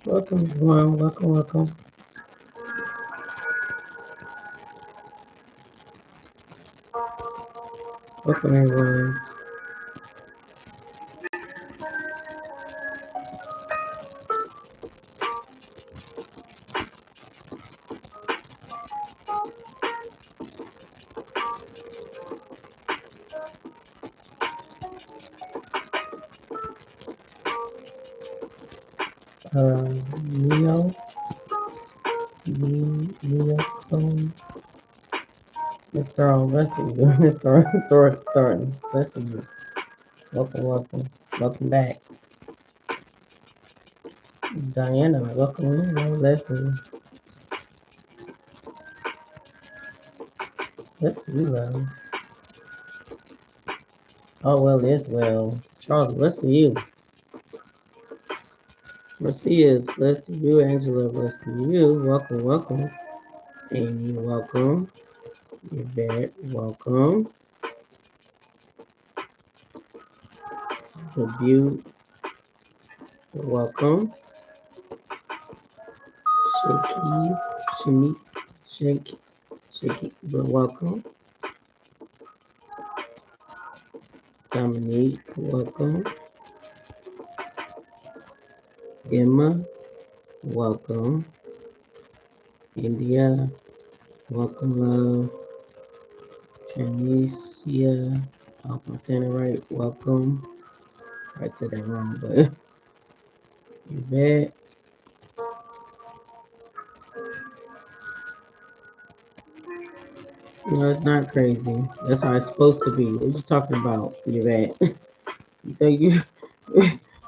Welcome, everyone. Welcome, welcome. Welcome, everyone. Neo, Neo, Mr. Leslie, Mr. Thornton, Leslie. Welcome, welcome. Welcome back. Diana, welcome in. Leslie. Let's see, well. Oh, well, yes, well. Charles, let's see you. Mercedes, bless you. Angela, bless you. Welcome, welcome. Amy, welcome. Yvette, welcome. Tribute, welcome. Shaky, Shimmy, Shaky, but welcome. Dominique, welcome. Emma, welcome. India, welcome, love. Trinicia, I hope I'm saying it right. Welcome. I said that wrong, but Yvette. No, it's not crazy. That's how it's supposed to be. What you talking about, Yvette? You think you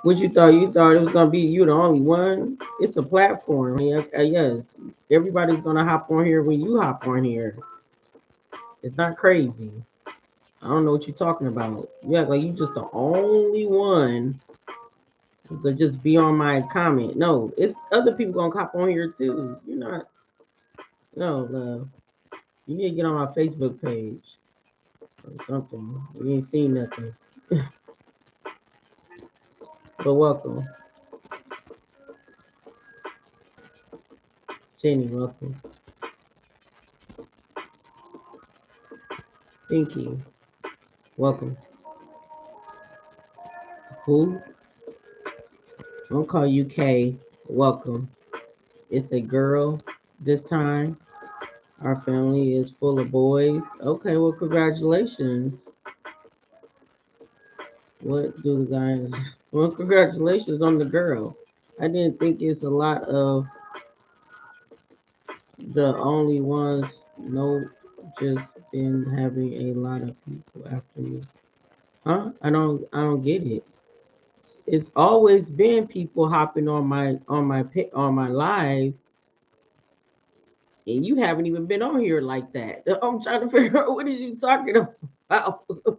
what you thought? You thought it was gonna be you the only one? It's a platform. Yes, everybody's gonna hop on here when you hop on here. It's not crazy. I don't know what you're talking about. You act like you just the only one to just be on my comment. No, it's other people gonna hop on here too. You're not. No, love. You need to get on my Facebook page or something. You ain't seen nothing. But welcome, Jenny. Welcome, Pinky. Welcome. Who? Don't call you K. Welcome. It's a girl this time. Our family is full of boys. Okay, well, congratulations. What do the guys? Well, congratulations on the girl. I didn't think it's a lot of the only ones. No, just been having a lot of people after me. Huh? I don't get it. It's always been people hopping on my live, and you haven't even been on here like that. I'm trying to figure out what are you talking about. What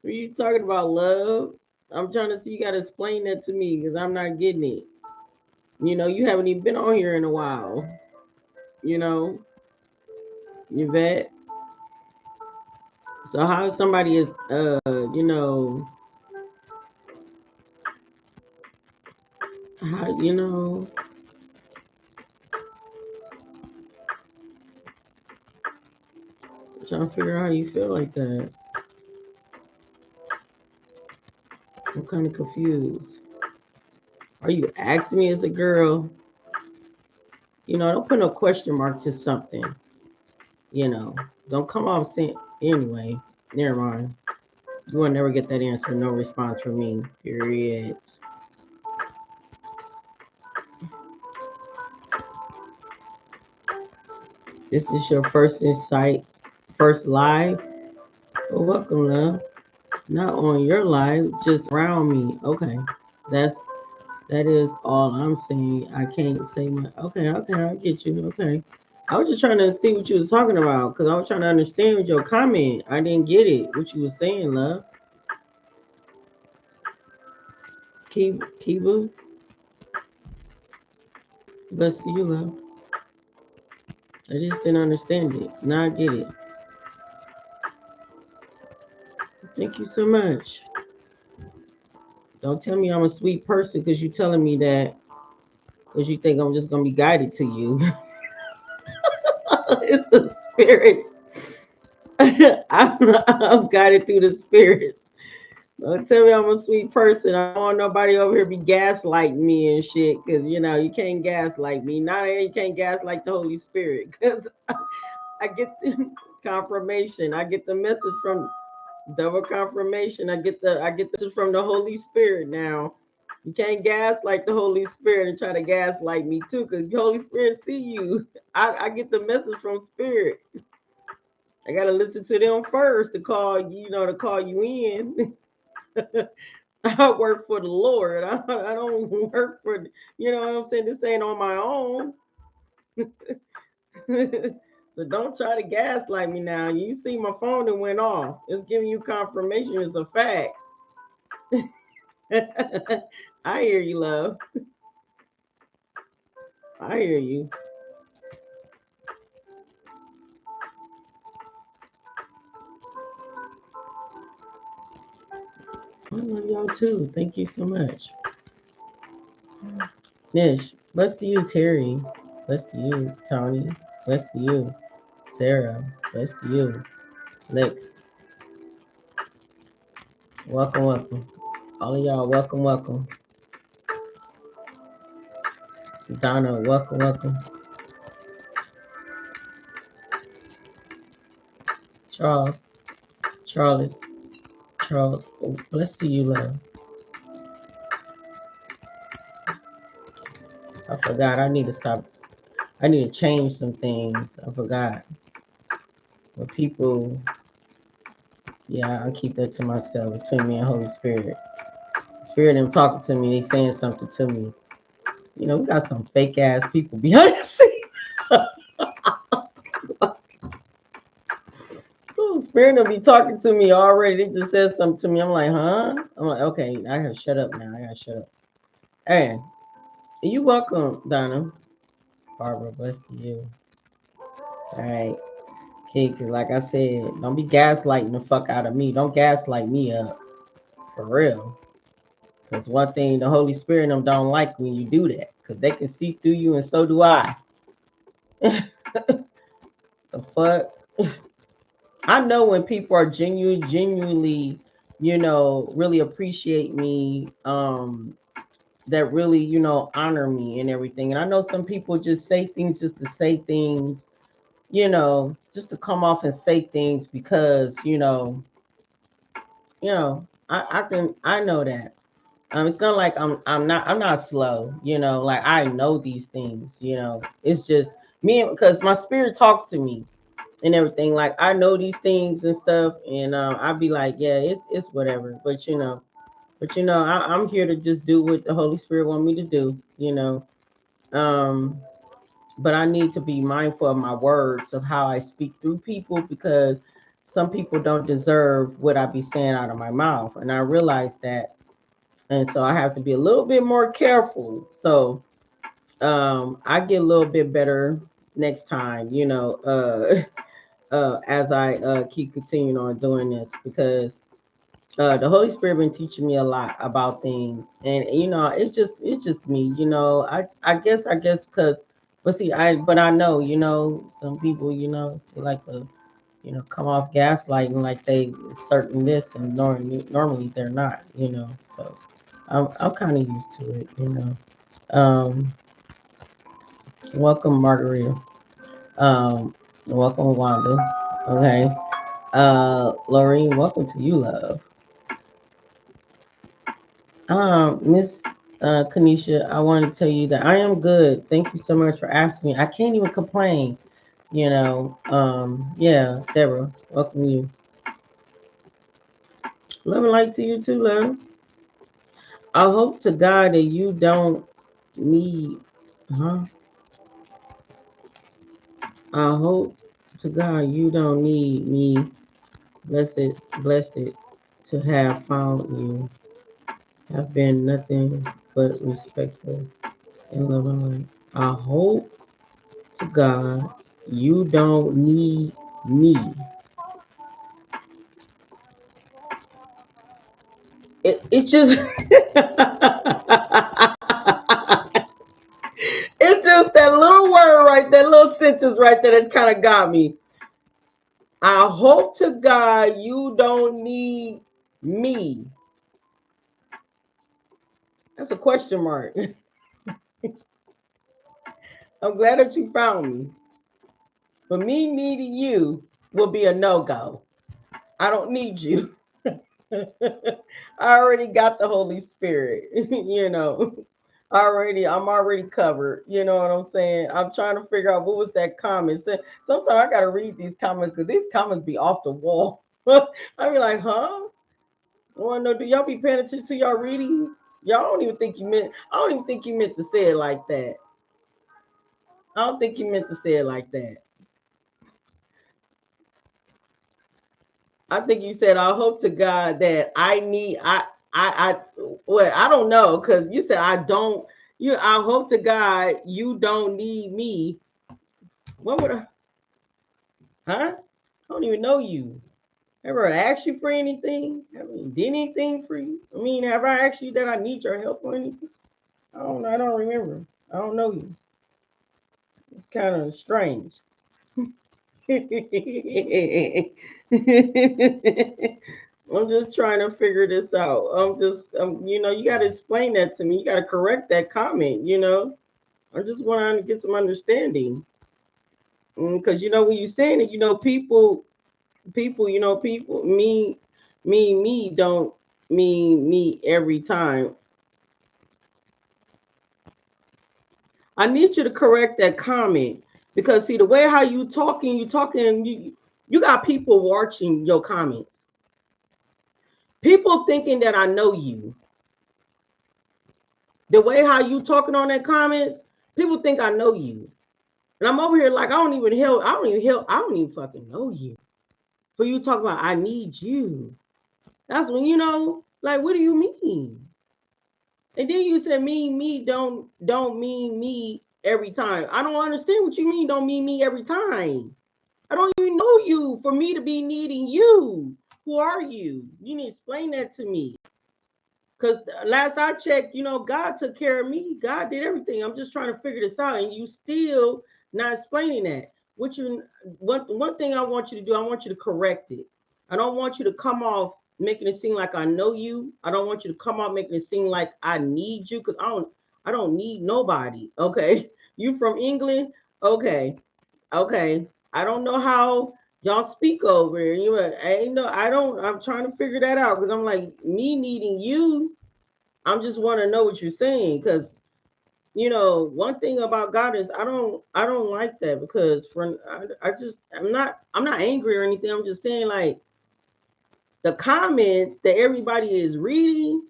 are you talking about, love? I'm trying to see. You gotta explain that to me because I'm not getting it. You haven't even been on here in a while. You know, Yvette. So how somebody is, how trying to figure out how you feel like that. I'm kind of confused. Are you asking me as a girl? Don't put no question mark to something. Don't come off saying anyway. Never mind. You will never get that answer. No response from me. Period. This is your first insight, first live. Well, welcome, love. Not on your live, just around me. Okay, that is all I'm saying. I can't say my. Okay, I get you. Okay, I was just trying to see what you was talking about because I was trying to understand your comment. I didn't get it. What you was saying, love. Kiba, bless to you, love. I just didn't understand it. Now I get it. Thank you so much. Don't tell me I'm a sweet person because you're telling me that because you think I'm just gonna be guided to you. It's the spirits. I'm guided through the spirits. Don't tell me I'm a sweet person. I don't want nobody over here be gaslighting me and shit. Cause you can't gaslight me. Not you can't gaslight the Holy Spirit. Cause I get the confirmation. I get the message from double confirmation. I get the message from the Holy Spirit now. You can't gaslight the Holy Spirit and try to gaslight me too, because the Holy Spirit see you. I get the message from Spirit. I gotta listen to them first to call to call you in. I work for the Lord. I don't work for what I'm saying. This ain't on my own. So don't try to gaslight me now. You see my phone that went off. It's giving you confirmation. It's a fact. I hear you, love. I hear you. I love y'all too. Thank you so much. Nish, bless to you, Terry. Bless to you, Tony. Bless to you, Sarah. Bless to you, Lex. Welcome, welcome. All of y'all, welcome, welcome. Donna, welcome, welcome. Charles, Charles, Charles. Oh, bless to you, love. I forgot. I need to stop. I need to change some things. I forgot. But people, yeah, I'll keep that to myself between me and Holy Spirit. Spirit them talking to me, they saying something to me. You know, we got some fake ass people behind the scenes. Oh, Spirit will be talking to me already. They just said something to me. I'm like, huh? I'm like, okay, I gotta shut up now. I gotta shut up. Hey, you welcome, Donna. Barbara, bless to you. All right. Okay, because like I said, don't be gaslighting the fuck out of me. Don't gaslight me up. For real. Because one thing the Holy Spirit them don't like when you do that. Because they can see through you and so do I. The fuck? I know when people are genuinely, you know, really appreciate me, that really, you know, honor me and everything. And I know some people just say things just to say things, you know, just to come off and say things because, I know that. It's not like I'm not slow, you know, like I know these things, you know. It's just me because my spirit talks to me and everything. Like I know these things and stuff, and I'd be like, yeah, it's whatever. I'm here to just do what the Holy Spirit want me to do, you know. Um, but I need to be mindful of my words of how I speak through people because some people don't deserve what I be saying out of my mouth, and I realize that, and so I have to be a little bit more careful. So I get a little bit better next time, you know. As I keep continuing on doing this because the Holy Spirit been teaching me a lot about things, and you know, it's just me, you know. I guess because, but I know, you know, some people, you know, they like to, you know, come off gaslighting like they certain this, and normally they're not, you know. So I'm kind of used to it, you know. Um, welcome, Margarita. Um, welcome, Wanda. Okay. Lorraine, welcome to you, love. Miss Kanisha, I want to tell you that I am good. Thank you so much for asking me. I can't even complain, you know. Yeah, Deborah, welcome you. Love and light to you too, love. I hope to God that you don't need, huh? I hope to God you don't need me, blessed, to have found you. Have been nothing but respectful and loving. I hope to God you don't need me. It's just it's just that little word right, that little sentence right there that kind of got me. I hope to God you don't need me. That's a question mark. I'm glad that you found me. But me needing you will be a no-go. I don't need you. I already got the Holy Spirit, you know. I'm already covered. You know what I'm saying? I'm trying to figure out what was that comment. So, sometimes I gotta read these comments because these comments be off the wall. I be like, huh? I wanna know, do y'all be paying attention to y'all readings? Y'all don't even think you meant I don't even think you meant to say it like that. I don't think you meant to say it like that. I think you said, I hope to God that I don't know, because you said I hope to God you don't need me. What would I, huh? I don't even know you. Ever asked you for anything? Have I did anything for you? I mean, have I asked you that I need your help or anything? I don't know. I don't remember. I don't know you. It's kind of strange. I'm just trying to figure this out. You got to explain that to me. You got to correct that comment. I just want to get some understanding. Because, when you're saying it, people, me don't mean me every time. I need you to correct that comment because see the way how you got people watching your comments. People thinking that I know you. The way how you talking on that comments, people think I know you. And I'm over here like I don't even fucking know you. For you talk about I need you. That's when like what do you mean? And then you said me don't mean me every time. I don't understand what you mean don't mean me every time. I don't even know you for me to be needing you. Who are you? You need to explain that to me. Because last I checked, God took care of me. God did everything. I'm just trying to figure this out. And you still not explaining that. One thing I want you to do, I want you to correct it. I don't want you to come off making it seem like I know you. I don't want you to come off making it seem like I need you because I don't need nobody. Okay. You from England? Okay. Okay. I don't know how y'all speak over here. I'm trying to figure that out because I'm like, me needing you, I'm just want to know what you're saying. Because, one thing about God is I don't like that because I'm not angry or anything. I'm just saying like the comments that everybody is reading,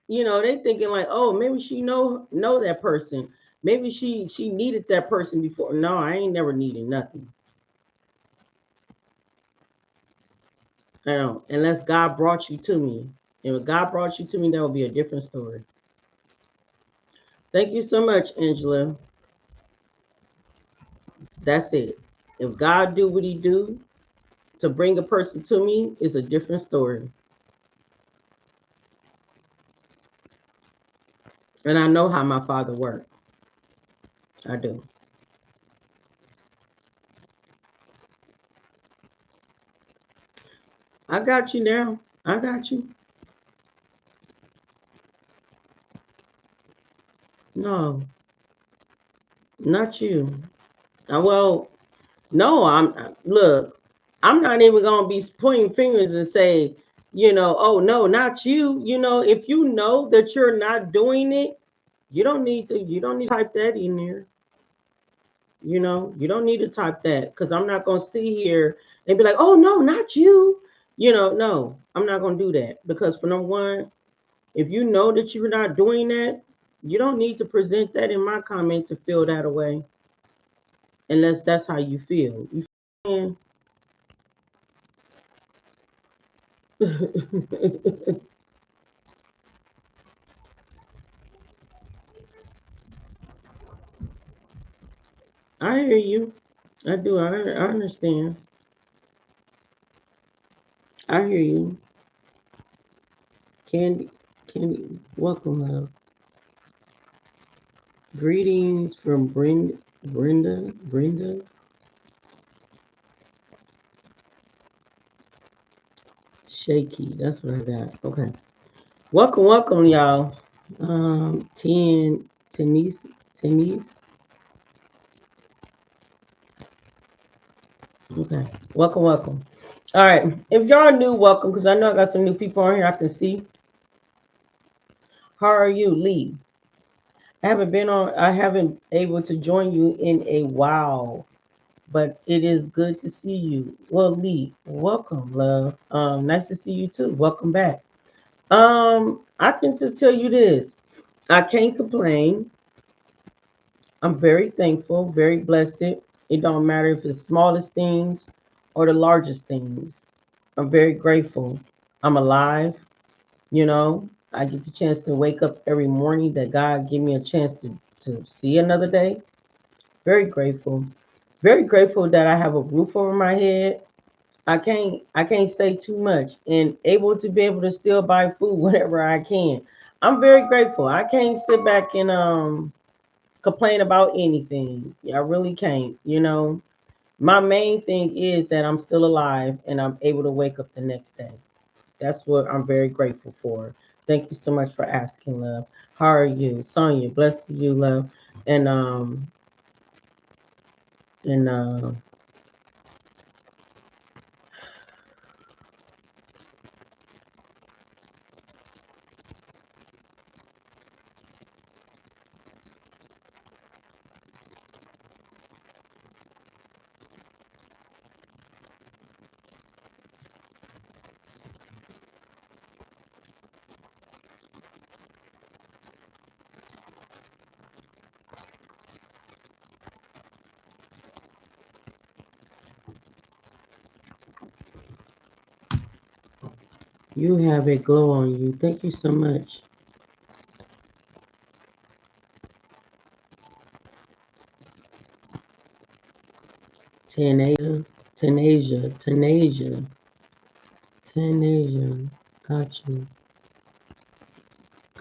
they thinking like, oh, maybe she know that person. Maybe she needed that person before. No, I ain't never needed nothing. I don't. Unless God brought you to me. If God brought you to me, that would be a different story. Thank you so much, Angela. That's it. If God do what he do to bring a person to me, is a different story. And I know how my father worked. I do. I got you now. I got you. No, not you. Well, no, look, I'm not even gonna be pointing fingers and say, oh no, not you. If you know that you're not doing it, you don't need to type that in there. You don't need to type that because I'm not gonna sit here and be like, oh no, not you. No, I'm not gonna do that because for number one, if you know that you're not doing that, you don't need to present that in my comment to feel that away unless that's how you feel. You feel I hear you. I do. I understand. I hear you. Candy, Candy, welcome, love. Greetings from Brenda. Shaky. That's what I got. Okay. Welcome, y'all. Tenise. Okay. Welcome. All right. If y'all new, welcome, because I know I got some new people on here I can see. How are you, Lee? I haven't able to join you in a while, but it is good to see you. Well, Lee, welcome, love. Nice to see you too. Welcome back. I can just tell you this. I can't complain. I'm very thankful, very blessed. It don't matter if it's smallest things or the largest things. I'm very grateful. I'm alive. I get the chance to wake up every morning that God give me a chance to see another day. Very grateful. Very grateful that I have a roof over my head. I can't say too much, and able to be able to still buy food whenever I can. I'm very grateful. I can't sit back and complain about anything. I really can't. My main thing is that I'm still alive and I'm able to wake up the next day. That's what I'm very grateful for. Thank you so much for asking, love. How are you, Sonia? Blessed to you, love. And you have a glow on you. Thank you so much. Tanasia, Tanasia, Tanasia, Tanasia. Got you,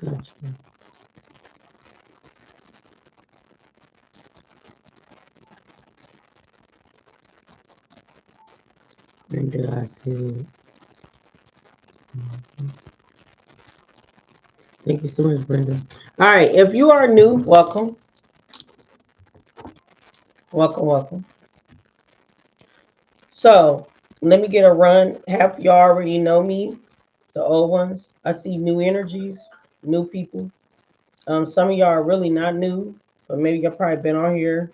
got you. And did I see it? Thank you so much, Brenda. All right, if you are new, welcome, welcome, welcome. So let me get a run. Half y'all already know me, the old ones. I see new energies, new people. Some of y'all are really not new, but maybe y'all probably been on here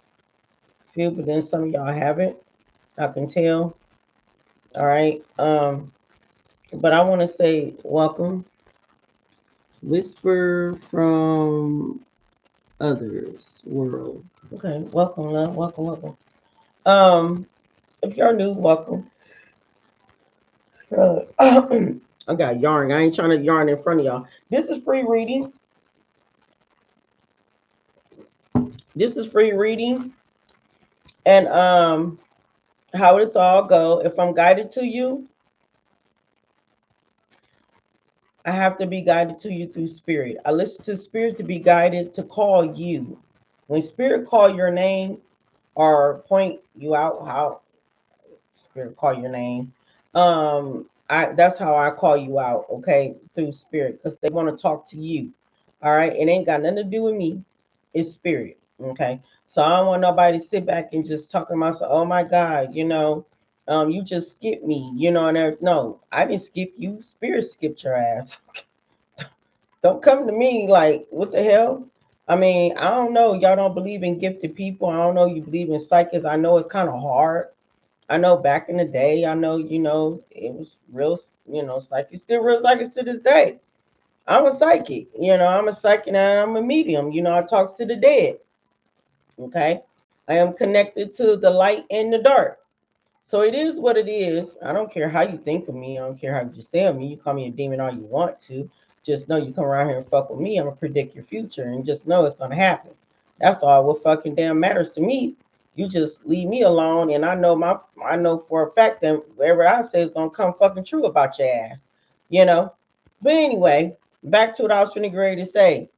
a few, but then some of y'all haven't. I can tell. All right. But I want to say welcome. Whisper from others world. Okay, welcome, love. Welcome, welcome. Um, if you're new, welcome. I got yarn. I ain't trying to yarn in front of y'all. This is free reading. This is free reading. And how this all go, if I'm guided to you, I have to be guided to you through spirit. I listen to spirit to be guided to call you. When spirit call your name or point you out, how spirit call your name, that's how I call you out, okay, through spirit, because they want to talk to you. All right. It ain't got nothing to do with me. It's spirit. Okay. So I don't want nobody to sit back and just talking about, so, oh my God, you just skipped me, no, I didn't skip you. Spirit skipped your ass. Don't come to me like, what the hell? I mean, I don't know. Y'all don't believe in gifted people. I don't know. You believe in psychics. I know it's kind of hard. I know back in the day, I know, it was real, psychic, still real psychics to this day. I'm a psychic, I'm a psychic and I'm a medium, I talk to the dead. Okay. I am connected to the light and the dark. So it is what it is. I don't care how you think of me. I don't care how you say of me. You call me a demon all you want to. Just know you come around here and fuck with me, I'm gonna predict your future and just know it's gonna happen. That's all what fucking damn matters to me. You just leave me alone, and I know for a fact that whatever I say is gonna come fucking true about your ass. You know? But anyway, back to what I was finna get ready to say.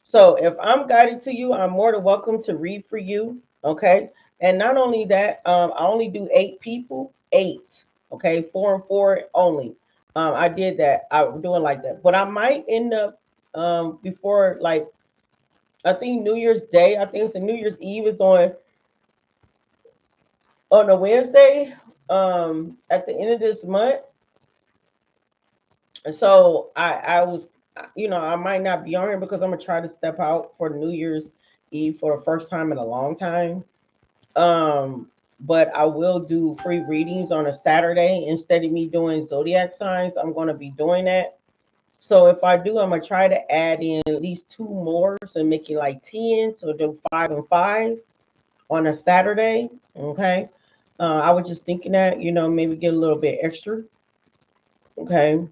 So if I'm guided to you, I'm more than welcome to read for you. Okay. And not only that, I only do 8 people, 8. Okay. 4 and 4 only. I did that. I'm doing like that. But I might end up before, like, I think New Year's Day, I think it's a New Year's Eve is on a Wednesday, at the end of this month. And so I was, I might not be on here because I'm gonna try to step out for New Year's Eve for the first time in a long time. Um, but I will do free readings on a Saturday instead of me doing zodiac signs. I'm gonna be doing that. So if I do, I'm gonna try to add in at least 2 more, so make it like 10. So do 5 and 5 on a Saturday. Okay. I was just thinking that, maybe get a little bit extra. Okay.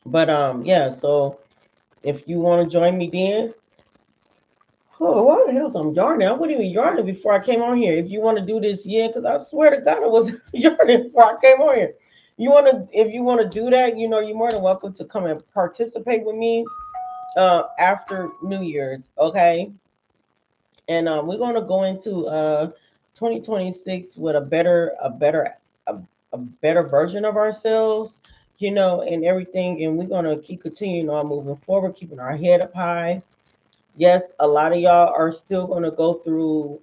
But yeah, so if you want to join me then, Oh, why the hell's I'm yarning? I wasn't even yarning before I came on here. If you want to do this, yeah, because I swear to God, I was yarning before I came on here. You want to, if you want to do that, you know, you're more than welcome to come and participate with me after New Year's, okay? And we're gonna go into 2026 with a, a better version of ourselves, you know, and everything. And we're gonna keep continuing on moving forward, keeping our head up high. Yes, a lot of y'all are still going to go through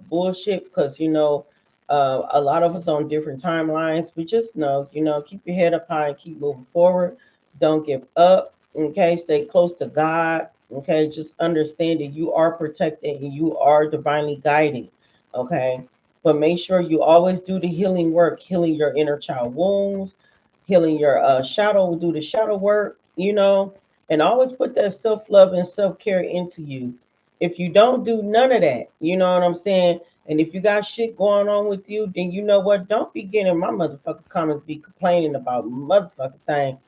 bullshit because you know a lot of us on different timelines. But just know, you know, keep your head up high and keep moving forward. Don't give up. Okay, stay close to God. Okay, just understand that you are protected and you are divinely guided. Okay, but make sure you always do the healing work, healing your inner child wounds, healing your shadow. Do the shadow work. You know, and always put that self love and self care into you. If you don't do none of that, you know what I'm saying? And if you got shit going on with you, then you know what? Don't be getting my motherfucking comments be complaining about motherfucking thing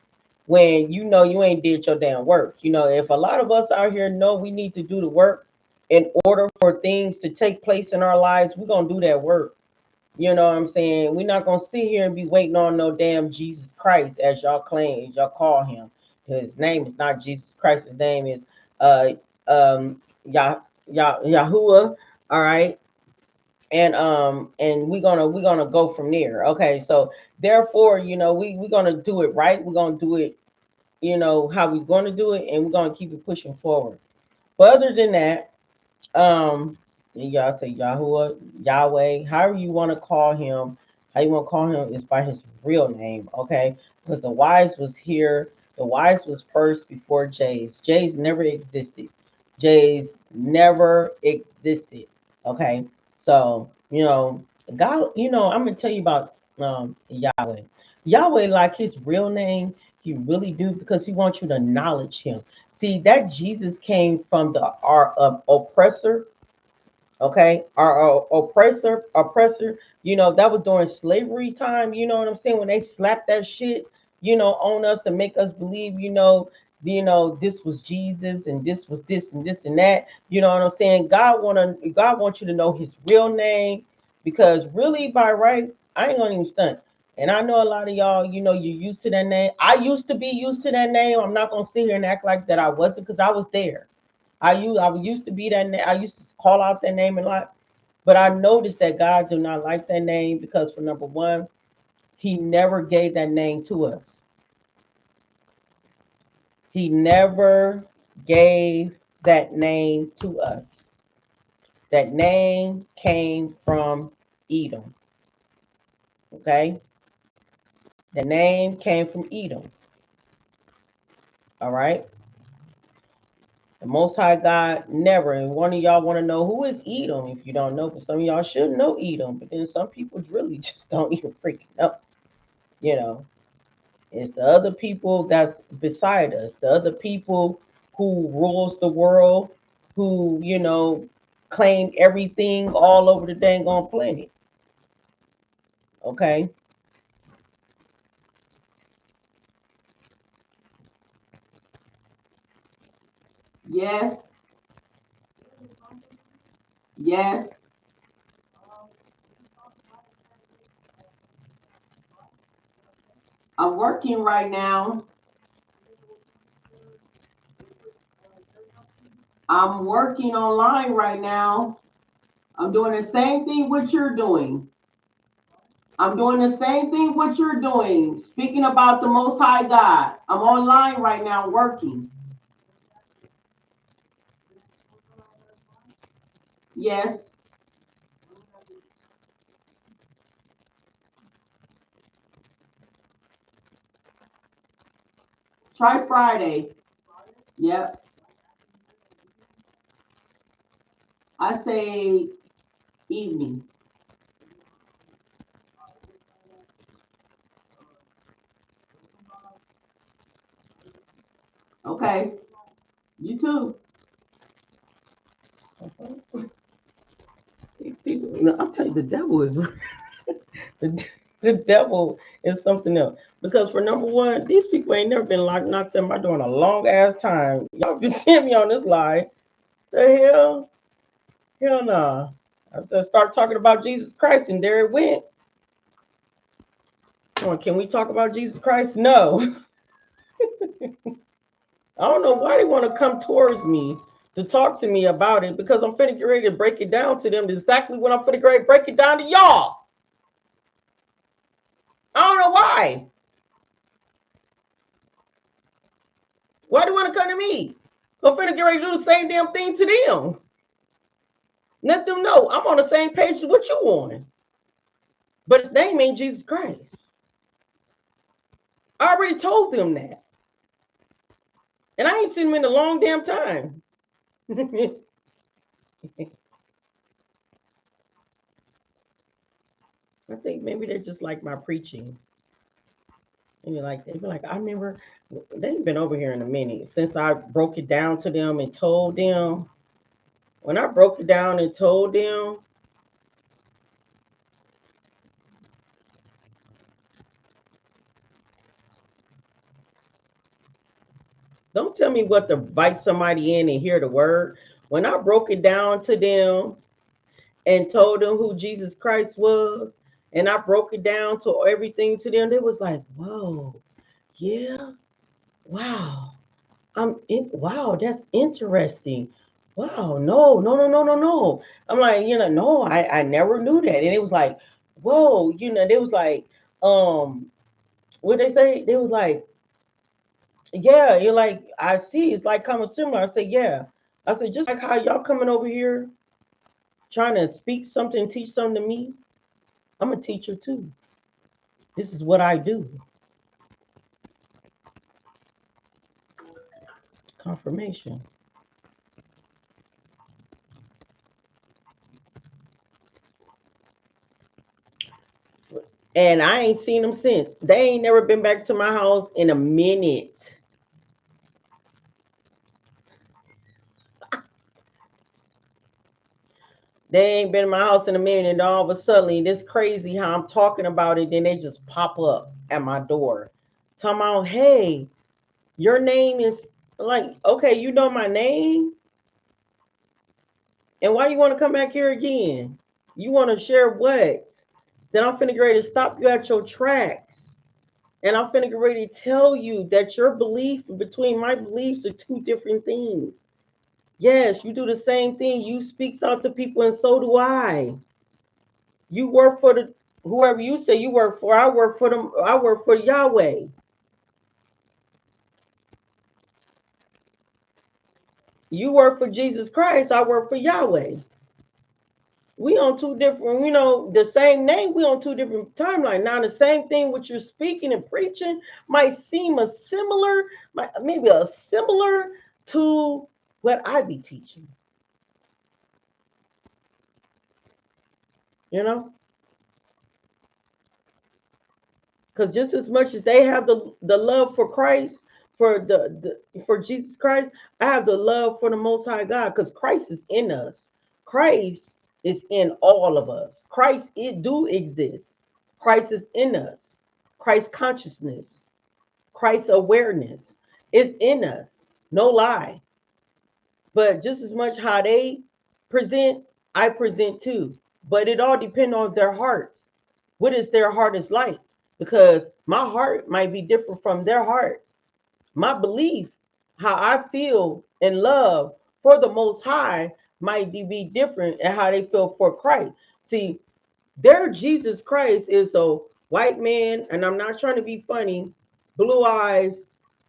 when you know you ain't did your damn work. You know, if a lot of us out here know we need to do the work in order for things to take place in our lives, we're gonna do that work. You know what I'm saying? We're not gonna sit here and be waiting on no damn Jesus Christ as y'all claim, as y'all call him. His name is not Jesus Christ. His name is uh Yahuwah. All right, and we're gonna go from there. Okay, so therefore, you know, we're gonna do it right. We're gonna do it, you know, how we're gonna do it, and we're gonna keep it pushing forward. But other than that, y'all say Yahuwah, Yahweh, however you want to call him, how you want to call him is by his real name, okay? Because the wise was here, the wise was first before Jay's. Jay's never existed. Jay's never existed, okay? So, you know, God, you know, I'm gonna tell you about Yahweh. Yahweh, like his real name, he really do because he wants you to acknowledge him. See, that Jesus came from the our oppressor, okay? Our oppressor, you know, that was during slavery time, you know what I'm saying? When they slapped that shit, you know, on us to make us believe, you know, this was Jesus and this was this and this and that. You know what I'm saying? God wants you to know his real name because really by right, I ain't gonna even stunt. And I know a lot of y'all, you know, you're used to that name. I used to be used to that name. I'm not gonna sit here and act like that I wasn't because I was there. I used to be that name. I used to call out that name a lot, but I noticed that God do not like that name because for number one, He never gave that name to us. He never gave that name to us. That name came from Edom. Okay, the name came from Edom. All right. The Most High God never. And one of y'all want to know who is Edom if you don't know, but some of y'all should know Edom, but then some people really just don't even freaking know. You know, it's the other people that's beside us, the other people who rules the world, who, you know, claim everything all over the dang on planet. Okay. Yes. Yes. I'm working right now. I'm working online right now. I'm doing the same thing what you're doing. I'm doing the same thing what you're doing. Speaking about the Most High God. I'm online right now working. Yes. Try Friday. Yep. I say evening. Okay. You too. These people, no, I'll tell you, the devil is the, the devil is something else. Because for number one, these people ain't never been knocked up by doing a long ass time. Y'all been seeing me on this live. The hell? Hell no. I said start talking about Jesus Christ, and there it went. Come on, can we talk about Jesus Christ? No. I don't know why they want to come towards me to talk to me about it, because I'm finna get ready to break it down to them exactly what I'm finna get ready to break it down to y'all. I don't know why. Why do you want to come to me? I'm finna get ready to do the same damn thing to them. Let them know I'm on the same page as what you on. But his name ain't Jesus Christ. I already told them that. And I ain't seen him in a long damn time. I think maybe they just like my preaching. And you're like, they be like, I remember they've been over here in a minute since I broke it down to them and told them. When I broke it down and told them, don't tell me what to bite somebody in and hear the word. When I broke it down to them and told them who Jesus Christ was, and I broke it down to everything to them, they was like, whoa, yeah, wow. Wow, that's interesting. Wow, no, no, no, no, no, no. I'm like, no, I never knew that. And it was like, whoa, they was like, what they say? They was like, yeah, you're like, I see, it's like kind of similar. I said, yeah. I said, just like how y'all coming over here trying to speak something, teach something to me, I'm a teacher too. This is what I do. Confirmation. And I ain't seen them since. They ain't never been back to my house in a minute. They ain't been in my house in a minute, and all of a sudden, this crazy how I'm talking about it, then they just pop up at my door. Talking about, hey, your name is like, okay, you know my name? And why you want to come back here again? You want to share what? Then I'm finna get ready to stop you at your tracks. And I'm finna get ready to tell you that your belief between my beliefs are two different things. Yes, you do the same thing. You speak out to people, and so do I. You work for the whoever you say you work for. I work for them. I work for Yahweh. You work for Jesus Christ. I work for Yahweh. We on two different, the same name. We on two different timelines. Now the same thing what you're speaking and preaching might seem maybe a similar to what I be teaching. You know, because just as much as they have the love for Christ, for Jesus Christ, I have the love for the Most High God, because Christ is in us. Christ is in all of us. Christ it do exist. Christ is in us. Christ consciousness, Christ awareness is in us. No lie. But just as much how they present, I present too. But it all depends on their hearts. What is their heart is like? Because my heart might be different from their heart. My belief, how I feel in love for the Most High, might be different and how they feel for Christ. See, their Jesus Christ is a white man, and I'm not trying to be funny, blue eyes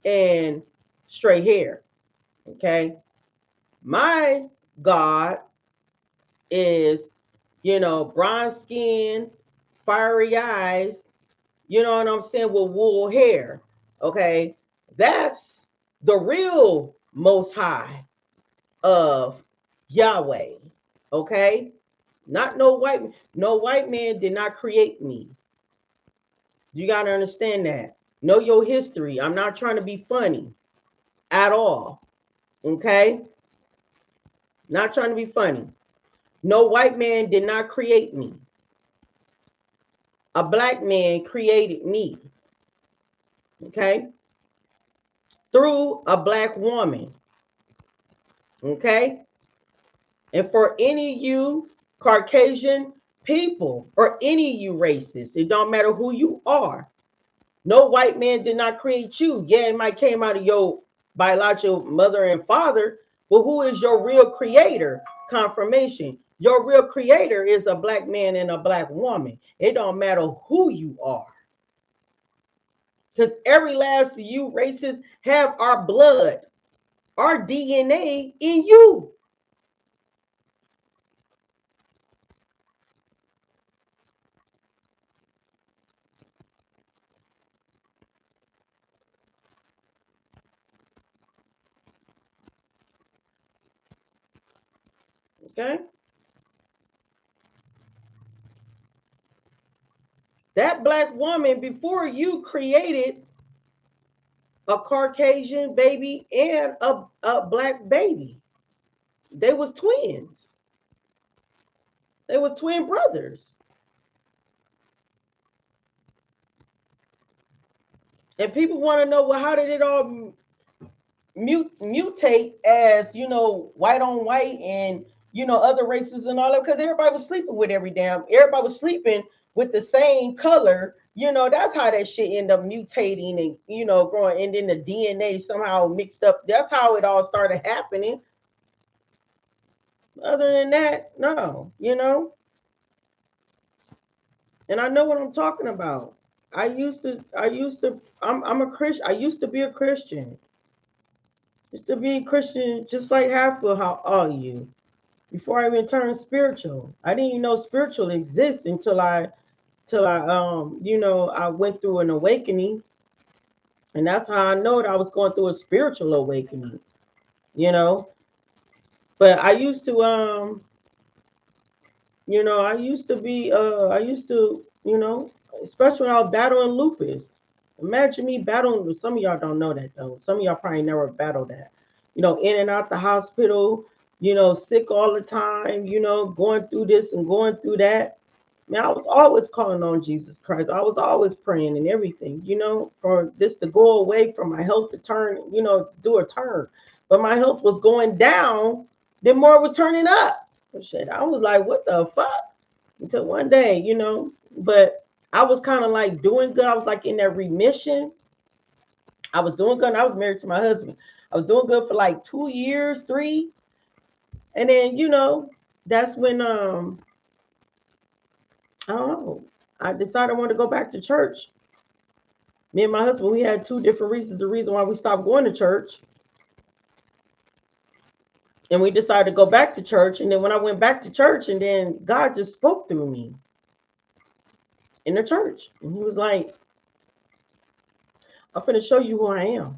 and straight hair. Okay. My God is, bronze skin, fiery eyes, you know what I'm saying, with wool hair. Okay. That's the real Most High of Yahweh. Okay. Not no white man did not create me. You got to understand that. Know your history. I'm not trying to be funny at all. Okay? Not trying to be funny. No white man did not create me. A black man created me. Okay? Through a black woman. Okay? And for any of you Caucasian people or any of you racists, it don't matter who you are. No white man did not create you. Yeah, it might came out of your biological mother and father, but who is your real creator? Confirmation. Your real creator is a black man and a black woman. It don't matter who you are. Because every last of you racists have our blood, our DNA in you. Okay? That black woman before you created a Caucasian baby and a black baby. They was twins. They were twin brothers. And people want to know, well, how did it all mutate as, white on white and, other races and all that? Because everybody was sleeping with everybody was sleeping with the same color. That's how that shit end up mutating and, growing. And then the DNA somehow mixed up. That's how it all started happening. Other than that, no. And I know what I'm talking about. I'm a Christian. I used to be a Christian. Used to be a Christian just like half of how all you. Before I even turned spiritual. I didn't even know spiritual exists until I went through an awakening. And that's how I know that I was going through a spiritual awakening, you know. But I used to I used to, especially when I was battling lupus. Imagine me battling. Some of y'all don't know that though. Some of y'all probably never battled that. In and out the hospital, sick all the time, going through this and going through that. Man, I was always calling on Jesus Christ. I was always praying and everything, for this to go away, for my health to turn, do a turn. But my health was going down, then more was turning up. Shit, I was like, what the fuck? Until one day, but I was kind of like doing good. I was like in that remission. I was doing good. And I was married to my husband. I was doing good for like 2 years, 3. And then, that's when I don't know. I decided I wanted to go back to church. Me and my husband, we had 2 different reasons. The reason why we stopped going to church. And we decided to go back to church. And then when I went back to church, and then God just spoke through me in the church. And he was like, I'm going to show you who I am.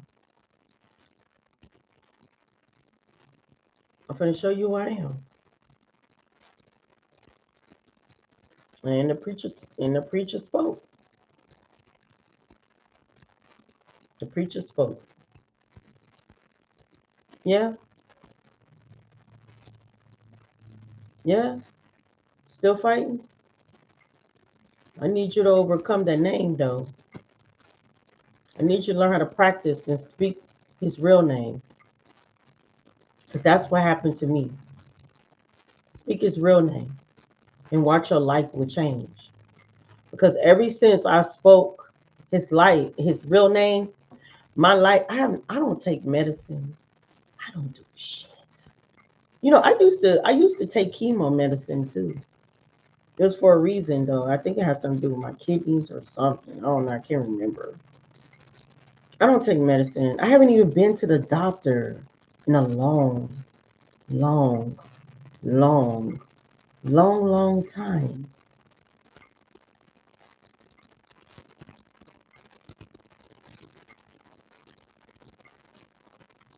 I'm going to show you who I am. And the preacher spoke. The preacher spoke. Yeah. Yeah. Still fighting? I need you to overcome that name, though. I need you to learn how to practice and speak his real name. Because that's what happened to me. Speak his real name and watch your life will change. Because ever since I spoke his real name, my life, I don't take medicine. I don't do shit. I used to take chemo medicine too. It was for a reason though. I think it has something to do with my kidneys or something. I don't know. I can't remember. I don't take medicine. I haven't even been to the doctor in a long, long, long, long time.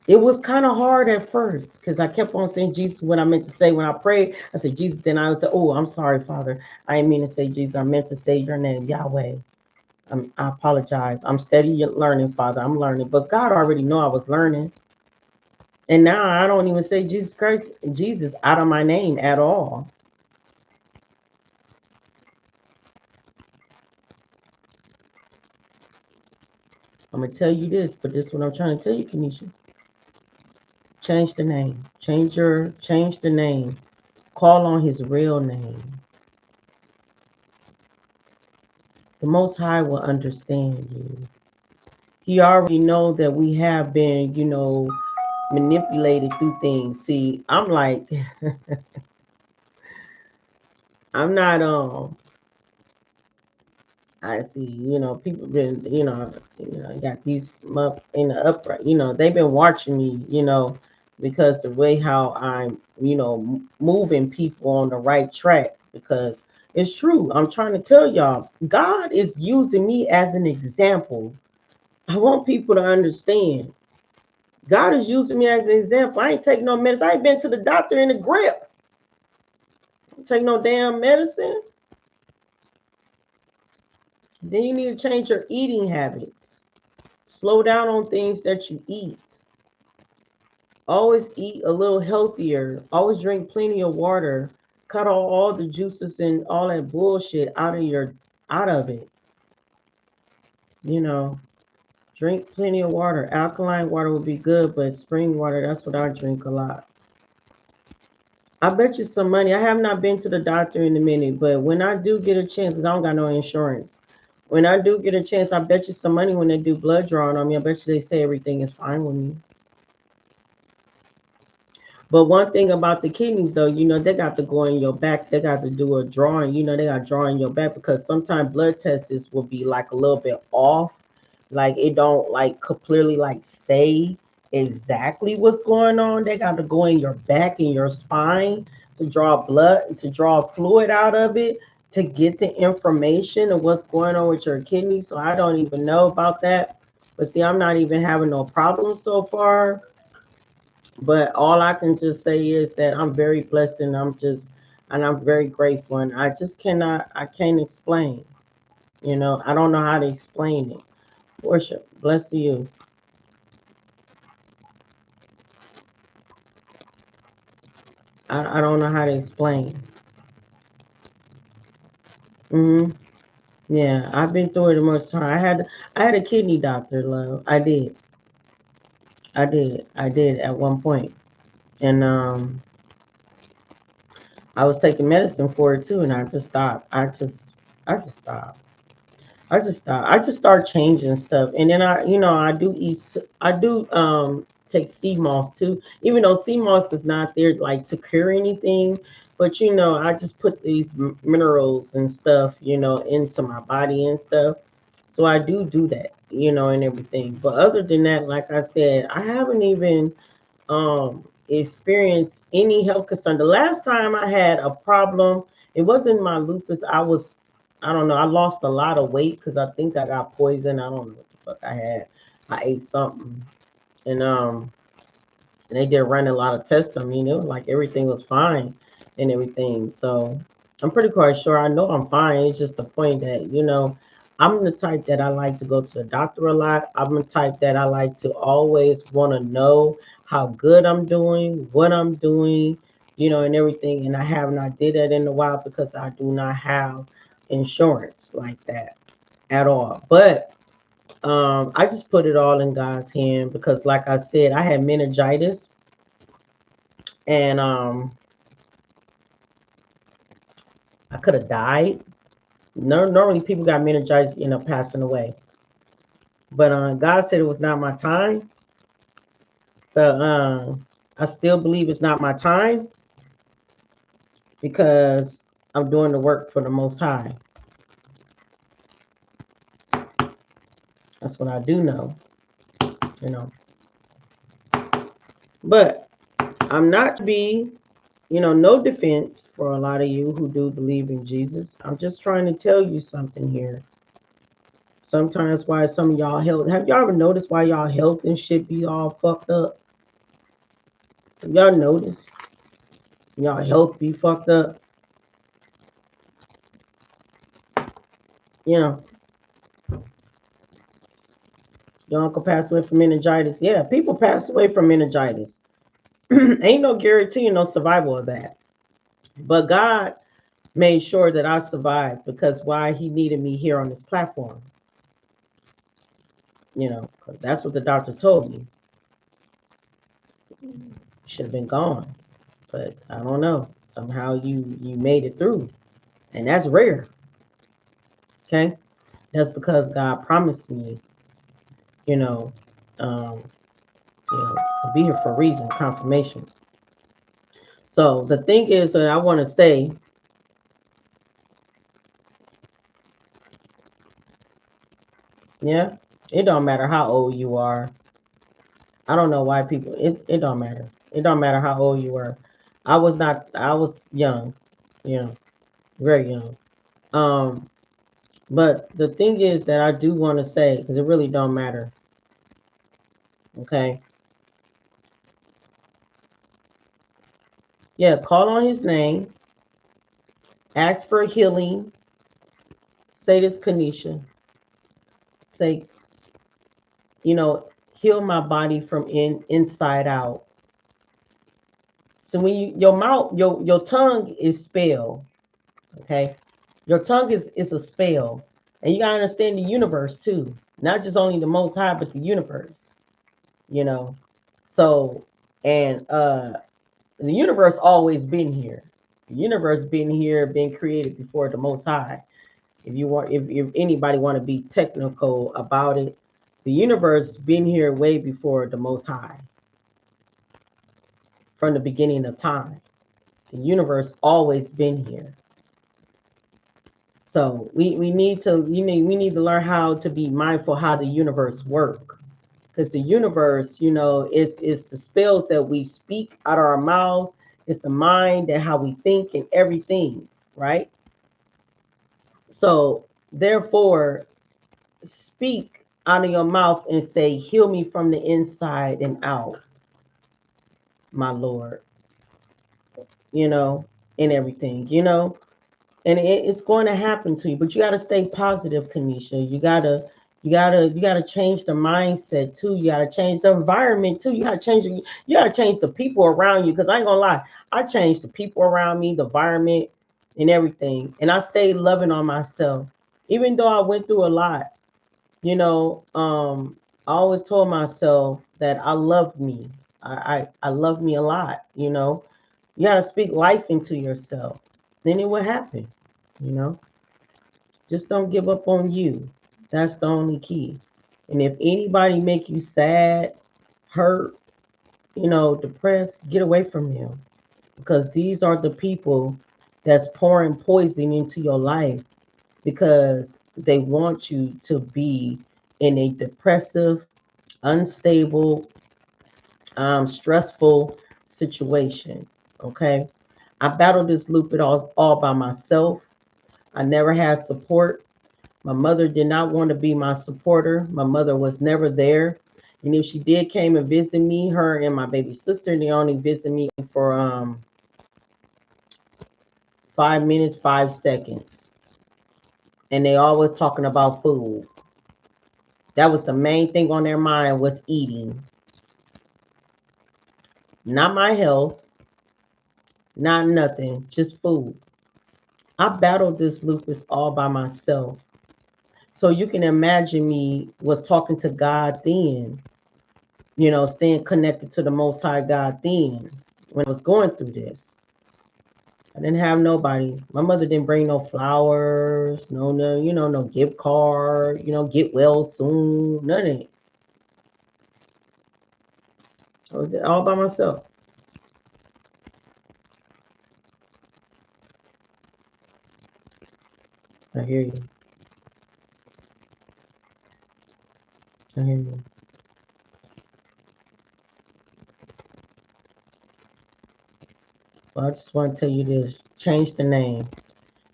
It was kind of hard at first because I kept on saying Jesus when I meant to say when I prayed. I said Jesus, then I would say, "Oh, I'm sorry, Father. I didn't mean to say Jesus. I meant to say your name, Yahweh. I apologize. I'm steady learning, Father. I'm learning." But God already knew I was learning. And now I don't even say Jesus Christ, Jesus out of my name at all. I'm gonna tell you this, but this is what I'm trying to tell you, Kenesha. Change the name. Change the name. Call on his real name. The Most High will understand you. He already know that we have been, manipulated through things. See, I'm like, I'm not I see, people been, got these up in the upright, they've been watching me, because the way how I'm, moving people on the right track, because it's true. I'm trying to tell y'all, God is using me as an example. I want people to understand. God is using me as an example. I ain't taking no medicine. I ain't been to the doctor in a grip. I don't take no damn medicine. Then you need to change your eating habits. Slow down on things that you eat. Always eat a little healthier. Always drink plenty of water. Cut all the juices and all that bullshit out of it. Drink plenty of water. Alkaline water would be good, but spring water, that's what I drink a lot. I bet you some money. I have not been to the doctor in a minute, but when I do get a chance, because I don't got no insurance. When I do get a chance, I bet you some money when they do blood drawing on me. I bet you they say everything is fine with me. But one thing about the kidneys, though, they got to go in your back. They got to do a drawing. They got to draw in your back because sometimes blood tests will be like a little bit off. Like it don't like clearly like say exactly what's going on. They got to go in your back and your spine to draw blood, to draw fluid out of it, to get the information of what's going on with your kidneys. So I don't even know about that. But see, I'm not even having no problems so far. But all I can just say is that I'm very blessed and I'm very grateful. And I can't explain. I don't know how to explain it. Worship, bless to you. I don't know how to explain. Hmm. Yeah, I've been through it a much time. I had a kidney doctor, love. I did at one point, and I was taking medicine for it too, and I just stopped. I just stopped. I just stopped. I just start changing stuff, and then I do eat. I do take sea moss too, even though sea moss is not there like to cure anything. But I just put these minerals and stuff, into my body and stuff. So I do that, and everything. But other than that, like I said, I haven't even experienced any health concern. The last time I had a problem, it wasn't my lupus. I don't know, I lost a lot of weight because I think I got poisoned. I don't know what the fuck I had. I ate something. And they did run a lot of tests on me. And it was like everything was fine and everything. So I'm pretty quite sure I know I'm fine. It's just the point that, I'm the type that I like to go to the doctor a lot. I'm the type that I like to always want to know how good I'm doing, what I'm doing, and everything. And I have not did that in a while because I do not have insurance like that at all. But I just put it all in God's hand because, like I said, I had meningitis, and I could have died. Normally, people got meningitis, passing away. But God said it was not my time. But I still believe it's not my time because I'm doing the work for the Most High. That's what I do know, you know. But I'm not to be, no defense for a lot of you who do believe in Jesus. I'm just trying to tell you something here. Sometimes why some of y'all health, have y'all ever noticed why y'all health and shit be all fucked up? Have y'all noticed y'all health be fucked up? You know, your uncle passed away from meningitis. Yeah, people pass away from meningitis. Ain't no guarantee, no survival of that. But God made sure that I survived because why he needed me here on this platform. Because that's what the doctor told me. Should have been gone. But I don't know. Somehow you made it through, and that's rare. Okay, that's because God promised me, you know, um, to be here for a reason, confirmation. So the thing is that I want to say, yeah, it don't matter how old you are. I don't know why people. It don't matter. It don't matter how old you were. I was not. I was young, you know, very young. Um, but the thing is that I do want to say, because it really don't matter. Okay. Yeah, call on His name. Ask for healing. Say this, Kanisha. Say, you know, heal my body from inside out. So when your mouth, your tongue is spell. Okay, your tongue is a spell, and you gotta understand the universe too, not just only the Most High, but the universe. You know, so and the universe always been here. The universe been here, been created before the Most High. If you want, if anybody want to be technical about it, the universe been here way before the Most High, from the beginning of time. The universe always been here. So we need to we need to learn how to be mindful how the universe work, because the universe, is the spells that we speak out of our mouths. It's the mind and how we think and everything, right? So therefore, speak out of your mouth and say, "Heal me from the inside and out, my Lord." You know, and everything. And it's going to happen to you, but you got to stay positive, Kanisha. You gotta change the mindset too. You gotta change the environment too. You gotta change the people around you, because I ain't gonna lie, I changed the people around me, the environment, and everything, and I stayed loving on myself. Even though I went through a lot, I always told myself that I loved me. I love me a lot. You gotta speak life into yourself, then it will happen. you know just don't give up on you. That's the only key. And if anybody make you sad, hurt, depressed, get away from them, because these are the people that's pouring poison into your life, because they want you to be in a depressive, unstable, stressful situation. Okay, I battled this lupus all by myself. I never had support. My mother did not want to be my supporter. My mother was never there. And if she did came and visit me, her and my baby sister, they only visit me for 5 minutes, 5 seconds. And they always talking about food. That was the main thing on their mind, was eating. Not my health, not nothing, just food. I battled this lupus all by myself. So you can imagine me was talking to God then, staying connected to the Most High God then, when I was going through this. I didn't have nobody. My mother didn't bring no flowers, no gift card, get well soon, none of it. I was all by myself. I hear you. I hear you. Well, I just want to tell you this: change the name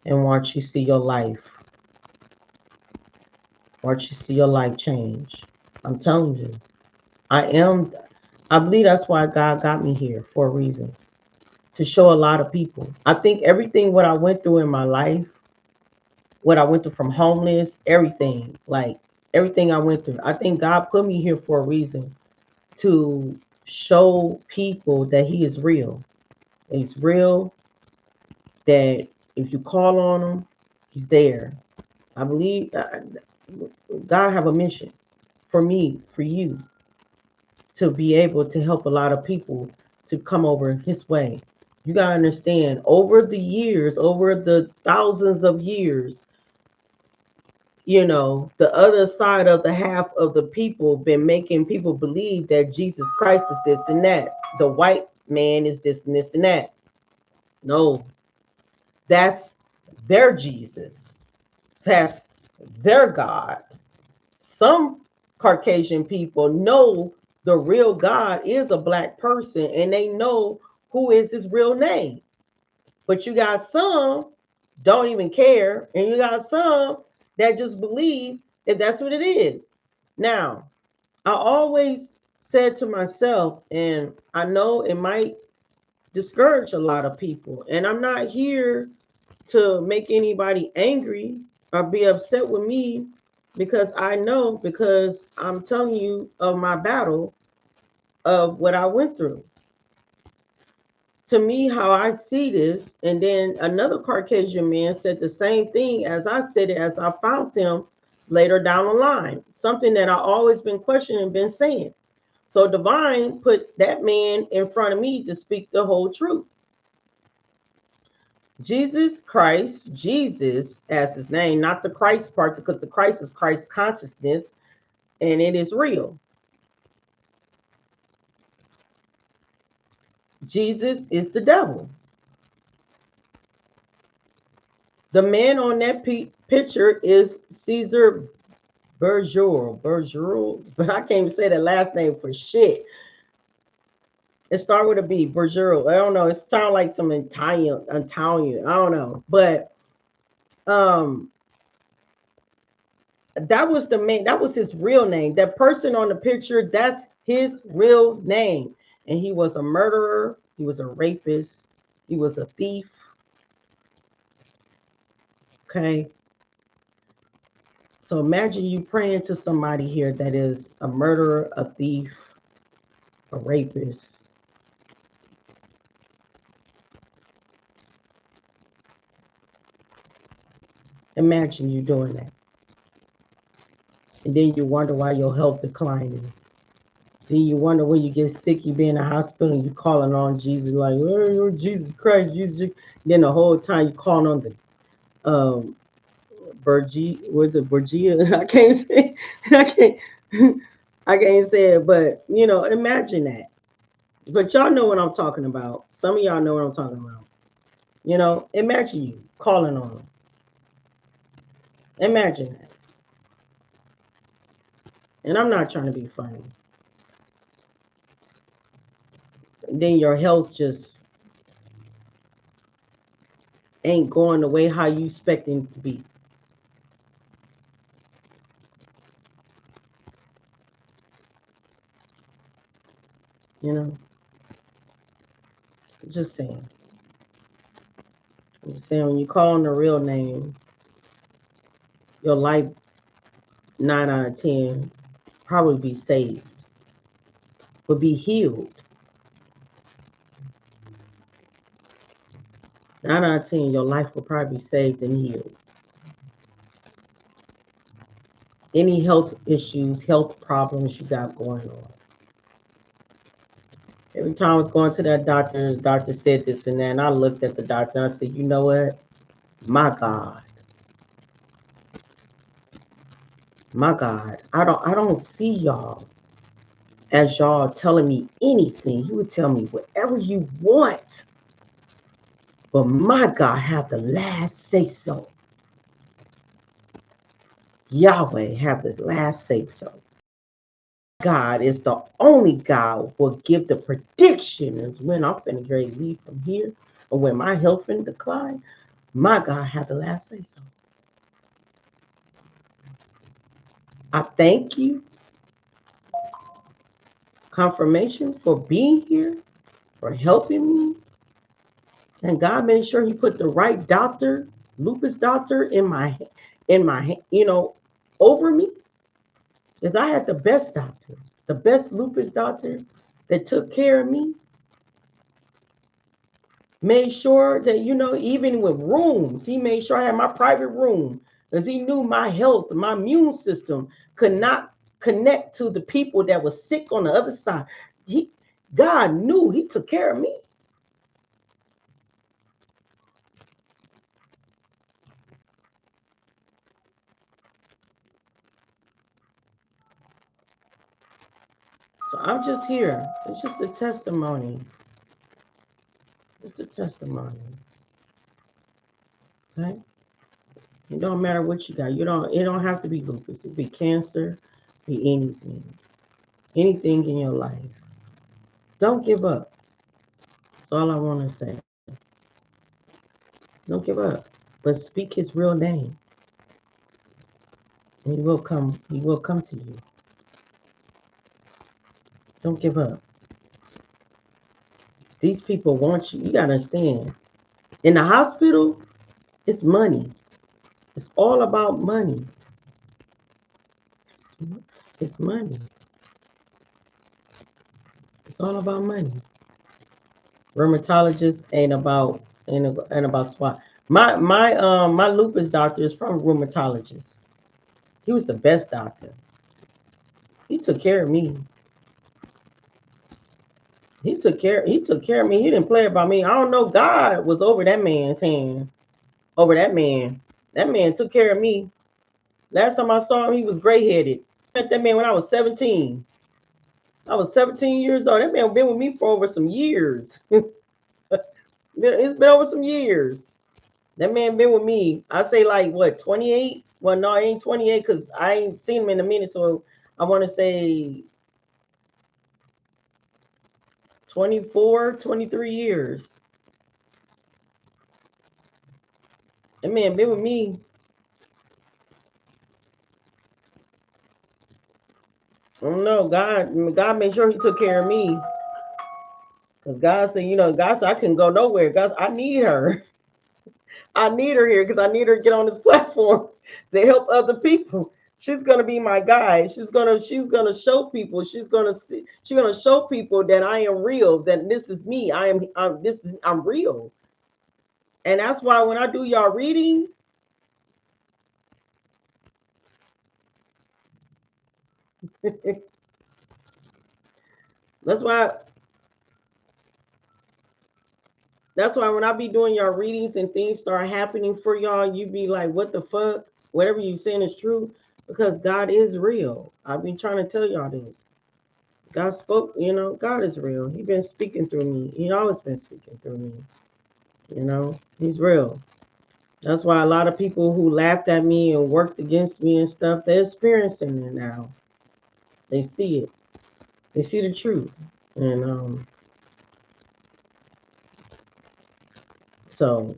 and watch you see your life. Watch you see your life change. I'm telling you. I am. I believe that's why God got me here, for a reason, to show a lot of people. I think everything what I went through in my life, what I went through from homeless, everything, like everything I went through, I think God put me here for a reason, to show people that He is real. He's real, that if you call on Him, He's there. I believe God have a mission for me, for you, to be able to help a lot of people to come over His way. You got to understand, over the years, over the thousands of years, the other side of the half of the people been making people believe that Jesus Christ is this and that. The white man is this and this and that. No, that's their Jesus. That's their God. Some Caucasian people know the real God is a black person and they know who is his real name. But you got some don't even care, and you got some that just believe that that's what it is. Now, I always said to myself, and I know it might discourage a lot of people, and I'm not here to make anybody angry or be upset with me because I'm telling you of my battle of what I went through. To me, how I see this, and then another Caucasian man said the same thing as I said it, as I found him later down the line. Something that I always been questioning and been saying. So Divine put that man in front of me to speak the whole truth. Jesus Christ, Jesus as his name, not the Christ part, because the Christ is Christ consciousness and it is real. Jesus is the devil. The man on that picture is Caesar Borgia, but I can't even say that last name for shit. It started with a B, Borgia. I don't know. It sounds like some Italian. I don't know. But that was the man. That was his real name. That person on the picture, that's his real name. And he was a murderer. He was a rapist. He was a thief. Okay. So imagine you praying to somebody here that is a murderer, a thief, a rapist. Imagine you doing that. And then you wonder why your health declining. Then you wonder when you get sick, you be in the hospital and you calling on Jesus like, oh, Jesus Christ, Jesus. Then the whole time you calling on the Borgia? I can't say I can't say it, but imagine that. But y'all know what I'm talking about. Some of y'all know what I'm talking about. Imagine you calling on them. Imagine that. And I'm not trying to be funny. Then your health just ain't going the way how you expecting it to be. Just saying. I'm just saying, when you call on the real name, your life 9 out of 10 probably be saved, will be healed. 9 out of 10, your life will probably be saved and healed. Any health issues, health problems you got going on. Every time I was going to that doctor, the doctor said this and that, and I looked at the doctor and I said, you know what? My God, I don't see y'all as y'all telling me anything. He would tell me whatever you want, but my God have the last say so. Yahweh have the last say so. God is the only God who will give the predictions when I'm finna leave from here or when my health finna decline. My God have the last say so. I thank you, confirmation, for being here, for helping me. And God made sure he put the right doctor, lupus doctor, in my over me. Because I had the best doctor, the best lupus doctor that took care of me. Made sure that, even with rooms, he made sure I had my private room because he knew my health, my immune system could not connect to the people that were sick on the other side. God knew, he took care of me. So I'm just here. It's just a testimony. Just a testimony. Okay? It don't matter what you got. It don't have to be lupus. It be cancer, be anything. Anything in your life. Don't give up. That's all I want to say. Don't give up. But speak his real name. And he will come. He will come to you. Don't give up. These people want you. You gotta understand. In the hospital, it's money. It's all about money. It's, it's money. It's all about money. Rheumatologist ain't about SWAT. My lupus doctor is from rheumatologist. He was the best doctor. He took care of me. He took care of me. He didn't play about me. I don't know. God was over that man's hand. Over that man. That man took care of me. Last time I saw him, he was gray-headed. I met that man when I was 17. I was 17 years old. That man been with me for over some years. It's been over some years. That man been with me. I say like what, 28? Well, no, I ain't 28 because I ain't seen him in a minute. So I want to say 24, 23 years. That man been with me. I don't know. God made sure he took care of me. Because God said, God said I couldn't go nowhere. God said, I need her. I need her here because I need her to get on this platform to help other people. She's gonna be my guide. She's gonna show people. She's gonna show people that I am real. That this is me. I'm real. And that's why when I do y'all readings, that's why that's why when I be doing y'all readings and things start happening for y'all, you be like, what the fuck? Whatever you saying is true because God is real. I've been trying to tell y'all this. God spoke, God is real. He been speaking through me. He always been speaking through me. He's real. That's why a lot of people who laughed at me and worked against me and stuff, they're experiencing it now. They see it. They see the truth. And so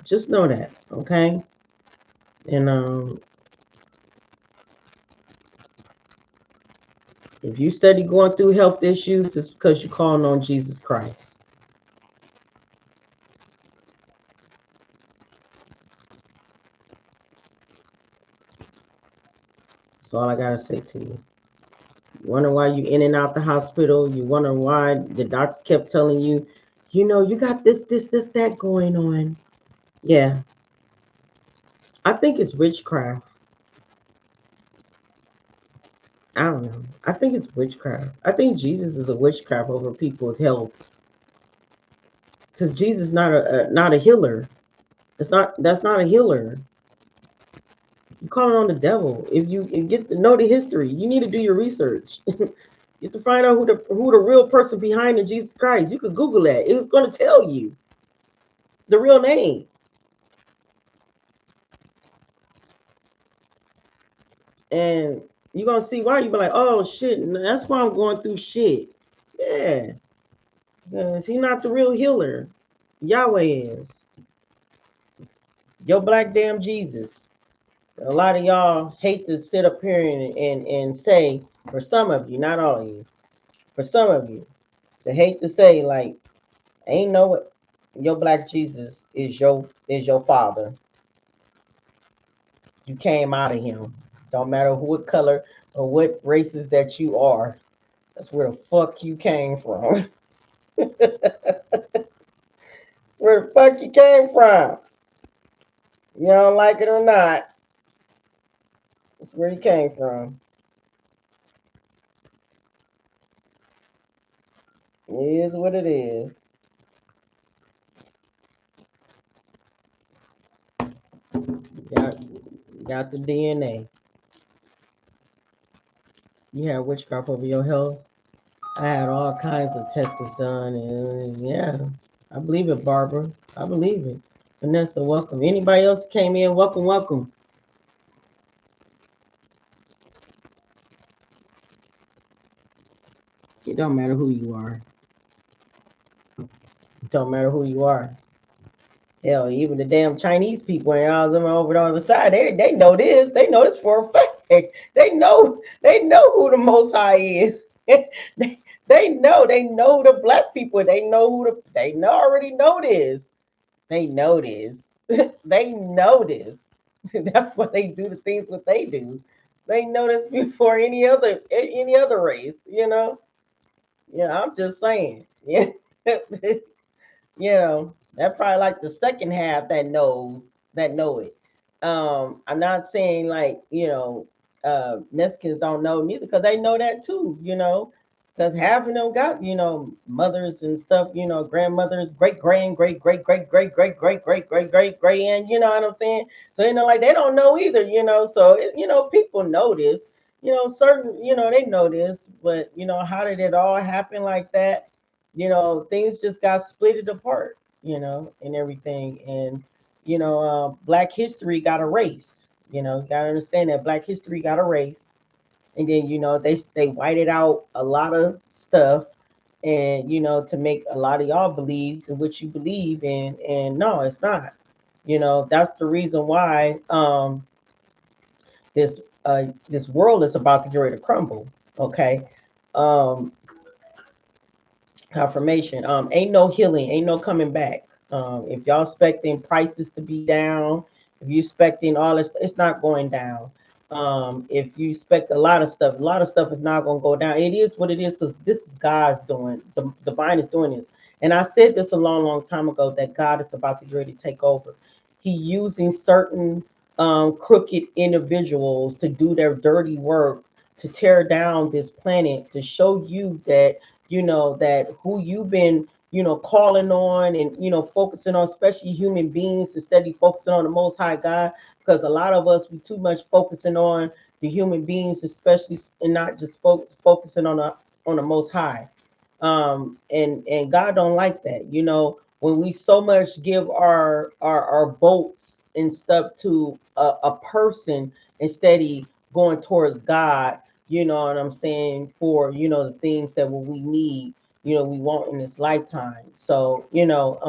just know that, okay? And if you study going through health issues, it's because you're calling on Jesus Christ. That's all I gotta say to you. You wonder why you in and out the hospital. You wonder why the doctors kept telling you, you got this, that going on. Yeah. I think it's witchcraft. I don't know. I think it's witchcraft. I think Jesus is a witchcraft over people's health. Because Jesus is not a healer. That's not a healer. You calling on the devil. If you get to know the history, you need to do your research. You have to find out who the real person behind the Jesus Christ. You could Google that. It was going to tell you the real name. And you're gonna see why. You be like, oh shit, that's why I'm going through shit. Yeah. Because he's not the real healer. Yahweh is. Your black damn Jesus. A lot of y'all hate to sit up here and say, for some of you, not all of you, for some of you, they hate to say, like, ain't no what your black Jesus is your father. You came out of him. Don't matter what color or what races that you are. That's where the fuck you came from. That's where the fuck you came from. You don't like it or not. That's where you came from. It is what it is. Got got the DNA. You have witchcraft over your health. I had all kinds of tests done, and yeah, I believe it, Barbara. I believe it. Vanessa, welcome. Anybody else came in? Welcome, welcome. It don't matter who you are. It don't matter who you are. Hell, even the damn Chinese people and all them over on the side, they know this. They know this for a fact. They know who the Most High is. They know the black people. They already know this. They know this. They know this. That's why they do the things what they do. They know this before any other race. Yeah, I'm just saying. Yeah. That probably like the second half that know it. I'm not saying like Mexicans don't know neither because they know that too. Because half of them got mothers and stuff. Grandmothers, great grand, great great great great great great great great great great, and you know what I'm saying. So like they don't know either. So people know this. Certain they know this, but how did it all happen like that? Things just got splitted apart, and everything. And, Black history got erased. You got to understand that Black history got erased. And then, they whited out a lot of stuff and, to make a lot of y'all believe in what you believe in. And no, it's not. That's the reason why this world is about to get ready to crumble. Okay. Um, Confirmation. Ain't no healing, ain't no coming back. If y'all expecting prices to be down, if you expecting all this, it's not going down. If you expect a lot of stuff is not going to go down. It is what it is because this is God's doing. The divine is doing this. And I said this a long, long time ago that God is about to get ready to take over. He using certain crooked individuals to do their dirty work to tear down this planet to show you that that who you've been calling on and focusing on, especially human beings, instead of focusing on the Most High God, because a lot of us we too much focusing on the human beings, especially, and not just focusing on the Most High. And God don't like that. When we so much give our votes and stuff to a person instead of going towards God, you know what I'm saying, for the things that what we need, we want in this lifetime. So yeah,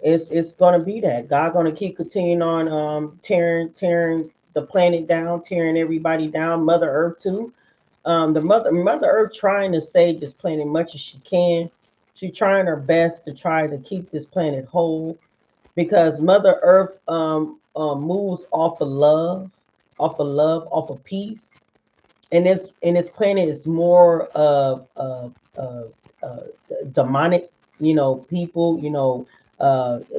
it's gonna be that God gonna keep continuing on tearing the planet down, tearing everybody down, Mother Earth too. The Mother Earth trying to save this planet much as she can. She's trying her best to try to keep this planet whole because Mother Earth moves off of peace, and this planet is more uh, demonic, people,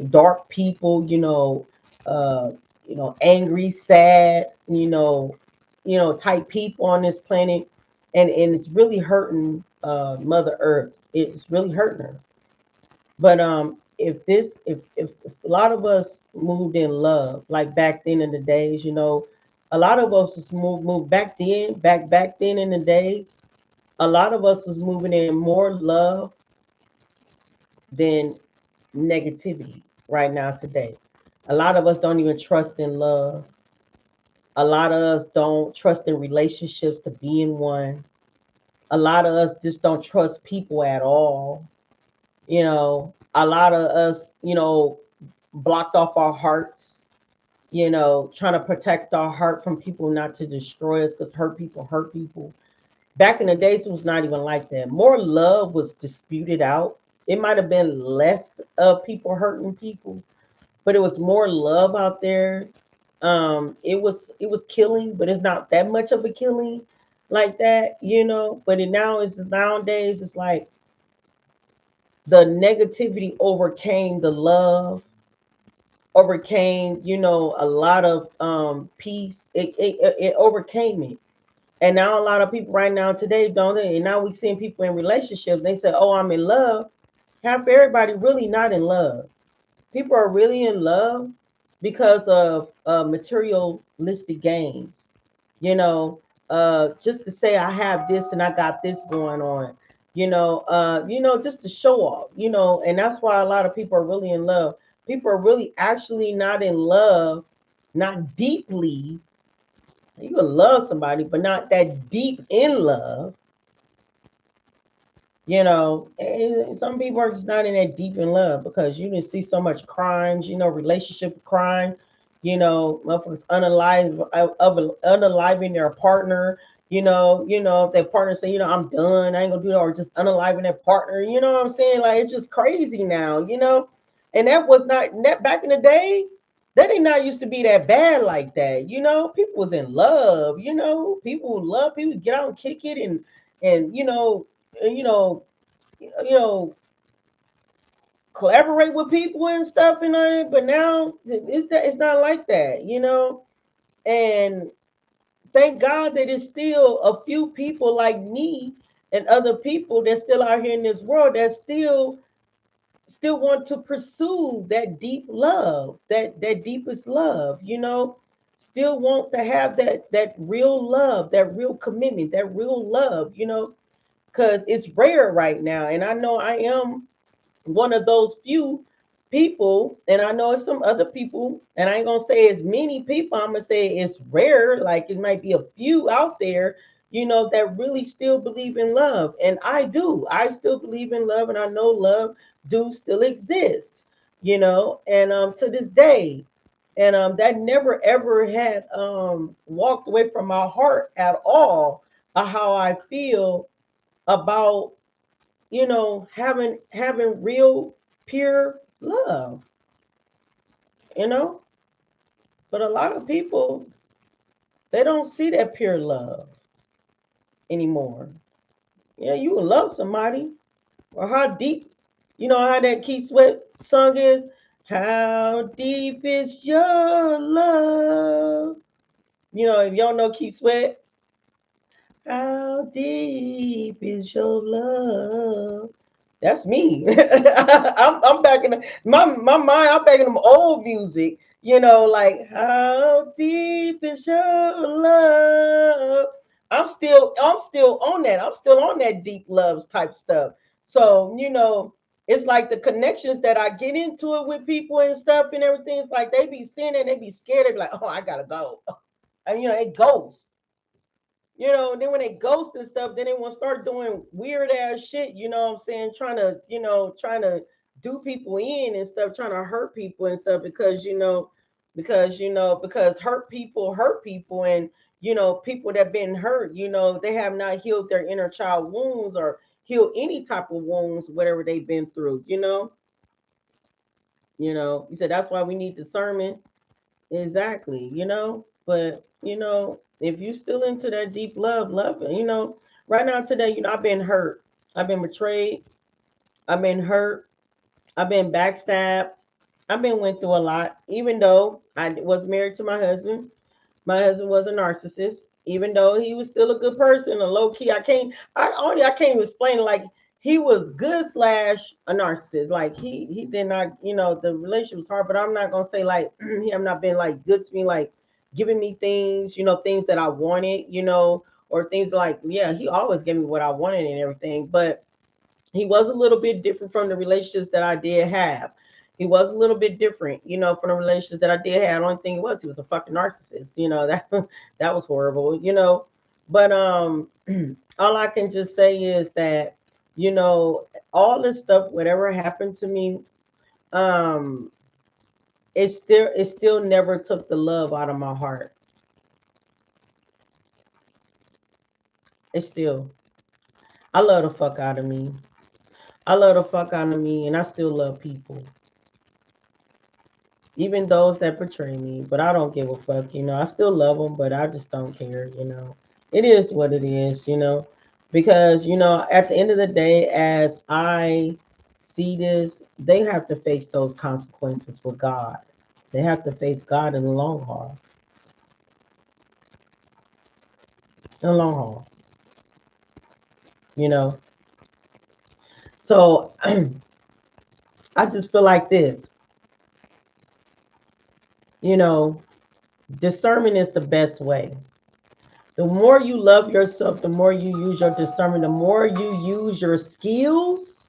dark people, angry, sad, type people on this planet, and it's really hurting Mother Earth. It's really hurting her. But if a lot of us moved in love, like back then in the days, a lot of us was moved back then in the days. A lot of us was moving in more love than negativity right now today. A lot of us don't even trust in love. A lot of us don't trust in relationships to be in one. A lot of us just don't trust people at all. A lot of us, blocked off our hearts, trying to protect our heart from people not to destroy us because hurt people. Back in the days, it was not even like that. More love was disputed out. It might have been less of people hurting people, but it was more love out there. It was killing, but it's not that much of a killing like that, But nowadays it's like the negativity overcame the love, overcame, a lot of peace. It overcame it. And now a lot of people right now today don't they? And now we seeing people in relationships. They say, "Oh, I'm in love." Half everybody really not in love. People are really in love because of materialistic gains. You know, just to say I have this and I got this going on, just to show off, and that's why a lot of people are really in love. People are really actually not in love, not deeply. You can love somebody, but not that deep in love. And some people are just not in that deep in love because you didn't see so much crimes, relationship crime, motherfuckers unaliving their partner, if their partner say, I'm done, I ain't gonna do that, or just unaliving their partner, you know what I'm saying? Like it's just crazy now, and that was not that back in the day. That did not used to be that bad like that, People was in love, people love people get out and kick it and you know, you know, collaborate with people and stuff and all that. But now it's not like that, And thank God that it's still a few people like me and other people that's still out here in this world that still want to pursue that deep love, that deepest love, still want to have that real love, that real commitment, that real love, because it's rare right now. And I know I am one of those few people, and I know it's some other people, and I ain't gonna say as many people, I'm gonna say it's rare, like it might be a few out there, that really still believe in love. And I do. I still believe in love, and I know love do still exist, and to this day. And that never ever had walked away from my heart at all of how I feel about having real pure love, you know. But a lot of people, they don't see that pure love anymore. Yeah, you will love somebody, or how deep, how that Keith Sweat song is. How deep is your love? If y'all know Keith Sweat, how deep is your love? That's me. I'm back in my mind. I'm back in them old music. Like how deep is your love? I'm still on that. I'm still on that deep loves type stuff. So it's like the connections that I get into it with people and stuff and everything. It's like they be seeing it, they be scared. They be like, oh, I gotta go, and it goes. Then when they ghost and stuff, then they want to start doing weird ass shit, what I'm saying? Trying to do people in and stuff, trying to hurt people and stuff because hurt people and people that been hurt, they have not healed their inner child wounds or healed any type of wounds, whatever they've been through, you said that's why we need discernment. Exactly, but if you still into that deep love it, right now today, I've been hurt. I've been betrayed. I've been hurt. I've been backstabbed. I've been went through a lot. Even though I was married to my husband was a narcissist. Even though he was still a good person, a low key, I can't even explain it. Like he was good slash a narcissist. Like he did not, the relationship was hard, but I'm not gonna say like he have not been like good to me, like giving me things, things that I wanted, or things like, yeah, he always gave me what I wanted and everything. But he was a little bit different from the relationships that I did have. He was a little bit different, from the relationships that I did have. The only thing he was a fucking narcissist. That was horrible. But all I can just say is that, all this stuff, whatever happened to me, um, it still never took the love out of my heart. It still, I love the fuck out of me. I love the fuck out of me, and I still love people, even those that betray me. But I don't give a fuck. I still love them, but I just don't care. It is what it is. Because at the end of the day, as I see this, they have to face those consequences with God. They have to face God in the long haul. In the long haul, you know. So I just feel like this. You know, discernment is the best way. The more you love yourself, the more you use your discernment, the more you use your skills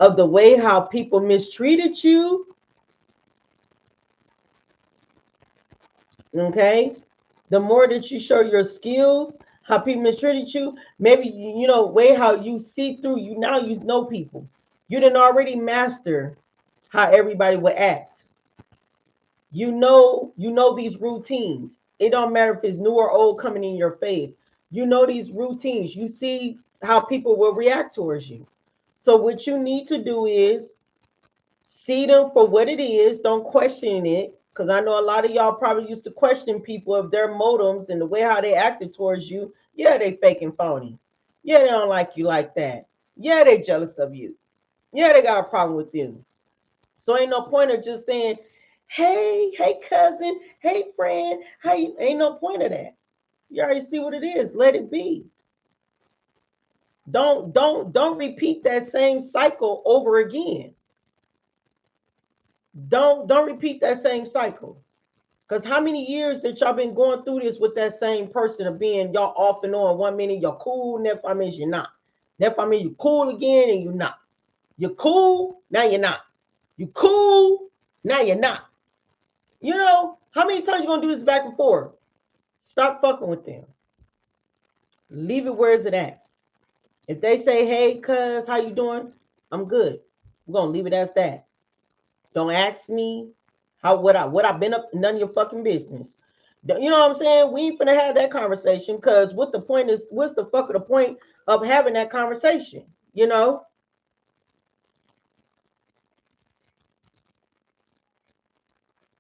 of the way how people mistreated you. Okay, the more that you show your skills, how people mistreated you, maybe way how you see through you now. You know people. You didn't already master how everybody would act. You know these routines. It don't matter if it's new or old coming in your face. You know these routines. You see how people will react towards you. So what you need to do is see them for what it is. Don't question it. Because I know a lot of y'all probably used to question people of their motives and the way how they acted towards you. Yeah, they fake and phony. Yeah, they don't like you like that. Yeah, they jealous of you. Yeah, they got a problem with you. So ain't no point of just saying, hey cousin, hey friend, how you, ain't no point of that. You already see what it is. Let it be. Don't repeat that same cycle over again. Don't repeat that same cycle. Because how many years that y'all been going through this with that same person of being y'all off and on? 1 minute you're cool, next 5 minutes you're not. Next 5 minutes you cool again and you're not. You're cool, now you're not. You cool, now you're not. You know, how many times you gonna do this back and forth? Stop fucking with them. Leave it where is it at. If they say, hey, cuz, how you doing? I'm good. We're gonna leave it as that. Don't ask me what I've been up, none of your fucking business. You know what I'm saying? We ain't finna have that conversation because what's the fuck of the point of having that conversation? You know?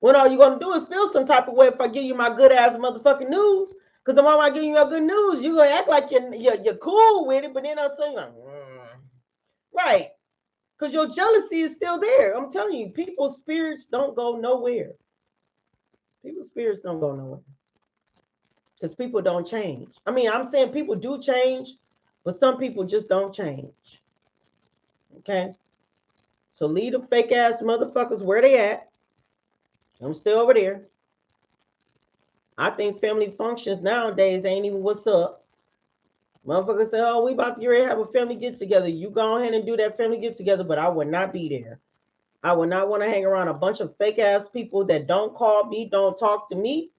When all you're gonna do is feel some type of way if I give you my good ass motherfucking news. Because the moment I give you your good news, you're gonna act like you're cool with it, but then I'm saying like, right. Because your jealousy is still there. I'm telling you, people's spirits don't go nowhere. People's spirits don't go nowhere. Because people don't change. I mean, I'm saying people do change, but some people just don't change. Okay? So leave the fake ass motherfuckers where they at. I'm still over there. I think family functions nowadays ain't even what's up. Motherfuckers say, oh, we about to get ready to have a family get together. You go ahead and do that family get together, but I would not be there. I would not want to hang around a bunch of fake ass people that don't call me, don't talk to me,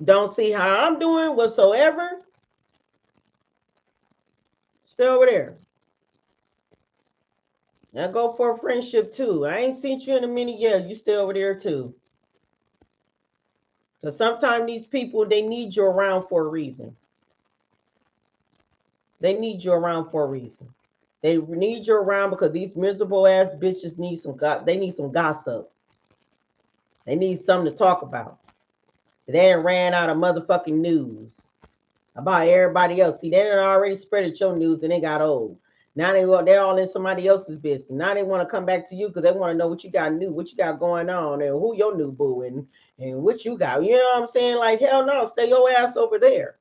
don't see how I'm doing whatsoever. Stay over there. Now go for a friendship too. I ain't seen you in a minute yet. You stay over there too. Because sometimes these people, they need you around for a reason. They need you around for a reason. They need you around because these miserable ass bitches need they need some gossip. They need something to talk about. They ain't ran out of motherfucking news about everybody else. See, they done already spread your news and they got old. Now they're all in somebody else's business. Now they want to come back to you because they want to know what you got new, what you got going on, and who your new boo and what you got. You know what I'm saying? Like, hell no, stay your ass over there.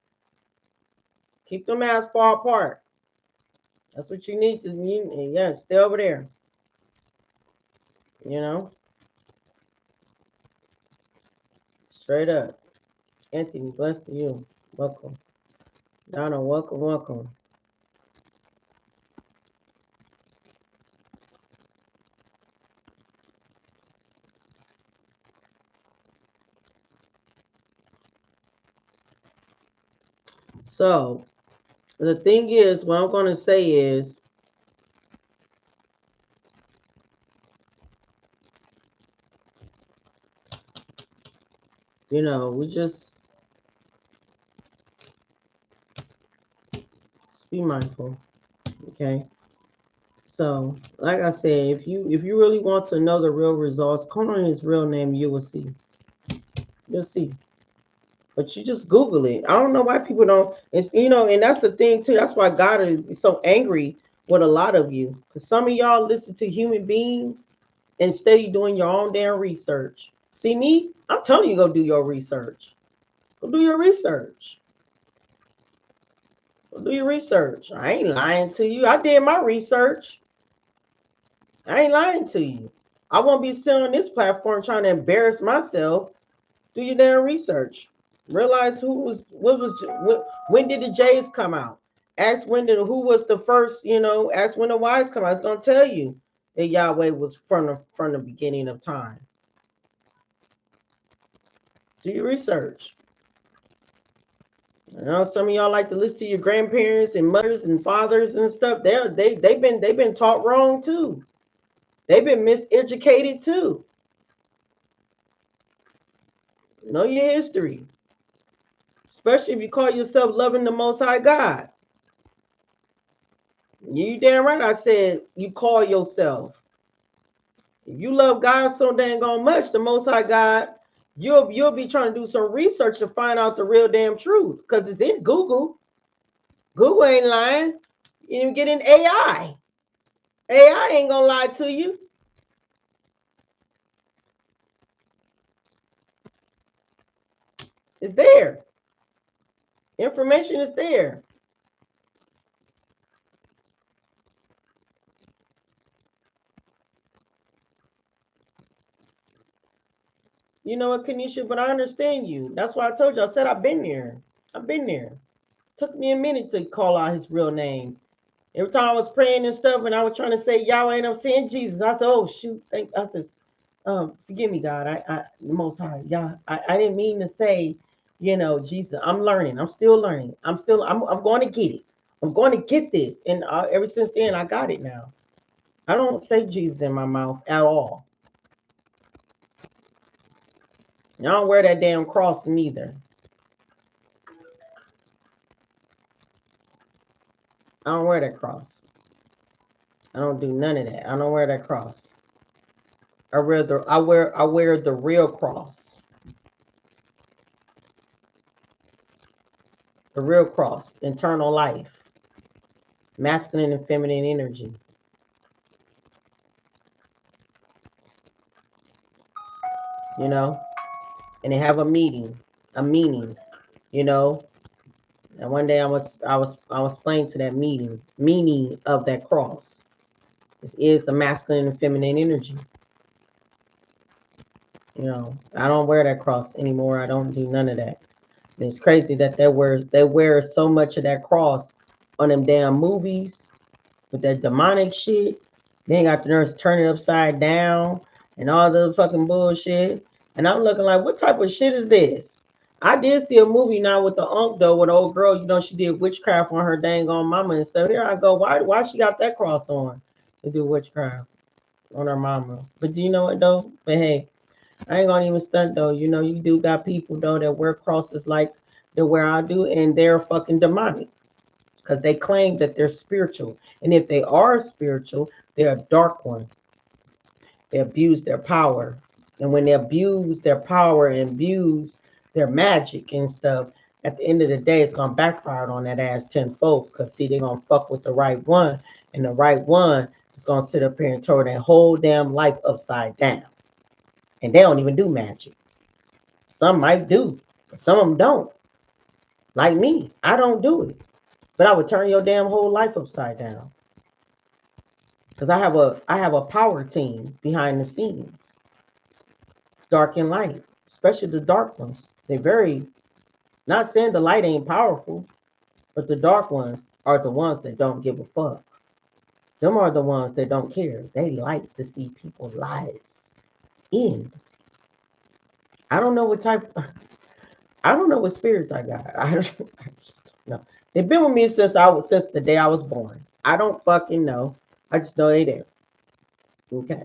Keep them ass far apart. That's what you need to, yeah, stay over there. You know? Straight up. Anthony, bless to you. Welcome. Donna, welcome. So, the thing is, what I'm going to say is, we just be mindful. Okay. So, like I said, if you really want to know the real results, call on his real name, you will see. You'll see. But you just Google it. I don't know why people don't. It's and that's the thing too. That's why God is so angry with a lot of you. Because some of y'all listen to human beings instead of doing your own damn research. See me? I'm telling you, go do your research. Go do your research. Go do your research. I ain't lying to you. I did my research. I ain't lying to you. I won't be sitting on this platform trying to embarrass myself Do your damn research. Realize when did the J's come out? Ask who was the first, ask when the Y's come out. It's gonna tell you that Yahweh was from the beginning of time. Do your research. I know some of y'all like to listen to your grandparents and mothers and fathers and stuff. They've been taught wrong too. They've been miseducated too. Know your history. Especially if you call yourself loving the Most High God. You damn right I said you call yourself. If you love God so dang on much, the Most High God, you'll be trying to do some research to find out the real damn truth. Because it's in Google. Google ain't lying. You can get in AI. AI ain't gonna lie to you. It's there. Information is there. You know what, Kanisha, but I understand you. That's why I told you. I said I've been there. I've been there. Took me a minute to call out his real name. Every time I was praying and stuff, and I was trying to say Yahweh, and I'm saying Jesus, I said, "Oh shoot!" I said, "Forgive me, God. The Most High, yeah. I didn't mean to say, Jesus. I'm learning. I'm still learning. I'm going to get it. I'm going to get this." And ever since then, I got it now. I don't say Jesus in my mouth at all. I don't wear that damn cross neither. I don't wear that cross. I don't do none of that. I don't wear that cross. I wear the real cross. The real cross, eternal life, masculine and feminine energy. You know, and they have a meaning, you know. And one day I was explaining to that meaning of that cross. This is a masculine and feminine energy. I don't wear that cross anymore. I don't do none of that. And it's crazy that they wear so much of that cross on them damn movies with that demonic shit. They ain't got the nurse turn it upside down and all the fucking bullshit. And I'm looking like, what type of shit is this? I did see a movie now with the unk though, with the old girl. She did witchcraft on her dang on mama and stuff. Here I go. Why she got that cross on to do witchcraft on her mama? But do you know what though? But hey, I ain't gonna even stunt though. You do got people though that wear crosses like the where I do, and they're fucking demonic because they claim that they're spiritual. And if they are spiritual, they're a dark one. They abuse their power. And when they abuse their power and abuse their magic and stuff, at the end of the day, it's going to backfire on that ass tenfold because, see, they're going to fuck with the right one. And the right one is going to sit up here and turn their whole damn life upside down. And they don't even do magic. Some might do, but some of them don't. Like me, I don't do it. But I would turn your damn whole life upside down. Because I have a power team behind the scenes, dark and light, especially the dark ones. They're very, not saying the light ain't powerful, but the dark ones are the ones that don't give a fuck. Them are the ones that don't care. They like to see people's lives end. I don't know what type. I don't know what spirits I got. I don't know. They've been with me since the day I was born. I don't fucking know. I just know they there. Okay.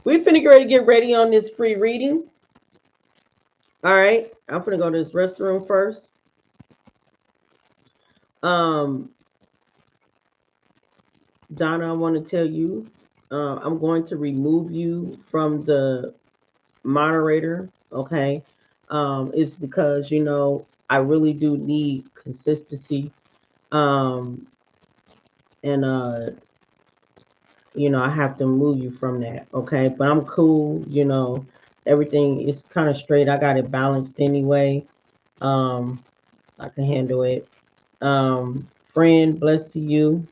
We finna get ready on this free reading. All right. I'm gonna go to this restroom first. Donna, I want to tell you, I'm going to remove you from the moderator. Okay. It's because I really do need consistency. And I have to move you from that. Okay, but I'm cool. Everything is kind of straight. I got it balanced anyway. I can handle it. Friend, blessed to you.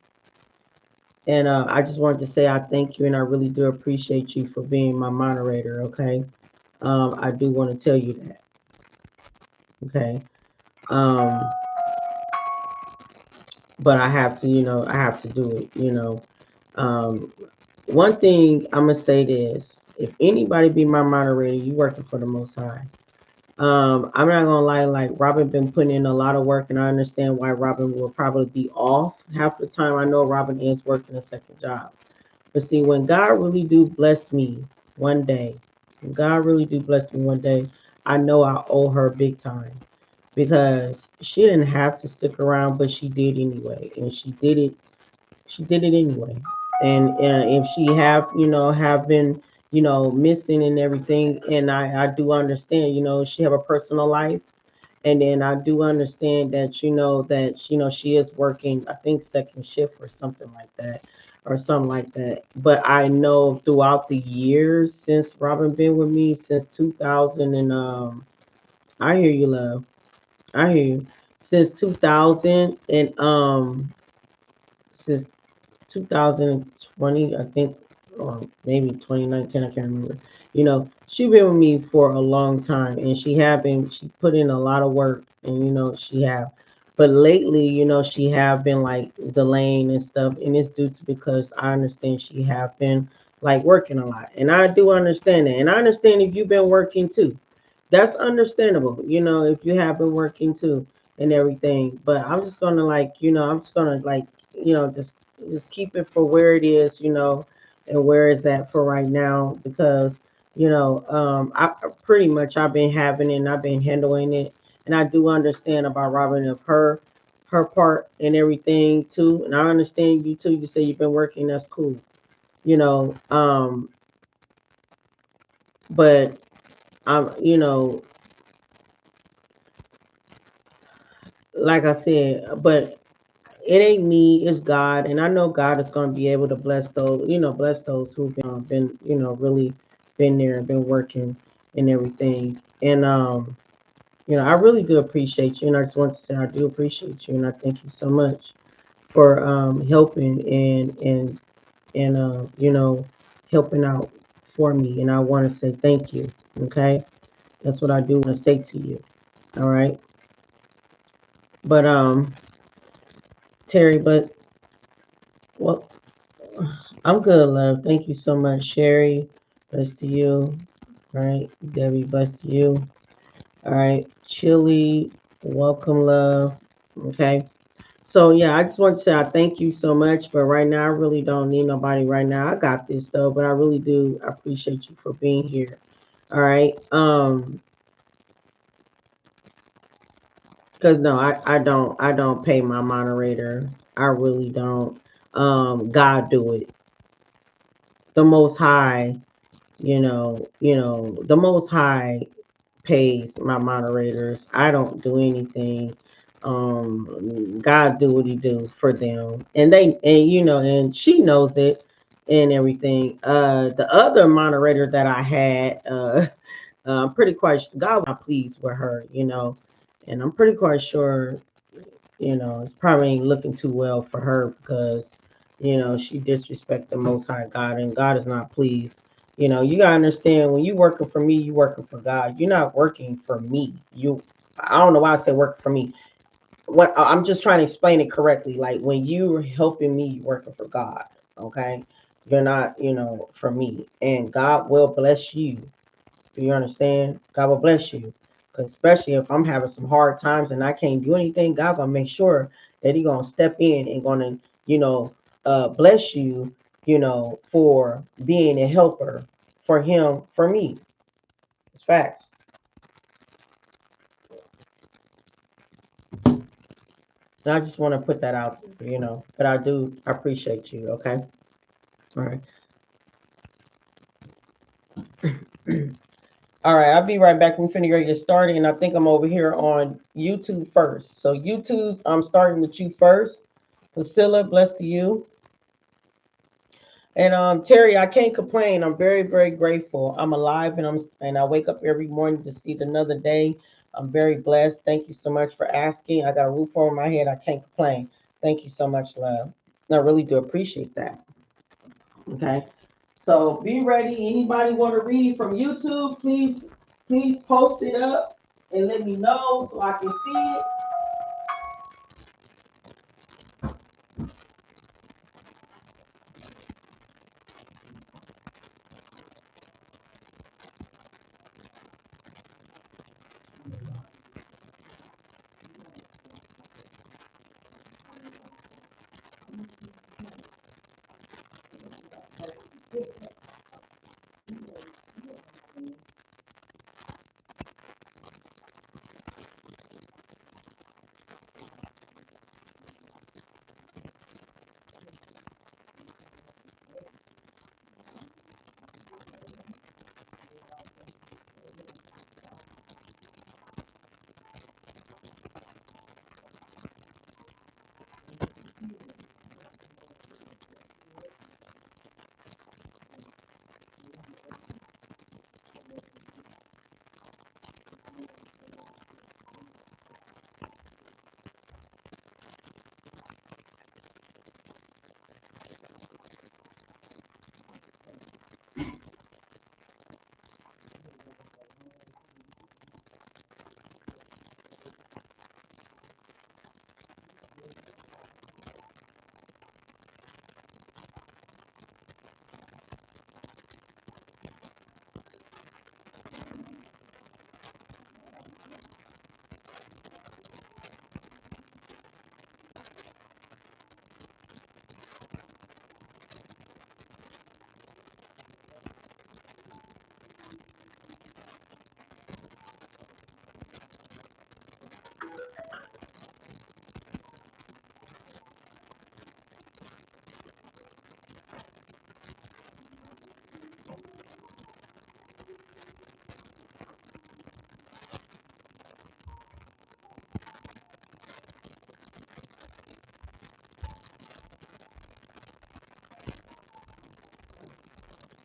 And I just wanted to say I thank you and I really do appreciate you for being my moderator. Okay. I do want to tell you that. Okay. Um, but I have to, I have to do it. Um, one thing I'm gonna say this: if anybody be my moderator, you working for the Most High. I'm not gonna lie, like Robin been putting in a lot of work, and I understand why Robin will probably be off half the time. I know Robin is working a second job, but see, when God really do bless me one day, when God really do bless me one day, I know I owe her big time because she didn't have to stick around, but she did anyway, and she did it. She did it anyway, and if she have been missing and everything, and I do understand, she have a personal life, and then I do understand that she is working, I think second shift or something like that, But I know throughout the years since Robin been with me since 2000 and I hear you, love. I hear you. Since 2000 and since 2020, I think, or maybe 2019, I can't remember. She been with me for a long time, and she put in a lot of work, and she have. But lately, she have been like delaying and stuff, and it's due to because I understand she have been like working a lot, and I do understand that, and I understand if you've been working too. That's understandable, if you have been working too and everything. But I'm just gonna I'm just gonna just keep it for where it is, and where it's at for right now because I pretty much I've been having it and I've been handling it, and I do understand about Robin of her part and everything too, and I understand you too. You say you've been working, that's cool, you know. But I'm like I said, but it ain't me, it's God, and I know God is going to be able to bless those who've been, really been there and been working and everything. And I really do appreciate you, and I just want to say I do appreciate you, and I thank you so much for helping and helping out for me, and I want to say thank you. Okay, that's what I do want to say to you. All right, but Terry, but well, I'm good, love. Thank you so much, Sherry. Bless to you. All right, Debbie, bless to you. All right, Chili, welcome, love. Okay. So yeah, I just want to say I thank you so much, but right now I really don't need nobody right now. I got this though, but I really do appreciate you for being here. All right. Because no, I don't pay my moderator. I really don't. God do it. The most high, the most high pays my moderators. I don't do anything. God do what he do for them. And she knows it and everything. The other moderator that I had, I'm pretty quite God was not pleased with her, and I'm pretty quite sure, it's probably ain't looking too well for her because, she disrespect the most high God, and God is not pleased. You gotta understand when you working for me, you working for God. You're not working for me. I don't know why I said work for me. What I'm just trying to explain it correctly. Like when you're helping me, you're working for God. Okay, you're not, for me, and God will bless you. Do you understand? God will bless you. 'Cause especially if I'm having some hard times and I can't do anything, God gonna make sure that He gonna step in and gonna, bless you, for being a helper for Him, for me. It's facts. And I just want to put that out, But I do appreciate you. Okay. All right. All right. I'll be right back. We're finna get started, and I think I'm over here on YouTube first. So YouTube, I'm starting with you first. Priscilla, bless to you. And Terry, I can't complain. I'm very, very grateful. I'm alive, and I wake up every morning to see another day. I'm very blessed. Thank you so much for asking. I got a roof over my head. I can't complain. Thank you so much, love. I really do appreciate that. Okay. So be ready. Anybody want to read from YouTube? Please post it up and let me know so I can see it.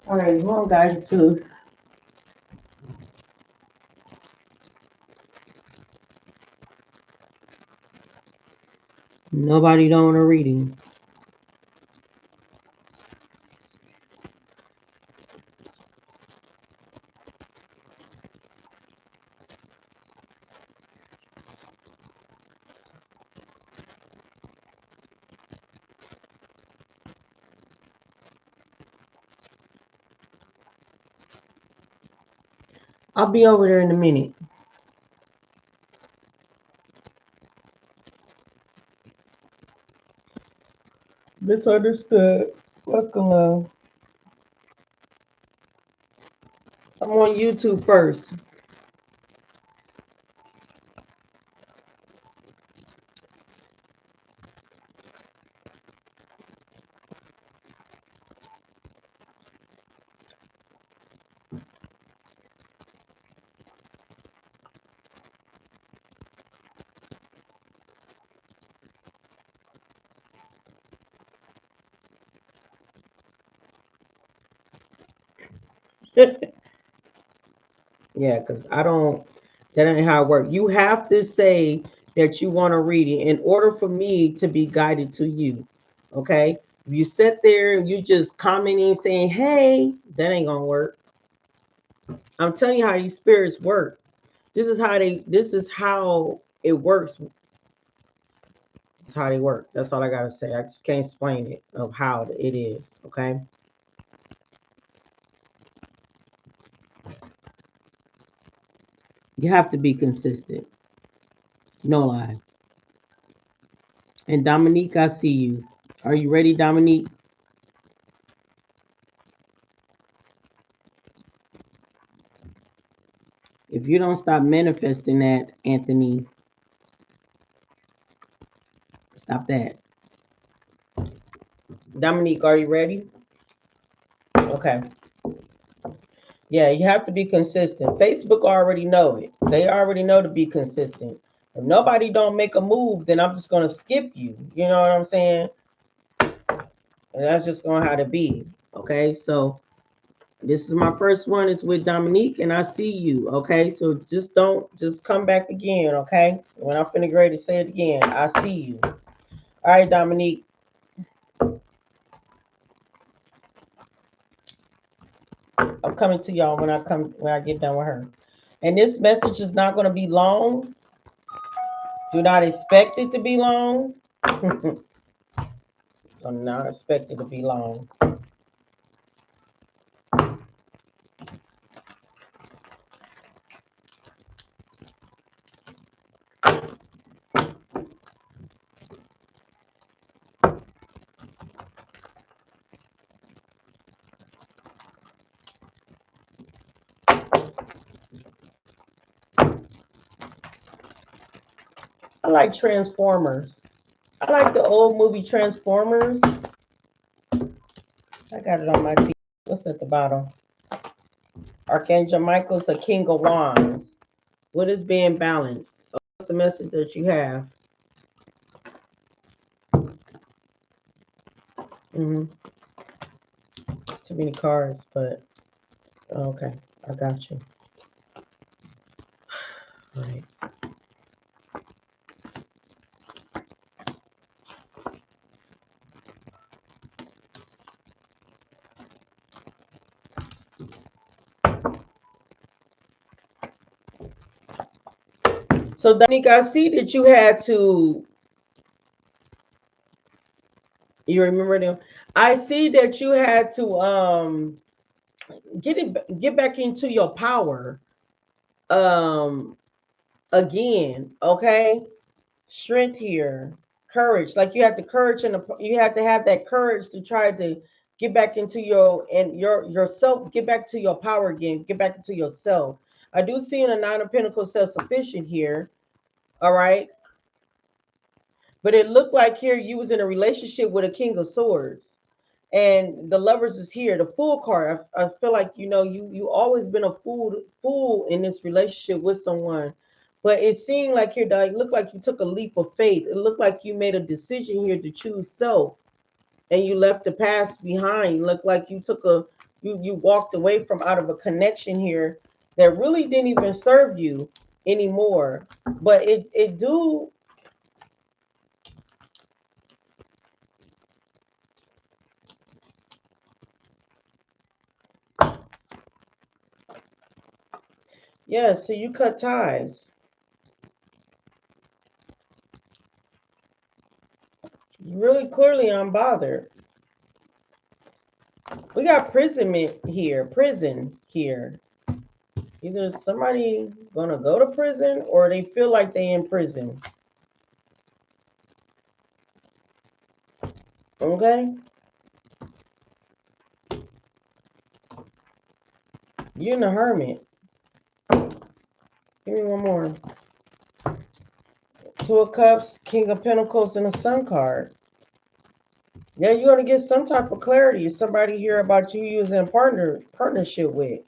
All right, who I'm guided to? Nobody don't want a reading. I'll be over there in a minute. Misunderstood. Welcome, love. I'm on YouTube first. Yeah, because I don't, that ain't how it works. You have to say that you want to read it in order for me to be guided to you. Okay? If you sit there and you just commenting saying, hey, that ain't gonna work. I'm telling you how these spirits work. This is how it works. It's how they work. That's all I gotta say. I just can't explain it of how it is. Okay. You have to be consistent. No lie. And Dominique, I see you. Are you ready, Dominique? If you don't stop manifesting that, Anthony, stop that. Dominique, are you ready? Okay. Yeah, you have to be consistent. Facebook already know it. They already know to be consistent. If nobody don't make a move, then I'm just gonna skip you. You know what I'm saying? And that's just gonna have to be. Okay, so this is my first one. It's with Dominique, and I see you. Okay, so just come back again. Okay, when I'm finna ready to say it again, I see you. All right, Dominique. I'm coming to y'all when I get done with her. And this message is not going to be long. Do not expect it to be long. Do not expect it to be long. I like Transformers. I like the old movie Transformers. I got it on my TV. What's at the bottom? Archangel Michael's a king of wands. What is being balanced? What's the message that you have? Mm-hmm. It's too many cards, but okay, I got you. All right. So, Dominique, I see that you had to. You remember them? I see that you had to get back into your power um again. Okay, strength here, courage. Like you have the courage and you have to have that courage to try to get back into yourself. Get back to your power again. Get back into yourself. I do see in a Nine of Pentacles self-sufficient here. All right. But it looked like here you was in a relationship with a King of Swords, and the Lovers is here. The Fool card. I feel like you always been a fool in this relationship with someone, but it seemed like here that it looked like you took a leap of faith. It looked like you made a decision here to choose self, and you left the past behind. It looked like you walked away from out of a connection here that really didn't even serve you anymore. But it do. Yeah, so you cut ties. Really clearly unbothered. We got prison here. Either somebody gonna go to prison or they feel like they in prison. Okay? You and the hermit. Give me one more. Two of Cups, King of Pentacles, and a Sun card. Yeah, you're gonna get some type of clarity. Somebody hear about you using partnership with.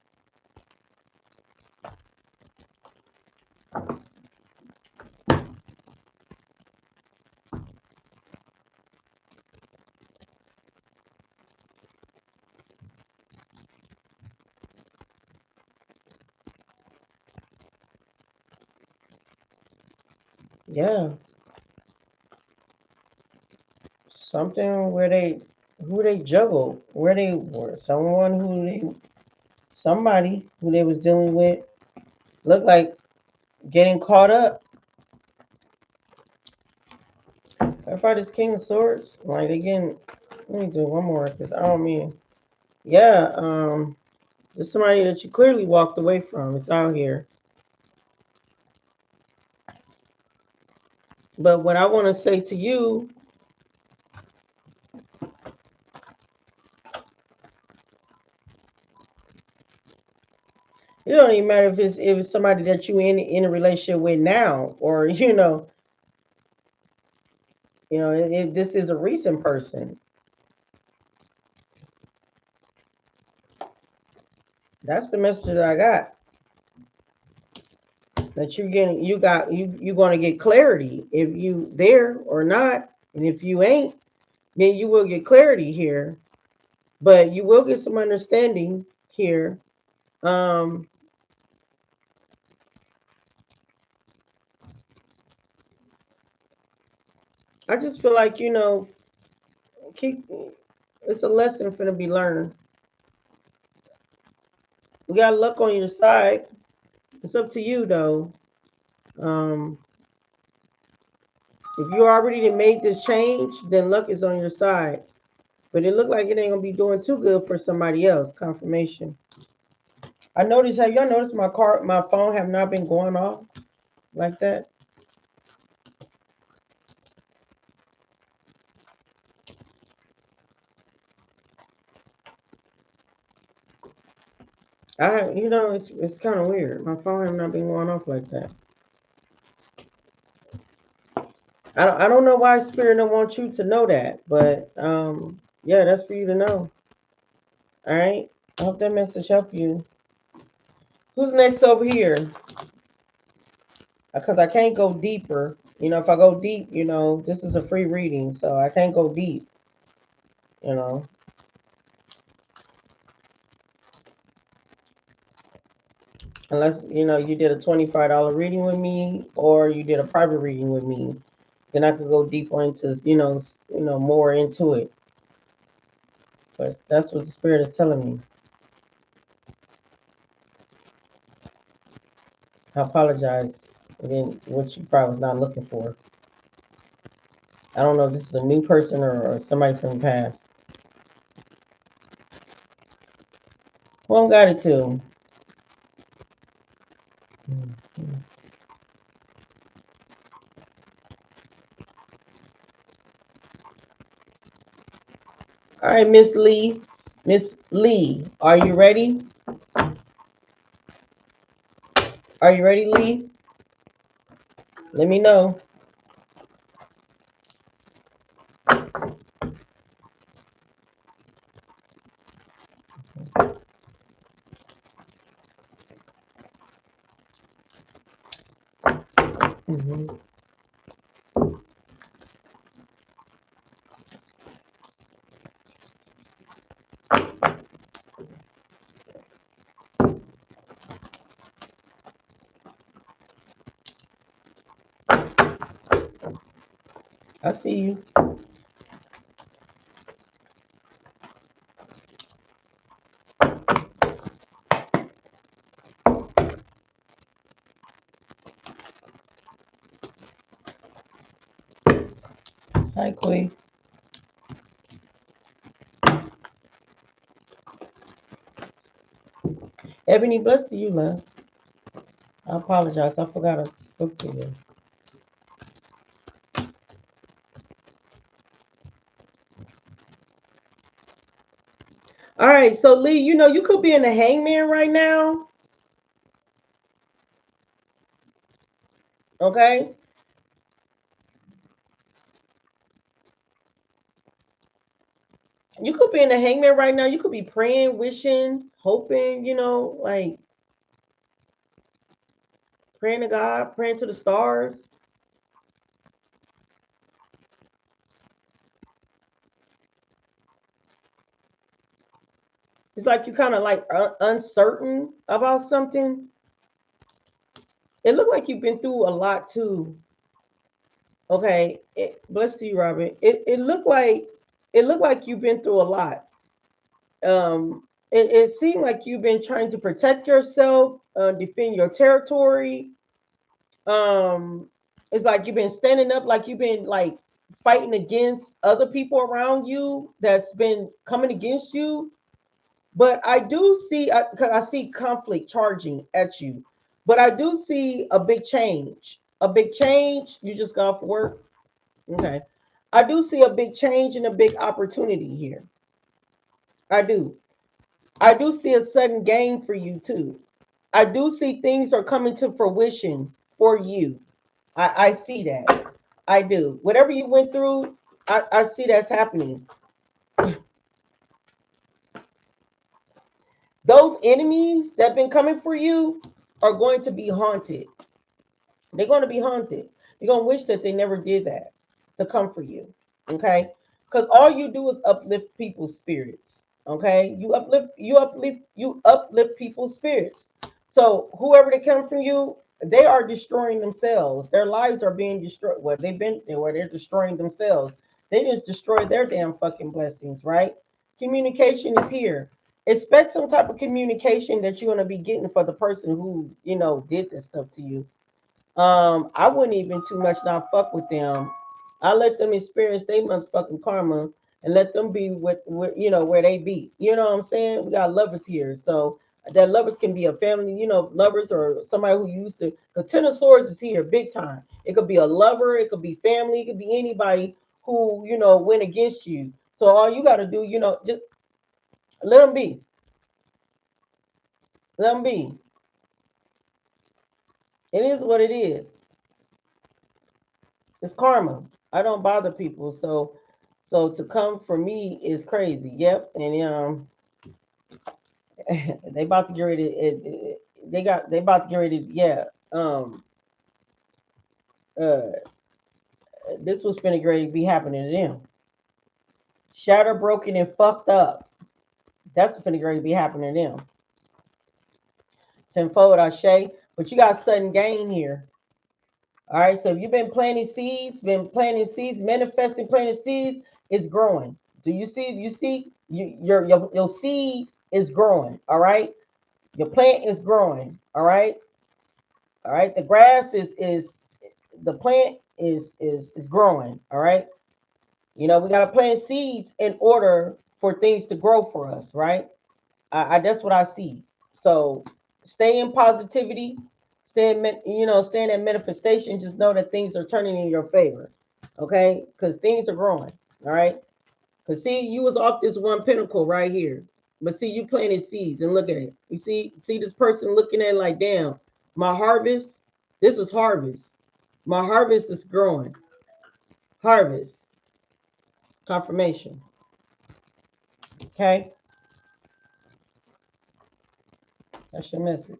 Yeah. Something where they juggle, where they were somebody who they was dealing with looked like getting caught up. If I just King of Swords, like again, let me do one more because I don't mean, yeah, there's somebody that you clearly walked away from. It's out here. But what I want to say to you, it don't even matter if it's somebody that you in a relationship with now, or this is a recent person. That's the message that I got. That you're going to get clarity if you there or not, and if you ain't, then you will get clarity here, but you will get some understanding here. um I just feel like keep it's a lesson for to be learned. You got luck on your side. It's up to you though. Um, if you already made this change, then luck is on your side. But it looked like it ain't gonna be doing too good for somebody else. Confirmation. I noticed. Have y'all noticed my phone have not been going off like that? It's kind of weird. My phone have not been going off like that. I don't know why Spirit don't want you to know that, but yeah, that's for you to know. All right. I hope that message helped you. Who's next over here? Because I can't go deeper. If I go deep, this is a free reading, so I can't go deep. You know, unless you did a $25 reading with me, or you did a private reading with me, then I could go deeper into more into it. But that's what the Spirit is telling me. I apologize. Again, what you probably was not looking for. I don't know if this is a new person or somebody from the past. Well, got it too. Mm-hmm. All right, Miss Lee. Miss Lee, are you ready? Are you ready, Lee? Let me know. Mm-hmm. I see you. Hi, Queen. Ebony, bless to you, love. I apologize. I forgot I spoke to you. All right, so Lee, you could be in the hangman right now. Okay. You could be in the hangman right now. You could be praying, wishing, hoping, like praying to God, praying to the stars. It's like you kind of like uncertain about something. It looked like you've been through a lot too. Okay, bless you, Robin. It looked like you've been through a lot. It seemed like you've been trying to protect yourself, defend your territory. Um, it's like you've been standing up, like you've been like fighting against other people around you that's been coming against you. But I do see, cause I see conflict charging at you. But I do see a big change. A big change. You just got off work. Okay. I do see a big change and a big opportunity here. I do. I do see a sudden gain for you too. I do see things are coming to fruition for you. I see that. I do. Whatever you went through, I see that's happening. Those enemies that have been coming for you are going to be haunted. They're going to be haunted. You're going to wish that they never did that to come for you. Okay? Because all you do is uplift people's spirits. Okay? You uplift people's spirits. So whoever they come from you, they are destroying themselves. Their lives are being destroyed. Well, they're destroying themselves. They just destroyed their damn fucking blessings, right? Communication is here. expect some type of communication that you're going to be getting for the person who, did this stuff to you. I wouldn't even too much not fuck with them. I let them experience their motherfucking karma and let them be with where they be. You know what I'm saying? We got lovers here, so that lovers can be a family, lovers or somebody who used to. The Ten of Swords is here, big time. It could be a lover, it could be family, it could be anybody who went against you. So all you got to do, just let them be. Let them be. It is what it is. It's karma. I don't bother people, so to come for me is crazy. Yep, and they about to get ready. They about to get ready. Yeah. Uh, this was finna great to be happening to them. Shattered, broken, and fucked up. That's finna great to be happening to them. Tenfold, Ashe. But you got sudden gain here. All right. So if you've been planting seeds, manifesting, planting seeds, it's growing. Do you see? You see, your seed is growing. All right. Your plant is growing. All right. All right. The grass is the plant is growing. All right. We gotta plant seeds in order for things to grow for us, right? I that's what I see. So stay in positivity, stay in that manifestation. Just know that things are turning in your favor, okay? Because things are growing, all right? Because see, you was off this one pinnacle right here, but see, you planted seeds and look at it. You see this person looking at it like, damn, my harvest. This is harvest. My harvest is growing. Harvest confirmation. Okay, that's your message.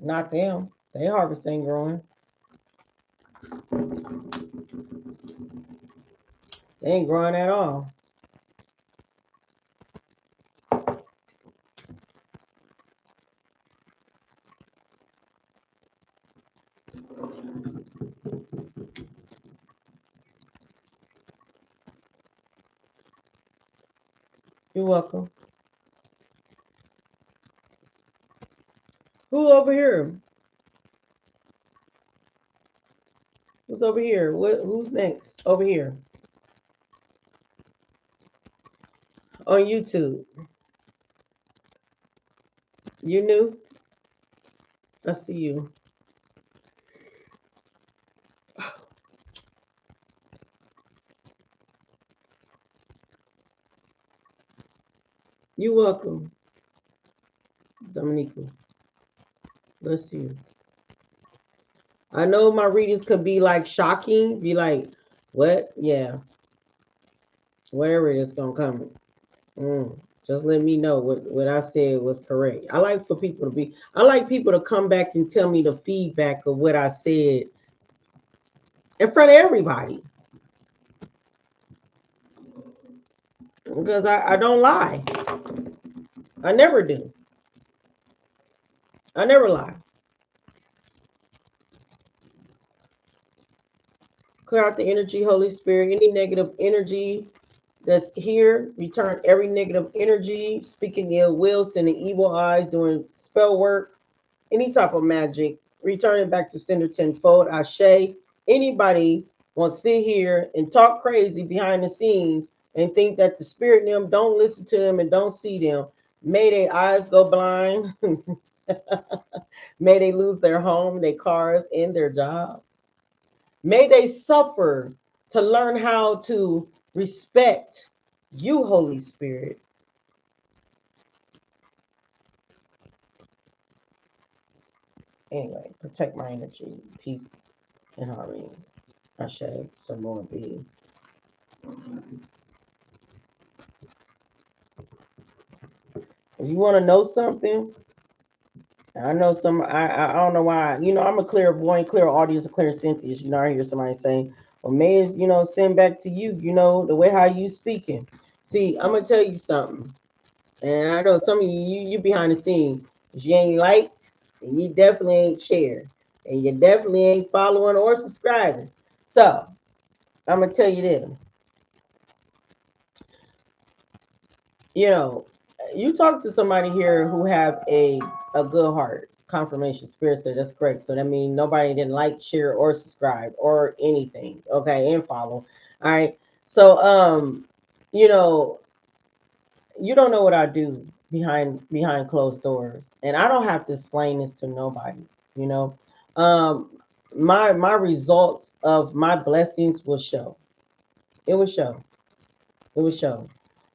Not them. Their harvest ain't growing. They ain't growing at all. You're welcome. Who over here? Who's over here? Who's next? Over here on YouTube. You new? I see you. You're welcome, Dominica. Bless you. I know my readings could be like shocking, be like, what? Yeah, whatever it is gonna come. Just let me know what I said was correct. I like people to come back and tell me the feedback of what I said in front of everybody. Because I don't lie. I never do. I never lie. Clear out the energy, Holy Spirit. Any negative energy that's here, return every negative energy, speaking ill will, sending evil eyes, doing spell work, any type of magic, return it back to sender tenfold. Ashe. Anybody wants to sit here and talk crazy behind the scenes and think that the spirit in them don't listen to them and don't see them, may their eyes go blind. May they lose their home, their cars, and their job. May they suffer to learn how to respect you, Holy Spirit. Anyway, protect my energy, peace, and harmony. Ashe, some more be. If you want to know something, I know I don't know why. I'm a clairvoyant, clear audience, a clairsentient. I hear somebody saying, well, may is, send back to you, the way how you speaking. See, I'm gonna tell you something. And I know some of you behind the scenes, you ain't liked and you definitely ain't shared. And you definitely ain't following or subscribing. So I'm gonna tell you this. You know, you talk to somebody here who have a good heart. Confirmation spirit said that's correct. So that means nobody didn't like, share, or subscribe or anything. Okay, and follow. All right. So you know, you don't know what I do behind closed doors, and I don't have to explain this to nobody. You know, um, my results of my blessings will show. It will show. It will show.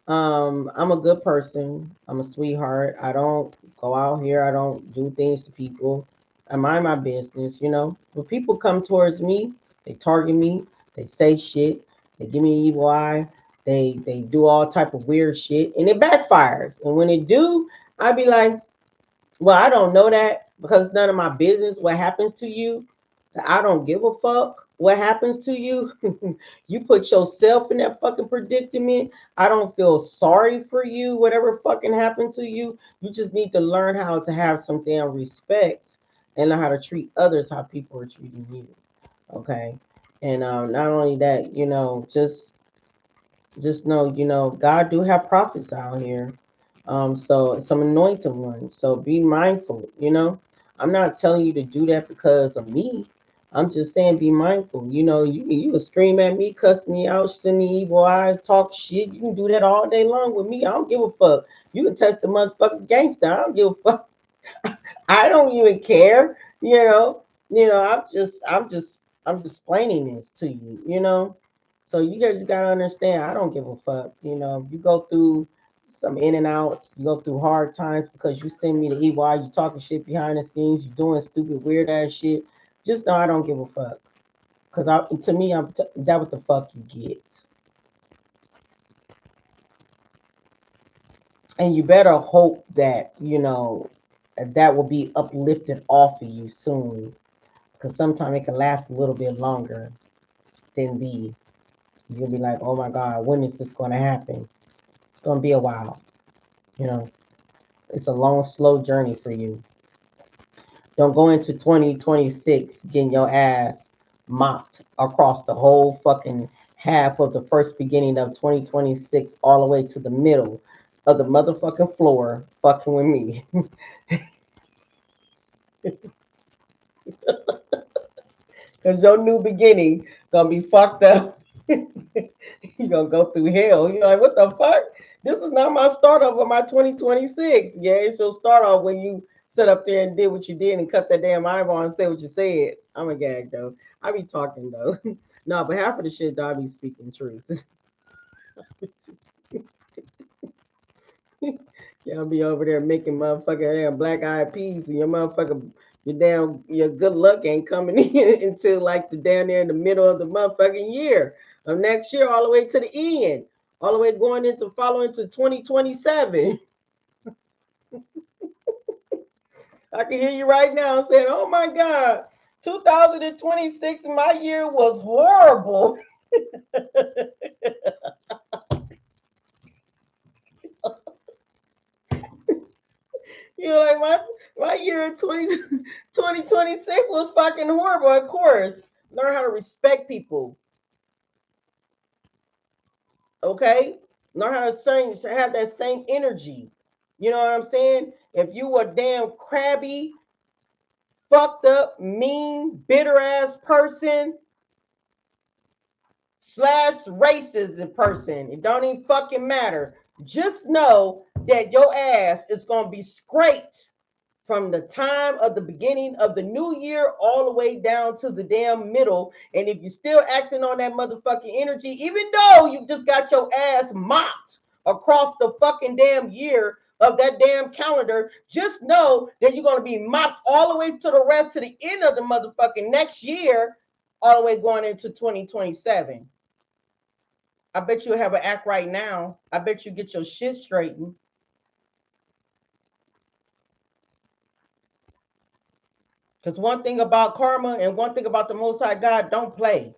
I'm a good person. I'm a sweetheart. I don't go out here. I don't do things to people. I mind my business, you know. When people come towards me, they target me, they say shit, they give me evil eye, they do all type of weird shit, and it backfires. And when it do, I be like, well, I don't know that because it's none of my business what happens to you. I don't give a fuck what happens to you. You put yourself in that fucking predicament. I don't feel sorry for you, whatever fucking happened to you. You just need to learn how to have some damn respect and learn how to treat others how people are treating you. Okay. And not only that, just know, God do have prophets out here. So some anointed ones. So be mindful, I'm not telling you to do that because of me. I'm just saying be mindful. You can scream at me, cuss me out, send me evil eyes, talk shit. You can do that all day long with me. I don't give a fuck. You can test the motherfucking gangster. I don't give a fuck. I don't even care. I'm just explaining this to you, So you guys gotta understand, I don't give a fuck. You go through some in and outs, you go through hard times because you send me the EY, you talking shit behind the scenes, you doing stupid weird ass shit. Just know I don't give a fuck. Cause to me, that what the fuck you get. And you better hope that, that will be uplifted off of you soon. Because sometimes it can last a little bit longer than the you'll be like, oh my God, when is this going to happen? It's going to be a while. You know, it's a long, slow journey for you. Don't go into 2026 getting your ass mopped across the whole fucking half of the first beginning of 2026 all the way to the middle of the motherfucking floor fucking with me. Because your new beginning gonna be fucked up. You're gonna go through hell. You're like, what the fuck? This is not my start off of my 2026. Yeah, it's your start off when you sit up there and did what you did and cut that damn eyeball and say what you said. I'm a gag though. I be talking though. No, but half of the shit though, I be speaking truth. Y'all be over there making motherfucking damn black eyed peas and your good luck ain't coming in until like the down there in the middle of the motherfucking year of next year, all the way to the end, all the way going into following to 2027. I can hear you right now saying, "Oh my God, 2026, my year was horrible." Like my year in 2026 was fucking horrible. Of course, learn how to respect people. Okay, learn how to have that same energy. You know what I'm saying? If you were damn crabby, fucked up, mean, bitter ass person slash racist person, it don't even fucking matter. Just know that your ass is gonna be scraped from the time of the beginning of the new year all the way down to the damn middle. And if you're still acting on that motherfucking energy, even though you just got your ass mopped across the fucking damn year of that damn calendar, just know that you're going to be mopped all the way to the rest to the end of the motherfucking next year, all the way going into 2027. I bet you have an act right now. I bet you get your shit straightened. Because one thing about karma and one thing about the Most High God, don't play.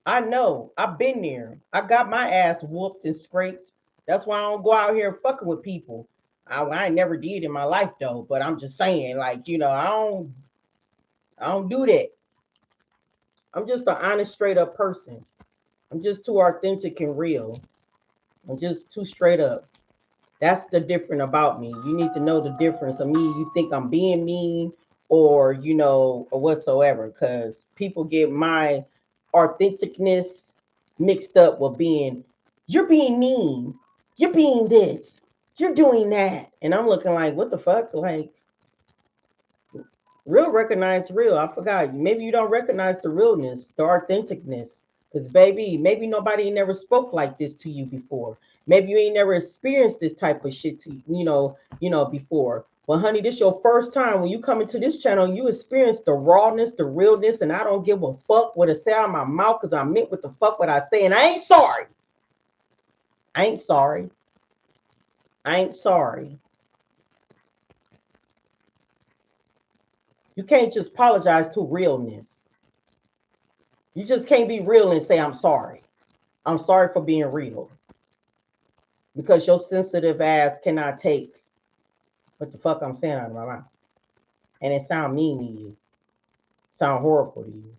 I know. I've been there. I got my ass whooped and scraped. That's why I don't go out here fucking with people. I never did in my life though. But I'm just saying, like, I don't do that. I'm just an honest, straight up person. I'm just too authentic and real. I'm just too straight up. That's the difference about me. You need to know the difference of me. You think I'm being mean or, or whatsoever, because people get my authenticness mixed up with you're being mean. You're being this. You're doing that. And I'm looking like, what the fuck? Like, real recognize real. I forgot. Maybe you don't recognize the realness, the authenticness. Because baby, maybe nobody never spoke like this to you before. Maybe you ain't never experienced this type of shit to before. Well, honey, this your first time when you come into this channel, you experience the rawness, the realness, and I don't give a fuck what it say out of my mouth because I meant what the fuck what I say, and I ain't sorry. I ain't sorry. I ain't sorry. You can't just apologize to realness. You just can't be real and say I'm sorry. I'm sorry for being real. Because your sensitive ass cannot take what the fuck I'm saying out of my mouth. And it sound mean to you. Sound horrible to you.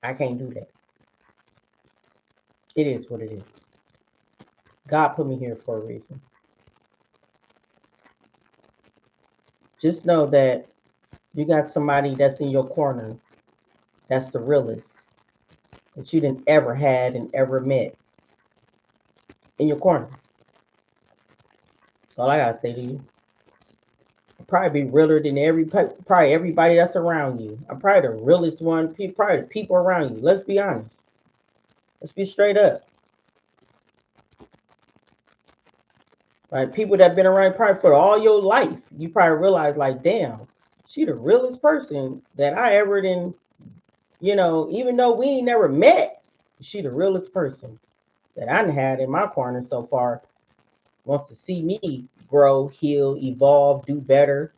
I can't do that. It is what it is. God put me here for a reason. Just know that you got somebody that's in your corner that's the realest that you didn't ever had and ever met in your corner. That's all I gotta say to you. I'll probably be realer than probably everybody that's around you. I'm probably the realest one, probably the people around you. Let's be honest. Let's be straight up. Like people that been around probably for all your life, you probably realize like, damn, she the realest person that I ever did. Even though we ain't never met, she the realest person that I had in my corner so far. Wants to see me grow, heal, evolve, do better,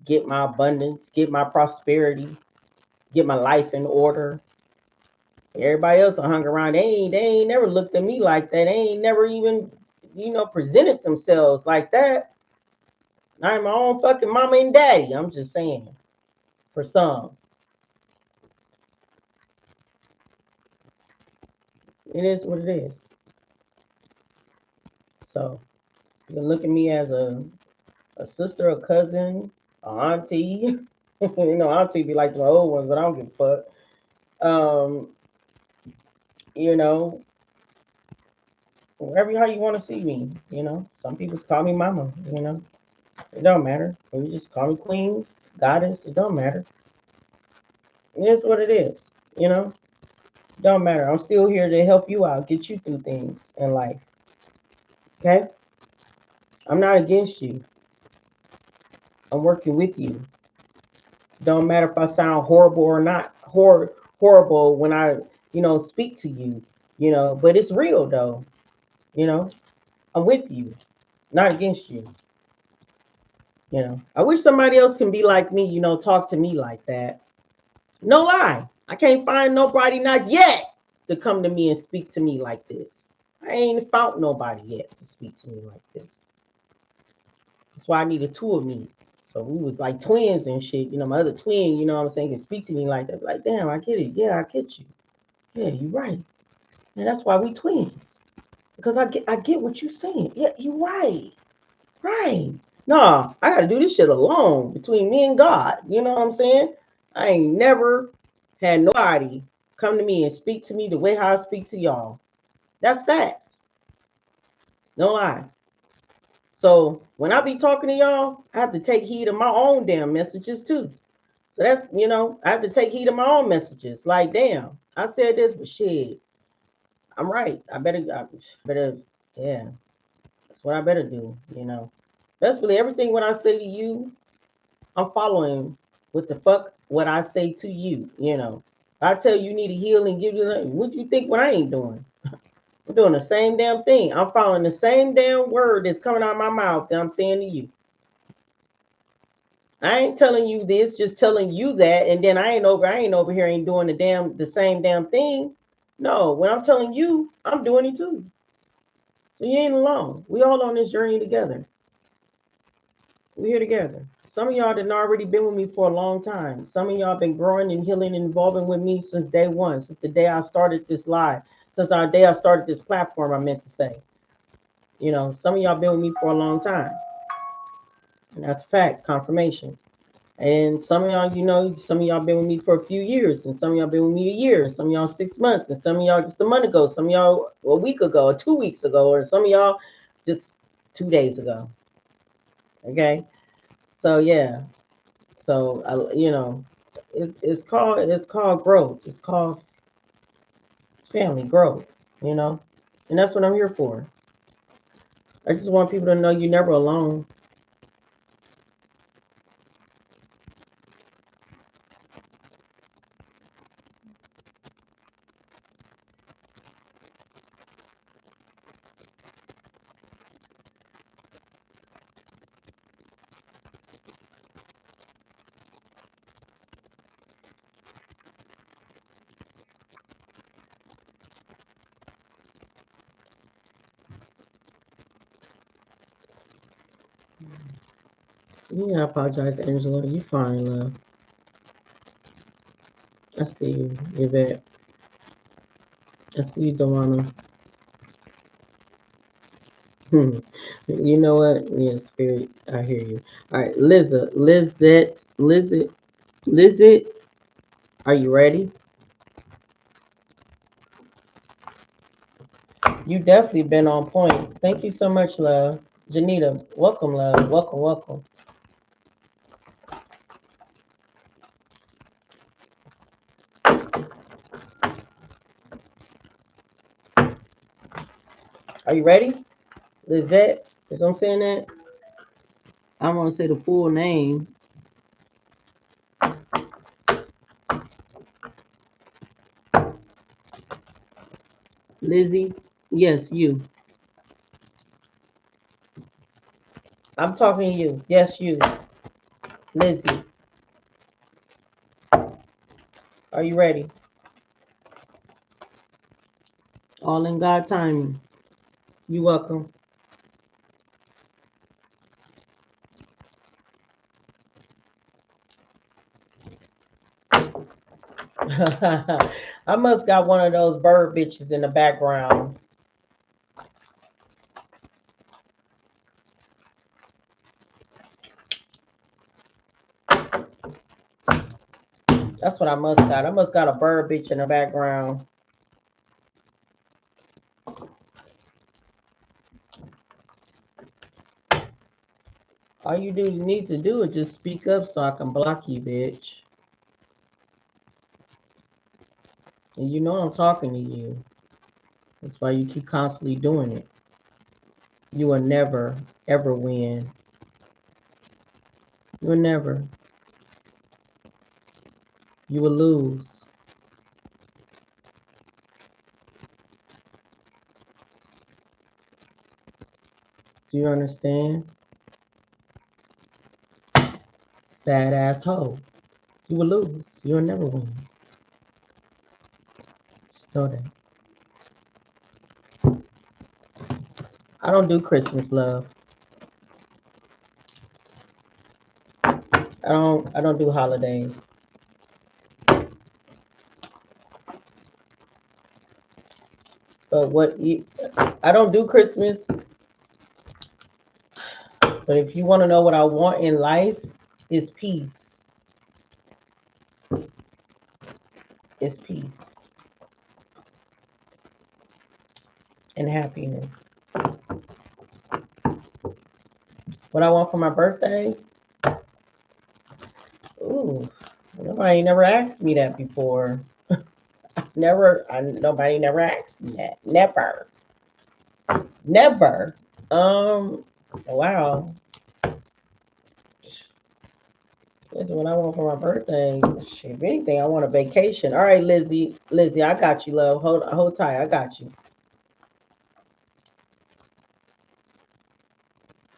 get my abundance, get my prosperity, get my life in order. Everybody else I hung around, they ain't never looked at me like that. They ain't never even, presented themselves like that. Not my own fucking mama and daddy. I'm just saying. For some. It is what it is. So you can look at me as a sister, a cousin, a auntie. Auntie be like the old ones, but I don't give a fuck. You know, wherever how you want to see me, Some people call me mama, It don't matter. Or you just call me queen, goddess, it don't matter. It is what it is, Don't matter. I'm still here to help you out, get you through things in life. Okay? I'm not against you. I'm working with you. Don't matter if I sound horrible or not horrible when I, speak to you, but it's real though. I'm with you, not against you. I wish somebody else can be like me, talk to me like that. No lie. I can't find nobody, not yet, to come to me and speak to me like this. I ain't found nobody yet to speak to me like this. That's why I needed two of me. So we was like twins and shit. My other twin, what I'm saying, can speak to me like that. Like, damn, I get it. Yeah, I get you. Yeah, you're right. And that's why we twins. Because I get what you're saying. Yeah, you're right. Right. No, I gotta do this shit alone between me and God. You know what I'm saying? I ain't never had nobody come to me and speak to me the way how I speak to y'all. That's facts. No lie. So when I be talking to y'all, I have to take heed of my own damn messages too. So that's, I have to take heed of my own messages. Like, damn, I said this, but shit, I'm right. I better, yeah, that's what I better do, That's really everything when I say to you, I'm following what the fuck what I say to you, I tell you need to heal and give you, what do you think what I ain't doing? I'm doing the same damn thing. I'm following the same damn word that's coming out of my mouth that I'm saying to you. I ain't telling you this, just telling you that, and then I ain't over here ain't doing the same damn thing. No, when I'm telling you, I'm doing it too. So you ain't alone. We all on this journey together. We're here together. Some of y'all that already been with me for a long time. Some of y'all been growing and healing and evolving with me since day one, since the day I started this live, since our day I started this platform. I meant to say, some of y'all been with me for a long time, and that's a fact, confirmation. And some of y'all, some of y'all been with me for a few years, and some of y'all been with me a year, some of y'all 6 months, and some of y'all just a month ago, some of y'all a week ago, or 2 weeks ago, or some of y'all just 2 days ago. Okay, so yeah, so it's called growth. It's family growth, and that's what I'm here for. I just want people to know you're never alone. Yeah, I apologize, Angela. You fine, love. I see you, Yvette. I see you, Dawana. You know what? Yeah, spirit. I hear you. All right, Lizette. Are you ready? You definitely been on point. Thank you so much, love. Janita, welcome, love. Welcome, welcome. Are you ready? Lizette, is I'm saying that? I'm gonna say the full name. Lizzie. Yes, you. I'm talking to you. Yes, you. Lizzie. Are you ready? All in God timing. You welcome. I must got one of those bird bitches in the background. That's what I must got. I must got a bird bitch in the background. All you need to do is just speak up so I can block you, bitch. And you know I'm talking to you. That's why you keep constantly doing it. You will never, ever win. You will never. You will lose. Do you understand? Sad asshole. You will lose. You will never win. Just know that. I don't do Christmas love. I don't do holidays. But I don't do Christmas. But if you want to know what I want in life, is peace. It's peace and happiness. What I want for my birthday? Ooh, nobody never asked me that before. Nobody never asked me that. Never. Never. Wow. That's what I want for my birthday. Shit, if anything, I want a vacation. All right, Lizzie. Lizzie, I got you, love. Hold tight. I got you.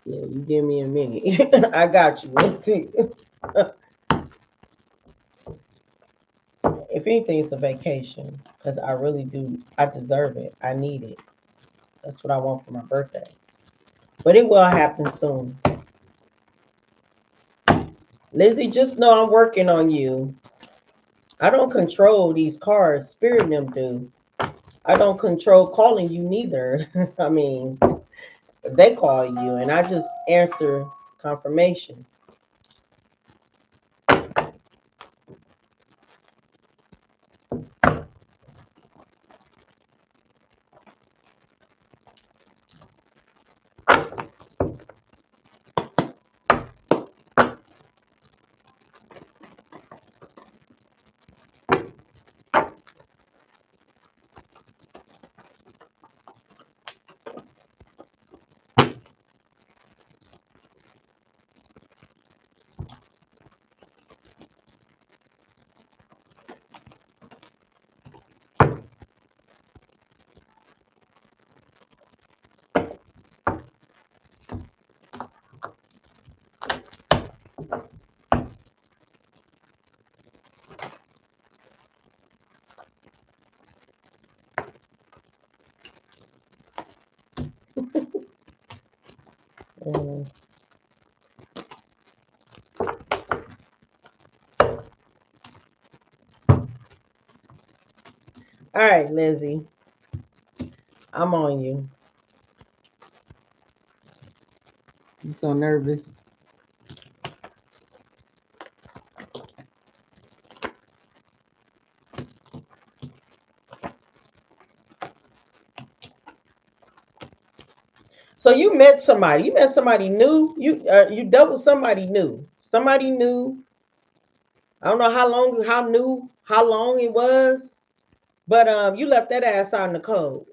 Yeah, you give me a minute. I got you. Let's see. If anything, it's a vacation because I really do. I deserve it. I need it. That's what I want for my birthday. But it will happen soon. Lizzie, just know I'm working on you. I don't control these cards. Spirit and them do. I don't control calling you neither. I mean, they call you and I just answer confirmation. Mm. All right, Lizzie, I'm on you. You so nervous. So you met somebody. You met somebody new. You dealt with somebody new. Somebody new. I don't know how long it was, but you left that ass out in the cold.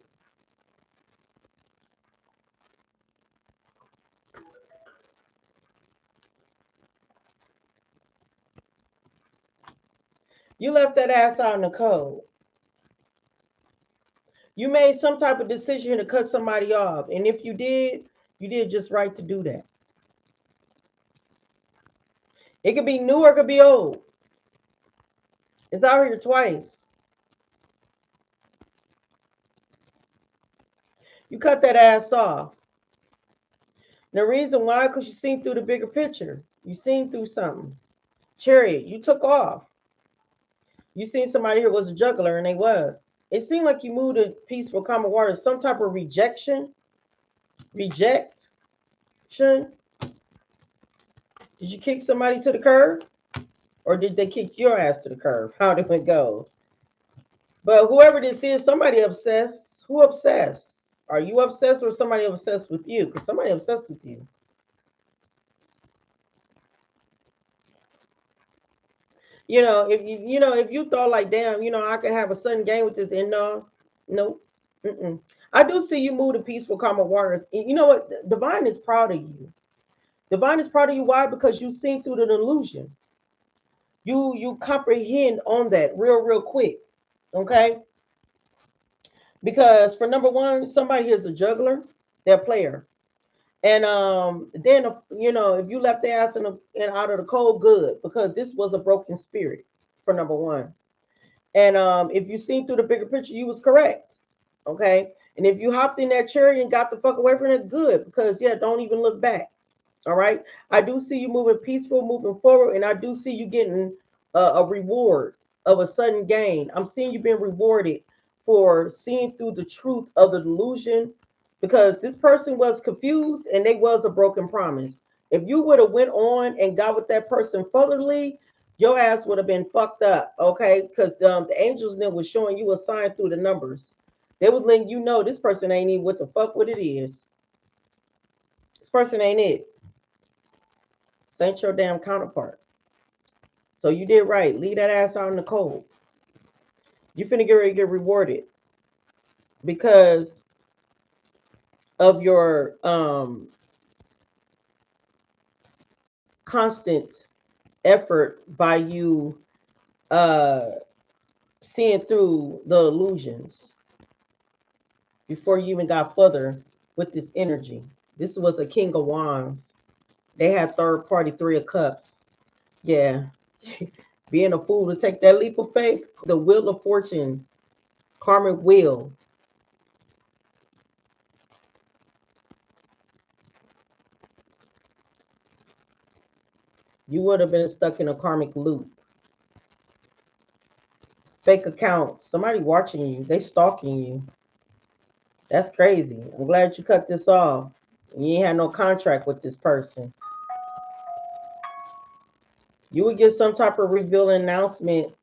You left that ass out in the cold. You made some type of decision to cut somebody off, and if you did just right to do that. It could be new or it could be old. It's out here twice. You cut that ass off. The reason why, because you seen through the bigger picture. You seen through something. Chariot, you took off. You seen somebody here was a juggler, and they was. It seemed like you moved to peaceful, common water. Some type of rejection. Did you kick somebody to the curb, or did they kick your ass to the curb? How did it go? But whoever this is, somebody obsessed. Who obsessed? Are you obsessed or somebody obsessed with you? Because somebody obsessed with you. If you thought like, damn, I could have a sudden gain with this, and no, nope. Mm-mm. I do see you move to peaceful, common waters. You know what? Divine is proud of you. Divine is proud of you. Why? Because you seen through the illusion. You comprehend on that real quick. Okay. Because for number one, somebody is a juggler, they're a player. And then if you left the ass in out of the cold, good, because this was a broken spirit for number one. And if you seen through the bigger picture, you was correct. Okay. And if you hopped in that chariot and got the fuck away from it, good, because yeah, don't even look back. All right. I do see you moving peaceful, moving forward, and I do see you getting a reward of a sudden gain. I'm seeing you being rewarded for seeing through the truth of the delusion, because this person was confused and they was a broken promise. If you would have went on and got with that person furtherly, your ass would have been fucked up. Okay, because the angels then was showing you a sign through the numbers. They was letting you know this person ain't even what the fuck what it is. This person ain't it. This ain't your damn counterpart. So you did right. Leave that ass out in the cold. You finna get ready to get rewarded because of your constant effort by you uh seeing through the illusions before you even got further with this energy. This was a King of Wands. They had third party Three of Cups. Yeah. Being a fool to take that leap of faith, the wheel of fortune, karmic wheel. You would have been stuck in a karmic loop. Fake accounts. Somebody watching you. They stalking you. That's crazy. I'm glad you cut this off. You ain't had no contract with this person. You would get some type of revealing announcement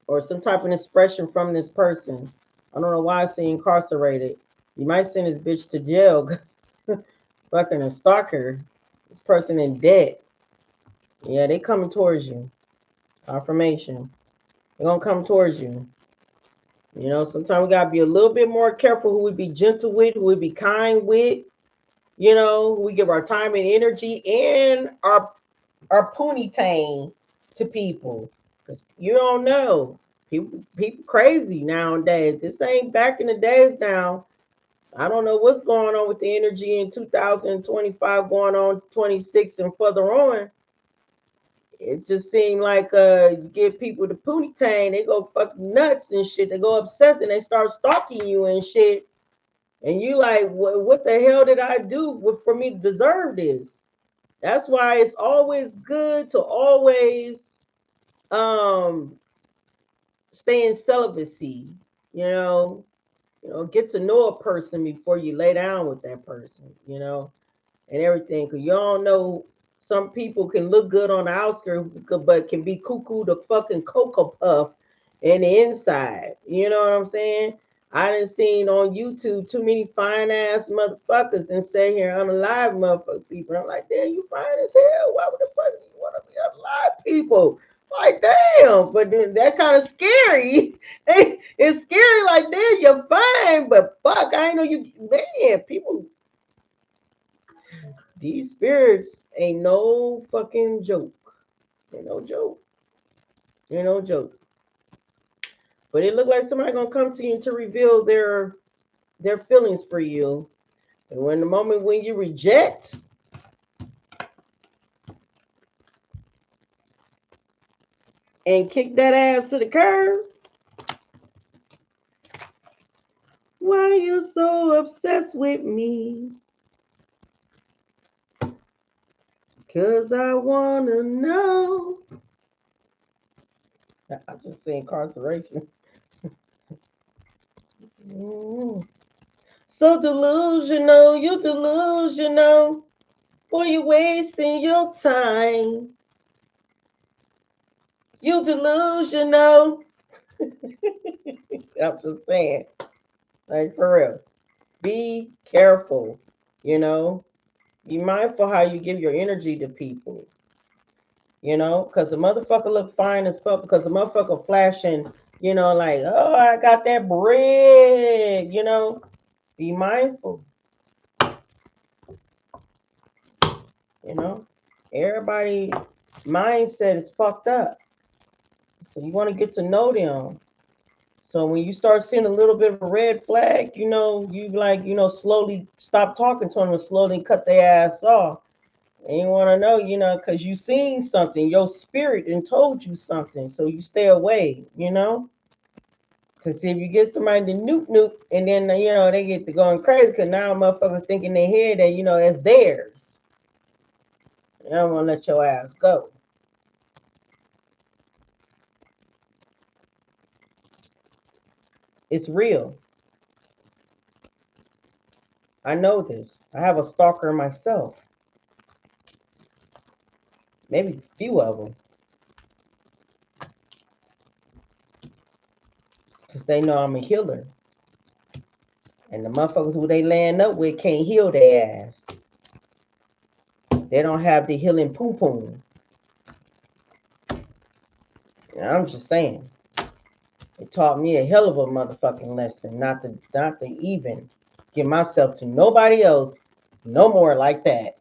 or some type of expression from this person. I don't know why I say incarcerated. You might send this bitch to jail. Fucking a stalker. This person in debt. Yeah, they coming towards you. Confirmation. They're gonna come towards you. You know, sometimes we gotta be a little bit more careful who we be gentle with, who we be kind with. You know, we give our time and energy and our poonie to people. Because you don't know. People crazy nowadays. This ain't back in the days now. I don't know what's going on with the energy in 2025 going on 26 and further on. It just seemed like you give people the poonie tang, they go fucking nuts and shit. They go obsessed and they start stalking you and shit. And you like, what the hell did I do for me to deserve this? That's why it's always good to always um stay in celibacy, you know, get to know a person before you lay down with that person, and everything. Because you don't know, some people can look good on the outskirts, but can be cuckoo the fucking cocoa puff in the inside. You know what I'm saying? I done seen on YouTube too many fine ass motherfuckers and say here unalive motherfucker people. I'm like, damn, you fine as hell. Why would the fuck you want to be unalive people? Like, damn, but then that kind of scary. It's scary, like, damn, you're fine, but fuck, I ain't know you, man, people, these spirits ain't no fucking joke. Ain't no joke. Ain't no joke. But it look like somebody gonna come to you to reveal their feelings for you. And when the moment when you reject, and kick that ass to the curb, why you so obsessed with me? 'Cause I wanna know. I just say incarceration. So delusional, you delusional. Boy, you wasting your time. You delusional. I'm just saying. Like, for real. Be careful, you know. Be mindful how you give your energy to people. Because the motherfucker look fine as fuck because the motherfucker flashing, like, oh, I got that bread. Be mindful. Everybody mindset is fucked up. So you want to get to know them. So when you start seeing a little bit of a red flag, you like, slowly stop talking to them and slowly cut their ass off. And you want to know, because you seen something, your spirit and told you something, so you stay away. Because if you get somebody to nuke, and then, they get to going crazy because now motherfuckers think in their head that, it's theirs. And I'm going to let your ass go. It's real. I know this. I have a stalker myself. Maybe a few of them. Because they know I'm a healer. And the motherfuckers who they land up with can't heal their ass. They don't have the healing poo-poo. I'm just saying. It taught me a hell of a motherfucking lesson not to even give myself to nobody else no more like that.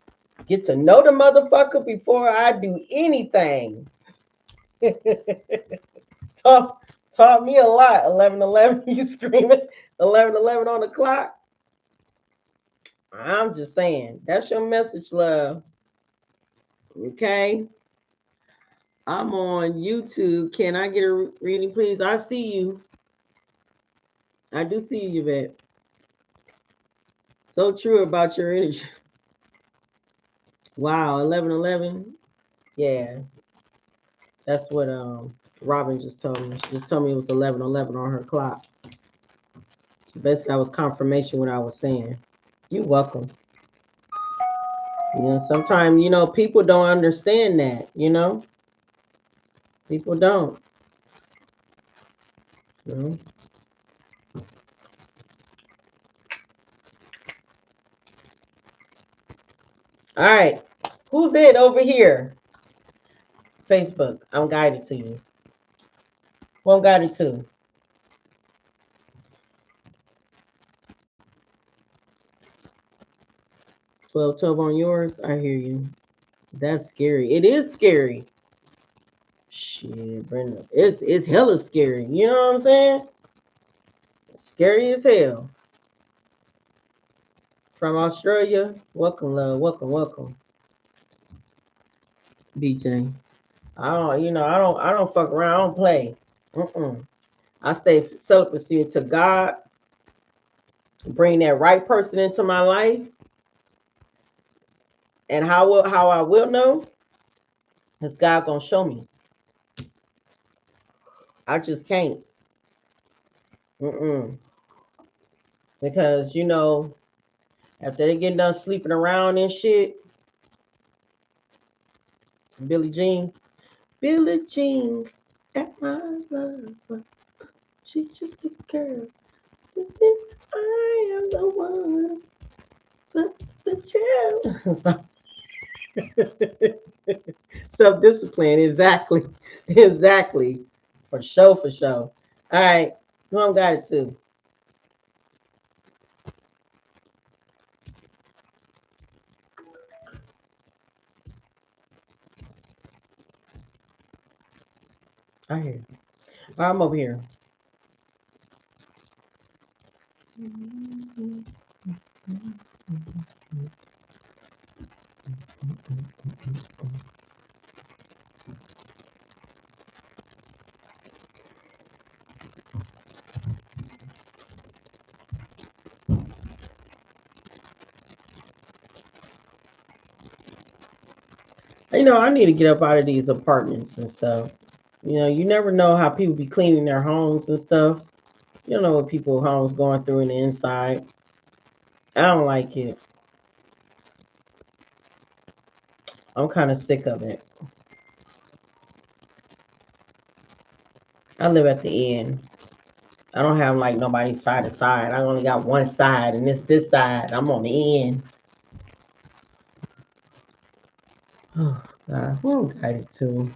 Get to know the motherfucker before I do anything. taught me a lot. 11:11, you screaming 11:11 on the clock. I'm just saying. That's your message, love. Okay. I'm on YouTube. Can I get a reading, please? I see you. I do see you, Yvette. So true about your energy. Wow, 11:11. Yeah, that's what Robin just told me. She just told me it was 11:11 on her clock. So basically, that was confirmation what I was saying. You're welcome. You know, sometimes people don't understand that. People don't. You know? All right, who's it over here? Facebook. I'm guided to you. Who I'm guided to? 12:12 on yours. I hear you. That's scary. It is scary. Shit, Brenda. It's hella scary. You know what I'm saying? Scary as hell. From Australia. Welcome, love. Welcome, welcome. BJ. I don't fuck around. I don't play. I stay celibacy to God. Bring that right person into my life. And how I will know is God gonna show me. I just can't. Because after they get done sleeping around and shit, Billie Jean, Billie Jean, at my love, she's just a girl. I am the one, but the child. Self-discipline, exactly, exactly, for sure, for sure. All right, who I got it to? I hear. I'm over here. I need to get up out of these apartments and stuff. You never know how people be cleaning their homes and stuff. You don't know what people's homes going through in the inside. I don't like it. I'm kind of sick of it. I live at the end. I don't have like nobody side to side. I only got one side, and it's this side. I'm on the end. Oh God, who I'm guided to?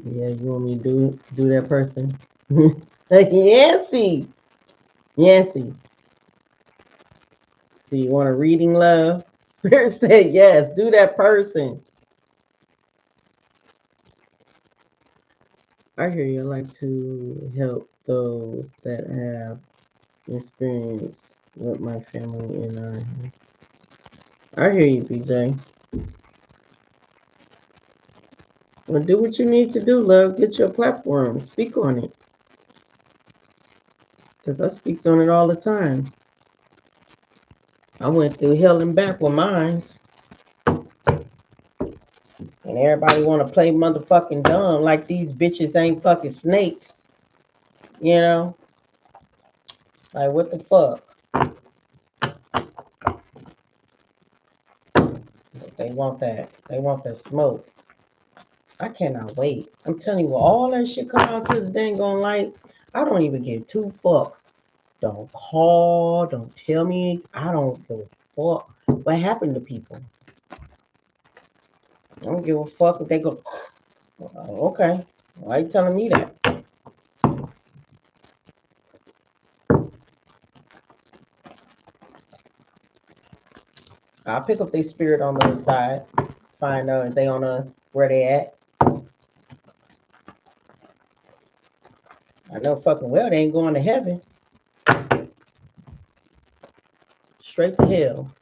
Yeah, you want me to do that person? Yancy, Yancy. Do you want a reading, love? Spirit said yes. Do that person. I hear you. I like to help those that have experience with my family and I hear you, BJ. Well, do what you need to do, love. Get your platform. Speak on it. Because I speak on it all the time. I went through hell and back with mines. And everybody want to play motherfucking dumb like these bitches ain't fucking snakes. You know? Like, what the fuck? They want that. They want that smoke. I cannot wait. I'm telling you, all that shit come out to the dang on light. I don't even give two fucks. Don't call. Don't tell me. I don't give a fuck what happened to people. I don't give a fuck if they go, okay. Why are you telling me that? I'll pick up their spirit on the other side. Find out if they on where they at. I know fucking well they ain't going to heaven. Straight to hell.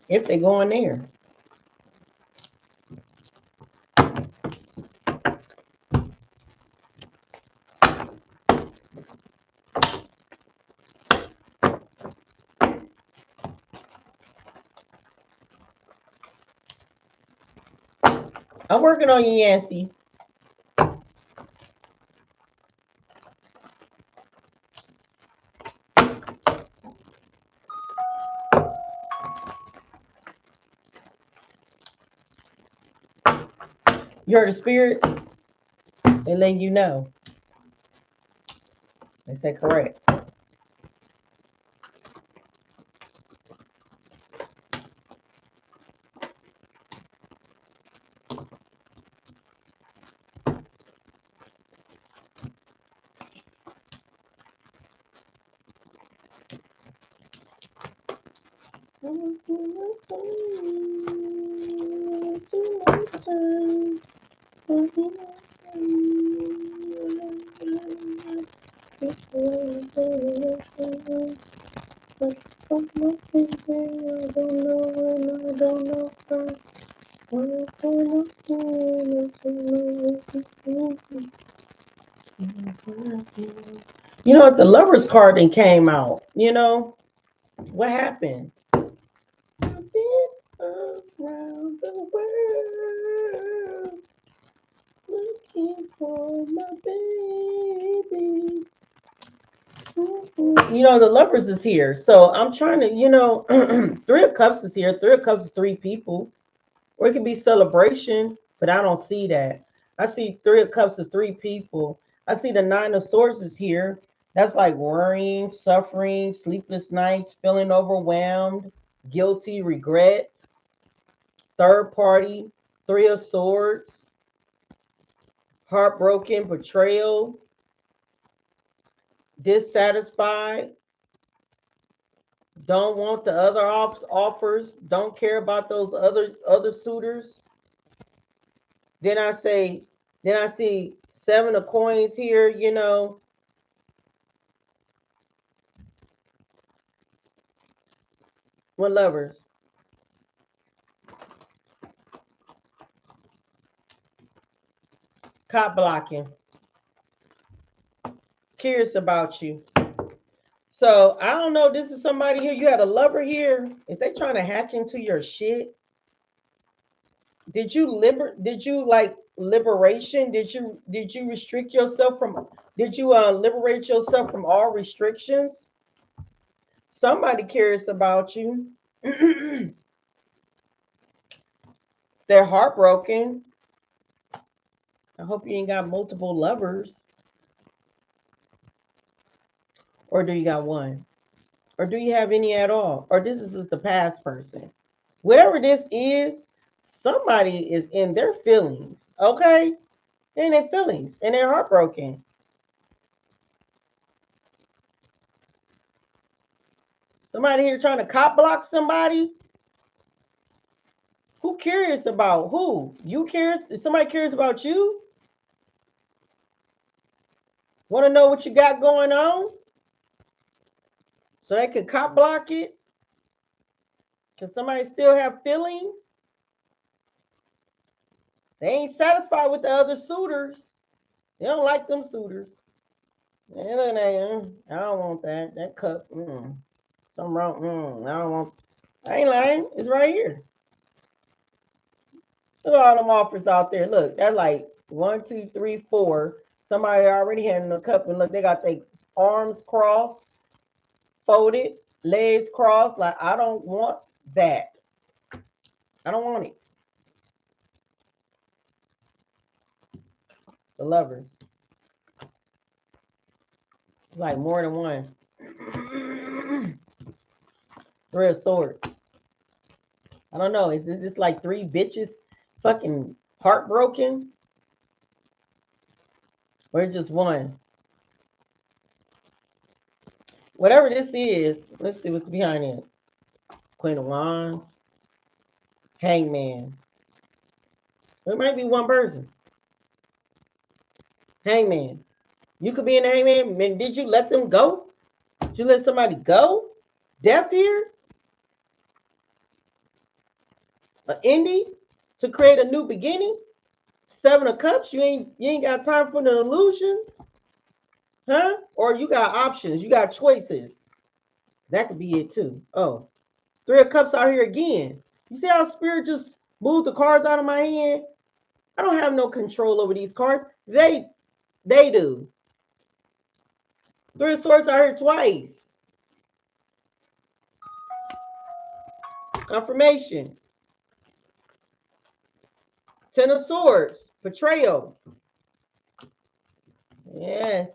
If they going there. I'm working on you, Yancy. You heard the spirits? They let you know. They said correct. You know what? The Lovers card then came out. You know what happened? I've been around the world looking for my baby. You know, the Lovers is here. So I'm trying to, you know, Three of Cups is here. Three of Cups is three people. Or it could be celebration, but I don't see that. I see Three of Cups is three people. I see the Nine of Swords is here. That's like worrying, suffering, sleepless nights, feeling overwhelmed, guilty, regret, third party, Three of Swords, heartbroken, betrayal, dissatisfied, don't want the other offers, don't care about those other suitors. Then I say, then I see Seven of Coins here, you know. What Lovers? Cop blocking. Curious about you. So I don't know. This is somebody here. You had a lover here. Is they trying to hack into your shit? Did you like liberation? Did you restrict yourself from did you liberate yourself from all restrictions? Somebody curious about you. They're heartbroken. I hope you ain't got multiple lovers. Or do you got one? Or do you have any at all? Or this is just the past person. Whatever this is, somebody is in their feelings, okay? They're in their feelings and they're heartbroken. Somebody here trying to cop block somebody. Who curious about who? You curious? Is somebody curious about you? Want to know what you got going on? So they can cop block it? Can somebody still have feelings? They ain't satisfied with the other suitors. They don't like them suitors. They look at I don't want that. That cup. Something wrong. I don't want. I ain't lying. It's right here. Look at all them offers out there. Look, that's like 1, 2, 3, 4. Somebody already had a cup, and look, they got their arms crossed, folded, legs crossed. Like, I don't want that. I don't want it. The Lovers. It's like more than one. Three of Swords. I don't know. Is this like three bitches fucking heartbroken? Or just one? Whatever this is, let's see what's behind it. Queen of Wands. Hangman. It might be one person. Hangman. You could be in the hangman. Man, did you let them go? Did you let somebody go? Death here? An ending to create a new beginning? Seven of Cups. You ain't got time for the illusions, huh? Or you got options. You got choices. That could be it too. Oh, Three of Cups out here again. You see how Spirit just moved the cards out of my hand? I don't have no control over these cards. They do. Three of Swords I heard twice. Confirmation. Ten of Swords. Betrayal. Yeah.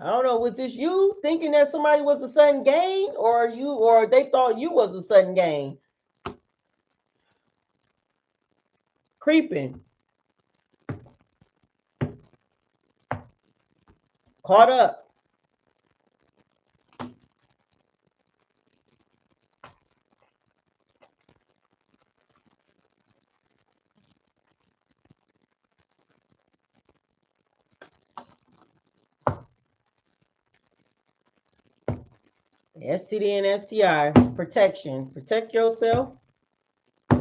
I don't know. Was this you thinking that somebody was a sudden gain, or they thought you was a sudden gain? Creeping. Caught up. STD and STI. Protection. Protect yourself.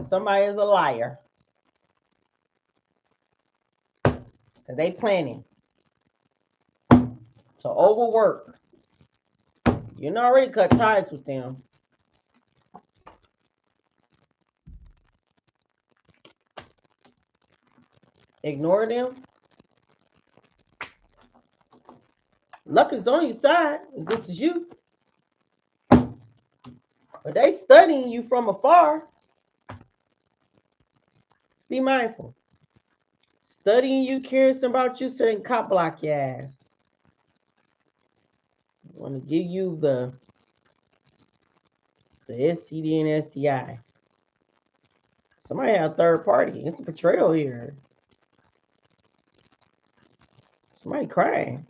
Somebody is a liar. And they planning to overwork. You already cut ties with them. Ignore them. Luck is on your side. This is you. But they studying you from afar. Be mindful. Studying you, curious about you, so they can cop block your ass. I want to give you the STD and STI. Somebody had a third party. It's a betrayal here. Somebody crying.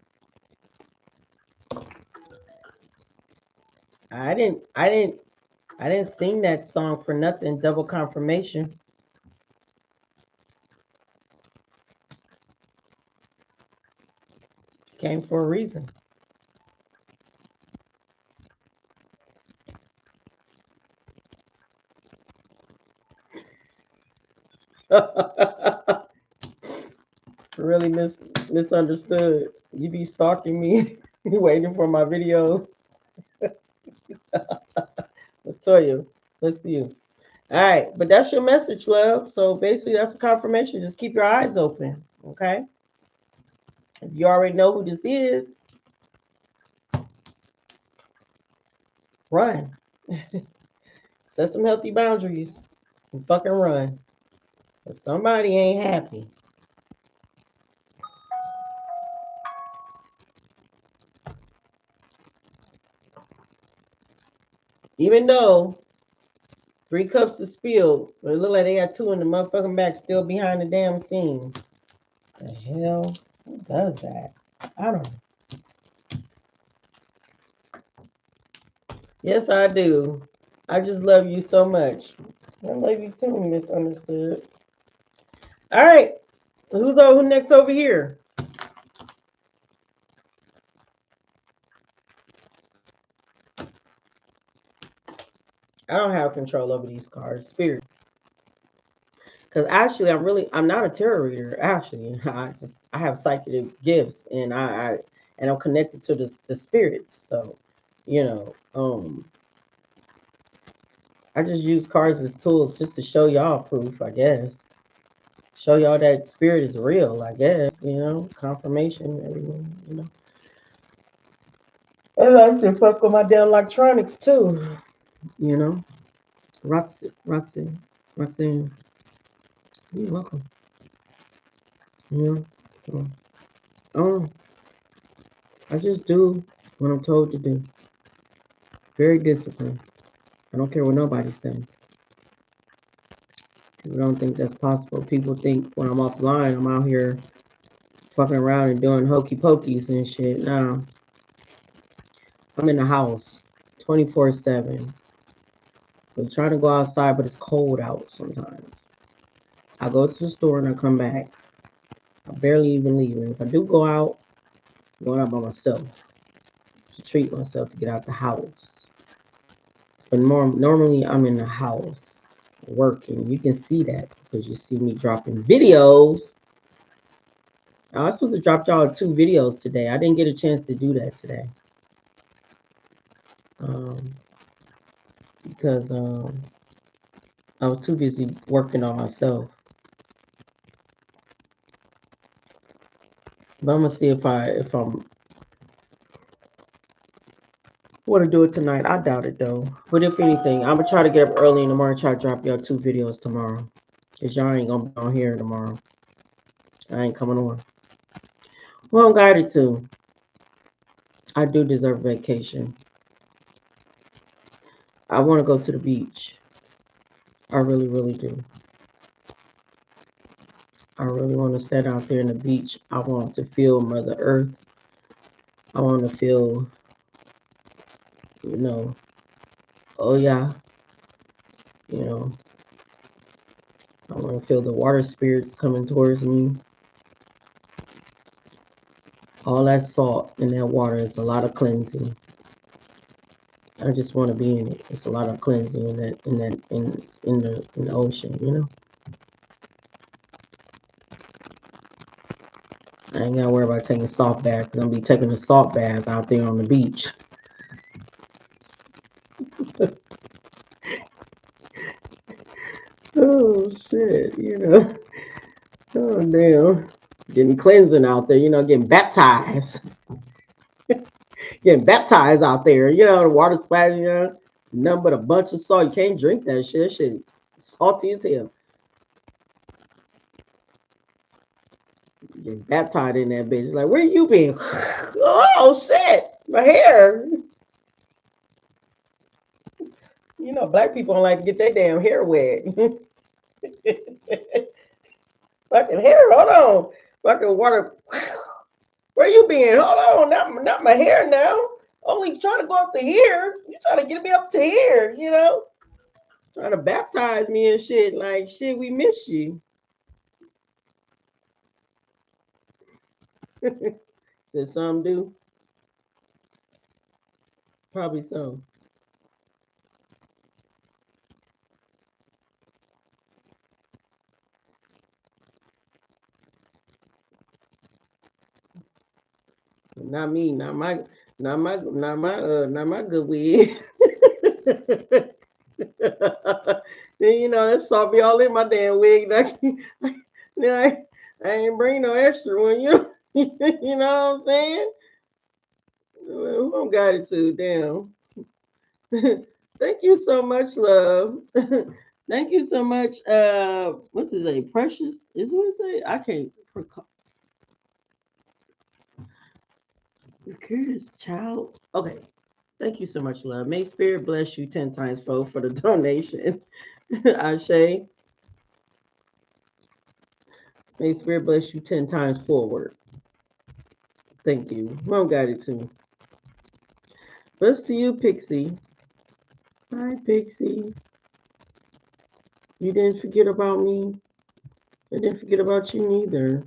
I didn't sing that song for nothing. Double confirmation. Came for a reason. Really misunderstood. You be stalking me, waiting for my videos. I'll tell you. Let's see you. All right, but that's your message, love. So basically, that's a confirmation. Just keep your eyes open, okay? If you already know who this is, run. Set some healthy boundaries and fucking run. But somebody ain't happy. Even though 3 cups is spilled, but it look like they got 2 in the motherfucking back still behind the damn scene. The hell? Who does that? I don't know. Yes, I do. I just love you so much. I love you too, misunderstood. All right. Who next over here? I don't have control over these cards. Spirit. Because actually, I'm not a tarot reader. Actually, I have psychic gifts, and I'm connected to the spirits. So, I just use cards as tools just to show y'all proof, I guess. Show y'all that spirit is real, I guess. Confirmation, everyone. I like to fuck with my damn electronics too. Roxanne, you're welcome. Oh, I just do what I'm told to do. Very disciplined. I don't care what nobody's saying. People don't think that's possible. People think when I'm offline, I'm out here fucking around and doing hokey pokies and shit. No. I'm in the house 24/7. So trying to go outside, but it's cold out sometimes. I go to the store and I come back. I barely even leave. And if I do go out, I'm going out by myself to treat myself to get out the house. But normally I'm in the house working. You can see that because you see me dropping videos. I was supposed to drop y'all 2 videos today. I didn't get a chance to do that today. Because I was too busy working on myself. But I'm gonna see if I'm want to do it tonight. I doubt it though. But if anything, I'm gonna try to get up early in the morning. Try to drop y'all 2 videos tomorrow. Cause y'all ain't gonna be on here tomorrow. I ain't coming on. Well, I'm guided to. I do deserve vacation. I want to go to the beach. I really, really do. I really want to stand out there in the beach. I want to feel Mother Earth. I want to feel, you know, oh yeah, you know, I want to feel the water spirits coming towards me. All that salt in that water is a lot of cleansing. I just want to be in it. It's a lot of cleansing in the ocean, you know. I ain't gotta worry about taking a salt bath. I'm gonna be taking a salt bath out there on the beach. Oh shit, you know. Oh damn. Getting cleansing out there, you know, getting baptized. Getting baptized out there, you know, the water splash, you know. Nothing but a bunch of salt. You can't drink that shit. That shit salty as hell. Get baptized in that bitch. Like, where you been? Oh shit, my hair. You know, black people don't like to get their damn hair wet. Fucking hair, hold on. Fucking water. Where you been? Hold on, not my hair now. Only trying to go up to here. You trying to get me up to here, you know? Trying to baptize me and shit. Like, shit, we miss you. Did some do? Probably so. Not me, not my good wig. Then you know that salt be all in my damn wig. Then I ain't bring no extra one. You know, you know what I'm saying? Who I'm got it to? Damn. Thank you so much, love. Thank you so much. What's his name? Precious is what it say? I can't. Curious child. Okay. Thank you so much, love. May Spirit bless you 10 times fold for the donation. Ashe. May Spirit bless you 10 times forward. Thank you. Mom got it too. Bless to you, Pixie. Hi, Pixie. You didn't forget about me. I didn't forget about you neither.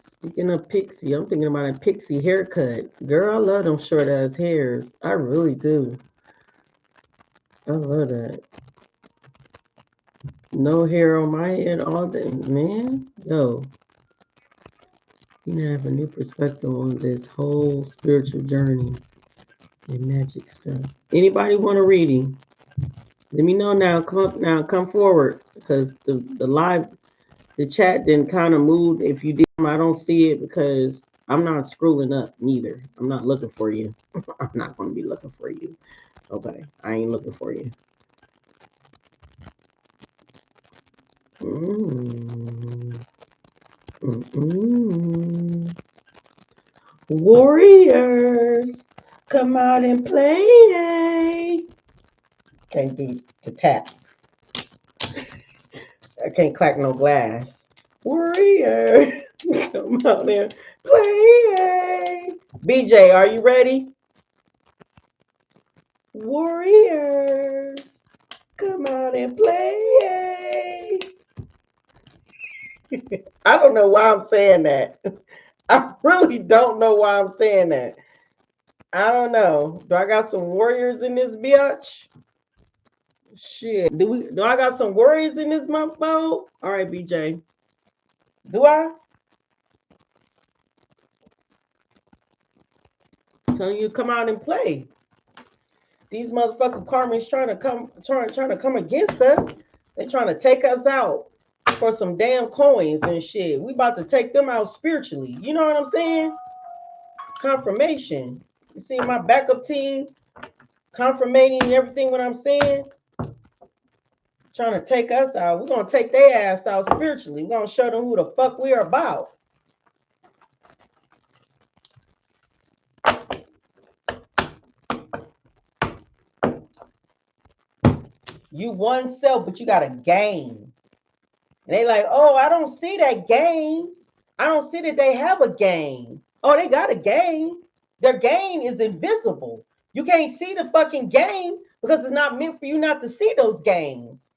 Speaking of Pixie, I'm thinking about a Pixie haircut. Girl, I love them short ass hairs. I really do. I love that. No hair on my head all day. Man, yo, you have a new perspective on this whole spiritual journey and magic stuff. Anybody want a reading? Let me know now. Come up now. Come forward because the live the chat didn't kind of move. If you did, I don't see it because I'm not scrolling up neither. I'm not looking for you. I'm not going to be looking for you. Okay, I ain't looking for you. Mm. Mm-mm. Warriors, come out and play. Can't do the tap. I can't clack no glass. Warrior, come out and play. BJ, are you ready? Warriors, come out and play. I don't know why I'm saying that. I really don't know why I'm saying that. I don't know. Do I got some warriors in this bitch? Shit. Do I got some warriors in this month, All right, BJ. Do I? Telling you to come out and play. These motherfucking karmas trying to come against us. They trying to take us out for some damn coins and shit. We about to take them out spiritually. You know what I'm saying? Confirmation. You see my backup team confirming everything what I'm saying? Trying to take us out. We're gonna take their ass out spiritually. We're gonna show them who the fuck we are about. You one self, but you got a gain. And they like, oh, I don't see that gain. I don't see that they have a gain. Oh, they got a gain. Their gain is invisible. You can't see the fucking gain because it's not meant for you not to see those gains.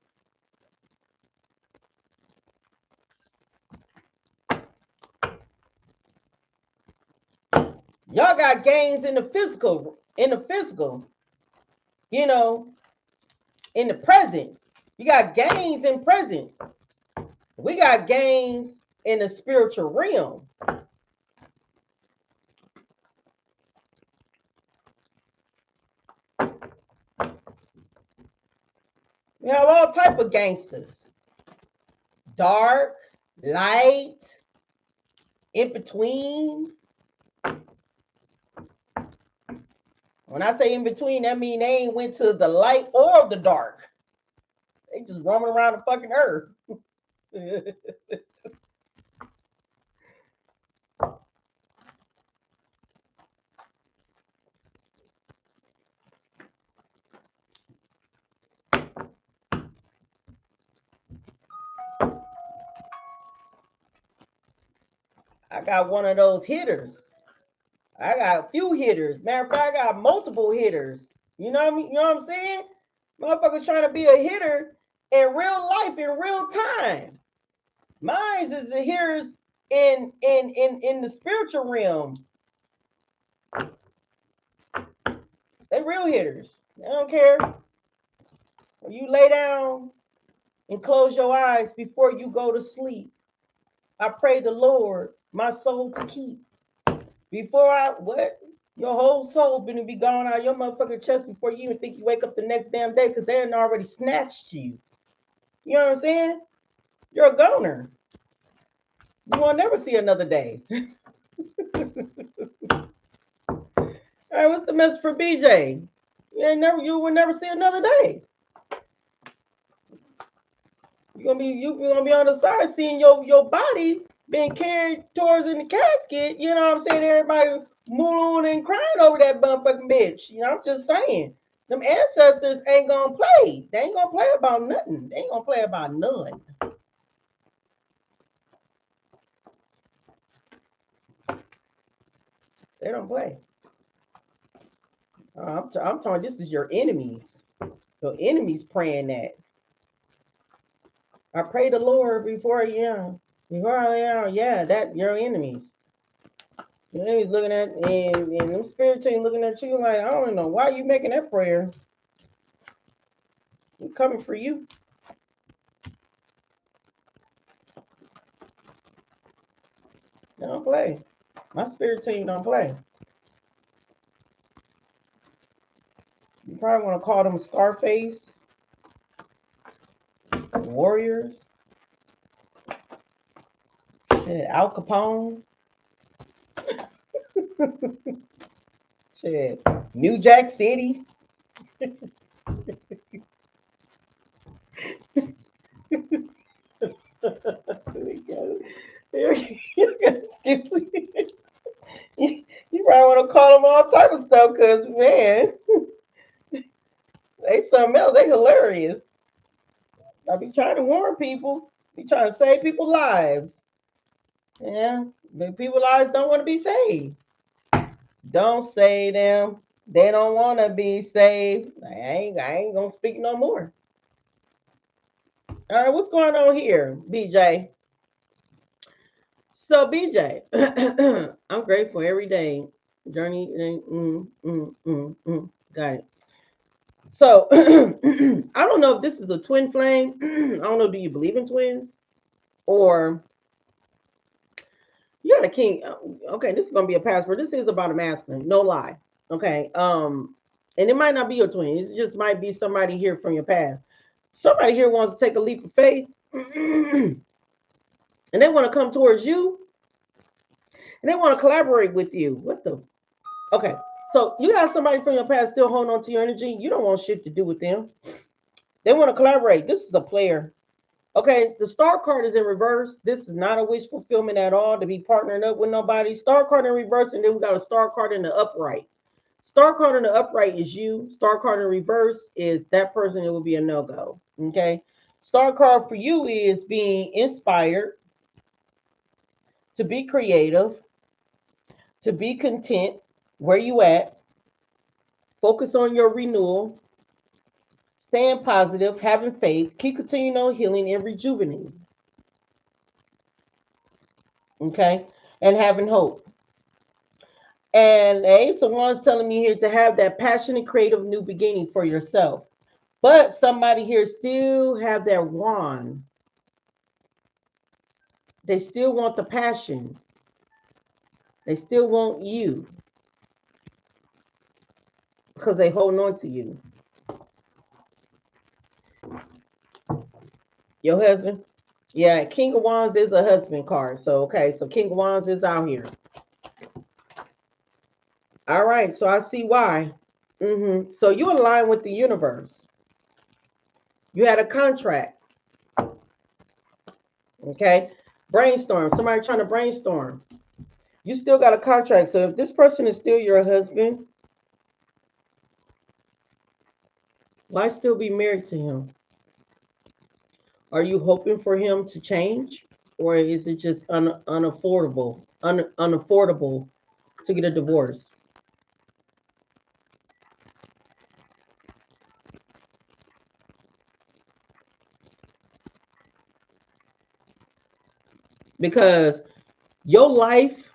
Y'all got gains in the physical, you know, in the present. You got gains in present. We got gains in the spiritual realm. We have all type of gangsters. Dark, light, in between. When I say in between, that mean they ain't went to the light or the dark. They just roaming around the fucking earth. I got one of those hitters. I got a few hitters. Matter of fact, I got multiple hitters. You know what I mean? You know what I'm saying? Motherfuckers trying to be a hitter in real life, in real time. Mine is the hitters in the spiritual realm. They real hitters. They don't care. When you lay down and close your eyes before you go to sleep, I pray the Lord my soul to keep. Before I what? Your whole soul gonna be gone out of your motherfucking chest before you even think you wake up the next damn day because they already snatched you. You know what I'm saying? You're a goner. You won't never see another day. All right, what's the message for BJ? You will never see another day. You're gonna be on the side seeing your body being carried towards in the casket. You know what I'm saying? Everybody mooning and crying over that motherfucking bitch. You know, I'm just saying. Them ancestors ain't gonna play. They ain't gonna play about nothing. They ain't gonna play about none. They don't play. I'm talking. This is your enemies. Your enemies praying that. I pray the Lord yeah, that your enemies. Your enemies looking at and them spirit team looking at you like, I don't know why you making that prayer. I'm coming for you. They don't play. My spirit team don't play. You probably want to call them Scarface, Warriors, shit, Al Capone, shit, New Jack City. You probably want to call them all type of stuff because man, they something else. They hilarious. I be trying to warn people. Be trying to save people's lives. Yeah, but people's lives don't want to be saved. Don't save them. They don't want to be saved. I ain't gonna speak no more. All right, what's going on here, BJ? So BJ, I'm grateful every day. Journey, got it. So I don't know if this is a twin flame. I don't know. Do you believe in twins, or you got a king? Okay, this is gonna be a password. This is about a masculine. No lie. Okay. And it might not be your twin. It just might be somebody here from your past. Somebody here wants to take a leap of faith and they want to come towards you and they want to collaborate with you. What the? Okay. So you got somebody from your past still holding on to your energy. You don't want shit to do with them. They want to collaborate. This is a player. Okay, the star card is in reverse. This is not a wish fulfillment at all to be partnering up with nobody. Star card in reverse, and then we got a star card in the upright. Star card in the upright is you. Star card in reverse is that person. It will be a no go. Okay. Star card for you is being inspired, to be creative, to be content where you at, focus on your renewal, staying positive, having faith, keep continuing on healing and rejuvenating. Okay. And having hope. And Ace of Wands telling me here to have that passionate, creative new beginning for yourself. But somebody here still have their wand. They still want the passion. They still want you because they holding on to you. Your husband? Yeah, King of Wands is a husband card. So, okay, so King of Wands is out here. All right, so I see why. So you align with the universe. You had a contract. Okay, brainstorm. Somebody trying to brainstorm. You still got a contract. So if this person is still your husband, why still be married to him? Are you hoping for him to change, or is it just unaffordable to get a divorce? Because your life,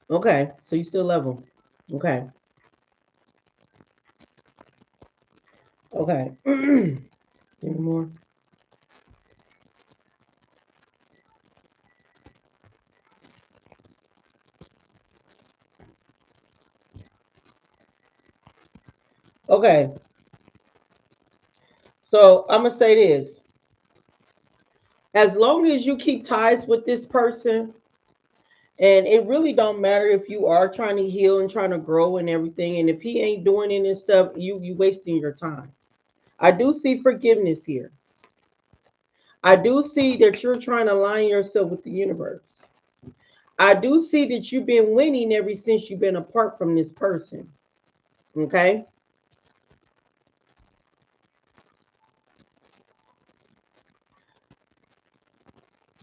okay, so you still love him. Okay. Okay. Any more? Okay. So I'm gonna say this. As long as you keep ties with this person, and it really don't matter if you are trying to heal and trying to grow and everything, and if he ain't doing any and stuff, you wasting your time. I do see forgiveness here. I do see that you're trying to align yourself with the universe. I do see that you've been winning ever since you've been apart from this person. Okay.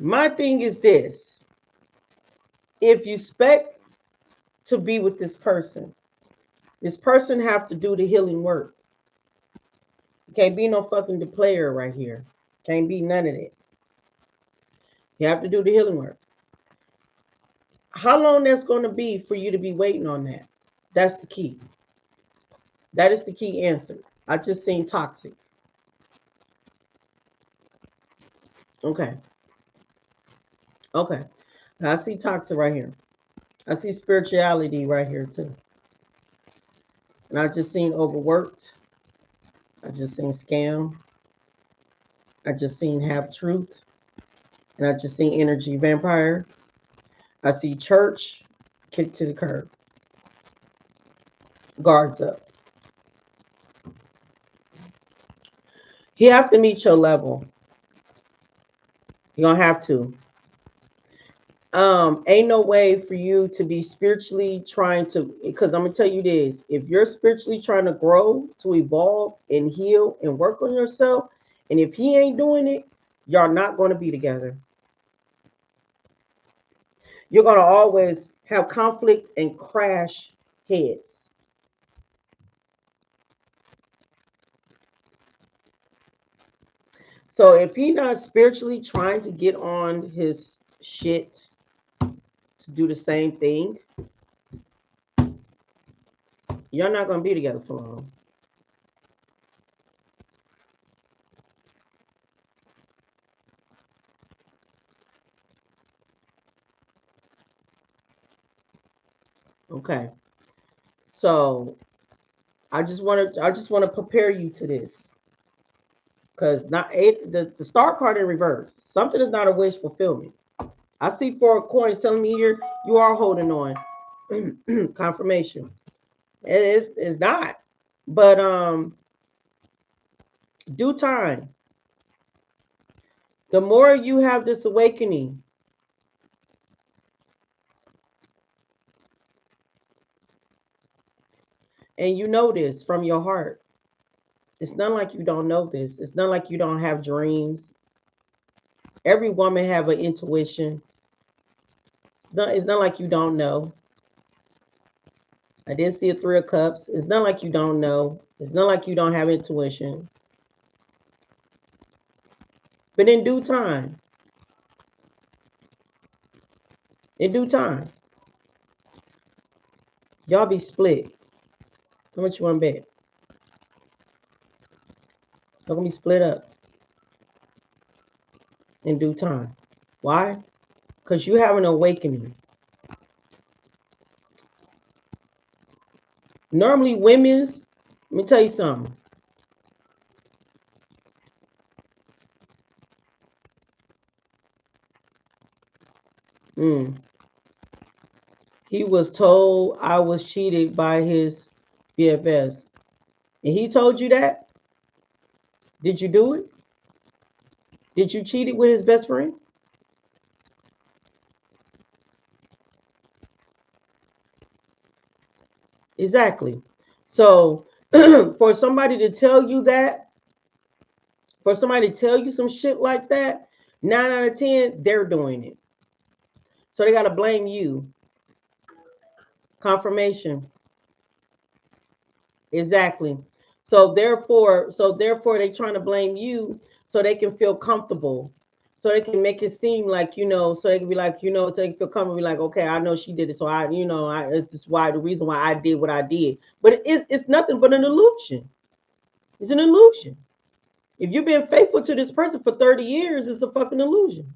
My thing is this: if you expect to be with this person have to do the healing work. Can't be no fucking the player right here. Can't be none of that. You have to do the healing work. How long that's going to be for you to be waiting on that? That's the key. That is the key answer. I just seen toxic. Okay. Okay. Now I see toxic right here. I see spirituality right here too. And I just seen overworked. I just seen scam. I just seen half truth. And I just seen energy vampire. I see church kicked to the curb. Guards up. You have to meet your level. You're gonna have to. Ain't no way for you to be spiritually trying to, because I'm gonna tell you this: if you're spiritually trying to grow, to evolve and heal and work on yourself, and if he ain't doing it, y'all not gonna be together. You're gonna always have conflict and crash heads. So if he not spiritually trying to get on his shit to do the same thing, you're not gonna be together for long. Okay. So I just want to prepare you to this, Because not eight, the start card in reverse. Something is not a wish fulfillment. I see 4 coins telling me here you are holding on. Confirmation. It's not. But due time. The more you have this awakening, and you know this from your heart. It's not like you don't know this. It's not like you don't have dreams. Every woman have an intuition. It's not like you don't know. I did see a 3 of Cups. It's not like you don't know. It's not like you don't have intuition. But in due time, y'all be split. How much you want to bet? Y'all gonna be split up in due time. Why? Because you have an awakening. Normally, women's, let me tell you something. He was told I was cheated by his BFS. And he told you that? Did you do it? Did you cheat it with his best friend? Exactly. So for somebody to tell you that, for somebody to tell you some shit like that, 9 out of 10, they're doing it. So they got to blame you. Confirmation. Exactly. So therefore they trying to blame you so they can feel comfortable. So they can make it seem like, so they can be like, so they can feel comfortable, be like, okay, I know she did it. So it's just why the reason why I did what I did. But it's nothing but an illusion. It's an illusion. If you've been faithful to this person for 30 years, it's a fucking illusion.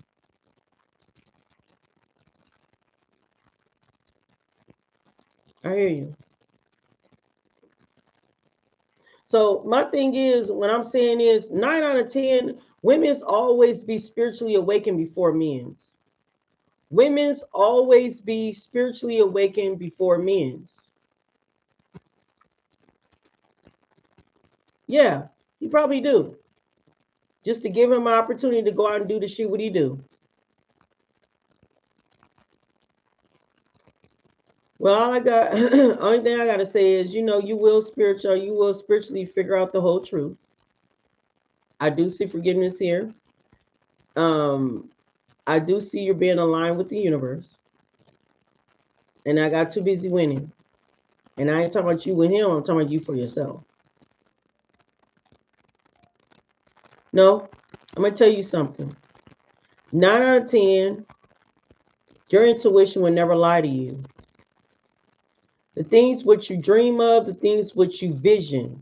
I hear you. So my thing is, what I'm saying is 9 out of 10, women's always be spiritually awakened before men's. Women's always be spiritually awakened before men's. Yeah, you probably do. Just to give him an opportunity to go out and do the shit what he do. Well, all I got, only thing I gotta say is, you will spiritually figure out the whole truth. I do see forgiveness here. Um, I do see you're being aligned with the universe. And I got too busy winning. And I ain't talking about you with him, I'm talking about you for yourself. No, I'm gonna tell you something. 9 out of 10, your intuition will never lie to you. The things which you dream of, the things which you vision,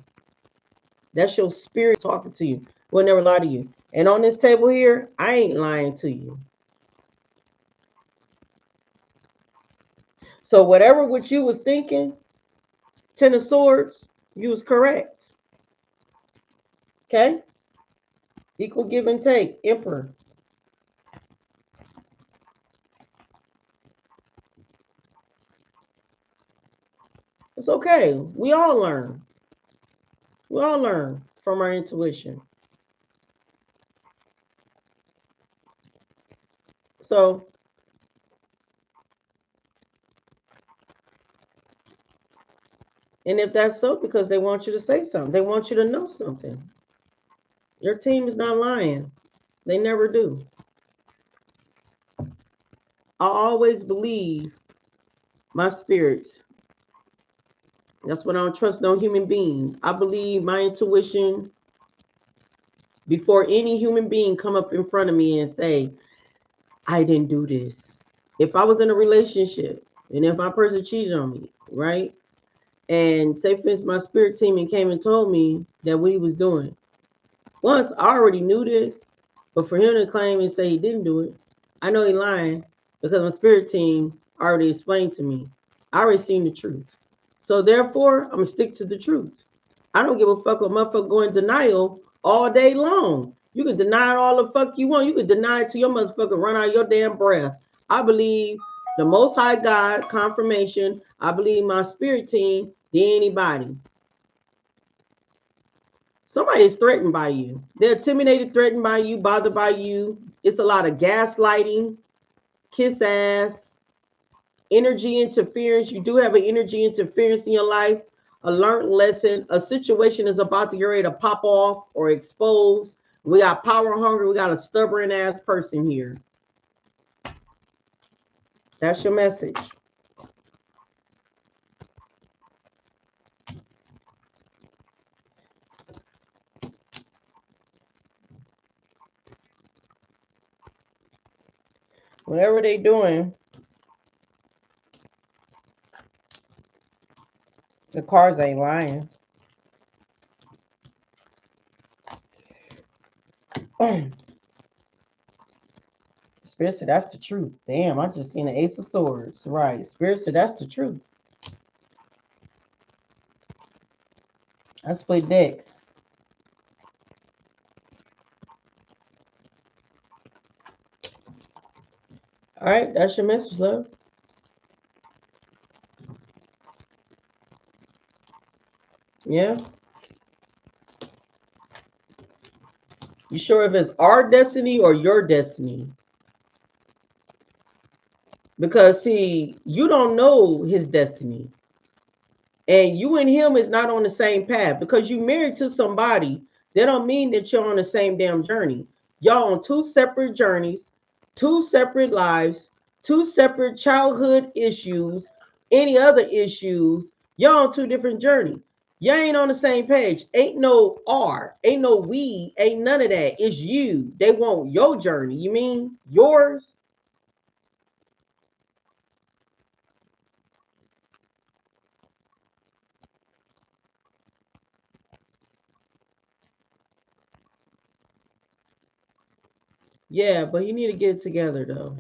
that's your spirit talking to you, will never lie to you. And on this table here, I ain't lying to you. So whatever what you was thinking, 10 of Swords, you was correct. Okay? Equal give and take, Emperor. It's okay. We all learn. We all learn from our intuition. So, and if that's so, because they want you to say something, they want you to know something. Your team is not lying. They never do. I always believe my spirits. That's what I don't trust no human being. I believe my intuition before any human being come up in front of me and say, I didn't do this. If I was in a relationship and if my person cheated on me, right? And say for instance, my spirit team and came and told me that what he was doing. Once I already knew this, but for him to claim and say he didn't do it, I know he lying because my spirit team already explained to me. I already seen the truth. So therefore, I'm gonna stick to the truth. I don't give a fuck what motherfucker go in denial all day long. You can deny it all the fuck you want. You can deny it till your motherfucker run out of your damn breath. I believe the Most High God, confirmation. I believe my spirit team, than anybody. Somebody is threatened by you. They're intimidated, threatened by you, bothered by you. It's a lot of gaslighting, kiss ass, energy interference. You do have an energy interference in your life. A learned lesson. A situation is about to get ready to pop off or expose. We got power hungry. We got a stubborn ass person here. That's your message. Whatever they doing, the cards ain't lying. Spirit said that's the truth. Damn, I just seen the Ace of Swords. Right. Spirit said that's the truth. I split decks. All right, that's your message, love. Yeah. You sure if it's our destiny or your destiny? Because see, you don't know his destiny. And you and him is not on the same path. Because you married to somebody, that don't mean that you're on the same damn journey. Y'all on two separate journeys, two separate lives, two separate childhood issues, any other issues. Y'all on two different journeys. Y'all ain't on the same page. Ain't no R, ain't no we, ain't none of that. It's you. They want your journey. You mean yours? Yeah, but you need to get it together though.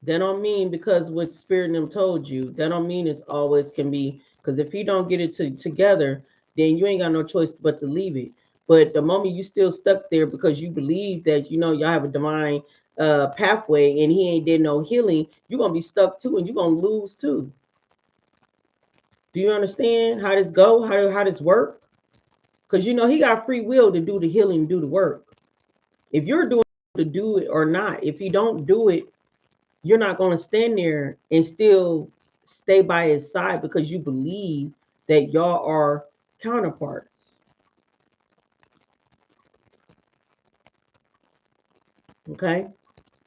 That don't mean because what spirit and them told you, that don't mean it's always can be, because if you don't get it together, then you ain't got no choice but to leave it. But the moment you still stuck there because you believe that y'all have a divine pathway and he ain't did no healing, you're gonna be stuck too and you're gonna lose too. Do you understand how this go? How this work? Because he got free will to do the healing, do the work. If you're doing to do it or not, if you don't do it, you're not going to stand there and still stay by his side because you believe that y'all are counterparts. Okay,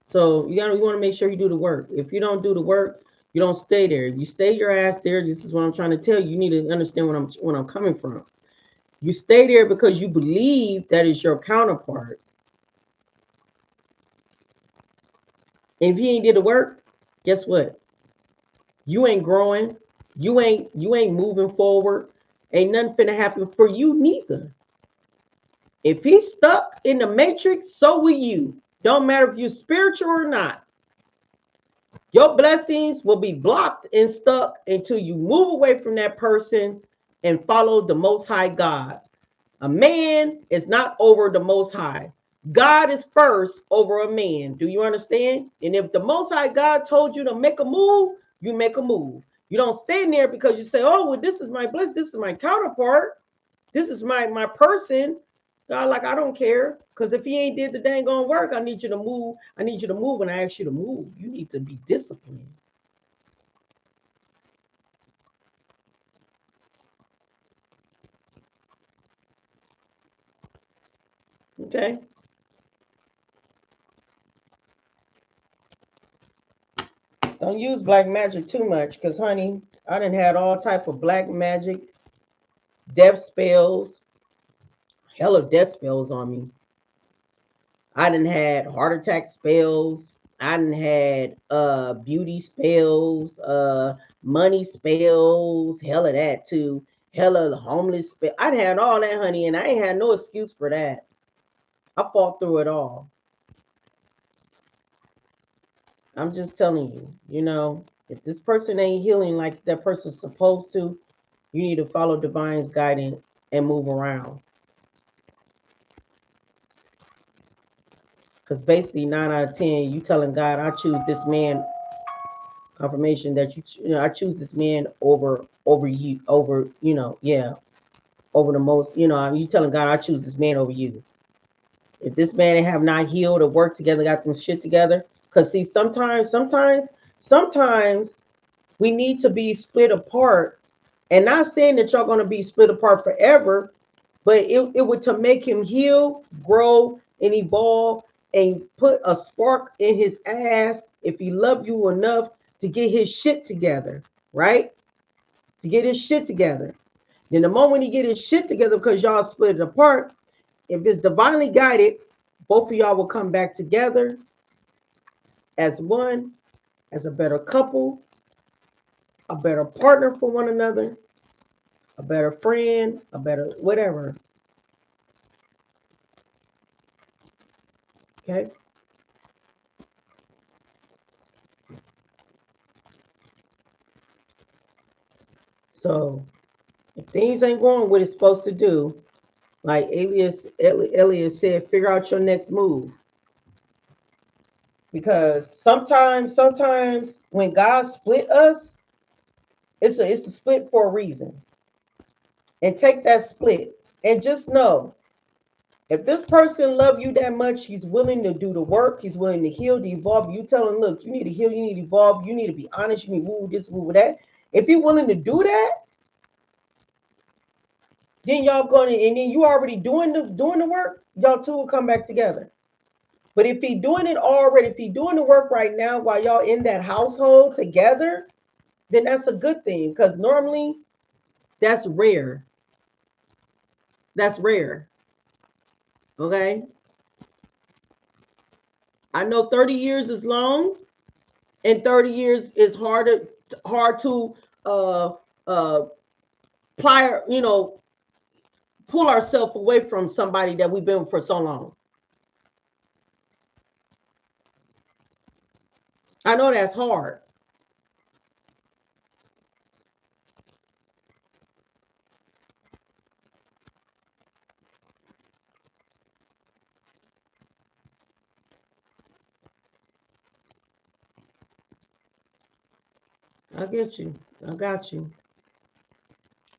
so you want to make sure you do the work. If you don't do the work, you don't stay there. If you stay your ass there, this is what I'm trying to tell you. You need to understand what I'm coming from. You stay there because you believe that is your counterpart. And if he ain't did the work, guess what? You ain't growing. You ain't moving forward. Ain't nothing finna happen for you neither. If he's stuck in the matrix, so will you. Don't matter if you're spiritual or not. Your blessings will be blocked and stuck until you move away from that person and follow the Most High God. A man is not over the Most High. God is first over a man. Do you understand? And if the Most High God told you to make a move, you make a move. You don't stand there because you say, oh, well, this is my blessing. This is my counterpart. This is my person. God, like, I don't care. Because if he ain't did the dang on work, I need you to move. I need you to move when I ask you to move. You need to be disciplined. Okay. Don't use black magic too much, because honey, I done had all type of black magic, death spells, hella death spells on me. I done had heart attack spells. I done had beauty spells, money spells, hella that too. Hella homeless spell. I had all that, honey, and I ain't had no excuse for that. I fought through it all. I'm just telling you, if this person ain't healing like that person's supposed to, you need to follow divine's guidance and move around. Because basically 9 out of 10, you telling God, I choose this man, confirmation that I choose this man over you, over, yeah, over the most, you telling God, I choose this man over you. If this man have not healed or worked together, got them shit together. Because see, sometimes we need to be split apart. And not saying that y'all gonna be split apart forever, but it would to make him heal, grow, and evolve and put a spark in his ass if he loved you enough to get his shit together, right? To get his shit together. Then the moment he get his shit together because y'all split it apart, if it's divinely guided, both of y'all will come back together as one, as a better couple, a better partner for one another, a better friend, a better whatever. Okay. So if things ain't going what it's supposed to do, like Elias said, figure out your next move. Because sometimes when God split us, it's a split for a reason. And take that split. And just know, if this person love you that much, he's willing to do the work, he's willing to heal, to evolve. You tell him, look, you need to heal, you need to evolve, you need to be honest, you need to move this, move that. If he's willing to do that, then y'all going to, and then you already doing the work, y'all two will come back together. But if he doing it already, if he doing the work right now while y'all in that household together, then that's a good thing. Because normally that's rare. That's rare. Okay. I know 30 years is long, and 30 years is hard to uh uh ply, pull ourselves away from somebody that we've been with for so long. I know that's hard. I get you. I got you.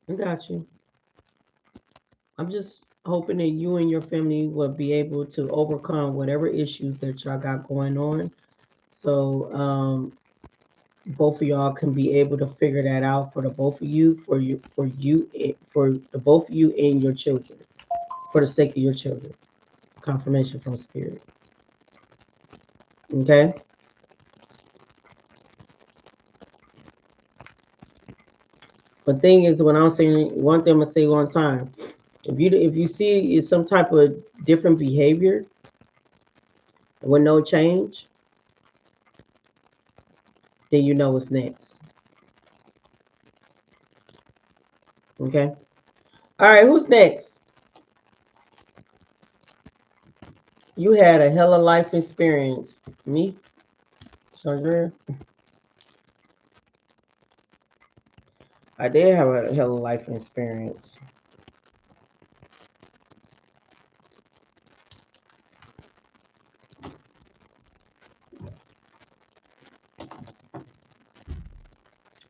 I got you. I'm just hoping that you and your family will be able to overcome whatever issues that y'all got going on. So both of y'all can be able to figure that out for the both of you, for the both of you and your children, for the sake of your children. Confirmation from spirit. Okay. But thing is, when I'm saying one thing, I'm gonna say one time. If you see some type of different behavior with no change, then you know what's next. Okay. All right. Who's next? You had a hella life experience. Me, Chandra. I did have a hella life experience.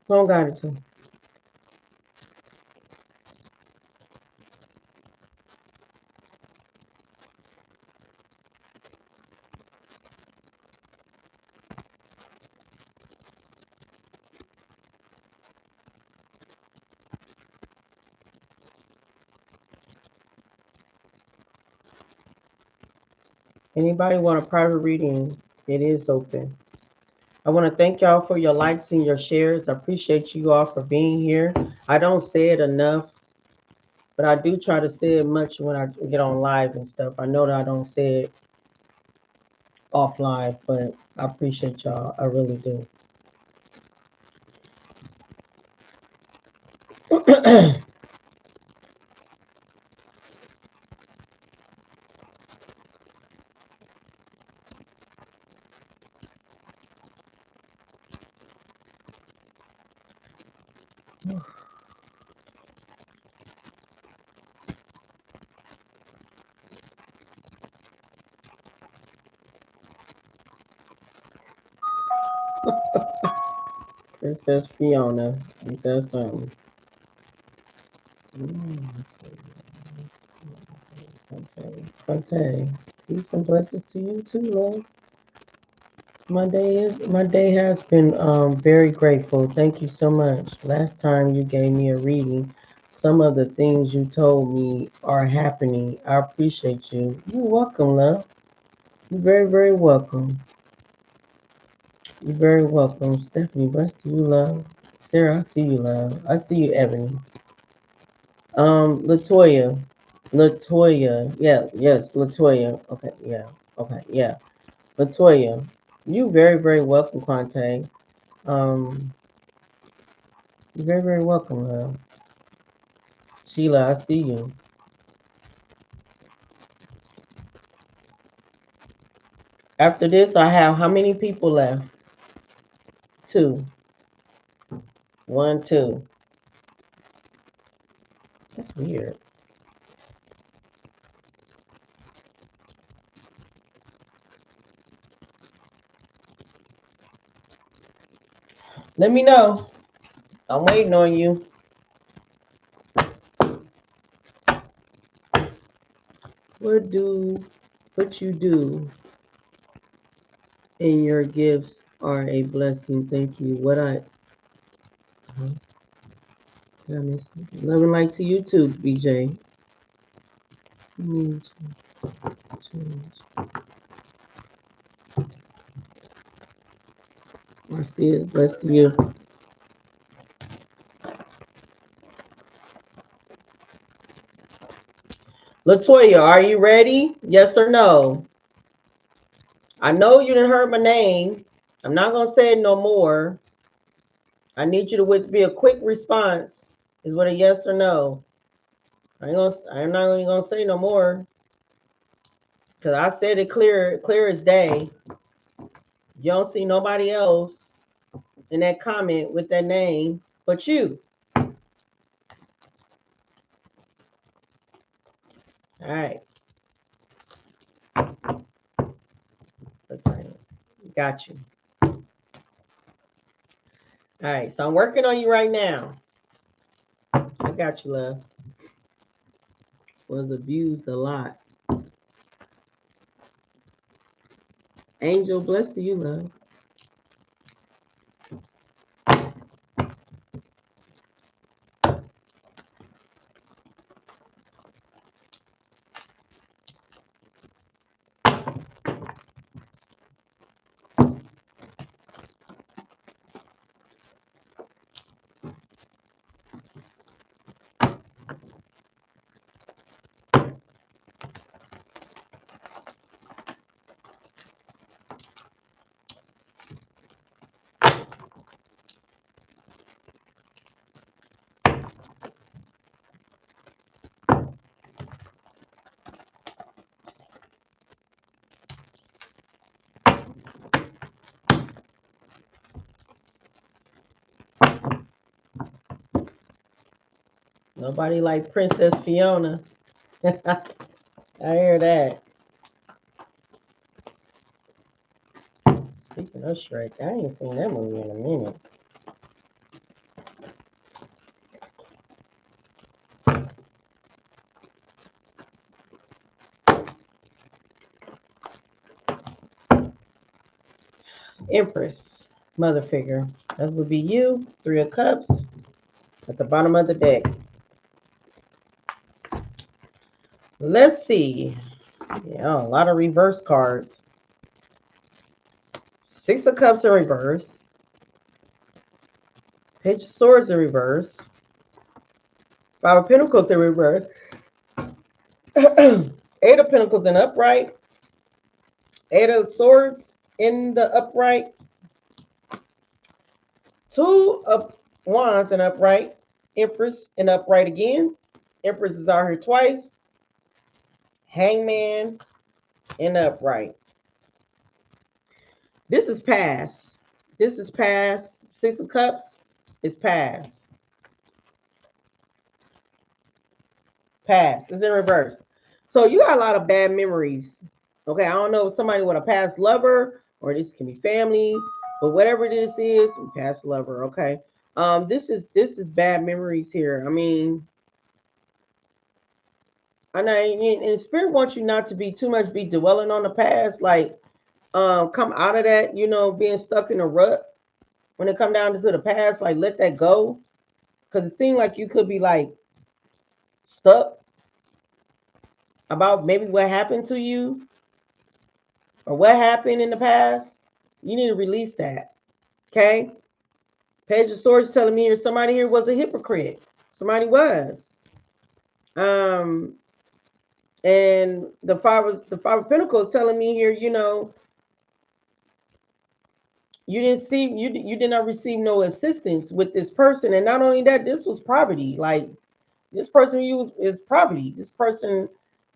Don't got it to. Anybody want a private reading? It is open. I want to thank y'all for your likes and your shares. I appreciate you all for being here. I don't say it enough, but I do try to say it much when I get on live and stuff. I know that I don't say it offline, but I appreciate y'all. I really do. Princess Fiona. You said something. Okay. Peace and blessings to you too, love. My day has been very grateful. Thank you so much. Last time you gave me a reading, some of the things you told me are happening. I appreciate you. You're welcome, love. You're very, very welcome. You're very welcome. Stephanie, bless you, love. Sarah, I see you, love. I see you, Ebony. Latoya. Latoya. Yeah, yes, Latoya. Okay, yeah. Okay, yeah. Latoya. You very, very welcome, Quante. You're very, very welcome, love. Sheila, I see you. After this, I have how many people left? Two. One, two. That's weird. Let me know. I'm waiting on you. What you do in your gifts are a blessing. Thank you. Did I miss something? Love and light to you too, BJ. Need to change. I see it. Bless you. Latoya, are you ready? Yes or no? I know you didn't heard my name. I'm not gonna say it no more. I need you to be a quick response. Is what a yes or no. I'm not even gonna say no more because I said it clear as day. You don't see nobody else in that comment with that name but you. All right. Got you. All right. So I'm working on you right now. I got you, love. Was abused a lot. Angel, bless to you, love. Nobody like Princess Fiona. I hear that. Speaking of Shrek, I ain't seen that movie in a minute. Empress, mother figure. That would be you. Three of Cups at the bottom of the deck. Let's see. Yeah, a lot of reverse cards. Six of Cups in reverse. Page of Swords in reverse. Five of Pentacles in reverse. Eight of Pentacles in upright. Eight of Swords in the upright. Two of Wands in upright. Empress in upright again. Empress is out here twice. Hangman in upright. This is past. This is past. Six of Cups is past. Past. It's in reverse. So you got a lot of bad memories. Okay, I don't know if somebody with a past lover or this can be family, But whatever this is, past lover, okay. This is bad memories here. I mean, and spirit wants you not to be too much be dwelling on the past, like come out of that, being stuck in a rut when it come down to the past, like let that go. Cause it seemed like you could be like stuck about maybe what happened to you or what happened in the past. You need to release that. Okay. Page of Swords telling me here somebody here was a hypocrite. Somebody was. Um, and the five of Pentacles telling me here, you didn't see you did not receive no assistance with this person, and not only that, this was poverty. Like this person is poverty. This person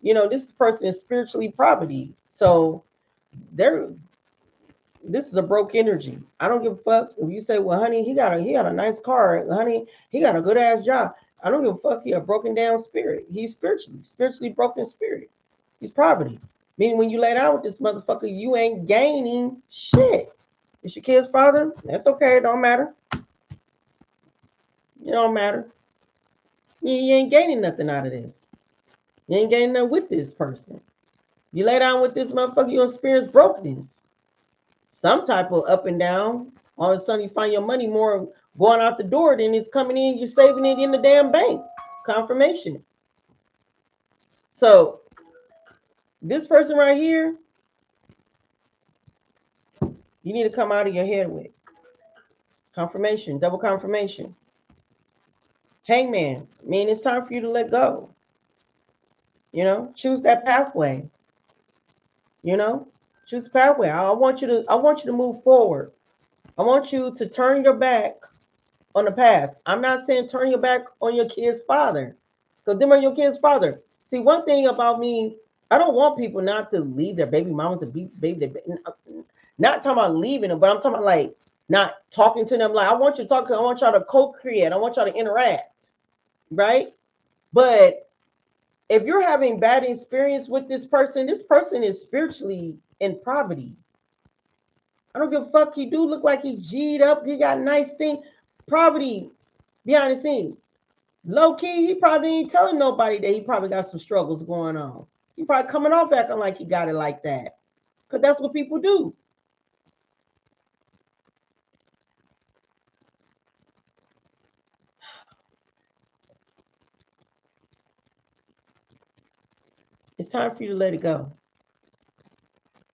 is spiritually poverty. So they're this is a broke energy. I don't give a fuck if you say, well, honey, he got a nice car, honey, he got a good ass job. I don't give a fuck. He a broken down spirit. He's spiritually broken spirit. He's poverty. Meaning when you lay down with this motherfucker, you ain't gaining shit. It's your kid's father. That's okay. It don't matter. It don't matter. You ain't gaining nothing out of this. You ain't gaining nothing with this person. You lay down with this motherfucker, you experience brokenness. Some type of up and down. All of a sudden you find your money more going out the door than it's coming in. You're saving it in the damn bank. Confirmation. So this person right here, you need to come out of your head with. Confirmation, double confirmation. Hangman, I mean, it's time for you to let go. Choose that pathway. Choose the pathway. I want you to move forward. I want you to turn your back on the past. I'm not saying turn your back on your kid's father, because them are your kid's father. See, one thing about me, I don't want people not to leave their baby mamas and baby. Not talking about leaving them, but I'm talking about like not talking to them. Like I want you to talk. I want y'all to co-create. I want y'all to interact, right? But if you're having bad experience with this person is spiritually in poverty. I don't give a fuck. He do look like he G'd up. He got nice thing. Poverty behind the scenes. Low key, he probably ain't telling nobody that he probably got some struggles going on. He probably coming off acting like he got it like that. Because that's what people do. It's time for you to let it go.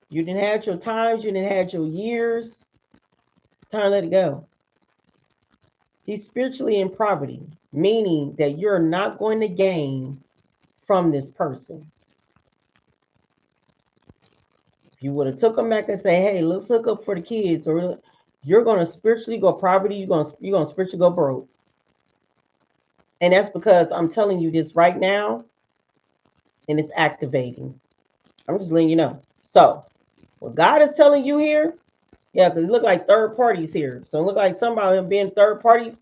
You didn't have your times, you didn't have your years. It's time to let it go. He's spiritually in poverty, meaning that you're not going to gain from this person. If you would have took him back and say, hey, let's hook up for the kids, or you're going to spiritually go poverty, you're going to spiritually go broke. And that's because I'm telling you this right now, and it's activating. I'm just letting you know. So what God is telling you here, yeah, because it look like third parties here. So it look like somebody being third parties,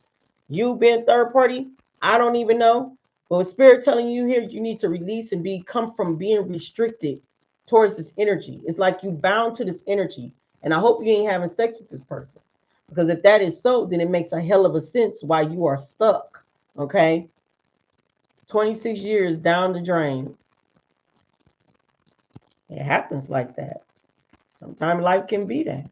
you being third party. I don't even know. But with spirit telling you here, you need to release and come from being restricted towards this energy. It's like you bound to this energy. And I hope you ain't having sex with this person. Because if that is so, then it makes a hell of a sense why you are stuck. Okay. 26 years down the drain. It happens like that. Sometimes life can be that.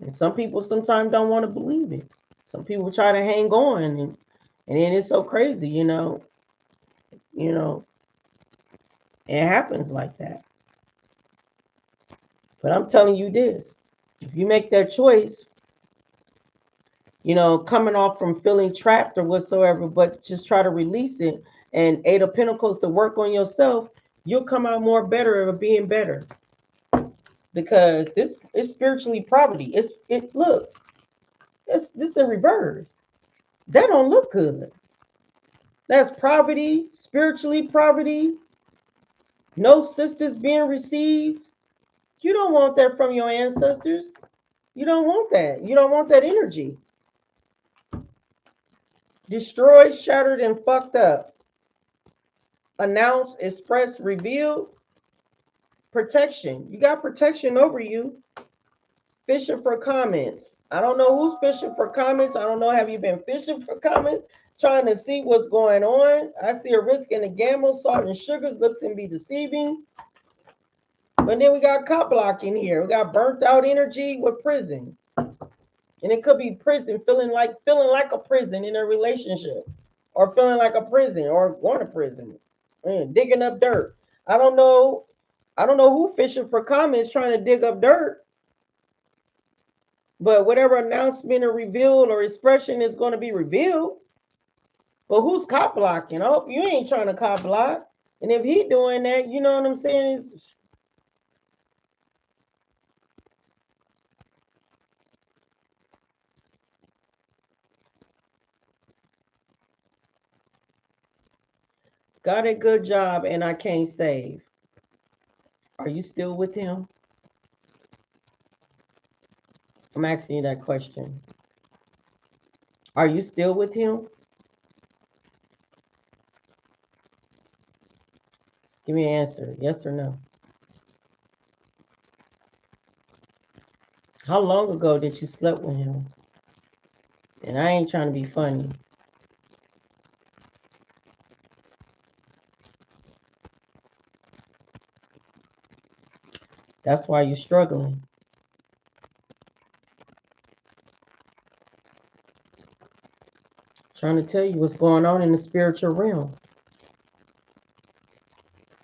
And some people sometimes don't want to believe it. Some people try to hang on, and then it's so crazy, it happens like that. But I'm telling you this, if you make that choice, coming off from feeling trapped or whatsoever, but just try to release it, and Eight of Pentacles to work on yourself, you'll come out more better of being better. Because this is spiritually poverty. This in reverse. That don't look good. That's poverty, spiritually poverty. No sisters being received. You don't want that from your ancestors. You don't want that. You don't want that energy. Destroyed, shattered, and fucked up. Announced, expressed, revealed. Protection. You got protection over you. fishing for comments. I don't know who's fishing for comments. I don't know. Have you been fishing for comments? Trying to see what's going on. I see a risk in the gamble. Salt and sugars looks and be deceiving. But then we got cop block in here. We got burnt out energy with prison. And it could be prison, feeling like a prison in a relationship. Or feeling like a prison or going to prison. Digging up dirt. I don't know. I don't know who fishing for comments trying to dig up dirt. But whatever announcement or revealed or expression is going to be revealed. But who's cop blocking? I hope you ain't trying to cop block. And if he doing that, you know what I'm saying? It's got a good job and I can't save. Are you still with him? I'm asking you that question. Are you still with him? Just give me an answer. Yes or no? How long ago did you sleep with him? And I ain't trying to be funny. That's why you're struggling. Trying to tell you what's going on in the spiritual realm.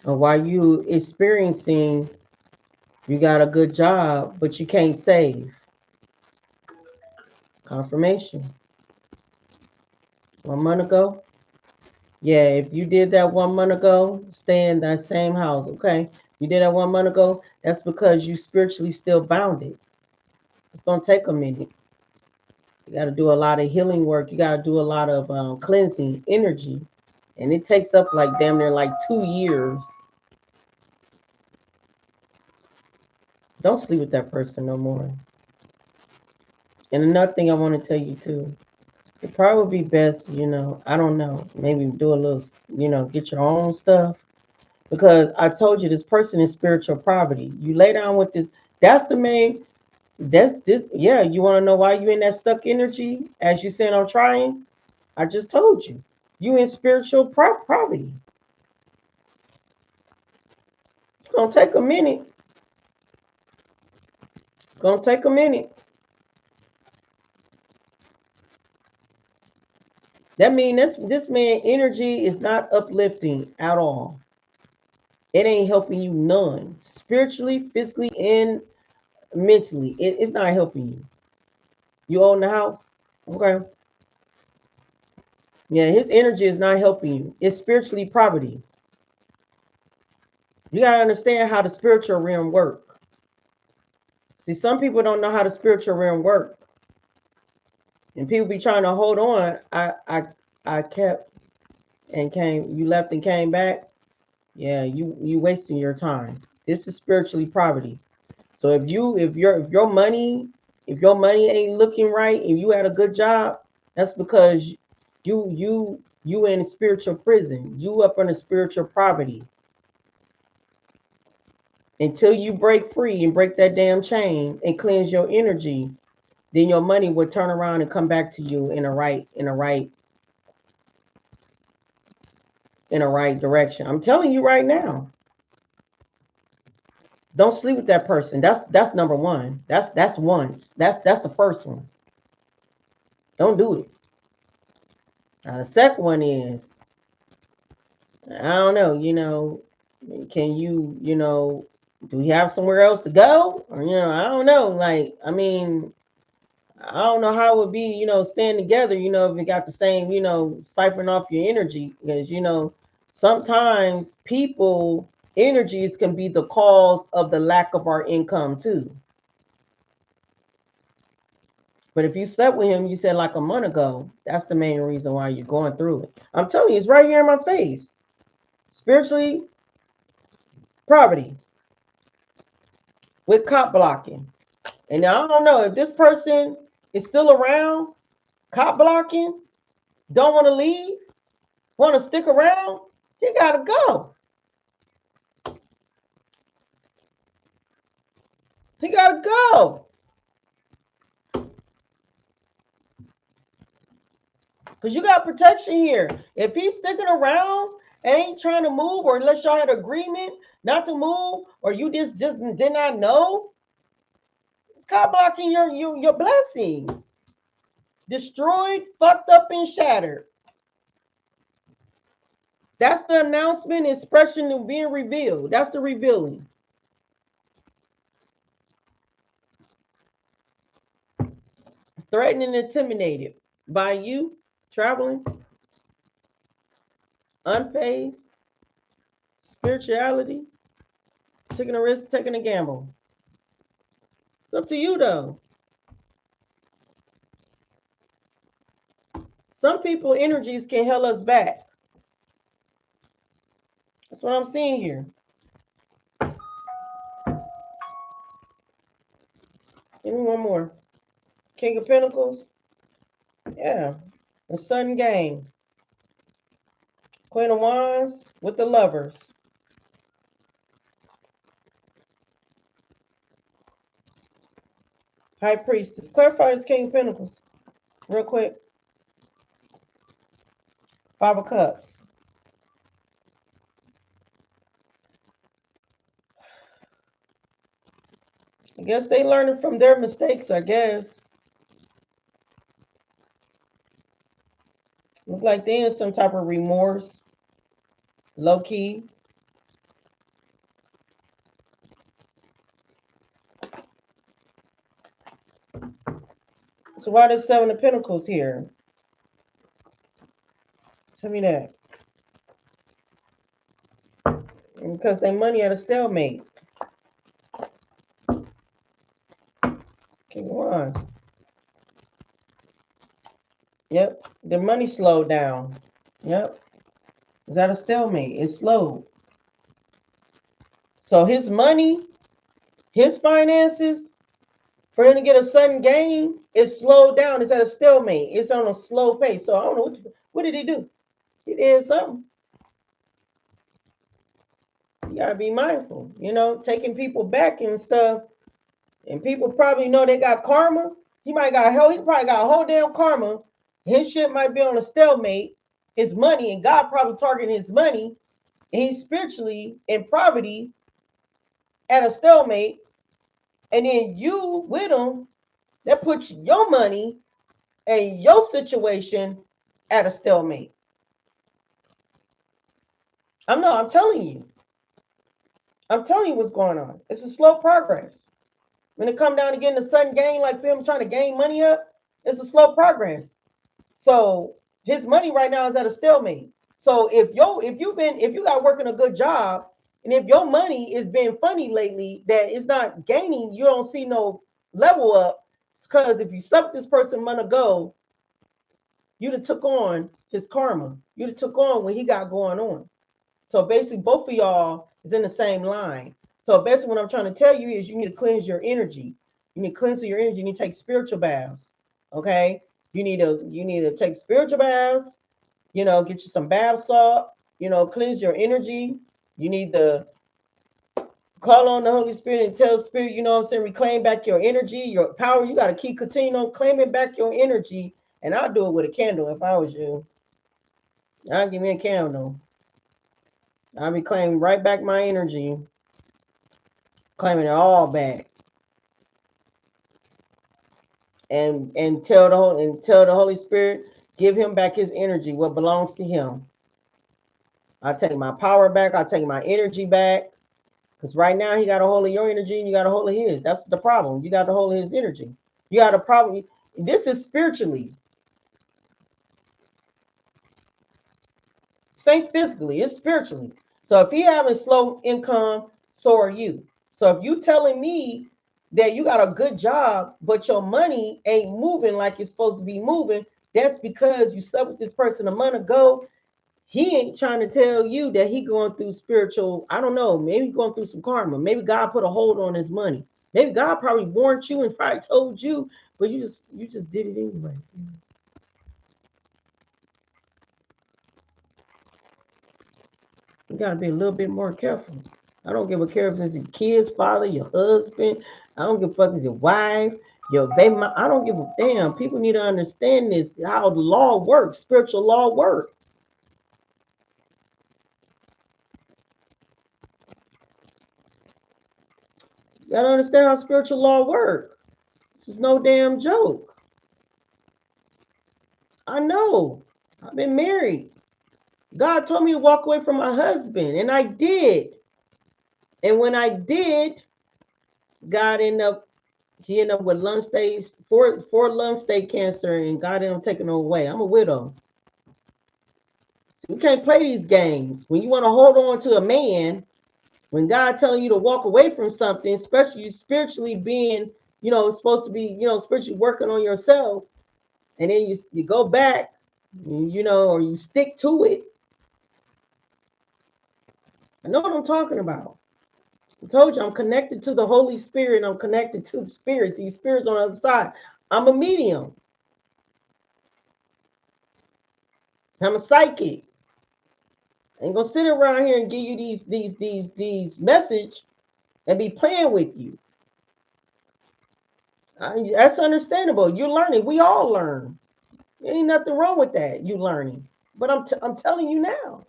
Or why you experiencing you got a good job, but you can't save. Confirmation. 1 month ago? Yeah, if you did that 1 month ago, stay in that same house, okay? You did that 1 month ago, that's because you spiritually still bounded. It's going to take a minute. You got to do a lot of healing work. You got to do a lot of cleansing energy. And it takes up like damn near like 2 years. Don't sleep with that person no more. And another thing I want to tell you too, it probably would be best, I don't know, maybe do a little, get your own stuff. Because I told you this person is spiritual poverty. You lay down with this, that's the main, that's this, yeah, you want to know why you in that stuck energy? As you said, I'm trying. I just told you. You in spiritual poverty. It's going to take a minute. It's going to take a minute. That means this man energy is not uplifting at all. It ain't helping you none. Spiritually, physically, and mentally. It's not helping you. You own the house? Okay. Yeah, his energy is not helping you. It's spiritually poverty. You gotta understand how the spiritual realm works. See, some people don't know how the spiritual realm works. And people be trying to hold on. I kept and came, you left and came back. Yeah, you wasting your time. This is spiritually poverty. So if your money ain't looking right and you had a good job, that's because you in a spiritual prison. You up in a spiritual poverty. Until you break free and break that damn chain and cleanse your energy, then your money will turn around and come back to you in a right direction. I'm telling you right now. Don't sleep with that person. That's number one. That's once. That's the first one. Don't do it. Now the second one is, I don't know, can you, do we have somewhere else to go? Or, I don't know. Like, I mean, I don't know how it would be, staying together, if you got the same, siphon off your energy. Because, sometimes people energies can be the cause of the lack of our income too. But if you slept with him, you said like a month ago, that's the main reason why you're going through it. I'm telling you, it's right here in my face. Spiritually, poverty with cop blocking. And I don't know if this person is still around, cop blocking, don't want to leave, want to stick around, he got to go. He got to go. Because you got protection here. If he's sticking around and ain't trying to move, or unless y'all had agreement not to move, or you just did not know, it's God blocking your blessings. Destroyed, fucked up, and shattered. That's the announcement, expression, and being revealed. That's the revealing. Threatened and intimidated by you, traveling, unfazed, spirituality, taking a risk, taking a gamble. It's up to you, though. Some people energies can hold us back. That's what I'm seeing here. Give me one more. King of Pentacles. Yeah. The sudden gain. Queen of Wands with the Lovers. High Priestess. Clarify this King of Pentacles. Real quick. Five of Cups. I guess they learning from their mistakes, I guess. Look like they in some type of remorse. Low key. So why there's Seven of Pentacles here? Tell me that. Because they money at a stalemate. King of Wands. Yep. The money slowed down. Yep. Is that a stalemate? It's slowed. So his money, his finances, for him to get a sudden gain, it's slowed down. It's at a stalemate. It's on a slow pace. So I don't know what did he do? He did something. You gotta be mindful, taking people back and stuff. And people probably know they got karma. He probably got a whole damn karma. His shit might be on a stalemate. His money, and God probably targeting his money. And he's spiritually in poverty at a stalemate. And then you with him, that puts your money and your situation at a stalemate. I'm telling you. I'm telling you what's going on. It's a slow progress. When it come down to getting a sudden gain, like them trying to gain money up, it's a slow progress. So his money right now is at a stalemate. So if you got working a good job, and if your money is being funny lately, that it's not gaining, you don't see no level up. It's because if you slept this person a month ago, you'd have took on his karma. You'd have took on what he got going on. So basically, both of y'all is in the same line. So basically, what I'm trying to tell you is you need to cleanse your energy. You need to cleanse your energy. You need to take spiritual baths. Okay. You need to take spiritual baths. Get you some bath salt. Cleanse your energy. You need to call on the Holy Spirit and tell Spirit, reclaim back your energy, your power. You got to continue on claiming back your energy. And I'll do it with a candle if I was you. I'll give me a candle. I'll be claiming right back my energy. Claiming it all back. And tell the Holy Spirit, give him back his energy, what belongs to him. I take my power back. I take my energy back. Because right now he got a hold of your energy and you got a hold of his. That's the problem. You got a hold of his energy. You got a problem. This is spiritually. This ain't physically. It's spiritually. So if he having slow income, so are you. So if you telling me that you got a good job, but your money ain't moving like it's supposed to be moving, that's because you slept with this person a month ago. He ain't trying to tell you that he going through spiritual, I don't know, maybe going through some karma. Maybe God put a hold on his money. Maybe God probably warned you and probably told you, but you just did it anyway. You got to be a little bit more careful. I don't give a care if it's your kid's father, your husband. I don't give a fuck if it's your wife. Yo, I don't give a damn. People need to understand this, how the law works, spiritual law works. You gotta understand how spiritual law works. This is no damn joke. I know. I've been married. God told me to walk away from my husband, and I did. And when I did, God he ended up with lung stage, four lung stage cancer, and God ended up taking it away. I'm a widow. So you can't play these games. When you want to hold on to a man, when God telling you to walk away from something, especially you spiritually being, supposed to be, spiritually working on yourself, and then you go back, or you stick to it. I know what I'm talking about. I told you I'm connected to the Holy Spirit. I'm connected to the Spirit. These spirits on the other side. I'm a medium. I'm a psychic. I ain't gonna sit around here and give you these message and be playing with you. That's understandable. You're learning. We all learn. There ain't nothing wrong with that. You learning. But I'm telling you now.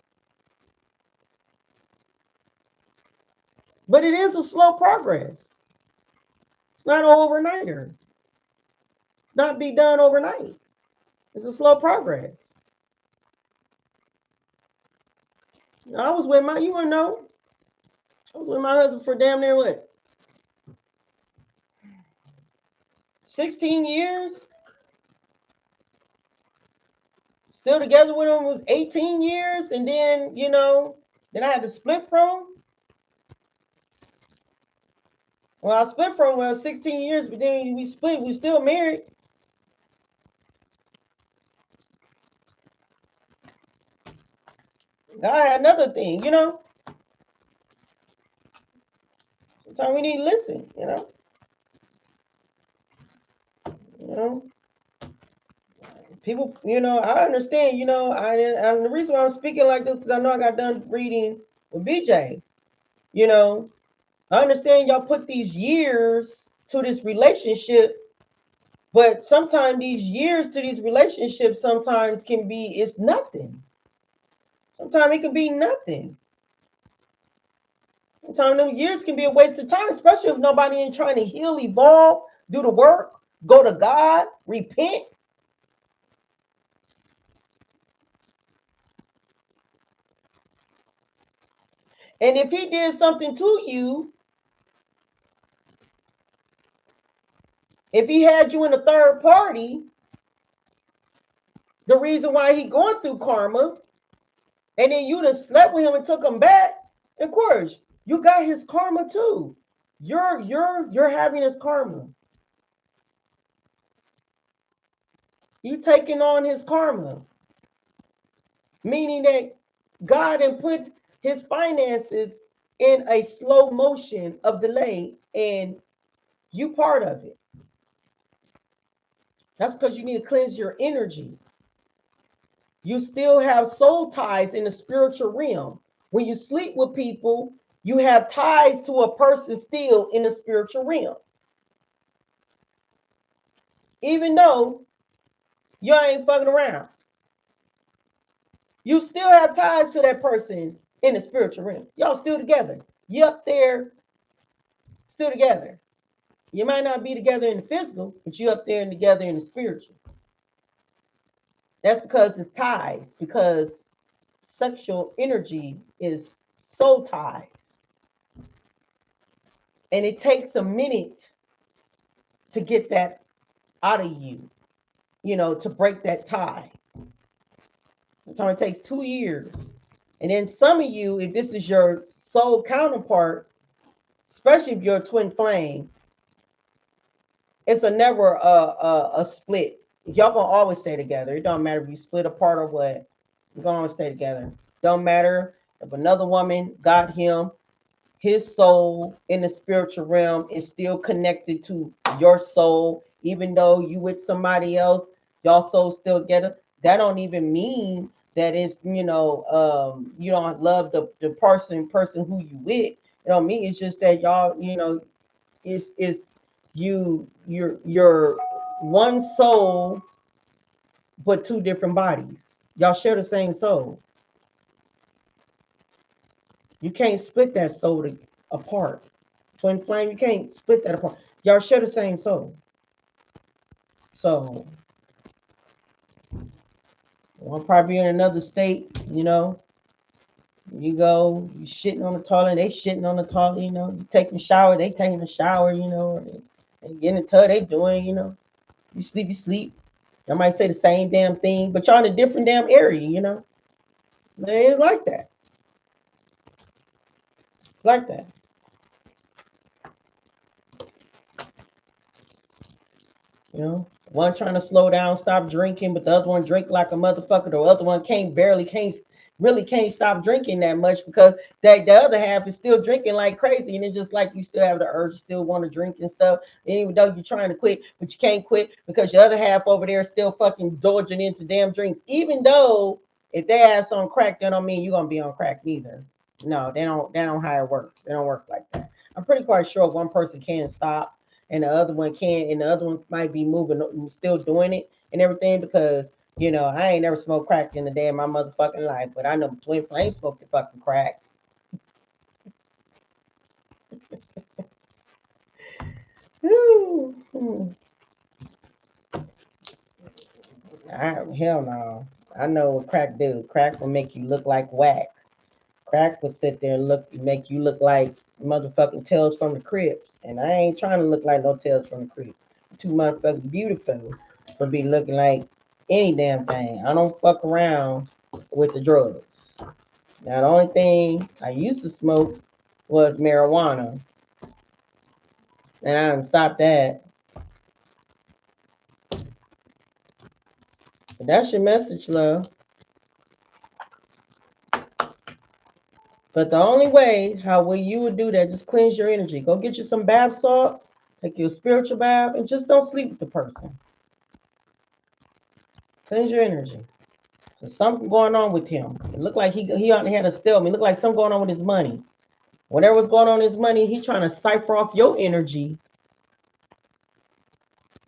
But it is a slow progress. It's not an overnighter. It's not be done overnight. It's a slow progress. I was with you wanna know? I was with my husband for damn near what? 16 years? Still together with him was 18 years, and then, then I had to split from. Well, I split from 16 years, but then we split. We still married. I had another thing, Sometimes we need to listen, People, I understand, and the reason why I'm speaking like this because I know I got done reading with BJ. I understand y'all put these years to this relationship, but sometimes these years to these relationships sometimes it's nothing. Sometimes it can be nothing. Sometimes them years can be a waste of time, especially if nobody ain't trying to heal, evolve, do the work, go to God, repent. And if he did something to you, if he had you in a third party, the reason why he going through karma, and then you just slept with him and took him back, of course, you got his karma too. You're having his karma. You taking on his karma. Meaning that God had put his finances in a slow motion of delay, and you part of it. That's because you need to cleanse your energy. You still have soul ties in the spiritual realm. When you sleep with people, you have ties to a person still in the spiritual realm. Even though you ain't fucking around, you still have ties to that person in the spiritual realm. Y'all still together. You up there, still together. You might not be together in the physical, but you up there and together in the spiritual. That's because it's ties, because sexual energy is soul ties. And it takes a minute to get that out of you, to break that tie. Sometimes it takes 2 years. And then some of you, if this is your soul counterpart, especially if you're a twin flame, it's never a split. Y'all gonna always stay together. It don't matter if you split apart or what. You're gonna always stay together. Don't matter if another woman got him. His soul in the spiritual realm is still connected to your soul, even though you with somebody else. Y'all soul still together. That don't even mean that it's you don't love the person who you with. It don't mean it's just that y'all it's you're one soul, but two different bodies. Y'all share the same soul. You can't split that soul apart. Twin flame, you can't split that apart. Y'all share the same soul. So one probably in another state, you know. You go, you shitting on the toilet, they shitting on the toilet, you know. You taking a shower, they taking a shower, you know. And getting in the tub, they doing, you know. You sleep, you sleep. I might say the same damn thing, but y'all in a different damn area, you know. It's like that. It's like that. You know, one trying to slow down, stop drinking, but the other one drink like a motherfucker. The other one can't stop drinking that much because that the other half is still drinking like crazy, and it's just like you still have the urge to still want to drink and stuff. And even though you're trying to quit, but you can't quit because the other half over there is still fucking dodging into damn drinks. Even though if they ass on crack, that don't mean you're gonna be on crack neither. No, they don't. They don't how it works. They don't work like that. I'm pretty quite sure one person can stop and the other one can't, and the other one might be moving, still doing it and everything because you know I ain't never smoked crack in the day of my motherfucking life, but I know Twin Flame smoked the fucking crack. Hell no. I know what crack do. Crack will make you look like whack. Crack will sit there and make you look like motherfucking Tales from the Crypt. And I ain't trying to look like no Tales from the Crypt. Too motherfucking beautiful for be looking like any damn thing. I don't fuck around with the drugs. Now the only thing I used to smoke was marijuana. And I done stopped that. But that's your message, love. But the only way how you would do that, just cleanse your energy. Go get you some bath salt, take your spiritual bath, and just don't sleep with the person. Cleanse your energy. There's something going on with him. It looked like he had a stalemate. It looked like something going on with his money. Whatever was going on with his money, he trying to cipher off your energy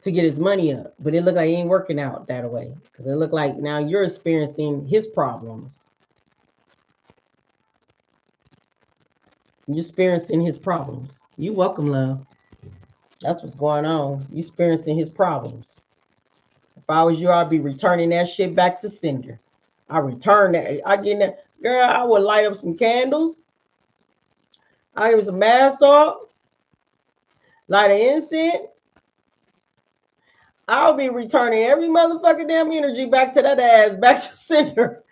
to get his money up. But it looked like he ain't working out that way. Because it looked like now you're experiencing his problems. You're experiencing his problems. You welcome, love. That's what's going on. You experiencing his problems. If I was you, I'd be returning that shit back to sender. I return that. I get that. Girl, I would light up some candles. I give some bath salt. Light an incense. I'll be returning every motherfucking damn energy back to that ass, back to sender.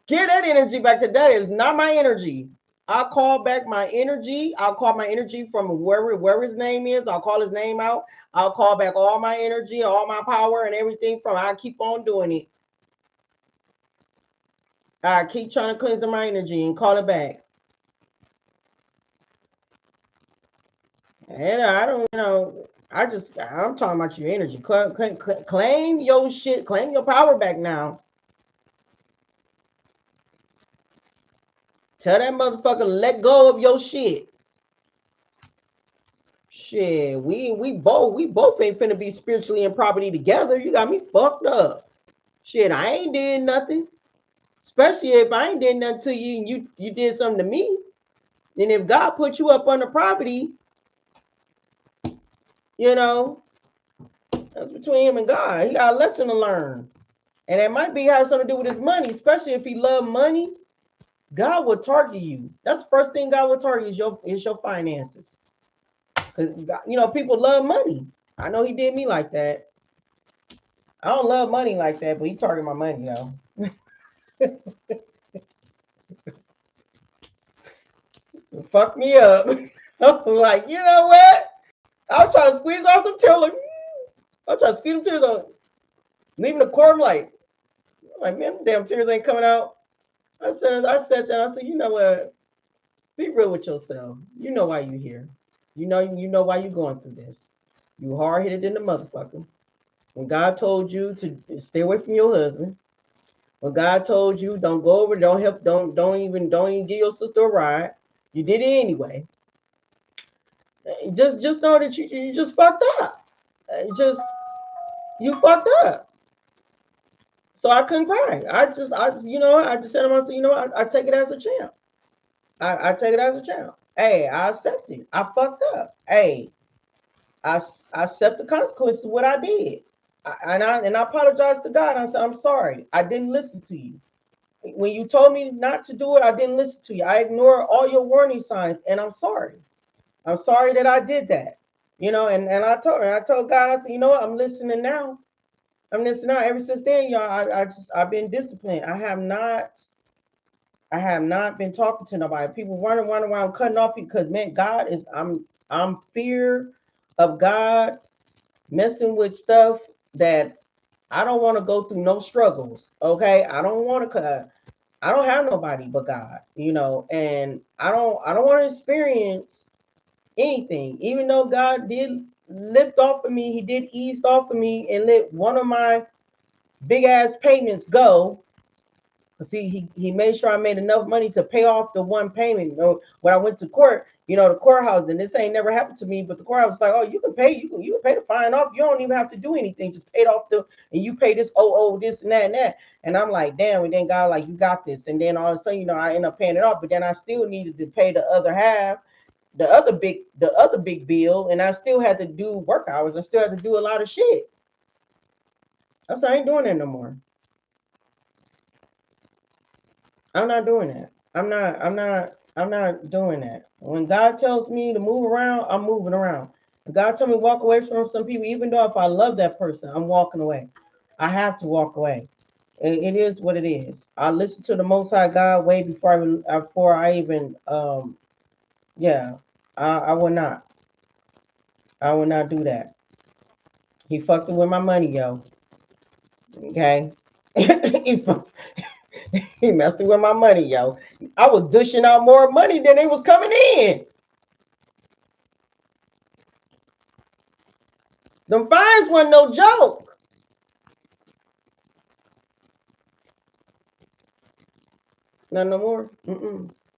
Get that energy back to that is not my energy. I'll call back my energy. I'll call my energy from wherever his name is. I'll call his name out. I'll call back all my energy, all my power, and everything from. I keep on doing it. I keep trying to cleanse my energy and call it back. And I don't, you know, I'm talking about your energy. Claim your shit. Claim your power back now. Tell that motherfucker let go of your shit. Shit, we both ain't finna be spiritually in property together. You got me fucked up. Shit, I ain't did nothing. Especially if I ain't did nothing to you and you did something to me. And if God put you up on the property, you know, that's between him and God. He got a lesson to learn. And it might be have something to do with his money, especially if he love money. God will target you. That's the first thing God will target is your finances. Because you know, people love money. I know he did me like that. I don't love money like that, but he targeted my money, though. Fuck me up. I was like, you know what? I was trying to squeeze out some tears. Like, I was trying to squeeze some tears on. Leaving the court, I'm like, man, damn tears ain't coming out. I said that. I said, you know what? Be real with yourself. You know why you here. You know why you going through this. You hard-headed than the motherfucker. When God told you to stay away from your husband, when God told you don't go over, don't help, don't even give your sister a ride, you did it anyway. Just know that you just fucked up. Just you fucked up. So I couldn't cry. I just said to myself, I take it as a champ. I take it as a champ. Hey, I accept it. I fucked up. Hey, I, I accept the consequences of what I did. And I apologize to God. I said, I'm sorry. I didn't listen to you. When you told me not to do it, I didn't listen to you. I ignored all your warning signs, and I'm sorry. I'm sorry that I did that. And I told God, I said, you know what, I'm listening now. I'm listening now. Ever since then, y'all, I've been disciplined. I have not been talking to nobody. People running around cutting off people because man, God is I'm fear of God messing with stuff that I don't want to go through no struggles. Okay. I don't have nobody but God, and I don't want to experience anything. Even though God did lift off of me, he did ease off of me and let one of my big ass payments go. See, he made sure I made enough money to pay off the one payment. When I went to court, the courthouse, and this ain't never happened to me, but the courthouse was like, oh, you can pay the fine off. You don't even have to do anything. Just pay it off and you pay this, this and that and that. And I'm like, damn, and then God like, you got this. And then all of a sudden, I end up paying it off, but then I still needed to pay the other half, the other big bill, and I still had to do work hours. I still had to do a lot of shit. I ain't doing that no more. I'm not doing that. I'm not doing that. When God tells me to move around, I'm moving around. If God told me to walk away from some people, even though if I love that person, I'm walking away. I have to walk away. It is what it is. I listen to the Most High God way before I even yeah. I will not. I will not do that. He fucked with my money, yo. Okay. he, he messed with my money, yo. I was dishing out more money than it was coming in. Them fines wasn't no joke. Not no more.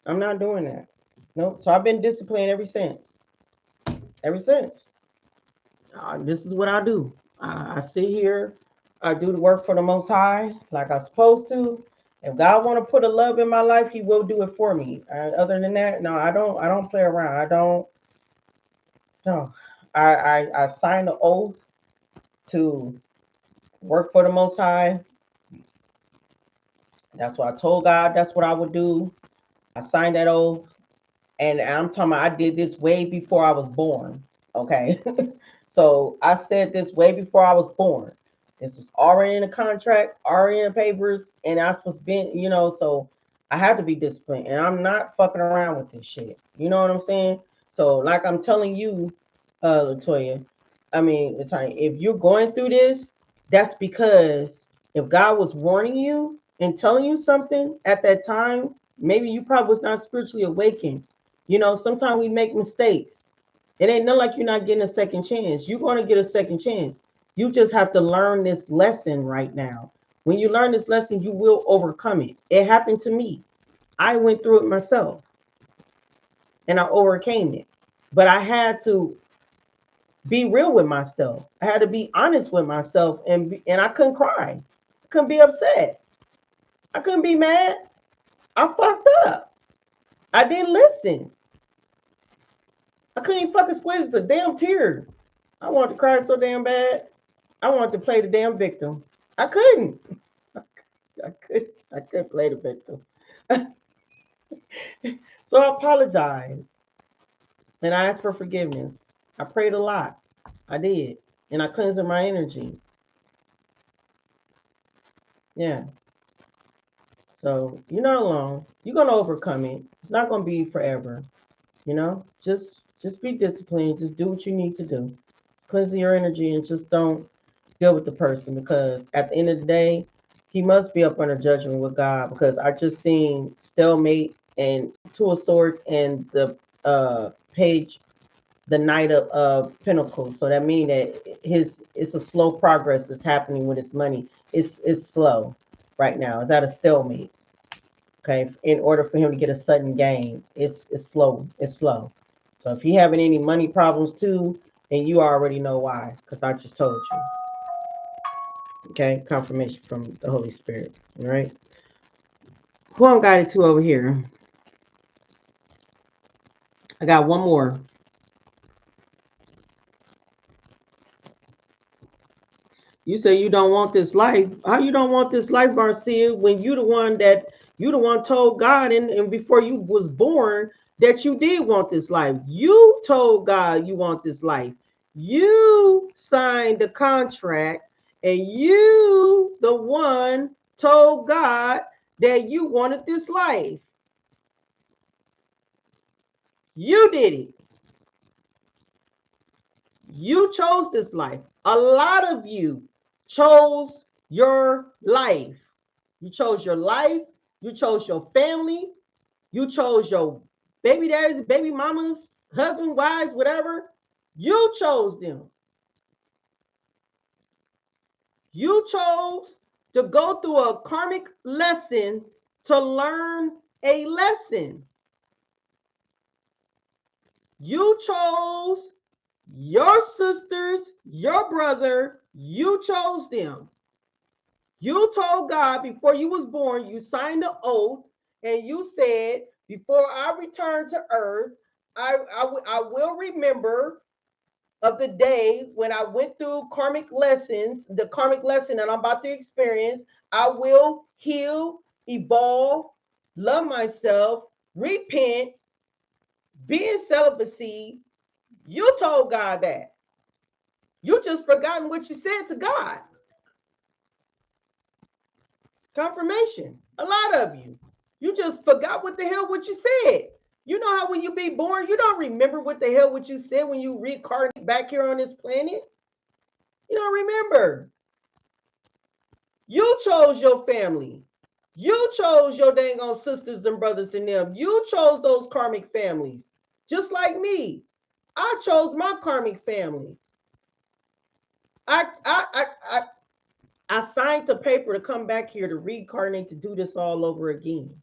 I'm not doing that. Nope. So I've been disciplined ever since. Ever since. This is what I do. I sit here. I do the work for the Most High like I'm supposed to. If God want to put a love in my life, He will do it for me. Other than that, no, I don't. I don't play around. I don't. No. I signed the oath to work for the Most High. That's what I told God. That's what I would do. I signed that oath. And I'm talking about I did this way before I was born. Okay. So I said this way before I was born. This was already in the contract, already in the papers, and I was supposed to be, so I had to be disciplined. And I'm not fucking around with this shit. You know what I'm saying? So, like I'm telling you, Latoya, I mean, if you're going through this, that's because if God was warning you and telling you something at that time, maybe you probably was not spiritually awakened. Sometimes we make mistakes. It ain't not like you're not getting a second chance. You're going to get a second chance. You just have to learn this lesson right now. When you learn this lesson, you will overcome it. It happened to me. I went through it myself and I overcame it. But I had to be real with myself. I had to be honest with myself, and I couldn't cry. I couldn't be upset. I couldn't be mad. I fucked up. I didn't listen. I couldn't even fucking squeeze a damn tear. I wanted to cry so damn bad. I wanted to play the damn victim. I couldn't. I couldn't play the victim. So I apologized and I asked for forgiveness. I prayed a lot. I did. And I cleansed my energy. Yeah. So you're not alone. You're gonna overcome it. It's not gonna be forever. Just be disciplined. Just do what you need to do. Cleanse your energy and just don't deal with the person, because at the end of the day, he must be up under judgment with God, because I just seen stalemate and two of swords and the page, the knight of pentacles. So that means that it's a slow progress that's happening with his money. It's slow right now. It's at a stalemate. Okay, in order for him to get a sudden gain, it's slow. It's slow. So if you're having any money problems too, then you already know why, because I just told you. Okay, confirmation from the Holy Spirit. All right. Who I'm guided to over here? I got one more. You say you don't want this life. How you don't want this life, Marcia, when you the one told God and before you was born that you did want this life. You told God you want this life. You signed the contract and you the one told God that you wanted this life. You did it. You chose this life. A lot of you chose your life. You chose your life. You chose your family. You chose your baby daddies, baby mamas, husband, wives, whatever. You chose them. You chose to go through a karmic lesson to learn a lesson. You chose your sisters, your brother, you chose them. You told God before you was born, you signed an oath, and you said, before I return to earth, I will remember of the day when I went through karmic lessons, the karmic lesson that I'm about to experience. I will heal, evolve, love myself, repent, be in celibacy. You told God that. You just forgotten what you said to God. Confirmation. A lot of you. You just forgot what the hell what you said. You know how when you be born, you don't remember what the hell what you said when you reincarnate back here on this planet. You don't remember. You chose your family. You chose your dang on sisters and brothers and them. You chose those karmic families. Just like me. I chose my karmic family. I signed the paper to come back here to reincarnate to do this all over again.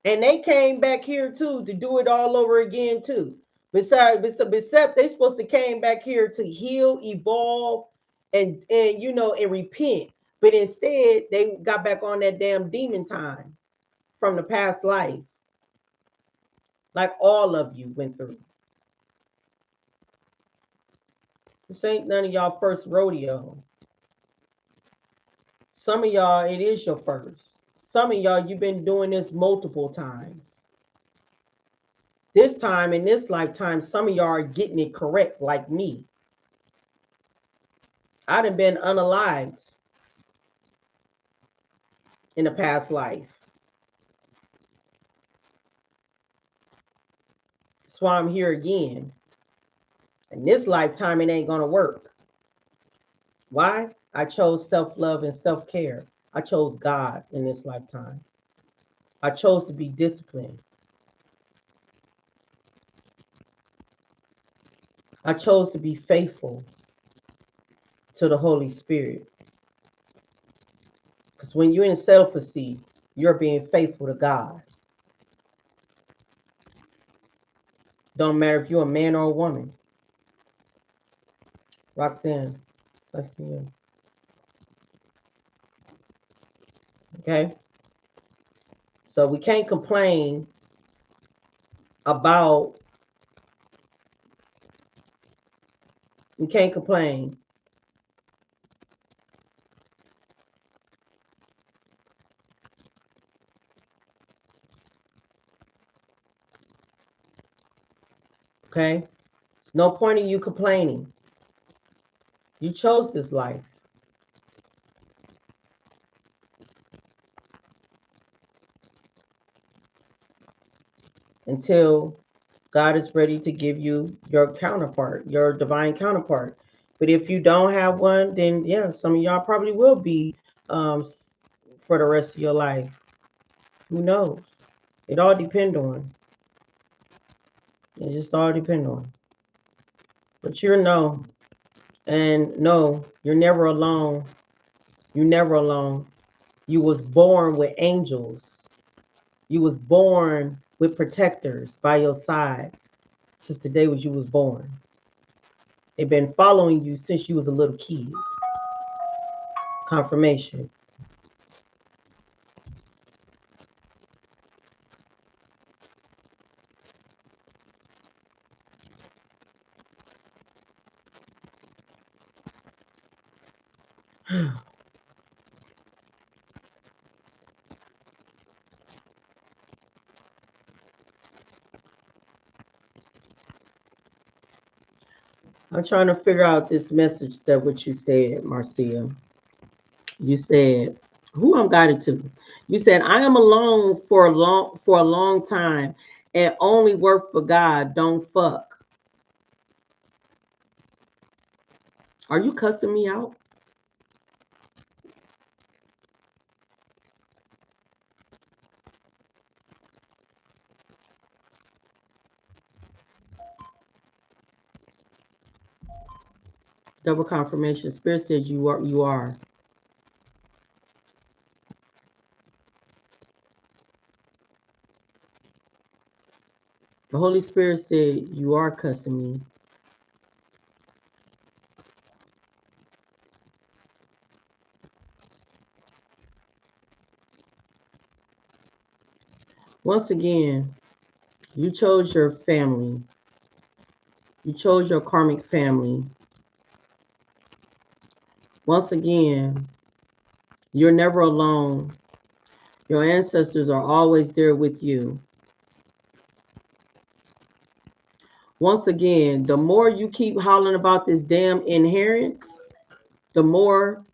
And they came back here too to do it all over again too. Besides, they supposed to came back here to heal, evolve, and and repent. But instead, they got back on that damn demon time from the past life, like all of you went through. This ain't none of y'all first rodeo. Some of y'all, it is your first. Some of y'all, you've been doing this multiple times. This time in this lifetime, some of y'all are getting it correct, like me. I'd have been unalived in a past life. That's why I'm here again. In this lifetime, it ain't gonna work. Why? I chose self-love and self-care. I chose God in this lifetime. I chose to be disciplined. I chose to be faithful to the Holy Spirit. Because when you're in celibacy, you're being faithful to God. Don't matter if you're a man or a woman. Roxanne, I see you. Okay? So we can't complain about, we can't complain. Okay? There's no point in you complaining. You chose this life. Until God is ready to give you your counterpart, your divine counterpart. But if you don't have one, then yeah, some of y'all probably will be for the rest of your life. Who knows? It all depends on. It just all depends on. But you're no. And no, you're never alone. You're never alone. You was born with angels. You was born with protectors by your side since the day you was born. They've been following you since you was a little kid. Confirmation. I'm trying to figure out this message that what you said, Marcia. You said, who I'm guided to. You said, I am alone for a long time and only work for God. Don't fuck. Are you cussing me out? Double confirmation. Spirit said you are. You are. The Holy Spirit said you are cussing me. Once again, you chose your family. You chose your karmic family. Once again, you're never alone. Your ancestors are always there with you. Once again, the more you keep hollering about this damn inheritance, the more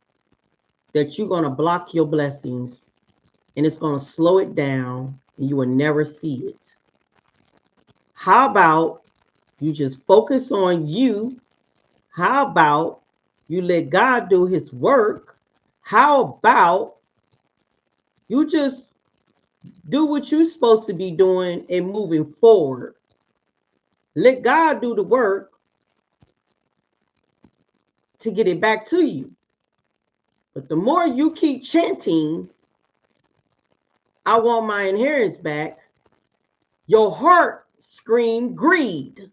that you're going to block your blessings and it's going to slow it down and you will never see it. How about you just focus on you? How about you let God do his work? How about you just do what you're supposed to be doing and moving forward? Let God do the work to get it back to you. But the more you keep chanting, I want my inheritance back, your heart scream greed.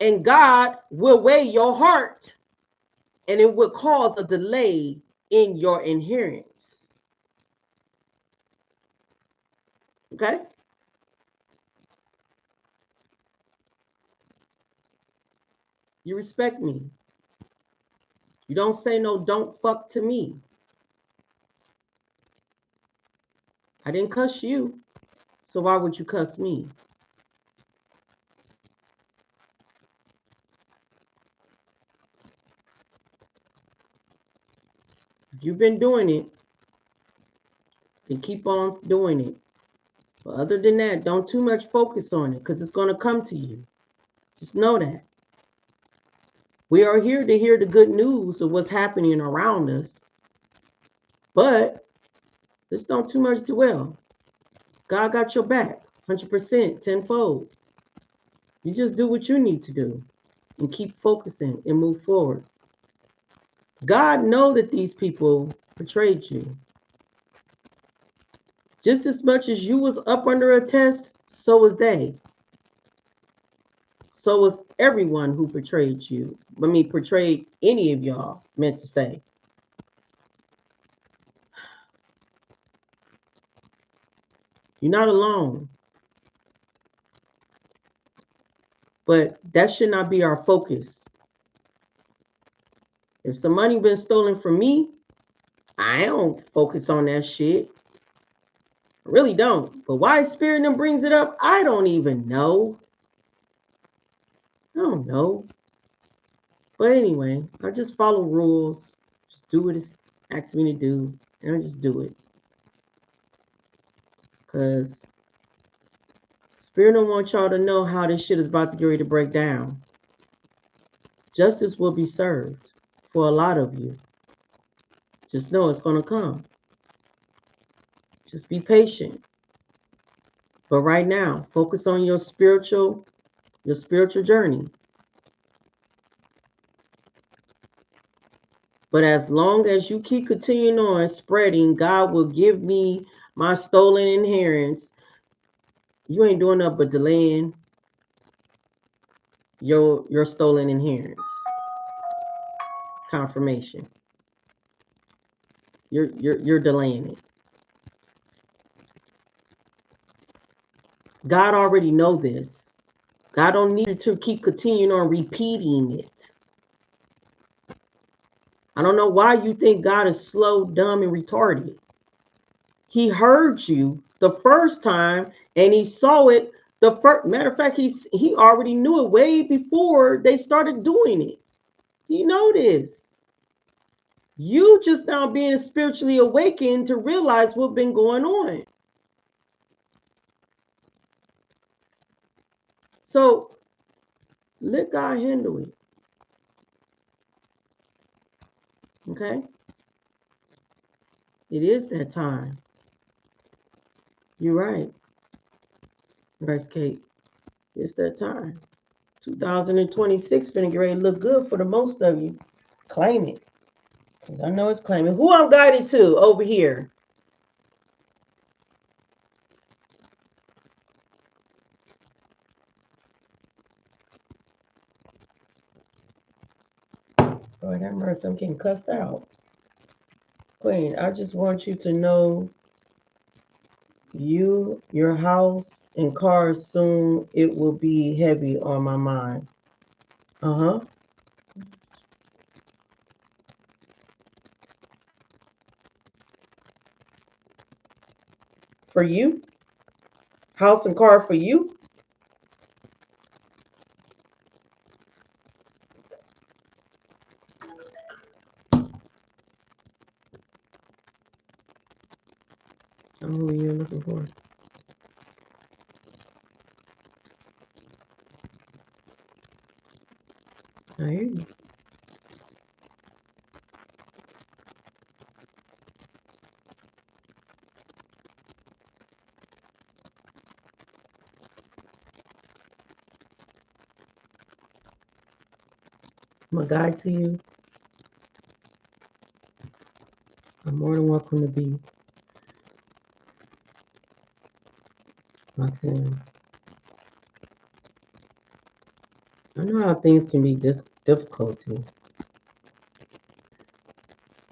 And God will weigh your heart and it will cause a delay in your inheritance. Okay? You respect me. You don't say no, don't fuck to me. I didn't cuss you, so why would you cuss me? You've been doing it, and keep on doing it. But other than that, don't too much focus on it because it's going to come to you. Just know that. We are here to hear the good news of what's happening around us, but just don't too much dwell. God got your back, 100%, tenfold. You just do what you need to do and keep focusing and move forward. God know that these people betrayed you. Just as much as you was up under a test, so was they. So was everyone who betrayed you. I mean, portrayed any of y'all, meant to say. You're not alone. But that should not be our focus. If some money been stolen from me, I don't focus on that shit. I really don't. But why Spirit them brings it up, I don't even know. I don't know. But anyway, I just follow rules. Just do what it's asked me to do. And I just do it. Because Spirit don't want y'all to know how this shit is about to get ready to break down. Justice will be served for a lot of you. Just know it's going to come. Just be patient. But right now, focus on your spiritual journey. But as long as you keep continuing on spreading, God will give me my stolen inheritance. You ain't doing nothing but delaying your stolen inheritance. Confirmation. You're delaying it. God already know this. God don't need you to keep continuing on repeating it. I don't know why you think God is slow, dumb, and retarded. He heard you the first time and he saw it the first. Matter of fact, he already knew it way before they started doing it. He know this. You just now being spiritually awakened to realize what's been going on. So let God handle it. Okay? It is that time. You're right. Rice cake. It's that time. 2026 finna get ready to look good for the most of you. Claim it. Because I know it's claiming. Who I'm guided to over here? Oh, that mercy, I'm getting cussed out. Queen, I just want you to know your house, and cars soon, it will be heavy on my mind. Uh-huh. For you? House and car for you? I don't know who you're looking for. I hear you. I'm a guide to you. I'm more than welcome to be. Roxanne. I know how things can be difficult too.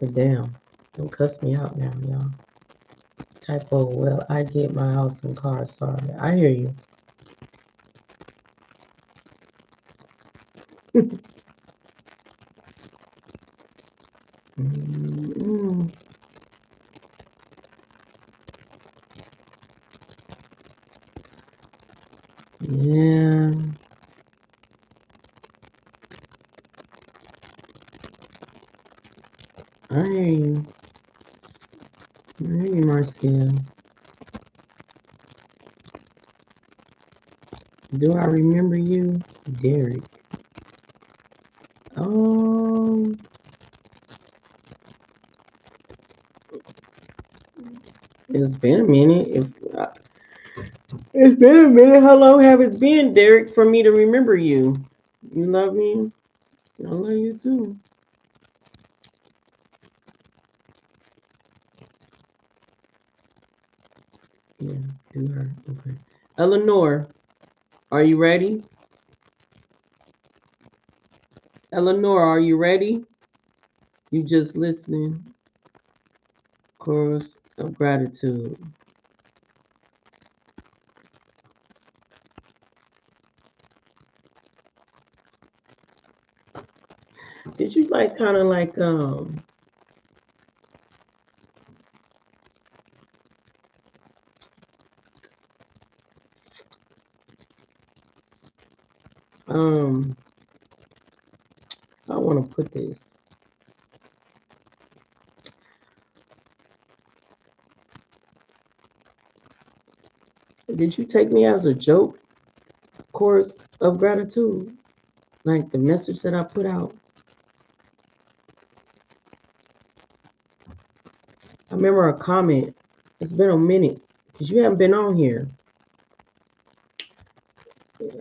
But damn, don't cuss me out now, y'all. Typo, well, I get my house and car, sorry. I hear you. Mm-mm. Yeah, I hear you. I hear you, Marcia. Do I remember you? Derek. Um, it's been a minute. It's been a minute. How long have it been, Derek, for me to remember you? You love me? I love you too. Yeah, do her. Okay. Eleanor, are you ready? Eleanor, are you ready? You just listening. Chorus of gratitude. Did you like kind of like um I want to put this. Did you take me as a joke? Chorus of gratitude, like the message that I put out. I remember a comment. It's been a minute because you haven't been on here.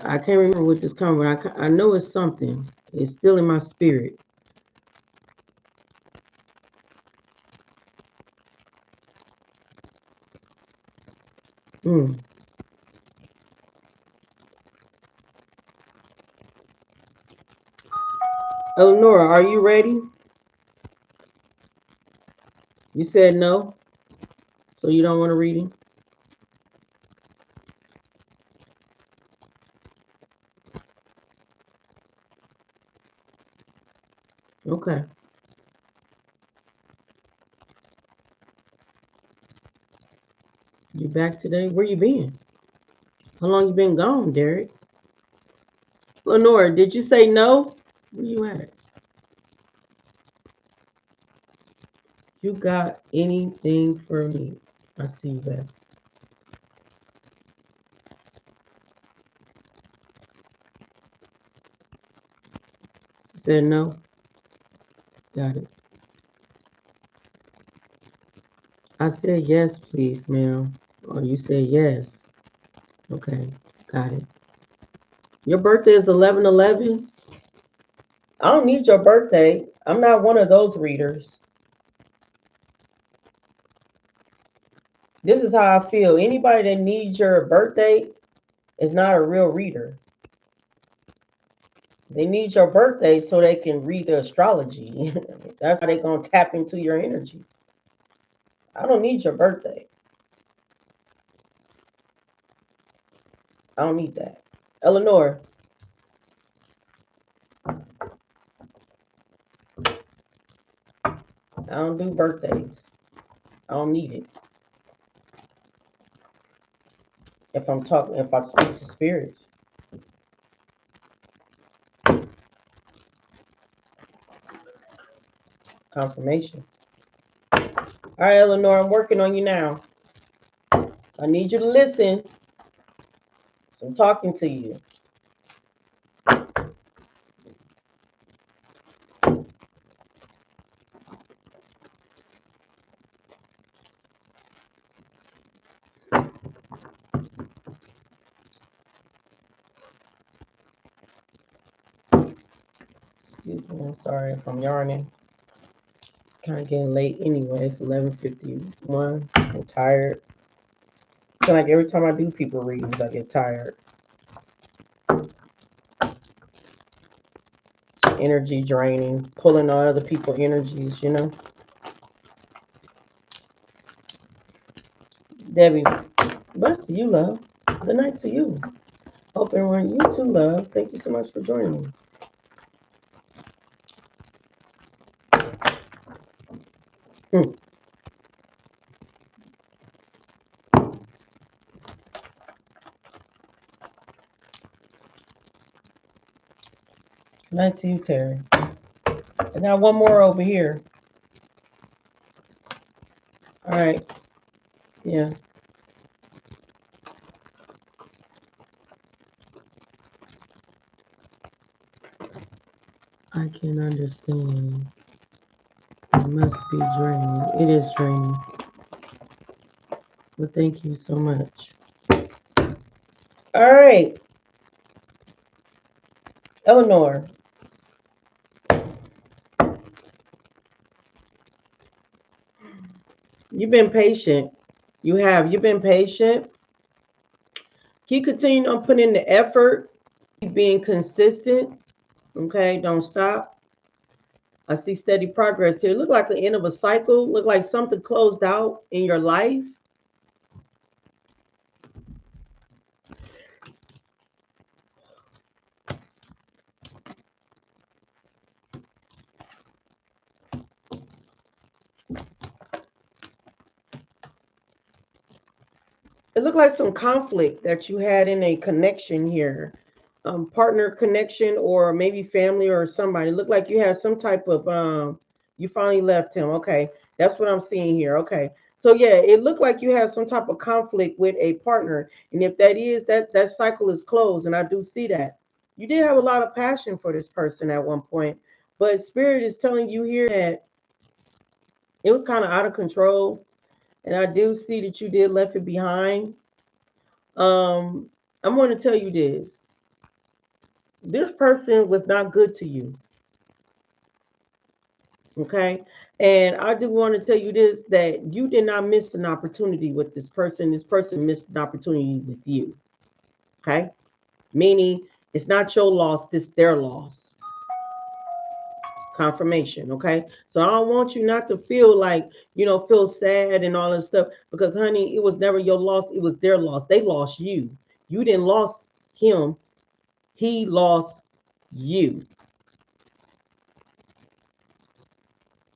I can't remember what this comment. But I know it's something. It's still in my spirit. Mm. Eleanor, are you ready? You said no, so you don't want a reading? Okay. You back today? Where you been? How long you been gone, Derek? Lenora, did you say no? Where you at? You got anything for me? I see you back. You said no? Got it. I said yes, please, ma'am. Oh, you said yes. Okay, got it. Your birthday is 11/11. I don't need your birthday. I'm not one of those readers. This is how I feel. Anybody that needs your birthday is not a real reader. They need your birthday so they can read the astrology. That's how they're going to tap into your energy. I don't need your birthday. I don't need that. Eleanor, I don't do birthdays. I don't need it. If I speak to spirits. Confirmation. All right, Eleanor, I'm working on you now. I need you to listen. So I'm talking to you. Excuse me, I'm sorry if I'm yarning. It's kind of getting late anyway. It's 11:51. I'm tired. I feel like every time I do people readings, I get tired. Energy draining, pulling on other people's energies, you know. Debbie, bless you, love. Good night to you. Hope everyone, you too, love. Thank you so much for joining me. Good night to you, Terry. I got one more over here. All right. Yeah. I can understand. It must be draining. It is draining. But thank you so much. All right. Eleanor. You've been patient. You have. You've been patient. Keep continuing on putting in the effort. Keep being consistent. Okay. Don't stop. I see steady progress here. Look like the end of a cycle. Look like something closed out in your life. It looked like some conflict that you had in a connection here, partner connection, or maybe family or somebody. It looked like you had some type of you finally left him. Okay, that's what I'm seeing here. Okay, so yeah, it looked like you had some type of conflict with a partner, and if that is that cycle is closed, and I do see that you did have a lot of passion for this person at one point, but spirit is telling you here that it was kind of out of control, and I do see that you did left it behind. um, I'm going to tell you this. This person was not good to you. Okay. And I do want to tell you this, that you did not miss an opportunity with this person. This person missed an opportunity with you. Okay. Meaning it's not your loss, it's their loss. Confirmation, okay? So I don't want you not to feel like, feel sad and all that stuff, because honey, it was never your loss, it was their loss. They lost you. You didn't lost him, he lost you.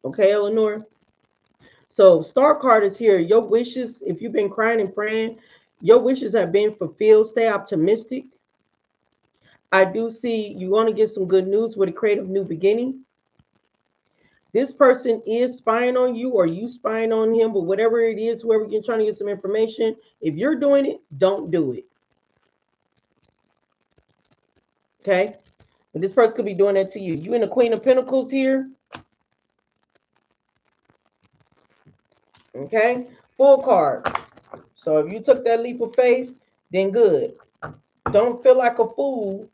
Okay, Eleanor? So star card is here. Your wishes, if you've been crying and praying, your wishes have been fulfilled. Stay optimistic. I do see you want to get some good news with a creative new beginning. This person is spying on you or you spying on him, but whatever it is, whoever you're trying to get some information, if you're doing it, don't do it. Okay? And this person could be doing that to you. You in the Queen of Pentacles here. Okay? Full card. So if you took that leap of faith, then good. Don't feel like a fool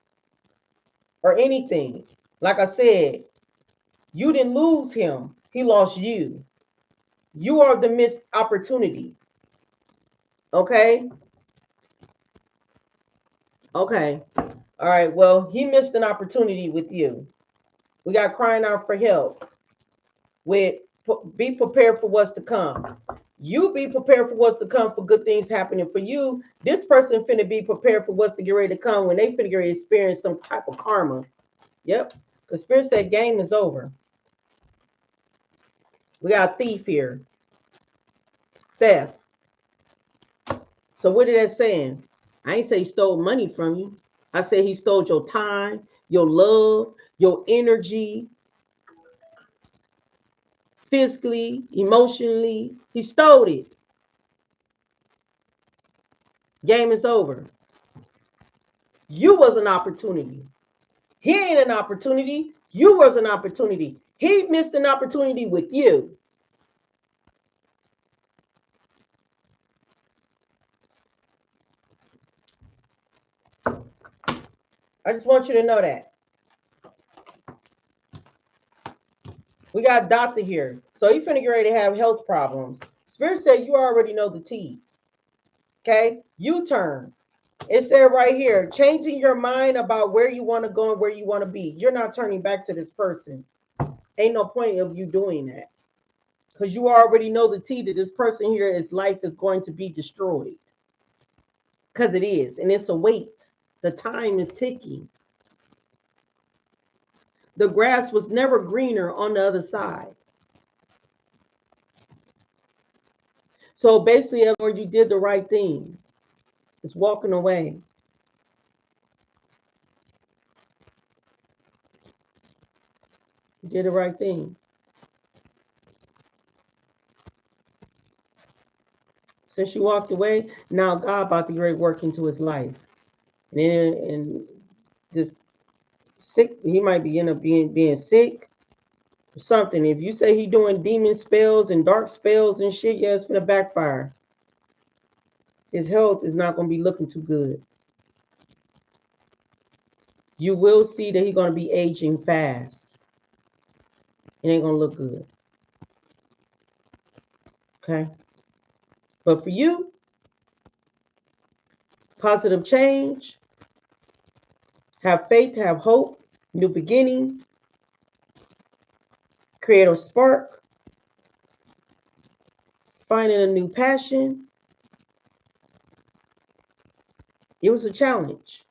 or anything. Like I said, you didn't lose him. He lost you. You are the missed opportunity. Okay? Okay. All right. Well, he missed an opportunity with you. We got crying out for help. With be prepared for what's to come. You be prepared for what's to come, for good things happening for you. This person finna be prepared for what's to get ready to come when they finna get ready to experience some type of karma. Yep. Because Spirit said game is over. We got a thief here. Theft. So what is that saying? I ain't say he stole money from you. I said he stole your time, your love, your energy, physically, emotionally. He stole it. Game is over. You was an opportunity. He ain't an opportunity. You was an opportunity. He missed an opportunity with you. I just want you to know that. We got a doctor here. So you finna get ready to have health problems. Spirit said you already know the T. Okay? U-turn. It said right here, changing your mind about where you want to go and where you want to be. You're not turning back to this person. Ain't no point of you doing that. Because you already know the T, that this person here, his life is going to be destroyed. Because it is. And it's a weight. The time is ticking. The grass was never greener on the other side. So basically, you did the right thing. It's walking away. You did the right thing. Since you walked away, now God about to get ready to work into his life. And this sick, he might be end up being sick or something. If you say he doing demon spells and dark spells and shit, yeah, it's gonna backfire. His health is not gonna be looking too good. You will see that he's gonna be aging fast. It ain't gonna look good. Okay. But for you, positive change, have faith, have hope, new beginning, create a spark, finding a new passion. It was a challenge.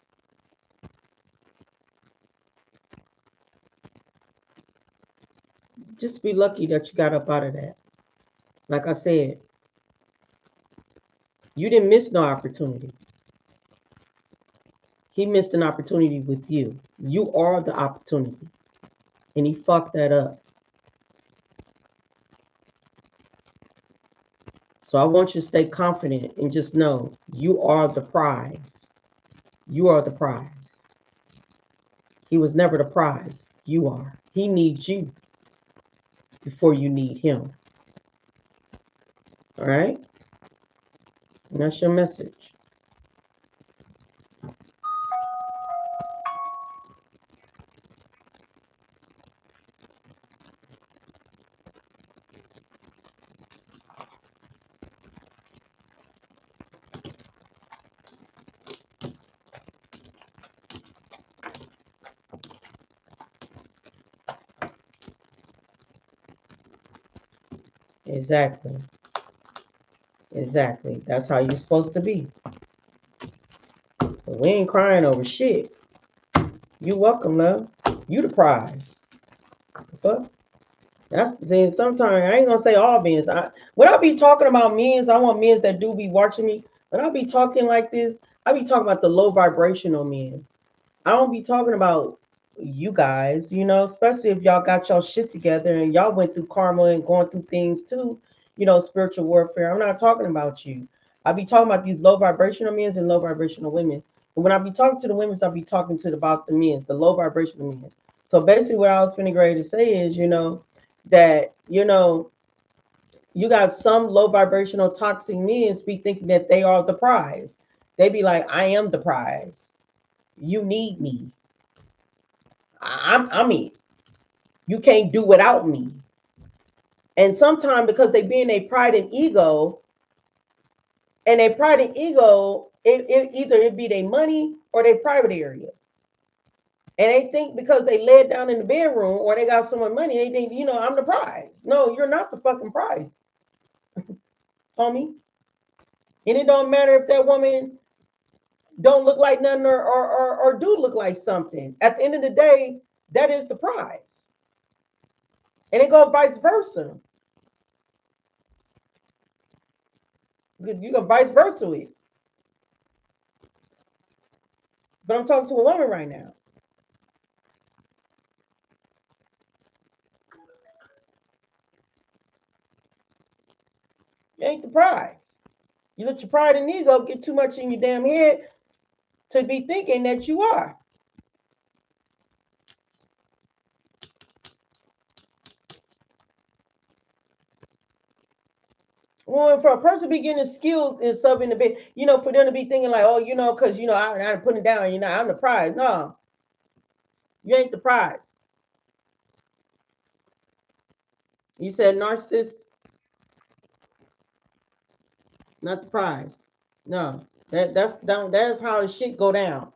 Just be lucky that you got up out of that. Like I said, you didn't miss no opportunity. He missed an opportunity with you. You are the opportunity. And he fucked that up. So I want you to stay confident and just know you are the prize. You are the prize. He was never the prize. You are. He needs you before you need him. All right? And that's your message. Exactly. Exactly. That's how you're supposed to be. But we ain't crying over shit. You welcome, love. You the prize. The fuck? That's then sometimes I ain't gonna say all men's. When I be talking about men's, I want men's that do be watching me. When I be talking like this, I be talking about the low vibrational men's. I don't be talking about you guys, especially if y'all got y'all shit together and y'all went through karma and going through things too, spiritual warfare. I'm not talking about you. I be talking about these low vibrational men's and low vibrational women's. And when I be talking to the women's, I be talking to about the men's, the low vibrational men. So basically what I was finna ready to say is, that, you got some low vibrational toxic men be thinking that they are the prize. They be like, I am the prize. You need me. I'm it. You can't do without me. And sometimes because they be in a pride and ego, it either it be their money or their private area. And they think because they laid down in the bedroom or they got someone money, they think, I'm the prize. No, you're not the fucking prize, homie. And it don't matter if that woman don't look like nothing or do look like something. At the end of the day, that is the prize. And it goes vice versa. You can vice versa it. But I'm talking to a woman right now. You ain't the prize. You let your pride and ego get too much in your damn head to be thinking that you are. Well, for a person to be getting skills and stuff in the bed, for them to be thinking like, oh, because I'm putting it down, I'm the prize. No, you ain't the prize. You said narcissist, not the prize. No, that's how the shit go down.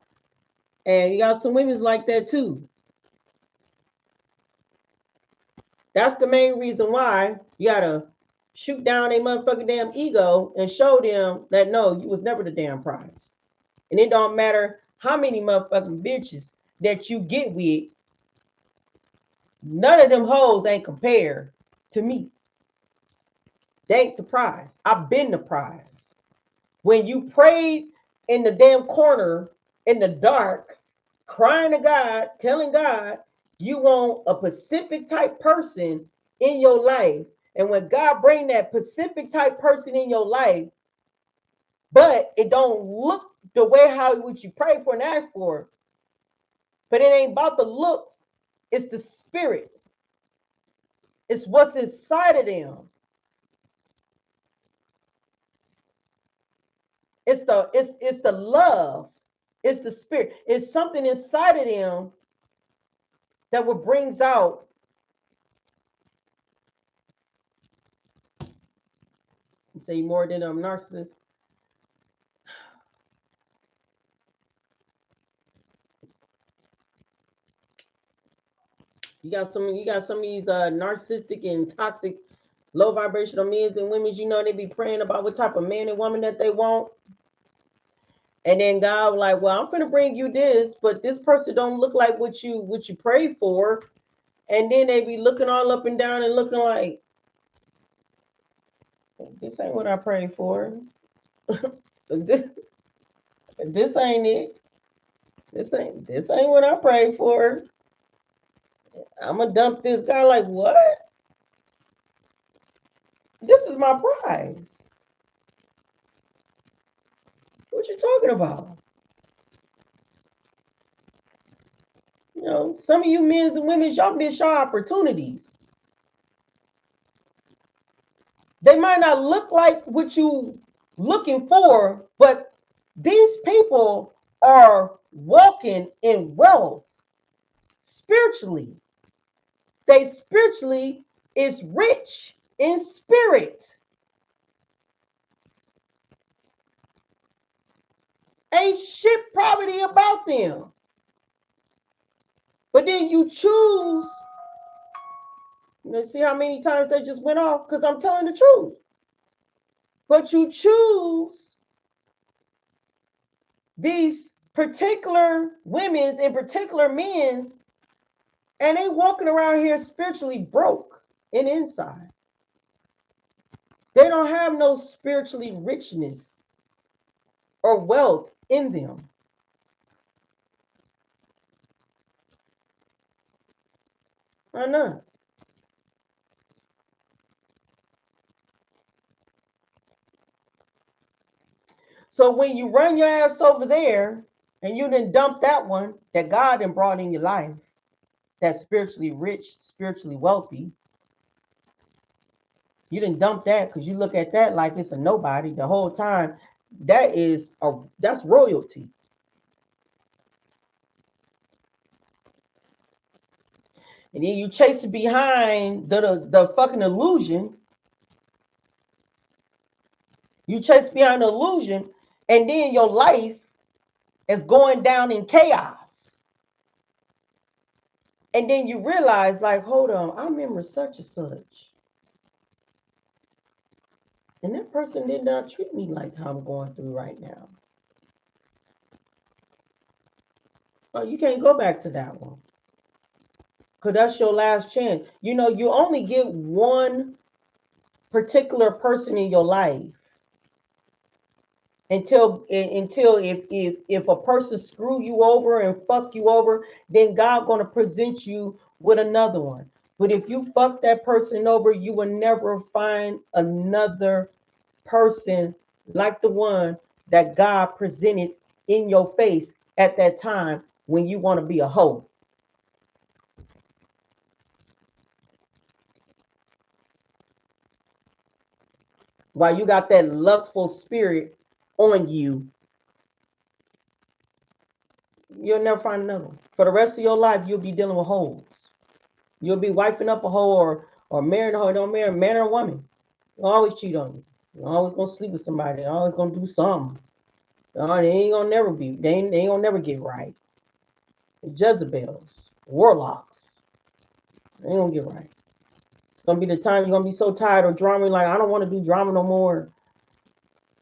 And you got some women's like that too. That's the main reason why you gotta shoot down a motherfucking damn ego and show them that no, you was never the damn prize. And it don't matter how many motherfucking bitches that you get with, none of them hoes ain't compared to me. They ain't the prize. I've been the prize. When you prayed in the damn corner in the dark, crying to God, telling God you want a Pacific type person in your life. And when God bring that Pacific type person in your life, but it don't look the way how what you pray for and ask for, but it ain't about the looks, it's the spirit. It's what's inside of them. It's the love. It's the spirit. It's something inside of them that what brings out. You say more than a narcissist. You got some of these narcissistic and toxic low vibrational men and women, they be praying about what type of man and woman that they want. And then God like, well, I'm gonna bring you this, but this person don't look like what you prayed for. And then they be looking all up and down and looking like, this ain't what I prayed for. this, this ain't it. This ain't what I prayed for. I'm gonna dump this guy. Like, what? This is my prize. What you talking about? Some of you men and women, y'all miss your opportunities. They might not look like what you looking for, but these people are walking in wealth spiritually. They spiritually is rich in spirit. Ain't shit poverty about them. But then you choose Let's see how many times they just went off because I'm telling the truth. But you choose these particular women's and particular men's, and they walking around here spiritually broke and inside. They don't have no spiritually richness or wealth in them. I know. So when you run your ass over there and you didn't dump that one that God done brought in your life, that's spiritually rich, spiritually wealthy, you didn't dump that because you look at that like it's a nobody the whole time. That's royalty. And then you chase it behind the fucking illusion. You chase behind the illusion, and then your life is going down in chaos. And then you realize, like, hold on, I remember such and such. And that person did not treat me like how I'm going through right now. Oh, you can't go back to that one. Because that's your last chance. You know, you only get one particular person in your life until if a person screw you over and fuck you over, then God gonna present you with another one. But if you fuck that person over, you will never find another person like the one that God presented in your face at that time when you want to be a hoe. While you got that lustful spirit on you, you'll never find another one. For the rest of your life, you'll be dealing with hoes. You'll be wiping up a hoe or marrying a hoe. Don't marry a man or a woman. They'll always cheat on you. You're always gonna sleep with somebody. They're always gonna do something. They ain't gonna never be. They ain't gonna never get right. Jezebels, warlocks. They ain't gonna get right. It's gonna be the time you're gonna be so tired of drama. Like, I don't want to do drama no more.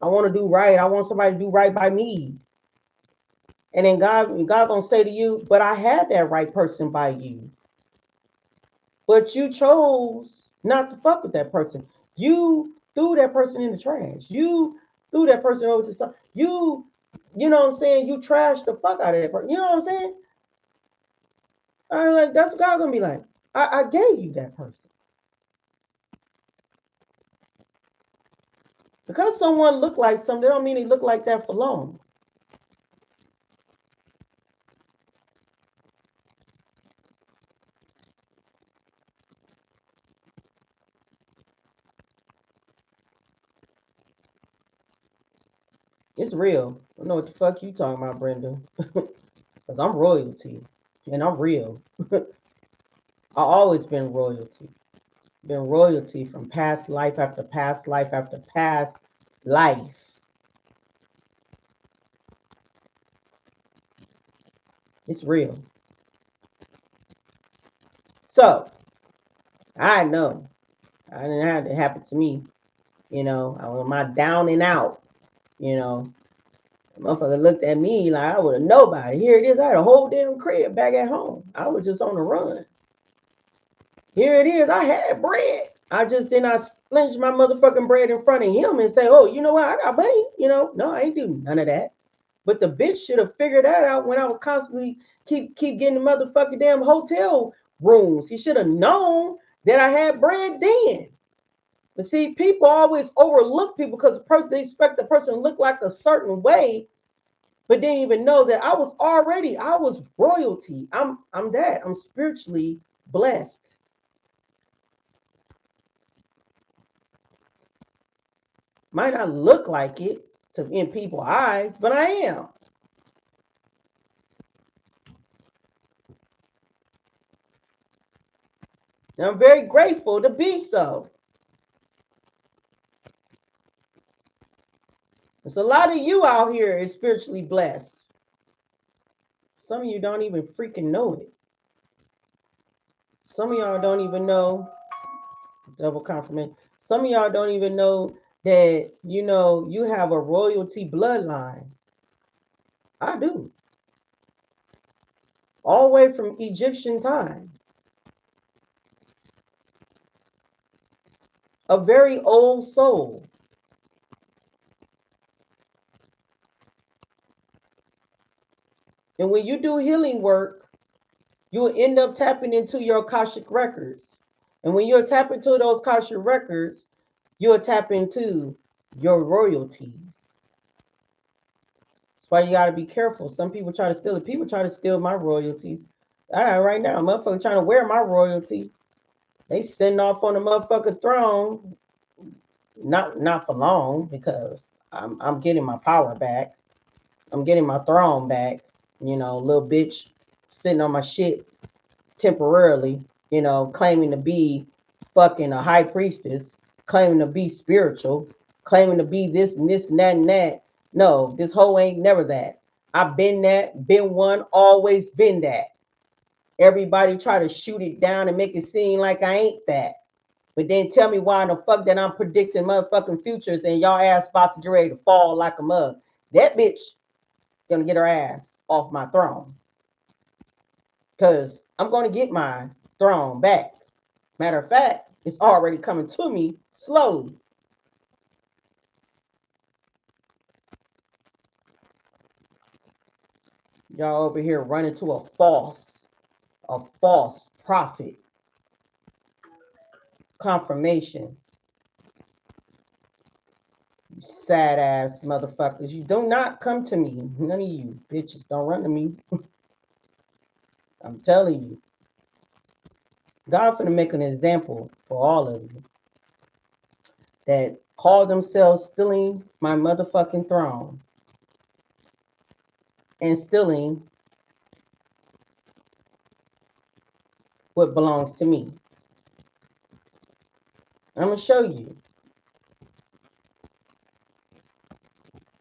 I want to do right. I want somebody to do right by me. And then God gonna say to you, but I had that right person by you. But you chose not to fuck with that person. You threw that person in the trash. You threw that person over to some. You know what I'm saying? You trashed the fuck out of that person. You know what I'm saying? Like, that's what God gonna be like. I gave you that person. Because someone look like something, they don't mean they look like that for long. It's real. I know what the fuck you talking about, Brenda. Because I'm royalty. And I'm real. I always been royalty. Been royalty from past life after past life after past life. It's real. So I know. I didn't have it happen to me. You know, I was my down and out. You know, the motherfucker looked at me like I was a nobody. Here it is. I had a whole damn crib back at home. I was just on the run. Here it is. I had bread. I just did not splurge my motherfucking bread in front of him and say, oh, you know what? I got money. You know, no, I ain't do none of that. But the bitch should have figured that out when I was constantly keep getting the motherfucking damn hotel rooms. He should have known that I had bread then. But see, people always overlook people because the person they expect the person to look like a certain way, but didn't even know that I was royalty. I'm that. I'm spiritually blessed. Might not look like it to in people's eyes, but I am. And I'm very grateful to be so. There's a lot of you out here is spiritually blessed. Some of you don't even freaking know it. Some of y'all don't even know Double confirmation. Some of y'all don't even know that, you know, you have a royalty bloodline. I do. All the way from Egyptian time. A very old soul. And when you do healing work, you will end up tapping into your Akashic records. And when you're tapping into those Akashic records, you'll tap into your royalties. That's why you got to be careful. Some people try to steal it. People try to steal my royalties. All right, right now, motherfucker trying to wear my royalty. They sitting off on the motherfucking throne. Not for long, because I'm getting my power back. I'm getting my throne back. You know, little bitch sitting on my shit temporarily, you know, claiming to be fucking a high priestess, claiming to be spiritual, claiming to be this and this and that and that. No, this whole ain't never that. I've been that, been one, always been that. Everybody try to shoot it down and make it seem like I ain't that. But then tell me why in the fuck that I'm predicting motherfucking futures and y'all ass about to get ready to fall like a mug. That bitch gonna get her ass off my throne. Because I'm gonna get my throne back. Matter of fact, it's already coming to me slowly. Y'all over here running to a false prophet confirmation. You sad ass motherfuckers. You do not come to me. None of you bitches don't run to me. I'm telling you. God finna make an example for all of you that call themselves stealing my motherfucking throne and stealing what belongs to me. I'm gonna show you.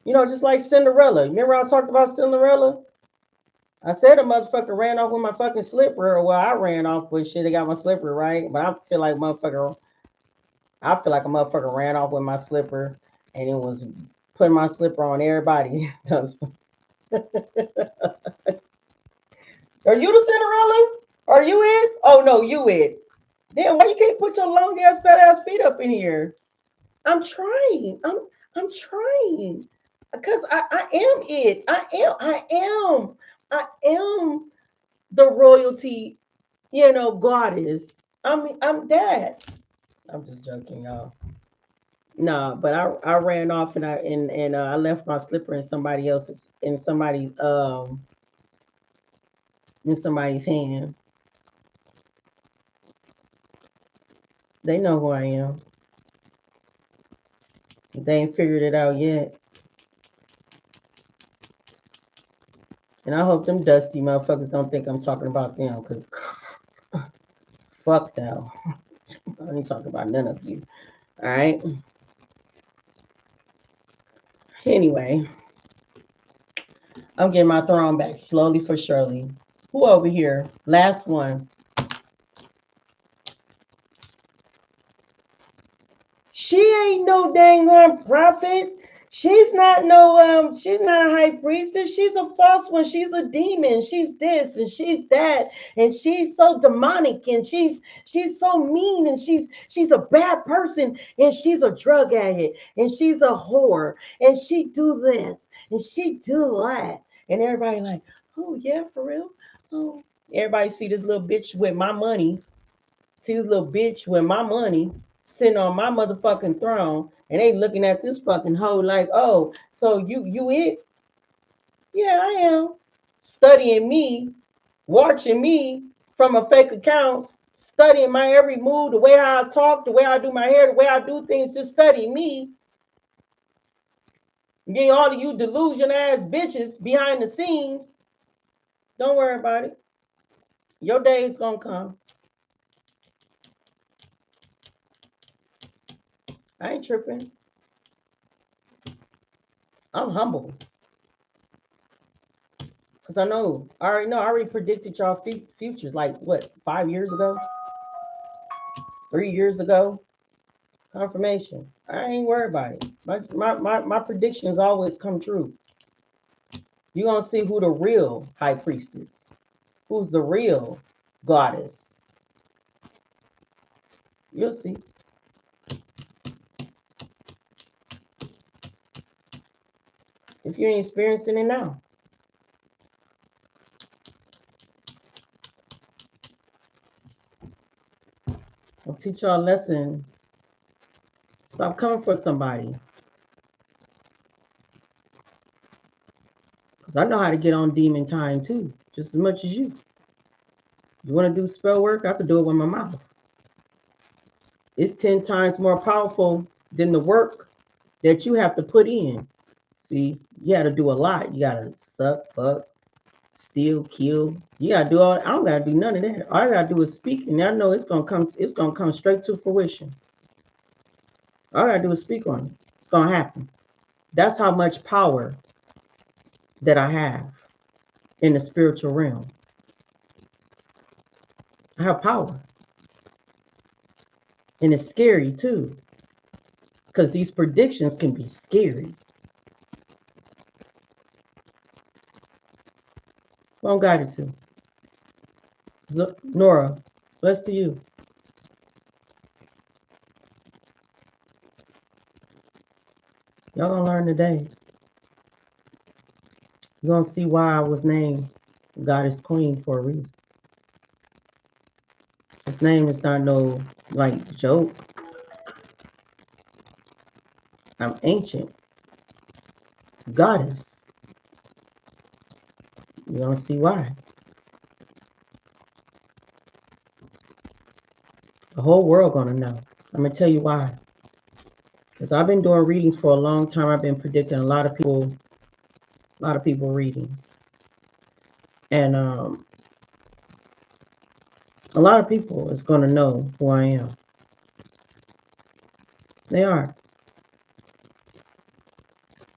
You know, just like Cinderella. Remember I talked about Cinderella? I said a motherfucker ran off with my fucking slipper. Well, I ran off with shit. They got my slipper, right? But I feel like a motherfucker ran off with my slipper and it was putting my slipper on everybody. Are you the Cinderella? Are you it? Oh no, you it. Damn, why you can't put your long ass fat ass feet up in here? I'm trying. I'm trying. Because I am it. I am the royalty, you know, goddess. I'm that. I'm just joking, y'all. No, but I ran off and I left my slipper in somebody's hand. They know who I am. They ain't figured it out yet. And I hope them dusty motherfuckers don't think I'm talking about them, because fuck no. I ain't talking about none of you. All right. Anyway, I'm getting my throne back slowly for surely. Who over here? Last one. She ain't no dang on prophet. She's not she's not a high priestess. She's a false one. She's a demon. She's this and she's that. And she's so demonic and she's so mean and she's a bad person and she's a drug addict and she's a whore and she do this and she do that. And everybody like, oh yeah, for real? Oh, everybody see this little bitch with my money. See this little bitch with my money sitting on my motherfucking throne, and they looking at this fucking hoe like, oh, so you it? Yeah, I am. Studying me, watching me from a fake account, studying my every move, the way I talk, the way I do my hair, the way I do things, just study me. Getting all of you delusion ass bitches behind the scenes. Don't worry about it. Your day is gonna come. I ain't tripping. I'm humble. Because I already predicted y'all futures like what, 5 years ago? 3 years ago? Confirmation. I ain't worried about it. My predictions always come true. You're gonna see who the real high priestess, who's the real goddess. You'll see. If you ain't experiencing it now. I'll teach y'all a lesson. Stop coming for somebody. Because I know how to get on demon time too, just as much as you. You want to do spell work? I could do it with my mouth. It's 10 times more powerful than the work that you have to put in. See, you got to do a lot. You got to suck, fuck, steal, kill. You got to do all. I don't got to do none of that. All I got to do is speak, and I know it's gonna come. It's gonna come straight to fruition. All I got to do is speak on it. It's gonna happen. That's how much power that I have in the spiritual realm. I have power. And it's scary too. Because these predictions can be scary. Well, I'm guided to. Nora, bless to you. Y'all gonna learn today. You're gonna see why I was named Goddess Queen for a reason. This name is not no like joke. I'm ancient. Goddess. You're gonna see why. The whole world gonna know. I'm gonna tell you why. Because I've been doing readings for a long time. I've been predicting a lot of people readings. And a lot of people is gonna know who I am. They are.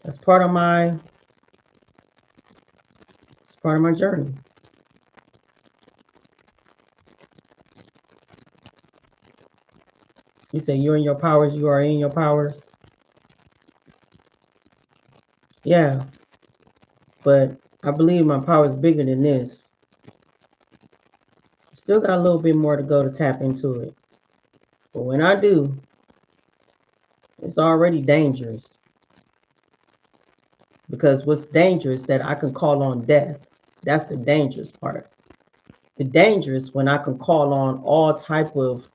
That's part of my journey. You say you're in your powers, you are in your powers. Yeah. But I believe my power is bigger than this. Still got a little bit more to go to tap into it. But when I do, it's already dangerous. Because what's dangerous that I can call on death. That's the dangerous part. The dangerous when I can call on all type of,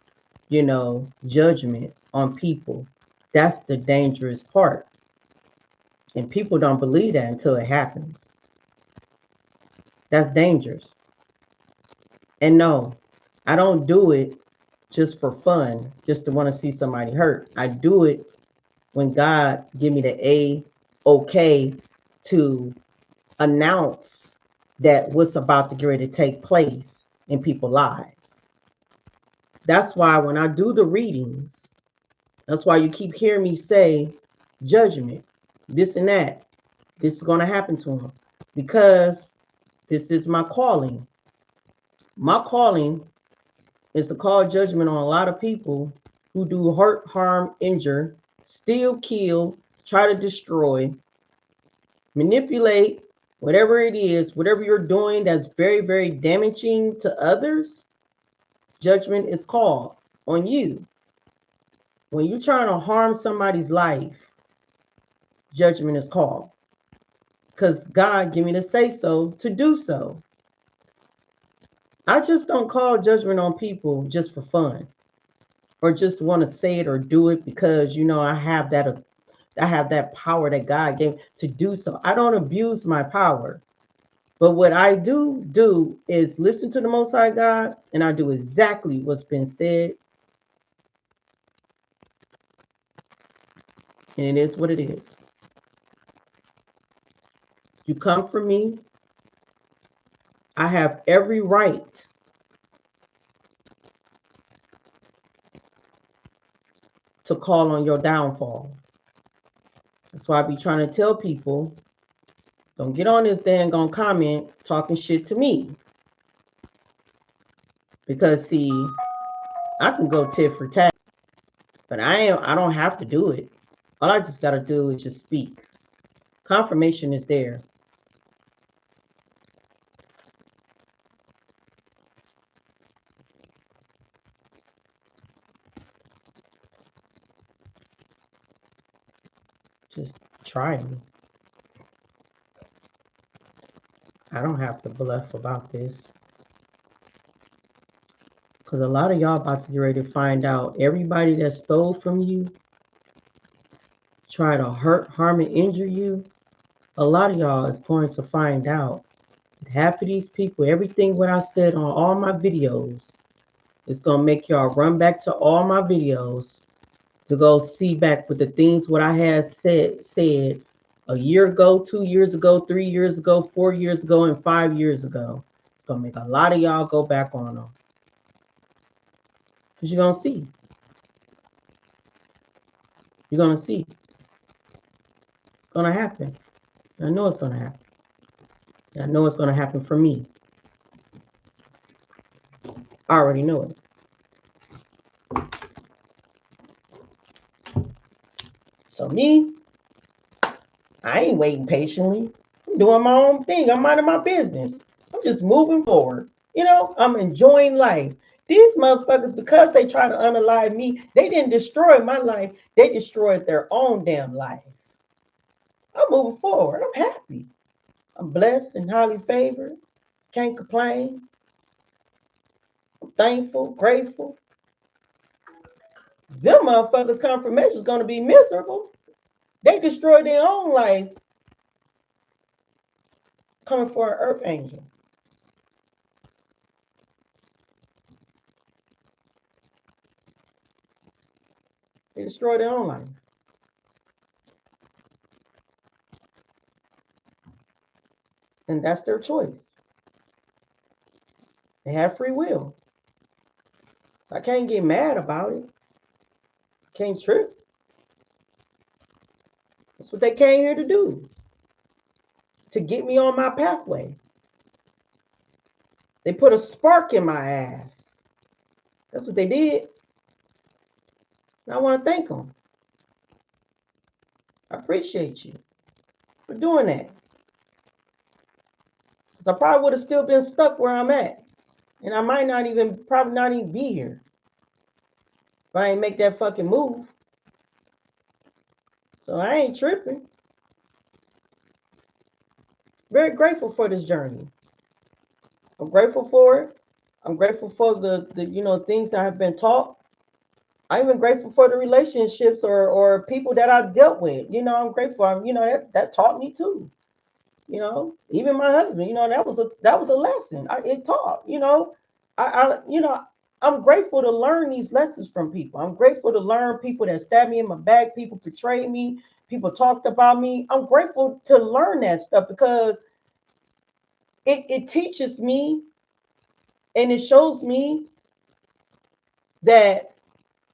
judgment on people. That's the dangerous part. And people don't believe that until it happens. That's dangerous. And no, I don't do it just for fun, just to want to see somebody hurt. I do it when God give me the okay to announce that what's about to get ready to take place in people's lives. That's why when I do the readings, that's why you keep hearing me say judgment, this and that. This is going to happen to him because this is my calling. My calling is to call judgment on a lot of people who do hurt, harm, injure, steal, kill, try to destroy, manipulate, whatever it is, whatever you're doing that's very, very damaging to others. Judgment is called on you. When you're trying to harm somebody's life, judgment is called. Because God gave me the say so to do so. I just don't call judgment on people just for fun or just want to say it or do it because, I have that power that God gave to do so. I don't abuse my power. But what I do is listen to the Most High God, and I do exactly what's been said. And it is what it is. You come for me, I have every right to call on your downfall. That's why I be trying to tell people, don't get on this dang on comment talking shit to me. Because see, I can go tit for tat. But I don't have to do it. All I just gotta do is just speak. Confirmation is there. Just try me. I don't have to bluff about this. Because a lot of y'all about to get ready to find out everybody that stole from you, try to hurt, harm, and injure you. A lot of y'all is going to find out that half of these people, everything what I said on all my videos, is going to make y'all run back to all my videos to go see back with the things what I had said a year ago, 2 years ago, 3 years ago, 4 years ago, and 5 years ago. It's going to make a lot of y'all go back on them. Because you're going to see. You're going to see. It's going to happen. I know it's going to happen. I know it's going to happen for me. I already know it. So me, I ain't waiting patiently. I'm doing my own thing. I'm minding my business. I'm just moving forward. You know, I'm enjoying life. These motherfuckers, because they try to unalive me, they didn't destroy my life. They destroyed their own damn life. I'm moving forward. I'm happy. I'm blessed and highly favored. Can't complain. I'm thankful, grateful. Them motherfuckers' confirmation is going to be miserable. They destroyed their own life coming for an earth angel. They destroyed their own life. And that's their choice. They have free will. I can't get mad about it. Can't trip. That's what they came here to do. To get me on my pathway. They put a spark in my ass. That's what they did. And I want to thank them. I appreciate you for doing that. Because I probably would have still been stuck where I'm at. And I might not even, probably not even be here. If I ain't make that fucking move. So I ain't tripping. Very grateful for this journey. I'm grateful for it. I'm grateful for the things that have been taught. I'm even grateful for the relationships or people that I've dealt with. I'm grateful. That taught me too. Even my husband. That was a lesson. It taught. I'm grateful to learn these lessons from people. I'm grateful to learn people that stabbed me in my back, people betrayed me, people talked about me. I'm grateful to learn that stuff because it teaches me and it shows me that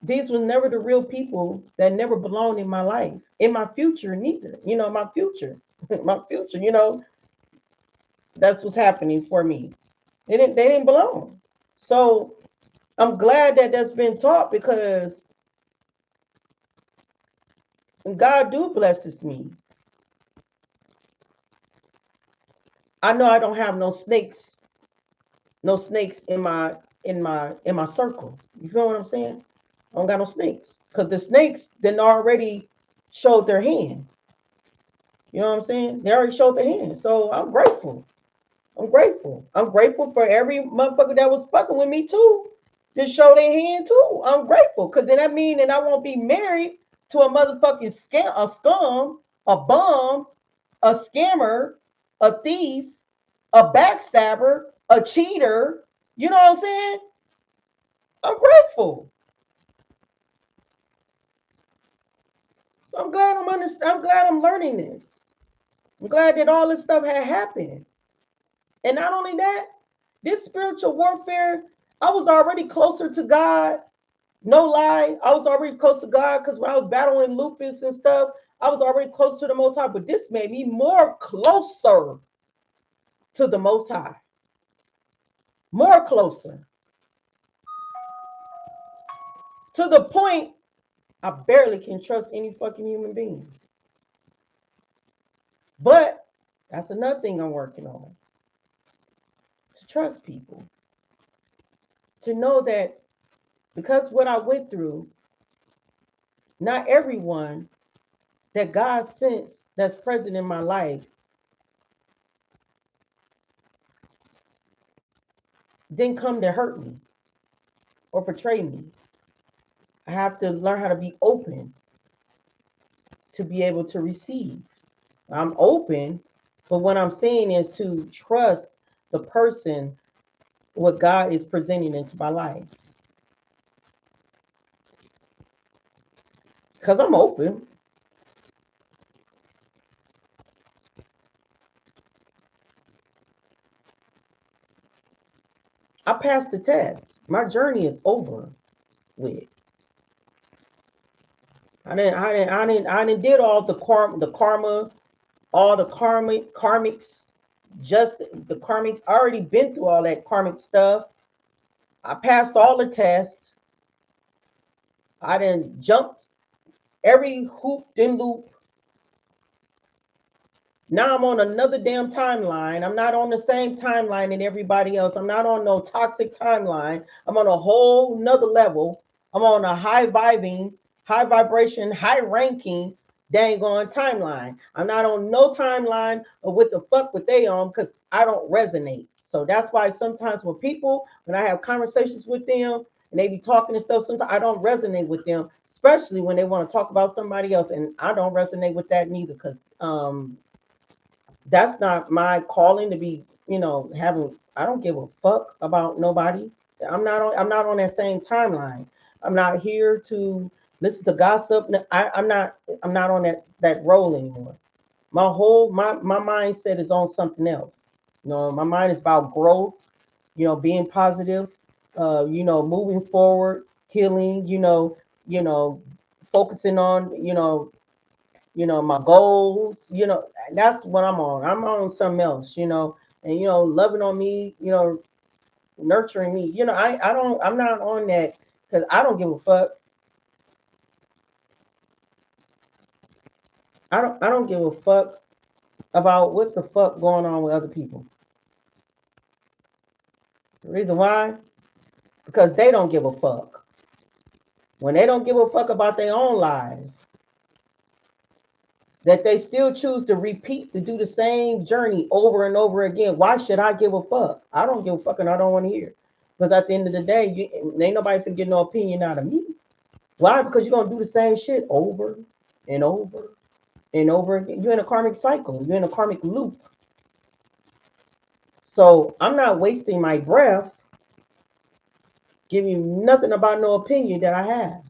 these were never the real people that never belonged in my life, in my future neither. My future, my future. That's what's happening for me. They didn't belong. So I'm glad that that's been taught because God do blesses me. I know I don't have no snakes in my circle. You feel what I'm saying? I don't got no snakes because the snakes then already showed their hand. You know what I'm saying? They already showed their hand. So I'm grateful. I'm grateful. I'm grateful for every motherfucker that was fucking with me too. Just show their hand too. I'm grateful because then that means that I won't be married to a motherfucking a scum, a bum, a scammer, a thief, a backstabber, a cheater. You know what I'm saying? I'm grateful. I'm glad I'm glad I'm learning this. I'm glad that all this stuff had happened. And not only that, this spiritual warfare, I was already closer to God. No lie, I was already close to God because when I was battling lupus and stuff, I was already close to the Most High. But this made me more closer to the Most High. More closer. To the point I barely can trust any fucking human being. But that's another thing I'm working on. To trust people. To know that because what I went through, not everyone that God sends that's present in my life didn't come to hurt me or betray me. I have to learn how to be open to be able to receive. I'm open, but what I'm saying is to trust the person, what God is presenting into my life. Because I'm open. I passed the test. My journey is over with. I didn't did all the karma, all the karmics, just the karmics. I already been through all that karmic stuff. I passed all the tests. I didn't jumped every hoop and loop. Now I'm on another damn timeline. I'm not on the same timeline and everybody else. I'm not on no toxic timeline. I'm on a whole nother level. I'm on a high vibing, high vibration, high ranking dang on timeline. I'm not on no timeline of what the fuck what they on because I don't resonate. So that's why sometimes when I have conversations with them and they be talking and stuff, sometimes I don't resonate with them, especially when they want to talk about somebody else. And I don't resonate with that neither because that's not my calling to be, having. I don't give a fuck about nobody. I'm not on that same timeline. I'm not here to listen to gossip. I'm not on that role anymore. My mindset is on something else. My mind is about growth, being positive, moving forward, healing, you know, focusing on, my goals, that's what I'm on. I'm on something else, and loving on me, nurturing me. I'm not on that because I don't give a fuck. I don't give a fuck about what the fuck going on with other people. The reason why? Because they don't give a fuck. When they don't give a fuck about their own lives, that they still choose to repeat to do the same journey over and over again. Why should I give a fuck? I don't give a fuck and I don't want to hear. Because at the end of the day, ain't nobody can get no opinion out of me. Why? Because you're gonna do the same shit over and over and over again. You're in a karmic cycle. You're in a karmic loop. So I'm not wasting my breath giving you nothing about no opinion that I have.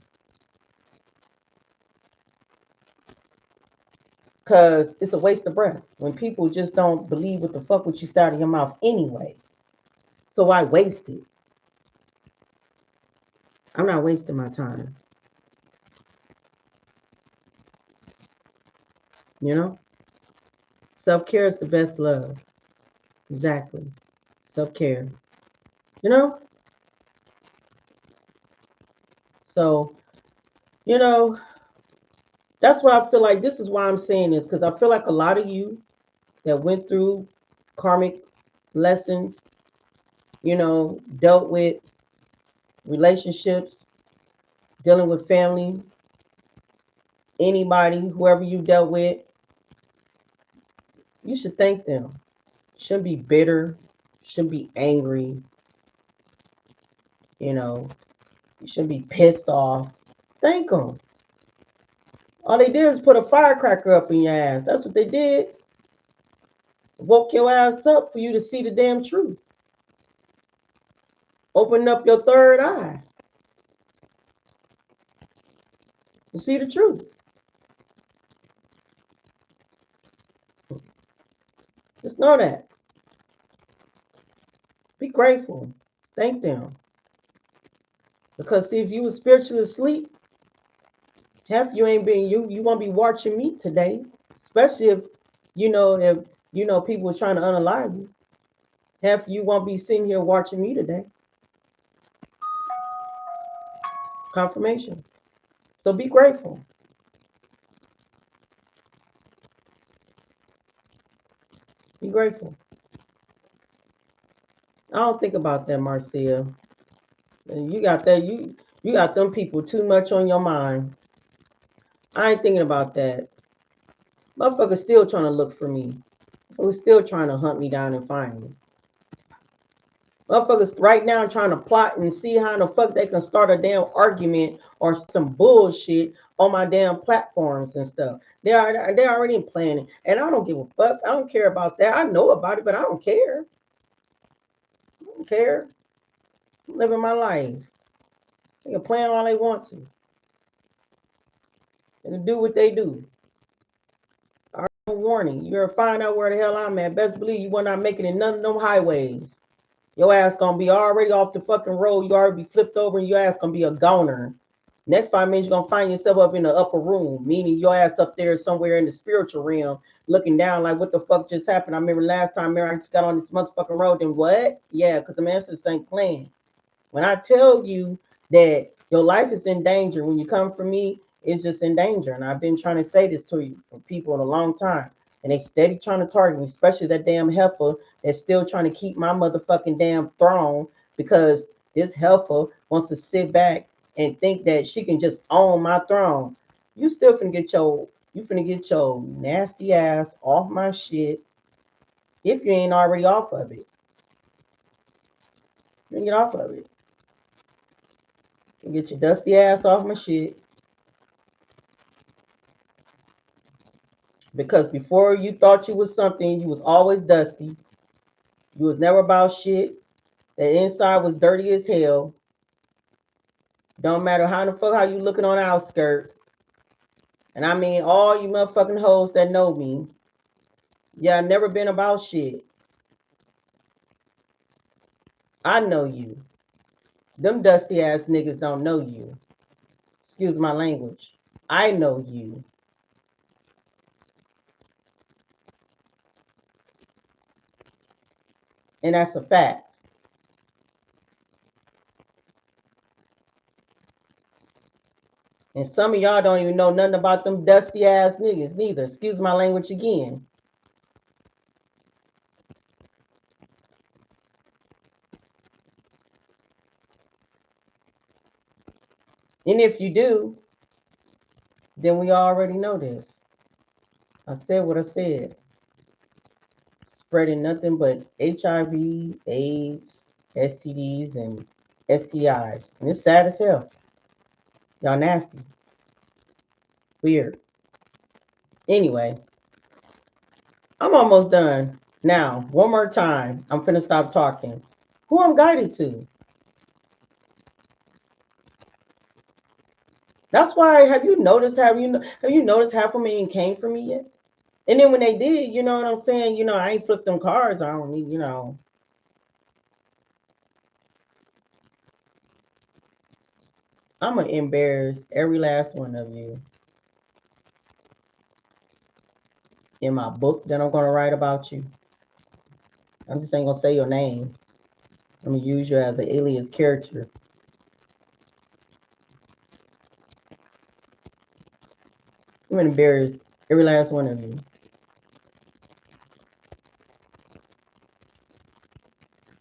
Because it's a waste of breath when people just don't believe what the fuck what you say out of your mouth anyway. So why waste it? I'm not wasting my time. You know? Self-care is the best love. Exactly. Self-care. You know? So, you know, that's why I feel like this is why I'm saying this, because I feel like a lot of you that went through karmic lessons, dealt with relationships, dealing with family, anybody, whoever you dealt with, you should thank them. Shouldn't be bitter, shouldn't be angry, you shouldn't be pissed off. Thank them. All they did is put a firecracker up in your ass. That's what they did. Woke your ass up for you to see the damn truth. Open up your third eye to see the truth. Just know that. Be grateful. Thank them. Because see, if you were spiritually asleep, half you ain't been you won't be watching me today. Especially if people are trying to unalive you. Half you won't be sitting here watching me today. Confirmation. So be grateful. Be grateful. I don't think about that, Marcia. You got that. You got them people too much on your mind. I ain't thinking about that. Motherfuckers still trying to look for me. Who's still trying to hunt me down and find me. Motherfuckers right now trying to plot and see how the fuck they can start a damn argument or some bullshit on my damn platforms and stuff. They're already planning, and I don't give a fuck. I don't care about that. I know about it, but I don't care. I don't care. I'm living my life. They can plan all they want to. They can do what they do. All right, warning. You're gonna find out where the hell I'm at. Best believe you will not making it none of them highways. Your ass gonna be already off the fucking road. You already be flipped over, and your ass gonna be a goner. Next 5 minutes, you're gonna find yourself up in the upper room, meaning your ass up there somewhere in the spiritual realm, looking down like, what the fuck just happened? I remember last time, I just got on this motherfucking road. Then what? Yeah, because the master's ain't playing. When I tell you that your life is in danger, when you come for me, it's just in danger. And I've been trying to say this to you for people in a long time. And they steady trying to target me, especially that damn heifer that's still trying to keep my motherfucking damn throne because this heifer wants to sit back and think that she can just own my throne. You still finna get your nasty ass off my shit if you ain't already off of it. You get off of it. You get your dusty ass off my shit. Because before you thought you was something, you was always dusty. You was never about shit. The inside was dirty as hell. Don't matter how the fuck how you looking on the outskirt. And I mean all you motherfucking hoes that know me. Yeah, I never been about shit. I know you. Them dusty ass niggas don't know you. Excuse my language. I know you. And that's a fact. And some of y'all don't even know nothing about them dusty ass niggas neither. Excuse my language again. And if you do, then we already know this. I said what I said. Spreading nothing but HIV, AIDS, STDs, and STIs. And it's sad as hell. Y'all nasty. Weird. Anyway, I'm almost done. Now, one more time. I'm finna stop talking. Who I'm guided to? That's why. Have you noticed? Have you noticed half of them came for me yet? And then when they did, you know what I'm saying? I ain't flipped them cars. I don't need. I'm gonna embarrass every last one of you in my book that I'm gonna write about you. I'm just ain't gonna say your name. I'm gonna use you as an alias character. I'm gonna embarrass every last one of you.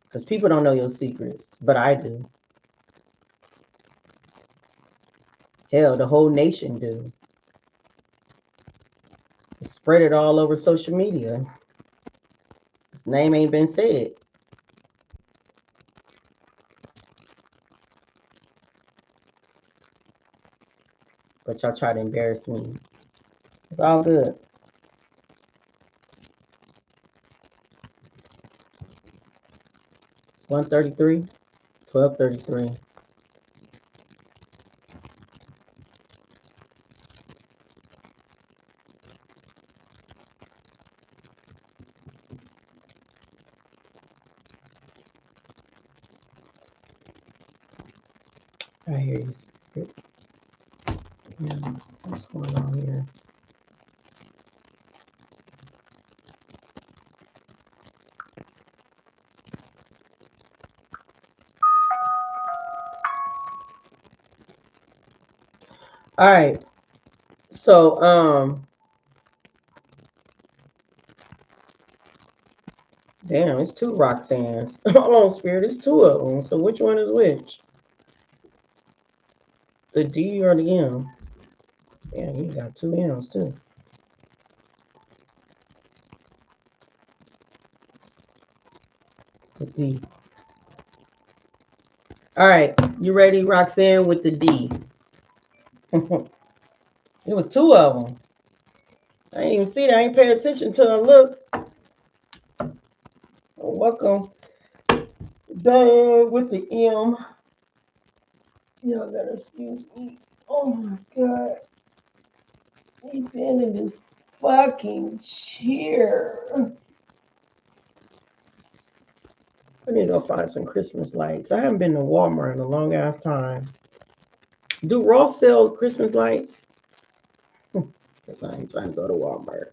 Because people don't know your secrets, but I do. Hell, the whole nation do. Spread it all over social media. His name ain't been said. But y'all try to embarrass me. It's all good. It's 133, 1233. I hear you. Yeah, what's going on here? All right. So damn, it's two Roxannes. Hold on, Spirit, it's two of them. So which one is which? The D or the M? Yeah, you got two M's too. The D. All right, you ready, Roxanne, with the D? It was two of them. I ain't even see that. I ain't pay attention till I looked. Welcome, Diane with the M. Y'all gotta excuse me. Oh my god. He's been in this fucking chair. I need to go find some Christmas lights. I haven't been to Walmart in a long ass time. Do Ross sell Christmas lights? I ain't trying to go to Walmart.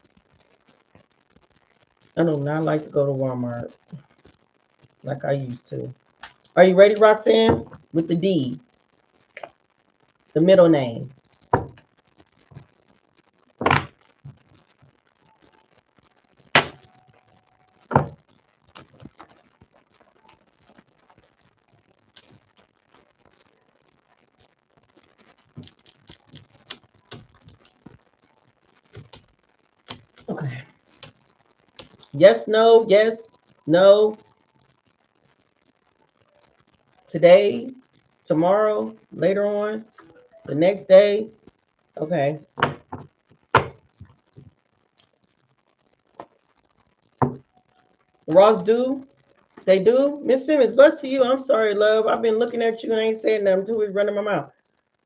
I do not like to go to Walmart like I used to. Are you ready, Roxanne? With the D, the middle name. Okay. Yes, no, yes, no. Today, tomorrow, later on, the next day. Okay. Ross do? They do? Miss Simmons, bless to you. I'm sorry, love. I've been looking at you and I ain't saying nothing. Too is running my mouth.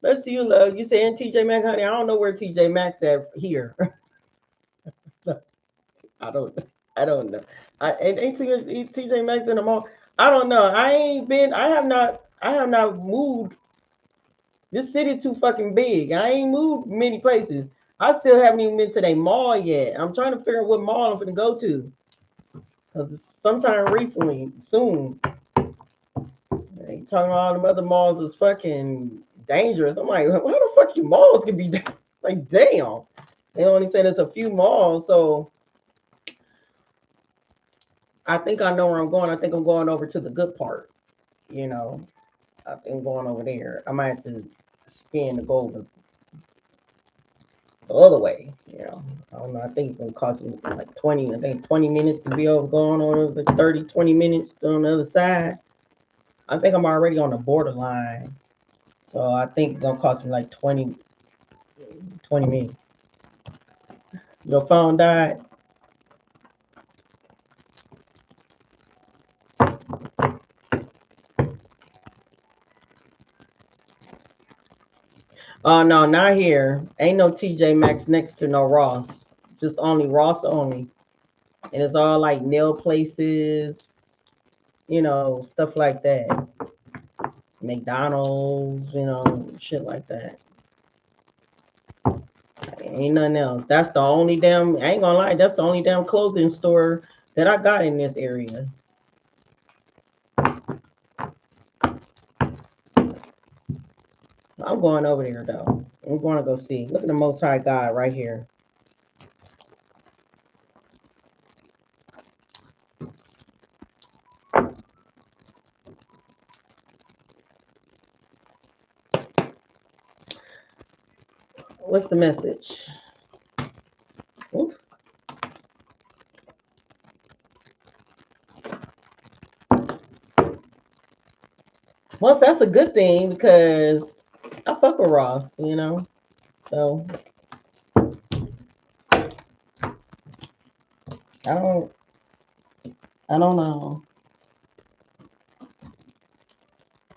Bless to you, love. You saying TJ Maxx, honey? I don't know where TJ Maxx at here. I don't. I don't know. Ain't TJ Maxx in the mall. I don't know. I ain't been. I have not. I have not moved. This city too fucking big. I ain't moved many places. I still haven't even been to the mall yet. I'm trying to figure out what mall I'm gonna go to. Cause sometime recently, soon. They talking about all them other malls is fucking dangerous. I'm like, how the fuck you malls can be like, damn. They only said there's a few malls, so I think I know where I'm going. I think I'm going over to the good part. You know, I think I'm going over there. I might have to spin to go over the other way. You know, I don't know. I think it's gonna cost me like 20. I think 20 minutes to be over going on over 30, 20 minutes on the other side. I think I'm already on the borderline. So I think it's gonna cost me like 20 minutes. Your phone died. Oh no, not here. Ain't no TJ Maxx next to no Ross. Just only Ross only. And it's all like nail places, stuff like that. McDonald's, shit like that. Ain't nothing else. That's the only damn, I ain't gonna lie, that's the only damn clothing store that I got in this area. I'm going over there though. I'm going to go see. Look at the Most High God right here. What's the message? Oof. Well, that's a good thing because I fuck with Ross, So I don't I don't know.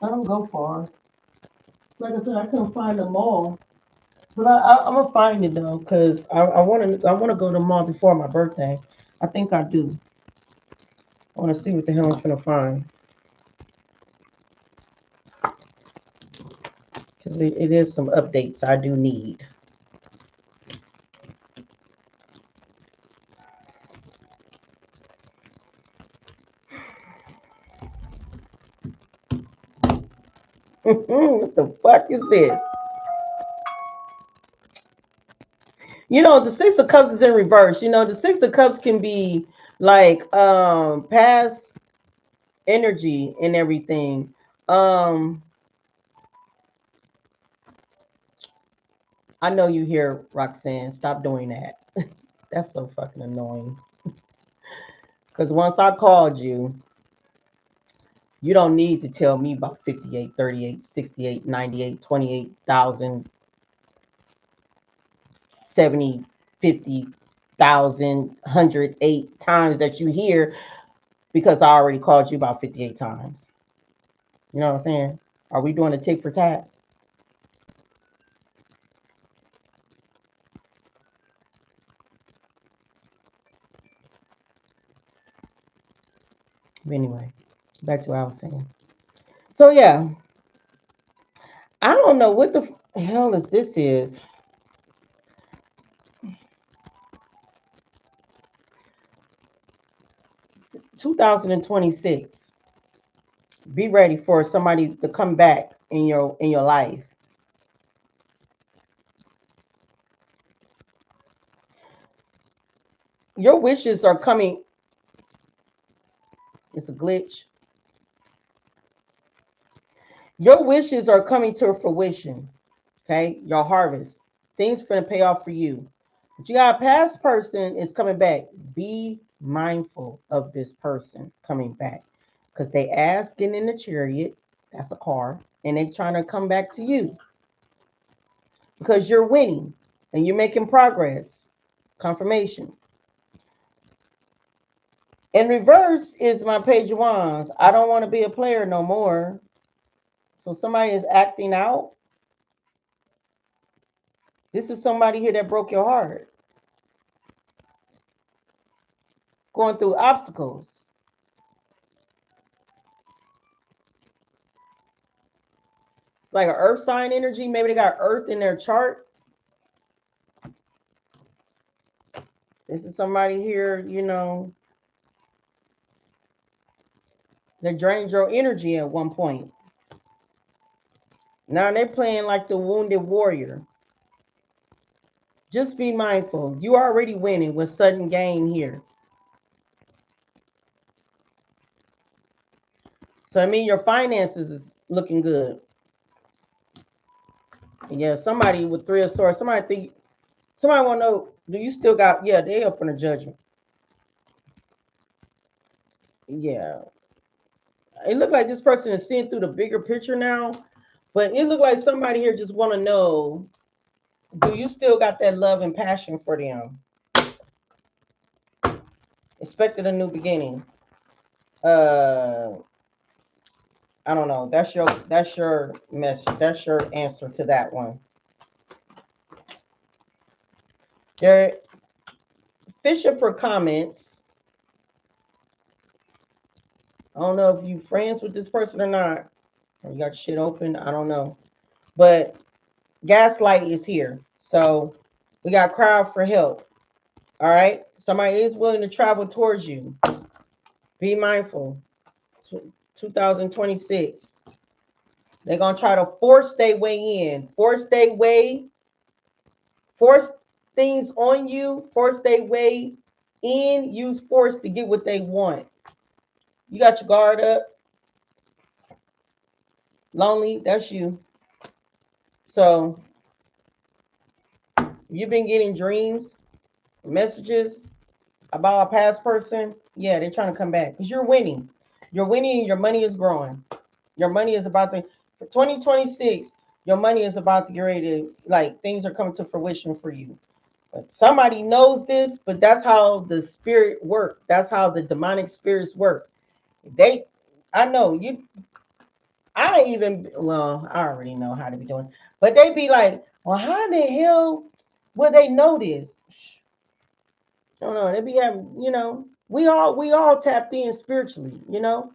I don't go far. Like I said, I couldn't find the mall. But I'm gonna find it though, cause I wanna go to the mall before my birthday. I think I do. I wanna see what the hell I'm gonna find. Cause it is some updates I do need. What the fuck is this? You know, the Six of Cups is in reverse. You know, the Six of Cups can be like past energy and everything. Um, I know you hear Roxanne. Stop doing that. That's so fucking annoying. Because once I called you, you don't need to tell me about 58, 38, 68, 98, 28,000, 70, 50,000, 108 times that you hear because I already called you about 58 times. You know what I'm saying? Are we doing a tick for tat? Anyway, back to what I was saying. So yeah, I don't know what the hell is this is. 2026. Be ready for somebody to come back in your life. Your wishes are coming. It's a glitch. Your wishes are coming to fruition. Okay, your harvest. Things gonna pay off for you. But you got a past person is coming back. Be mindful of this person coming back. Because they asking in the chariot, that's a car, and they trying to come back to you. Because you're winning and you're making progress. Confirmation. In reverse is my page of wands. I don't want to be a player no more. So somebody is acting out. This is somebody here that broke your heart. Going through obstacles. It's like an earth sign energy. Maybe they got earth in their chart. This is somebody here, you know, that drained your energy at one point. Now they're playing like the wounded warrior. Just be mindful. You are already winning with sudden gain here. So I mean your finances is looking good. Yeah, somebody with three of swords. Somebody want to know, do you still got, yeah, they up in the judgment. Yeah. It looked like this person is seeing through the bigger picture now, but it looked like somebody here just want to know, do you still got that love and passion for them? Expected a new beginning. Uh, I don't know. That's your message. That's your answer to that one. There, Fisher for comments. I don't know if you friends with this person or not. Or you got shit open. I don't know. But Gaslight is here. So we got crowd for help. All right. Somebody is willing to travel towards you. Be mindful. 2026. They're gonna try to force their way in. Force their way. Force things on you. Force their way in. Use force to get what they want. You got your guard up. Lonely. That's you. So you've been getting dreams, messages about a past person. Yeah, they're trying to come back because you're winning. You're winning and your money is growing. Your money is about to, for 2026, your money is about to get ready to, like, things are coming to fruition for you. But somebody knows this, but that's how the spirit work. That's how the demonic spirits work. They, I know you, I even, well, I already know how to be doing, but they be like, well, how the hell would they know this? I don't know. They be having, you know, we all tapped in spiritually, you know.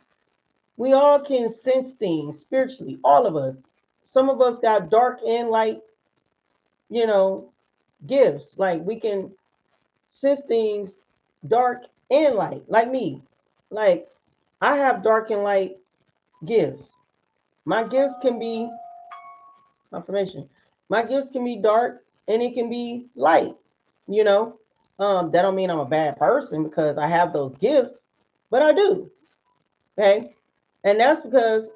We all can sense things spiritually, all of us. Some of us got dark and light, you know, gifts. Like we can sense things dark and light, like me. Like I have dark and light gifts. My gifts can be confirmation. My gifts can be dark and it can be light. you know. That don't mean I'm a bad person because I have those gifts, but I do. Okay. And that's because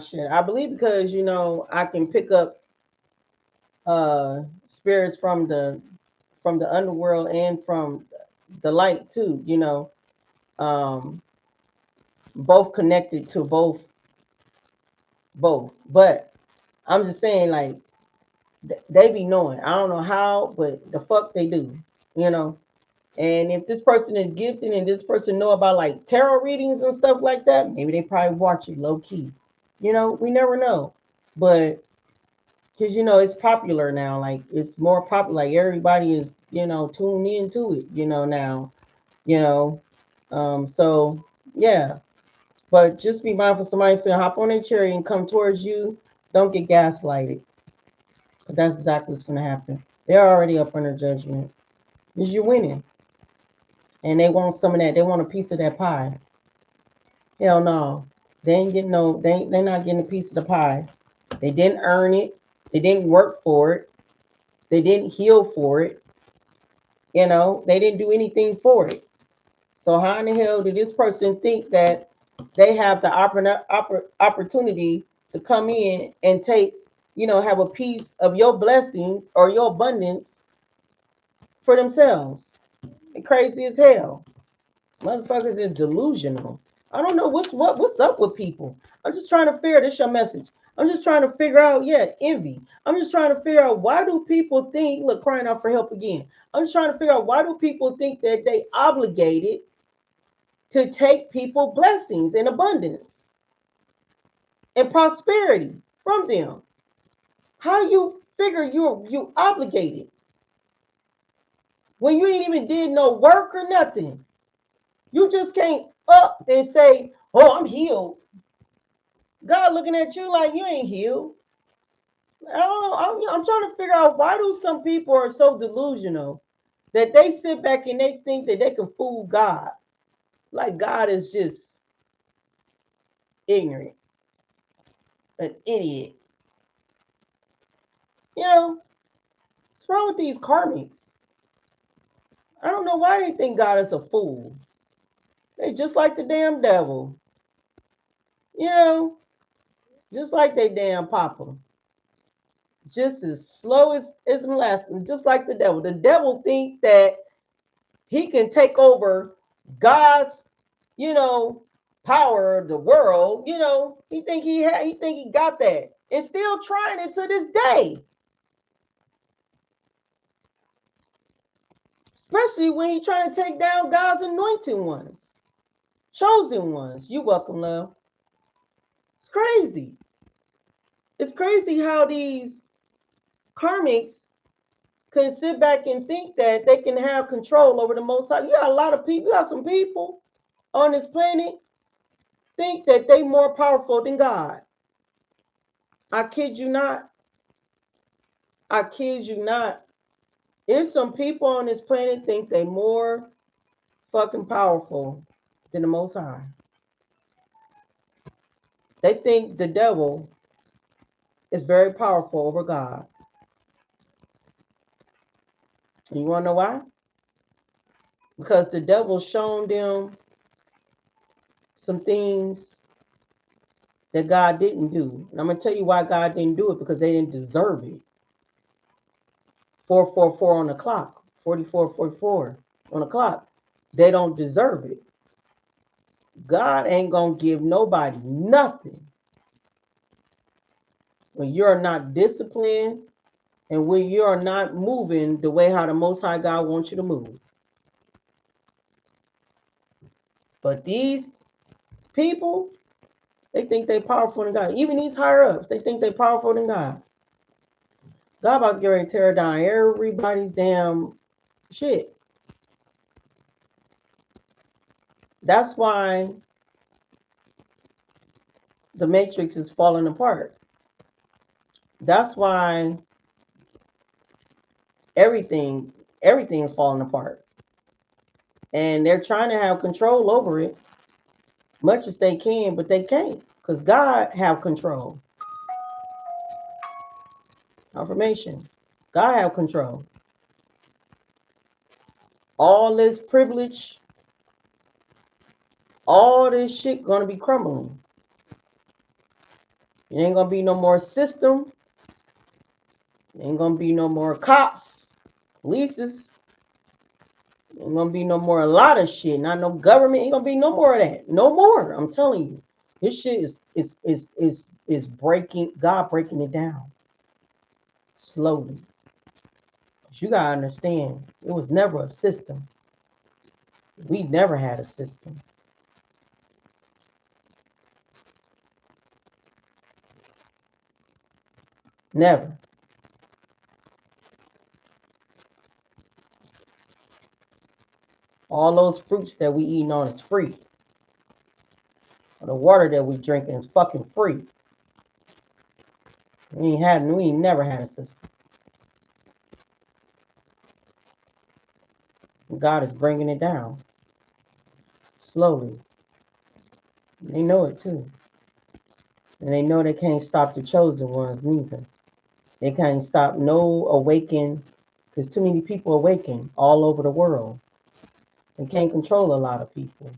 shit, I believe because I can pick up spirits from the underworld and from the light too, um both connected to both. But I'm just saying, like, they be knowing. I don't know how, but the fuck they do, you know. And if this person is gifted and this person know about like tarot readings and stuff like that, maybe they probably watch it low key. We never know. But because it's popular now, like it's more popular. Like everybody is, tuned into it, now, you know. So yeah. But just be mindful somebody finna hop on a cherry and come towards you. Don't get gaslighted. But that's exactly what's gonna happen. They're already up under judgment. Because you're winning. And they want some of that. They want a piece of that pie. Hell no. They ain't getting no, they're not getting a piece of the pie. They didn't earn it. They didn't work for it. They didn't heal for it. They didn't do anything for it. So how in the hell did this person think that they have the opportunity to come in and take, have a piece of your blessings or your abundance for themselves? They're crazy as hell. Motherfuckers is delusional. I don't know what's up with people. I'm just trying to figure this your message. I'm just trying to figure out, envy. I'm just trying to figure out why do people think, look, crying out for help again. I'm just trying to figure out why do people think that they obligated to take people blessings and abundance and prosperity from them. How you figure you obligated when you ain't even did no work or nothing? You just can't up and say, "Oh, I'm healed." God looking at you like you ain't healed. I don't know. I'm trying to figure out why do some people are so delusional that they sit back and they think that they can fool God, like God is just ignorant, an idiot. What's wrong with these karmics? I don't know why they think God is a fool. They just like the damn devil, you know, just like they damn papa. Just as slow as molasses, just like the devil. The devil think that he can take over God's, you know, power of the world. He think he got that, and still trying it to this day. Especially when he trying to take down God's anointed ones, chosen ones. You welcome, love. It's crazy. It's crazy how these karmics can sit back and think that they can have control over the Most High. You got a lot of people. You got some people on this planet think that they more powerful than God. I kid you not. I kid you not. There's some people on this planet think they more fucking powerful than the Most High. They think the devil is very powerful over God. And you want to know why? Because the devil shown them some things that God didn't do. And I'm going to tell you why God didn't do it, because they didn't deserve it. 444 on the clock, 44 on the clock. They don't deserve it. God ain't going to give nobody nothing when you're not disciplined and when you're not moving the way how the Most High God wants you to move. But these people, they think they're powerful than God. Even these higher ups, they think they're powerful than God. God about to get ready to tear down everybody's damn shit. That's why the matrix is falling apart. That's why everything is falling apart. And they're trying to have control over it much as they can, but they can't, because God have control. Confirmation. God have control. all this privilege, all this shit gonna be crumbling. It ain't gonna be no more system. It ain't gonna be no more cops, polices. Ain't gonna be no more a lot of shit. Not no government. Ain't gonna be no more of that. No more. I'm telling you, this shit is breaking. God breaking it down slowly. Cause you gotta understand, it was never a system. We never had a system. Never. All those fruits that we eating on is free. The water that we drinking is fucking free. We ain't never had a system. And God is bringing it down slowly. They know it too. And they know they can't stop the chosen ones neither. They can't stop no awaken, because too many people awaken all over the world. They can't control a lot of people.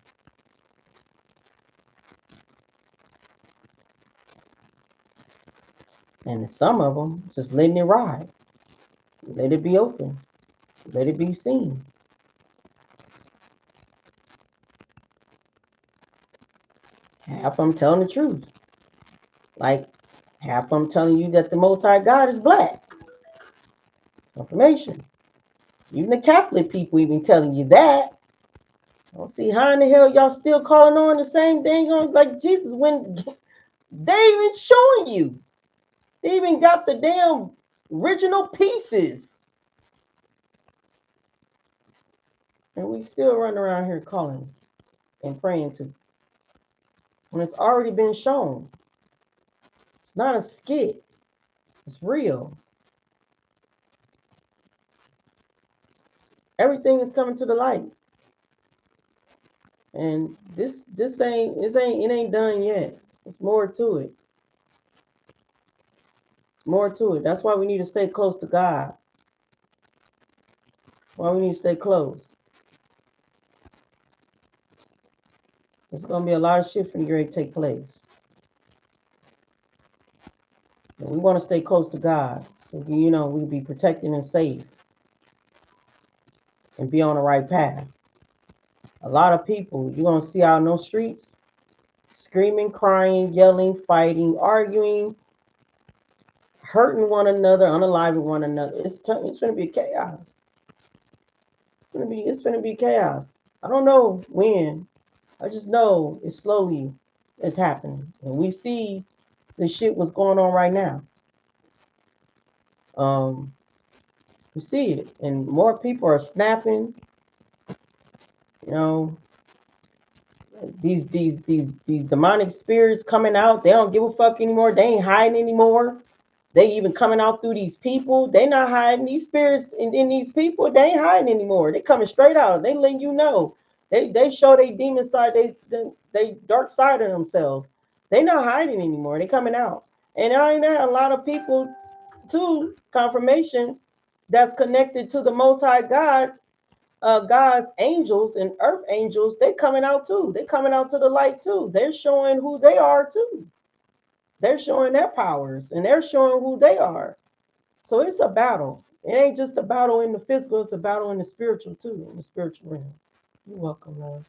And some of them just letting it ride. Let it be open. Let it be seen. Half of them telling the truth. Like half of them telling you that the Most High God is black. Information. Even the Catholic people even telling you that. I don't see how in the hell y'all still calling on the same thing like Jesus when they even showing you. They even got the damn original pieces. And we still run around here calling and praying to. When it's already been shown. It's not a skit. It's real. Everything is coming to the light. And it ain't done yet. It's more to it. More to it. That's why we need to stay close to God. Why we need to stay close. There's gonna be a lot of shifting ready to take place. And we want to stay close to God. So we be protected and safe. And be on the right path. A lot of people you're gonna see out in those streets screaming, crying, yelling, fighting, arguing, hurting one another, unaliving one another. It's gonna be chaos. It's gonna be chaos. I don't know when. I just know it's slowly it's happening. And we see the shit what's going on right now. We see it. And more people are snapping. These demonic spirits coming out. They don't give a fuck anymore. They ain't hiding anymore. They even coming out through these people. They not hiding. These spirits in these people, they ain't hiding anymore. They coming straight out. They letting you know. They show their demon side, they dark side of themselves. They not hiding anymore. They coming out. And I ain't that a lot of people too, confirmation, that's connected to the Most High God, God's angels and earth angels, they coming out too. They coming out to the light too. They're showing who they are too. They're showing their powers and they're showing who they are. So it's a battle. It ain't just a battle in the physical, it's a battle in the spiritual too, in the spiritual realm. You're welcome, love.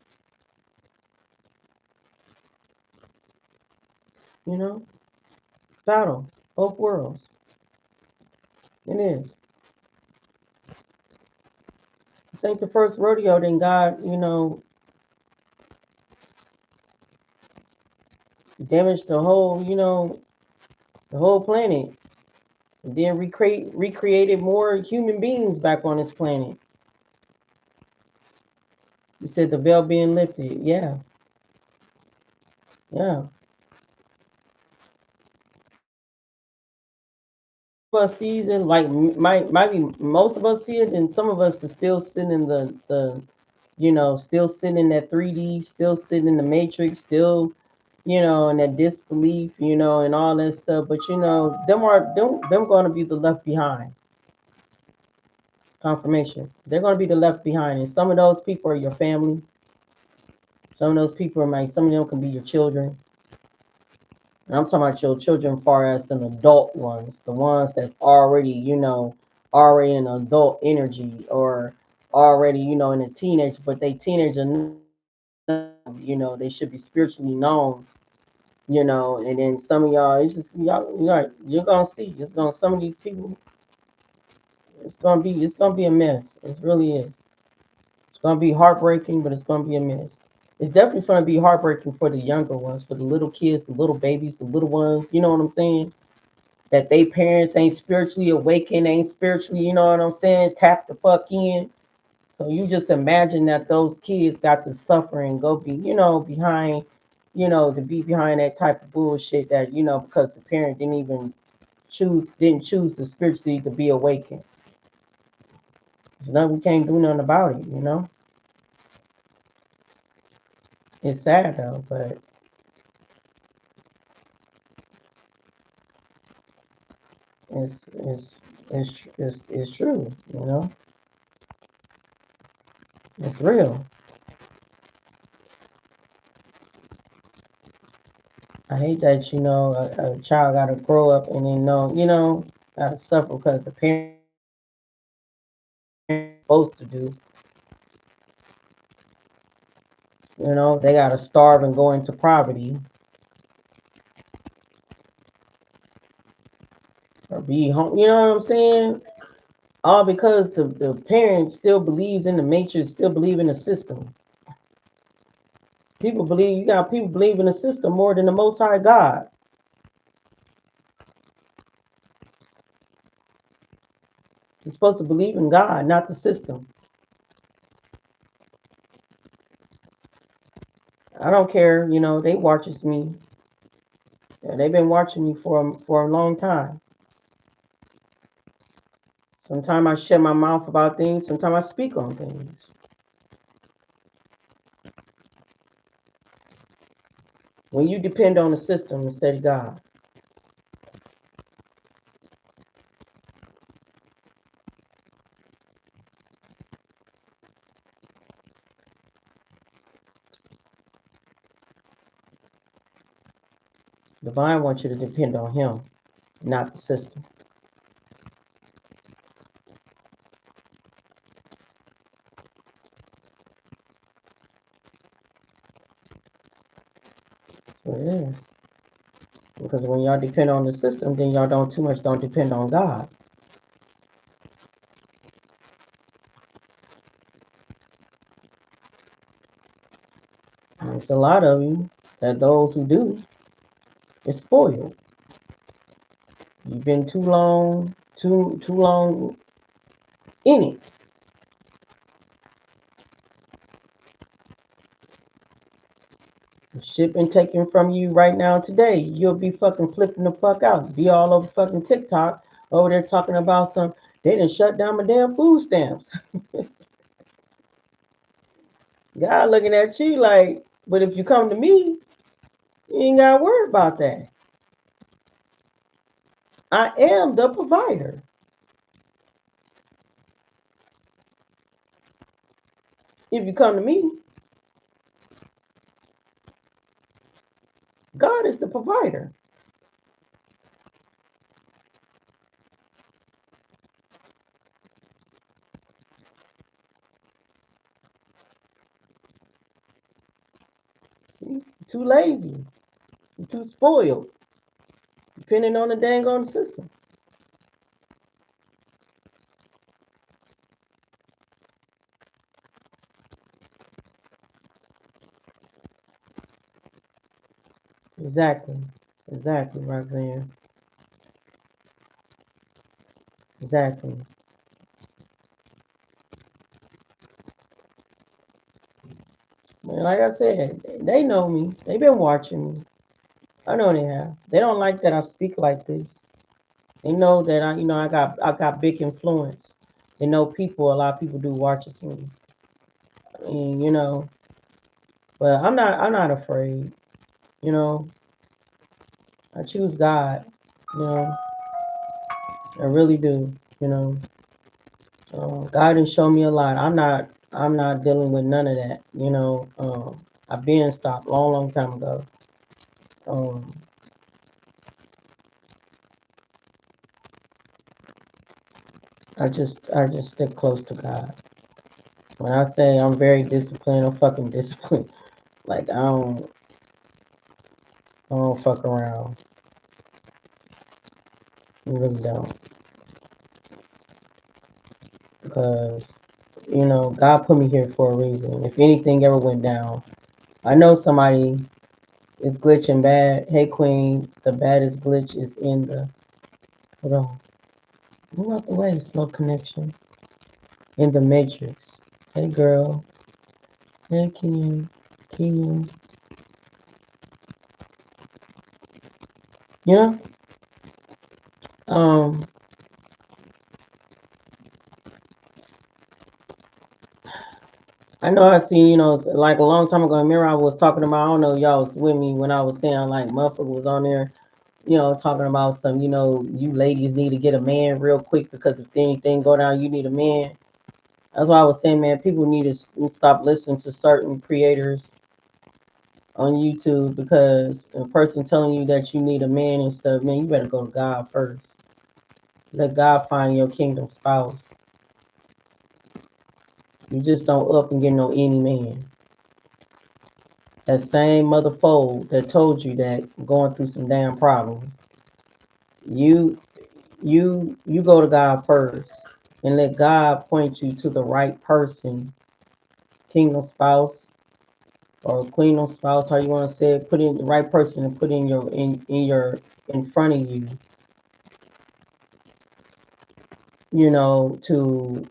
It's battle, both worlds. It is. This ain't the first rodeo, then God, damaged the whole planet. And then recreated more human beings back on this planet. He said the veil being lifted. Yeah. Yeah. Us sees it like might be most of us see it, and some of us are still sitting in the still sitting in that 3D, still sitting in the matrix, still in that disbelief, and all that stuff. But them going to be the left behind. Confirmation. They're going to be the left behind. And some of those people are your family. Some of those people are some of them can be your children. And I'm talking about your children far as the adult ones, the ones that's already, already in adult energy or already, in a teenage, but they teenager, they should be spiritually known, and then some of y'all, it's just you're gonna see, some of these people, it's gonna be a mess. It really is. It's gonna be heartbreaking, but it's gonna be a mess. It's definitely gonna be heartbreaking for the younger ones, for the little kids, the little babies, the little ones. You know what I'm saying? That they parents ain't spiritually awakened, ain't spiritually, you know what I'm saying? Tap the fuck in. So you just imagine that those kids got to suffer and go be, behind, to be behind that type of bullshit that, because the parent didn't choose to spiritually to be awakened. There's nothing we can't do nothing about it. It's sad though, but it's true. It's real. I hate that a child got to grow up and then got to suffer because the parents supposed to do. They got to starve and go into poverty or be home. You know what I'm saying? All because the parent still believes in the matrix, still believe in the system. You got people believe in the system more than the Most High God. You're supposed to believe in God, not the system. I don't care, they watches me. Yeah, they've been watching me for a long time. Sometimes I shut my mouth about things, sometimes I speak on things. When you depend on the system instead of God. Divine wants you to depend on him, not the system. So it is. Because when y'all depend on the system, then y'all don't depend on God. And it's a lot of you that those who do is spoiled. You've been too long in it. If shit been taken from you right now today, you'll be fucking flipping the fuck out. Be all over fucking TikTok over there talking about they done shut down my damn food stamps. God looking at you like, but if you come to me, you ain't gotta worry about that. I am the provider. If you come to me, God is the provider. See? You're too lazy. You're too spoiled. Depending on the dang on system. Exactly. Exactly, Roxanne. Exactly. Man, like I said, they know me. They've been watching me. I know they have. They don't like that I speak like this. They know that I got big influence. They know a lot of people do watches me. I mean, but I'm not afraid. You know, I choose God. You know, I really do. You know, God has shown me a lot. I'm not dealing with none of that. I've been stopped long time ago. Um, I just stick close to God. When I say I'm very disciplined, I'm fucking disciplined. Like I don't fuck around. I really don't. Because God put me here for a reason. If anything ever went down, I know somebody is glitching bad. Hey Queen, the baddest glitch is in the hold on. Move out the way, slow connection. In the matrix. Hey girl. Hey Ken. Ken. You know? Um I know I seen, like a long time ago, remember I was talking about, I don't know, y'all was with me when I was saying like motherfucker was on there, talking about some, you ladies need to get a man real quick because if anything go down, you need a man. That's why I was saying, man, people need to stop listening to certain creators on YouTube because a person telling you that you need a man and stuff, man, you better go to God first. Let God find your kingdom spouse. You just don't up and get no any man. That same mother fold that told you that going through some damn problems. You you go to God first and let God point you to the right person, kingdom spouse or queen spouse, how you want to say it, put in the right person and put in front of you, to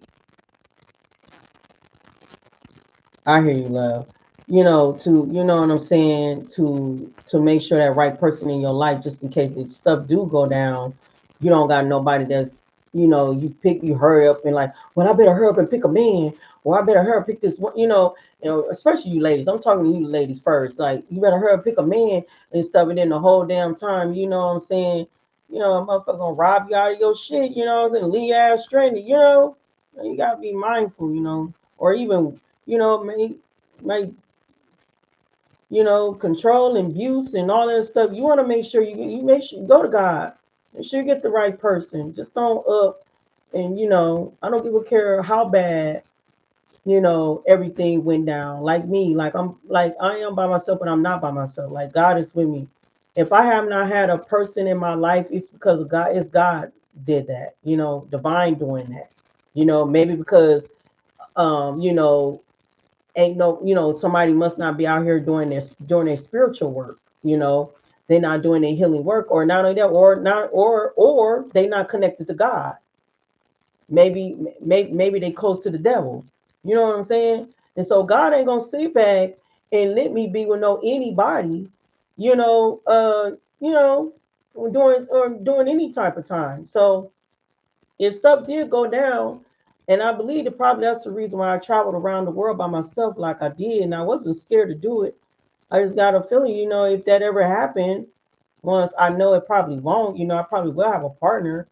I hear you, love. To what I'm saying, to make sure that right person in your life, just in case if stuff do go down, you don't got nobody that's, you hurry up and like, well, I better hurry up and pick a man, or I better hurry up pick this one, especially you ladies. I'm talking to you ladies first. Like, you better hurry up pick a man and stuff, and then the whole damn time, you know what I'm saying, a motherfucker gonna rob you out of your shit, you know what I'm saying, leave your ass stranded, you gotta be mindful, or even may control and abuse and all that stuff. You want to make sure you make sure you go to God. Make sure you get the right person. Just don't up and I don't give a care how bad everything went down. Like me, like I am by myself, but I'm not by myself. Like God is with me. If I have not had a person in my life, it's because of God. It's God did that. Divine doing that. Maybe because you know ain't no, somebody must not be out here doing their spiritual work. They're not doing their healing work, or not only that, or not, or they not connected to God. Maybe they close to the devil. You know what I'm saying? And so God ain't gonna sit back and let me be with no anybody, you know, uh, you know, doing any type of time. So if stuff did go down, and I believe that probably that's the reason why I traveled around the world by myself like I did, and I wasn't scared to do it. I just got a feeling, if that ever happened, once I know it probably won't, I probably will have a partner.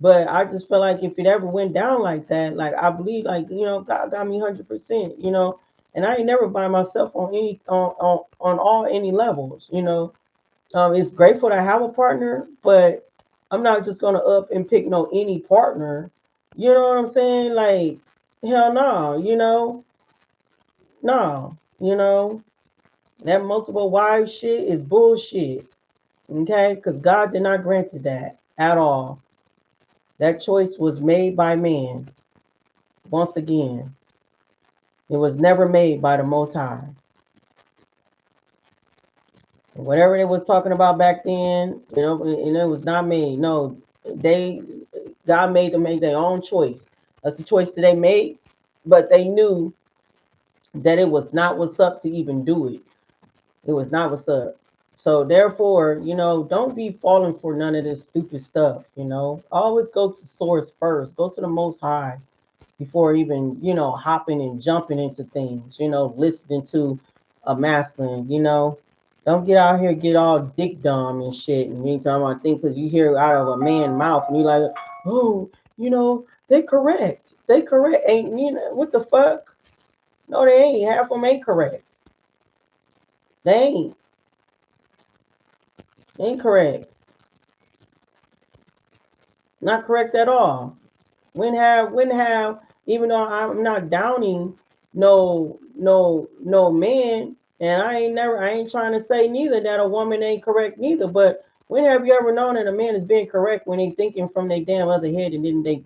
But I just feel like if it ever went down like that, like I believe, like God got me 100%, and I ain't never by myself on any on all any levels, it's grateful to have a partner, but I'm not just gonna up and pick no any partner. You know what I'm saying? Like, hell no, no, that multiple wives shit is bullshit. Okay, because God did not grant it that at all. That choice was made by man. Once again, it was never made by the Most High. Whatever they was talking about back then, and it was not made. No, they God made them make their own choice. That's the choice that they made, but they knew that it was not what's up to even do it. It was not what's up. So therefore, don't be falling for none of this stupid stuff. Always go to source first. Go to the Most High before even hopping and jumping into things. Listening to a masculine. Don't get out here get all dick dumb and shit. And anytime I think because you hear out of a man's mouth and you like, oh, They correct. They correct. Ain't you know what the fuck? No, they ain't. Half of them ain't correct. They ain't. They ain't correct. Not correct at all. When have even though I'm not downing no man, and I ain't trying to say neither that a woman ain't correct neither, but when have you ever known that a man is being correct when they thinking from their damn other head, and then they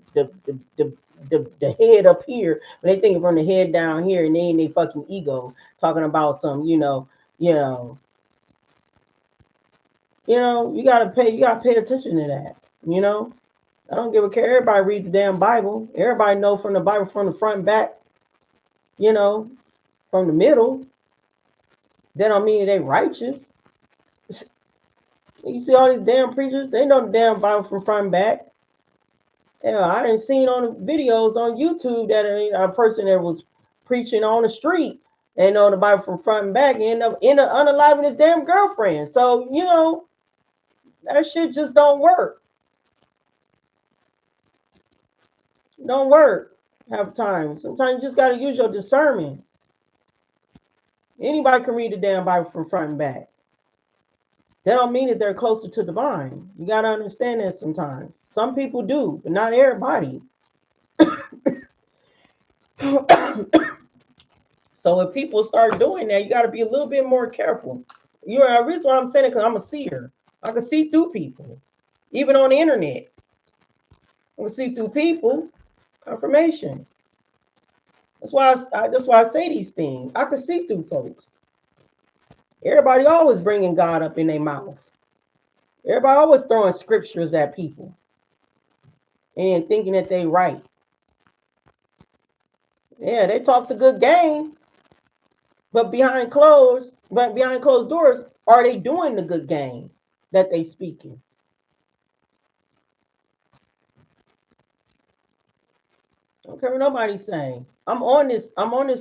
the head up here, when they thinking from the head down here, and they in their fucking ego talking about some, you know, you gotta pay attention to that, you know. I don't give a care. Everybody reads the damn Bible. Everybody know from the Bible from the front and back, you know, from the middle. That don't mean they righteous. You see all these damn preachers, they know the damn Bible from front and back. Yeah, I didn't seen on the videos on YouTube that a person that was preaching on the street and know the Bible from front and back and end up unaliving his damn girlfriend. So, that shit just don't work. Don't work half the time. Sometimes you just gotta use your discernment. Anybody can read the damn Bible from front and back. That don't mean that they're closer to divine. You gotta understand that sometimes. Some people do, but not everybody. So if people start doing that, you gotta be a little bit more careful. The reason why I'm saying it because I'm a seer. I can see through people, even on the internet. I can see through people. Confirmation. That's why I say these things. I can see through folks. Everybody always bringing God up in their mouth. Everybody always throwing scriptures at people and thinking that they right. Yeah, they talk the good game, but behind closed doors, are they doing the good game that they speaking? I don't care what nobody's saying. I'm on this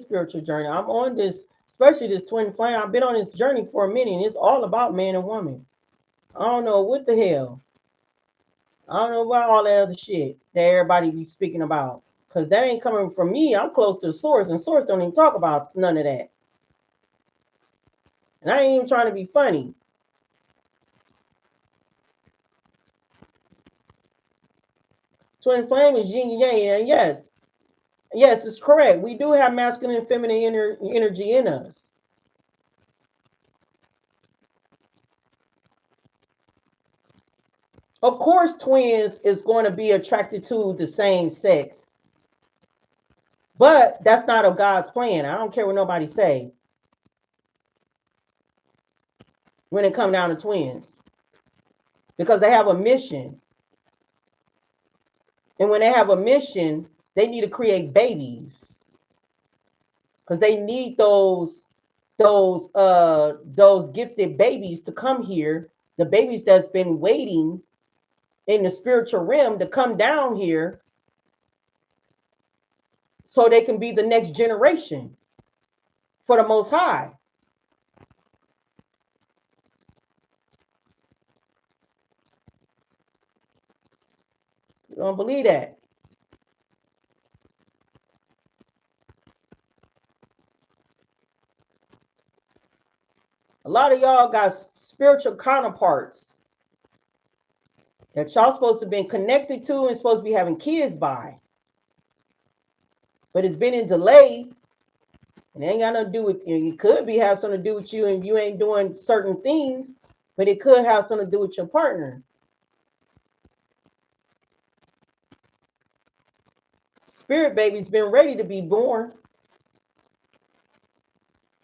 spiritual journey. I'm on this, especially this twin flame. I've been on this journey for a minute, and it's all about man and woman. I don't know what the hell. I don't know about all that other shit that everybody be speaking about. Cause that ain't coming from me. I'm close to the source, and source don't even talk about none of that. And I ain't even trying to be funny. Twin flame is yin and yang, and yes, it's correct. We do have masculine and feminine energy in us. Of course, twins is going to be attracted to the same sex, but that's not of God's plan. I don't care what nobody say when it come down to twins, because they have a mission, and when they have a mission, they need to create babies because they need those gifted babies to come here. The babies that's been waiting in the spiritual realm to come down here so they can be the next generation for the Most High. You don't believe that? A lot of y'all got spiritual counterparts that y'all supposed to be connected to and supposed to be having kids by, but it's been in delay, and it ain't got nothing to do with you. It could be have something to do with you, and you ain't doing certain things, but it could have something to do with your partner. Spirit baby's been ready to be born.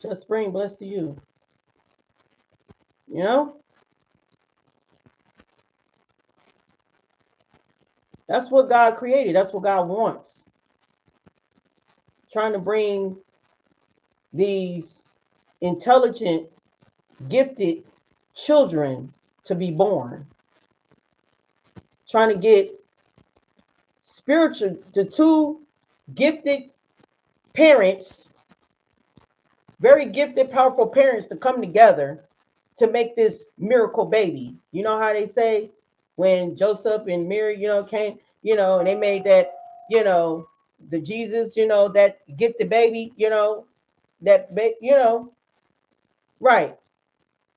Just spring, blessed to you. You know, that's what God created. That's what God wants. Trying to bring these intelligent, gifted children to be born. Trying to get the two gifted parents, very gifted, powerful parents to come together to make this miracle baby. You know how they say when Joseph and Mary, came, And they made that, the Jesus, that gifted baby, right.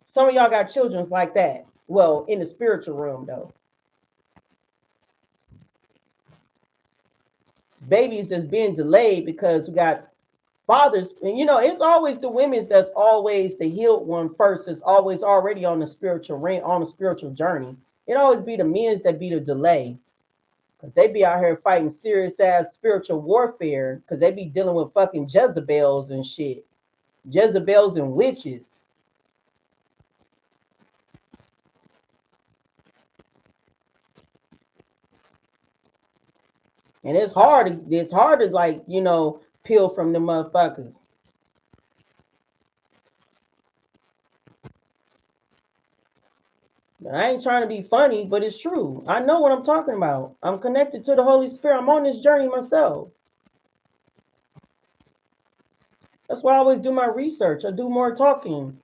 Some of y'all got children like that. Well, in the spiritual realm, though, babies that's being delayed because we got fathers, and it's always the women's that's always the healed one first. It's always already on the spiritual ring, on the spiritual journey. It always be the men's that be the delay, because they be out here fighting serious ass spiritual warfare, because they be dealing with fucking Jezebels and shit, Jezebels and witches. And it's hard to like, peel from the motherfuckers. I ain't trying to be funny, but it's true. I know what I'm talking about. I'm connected to the Holy Spirit. I'm on this journey myself. That's why I always do my research. I do more talking.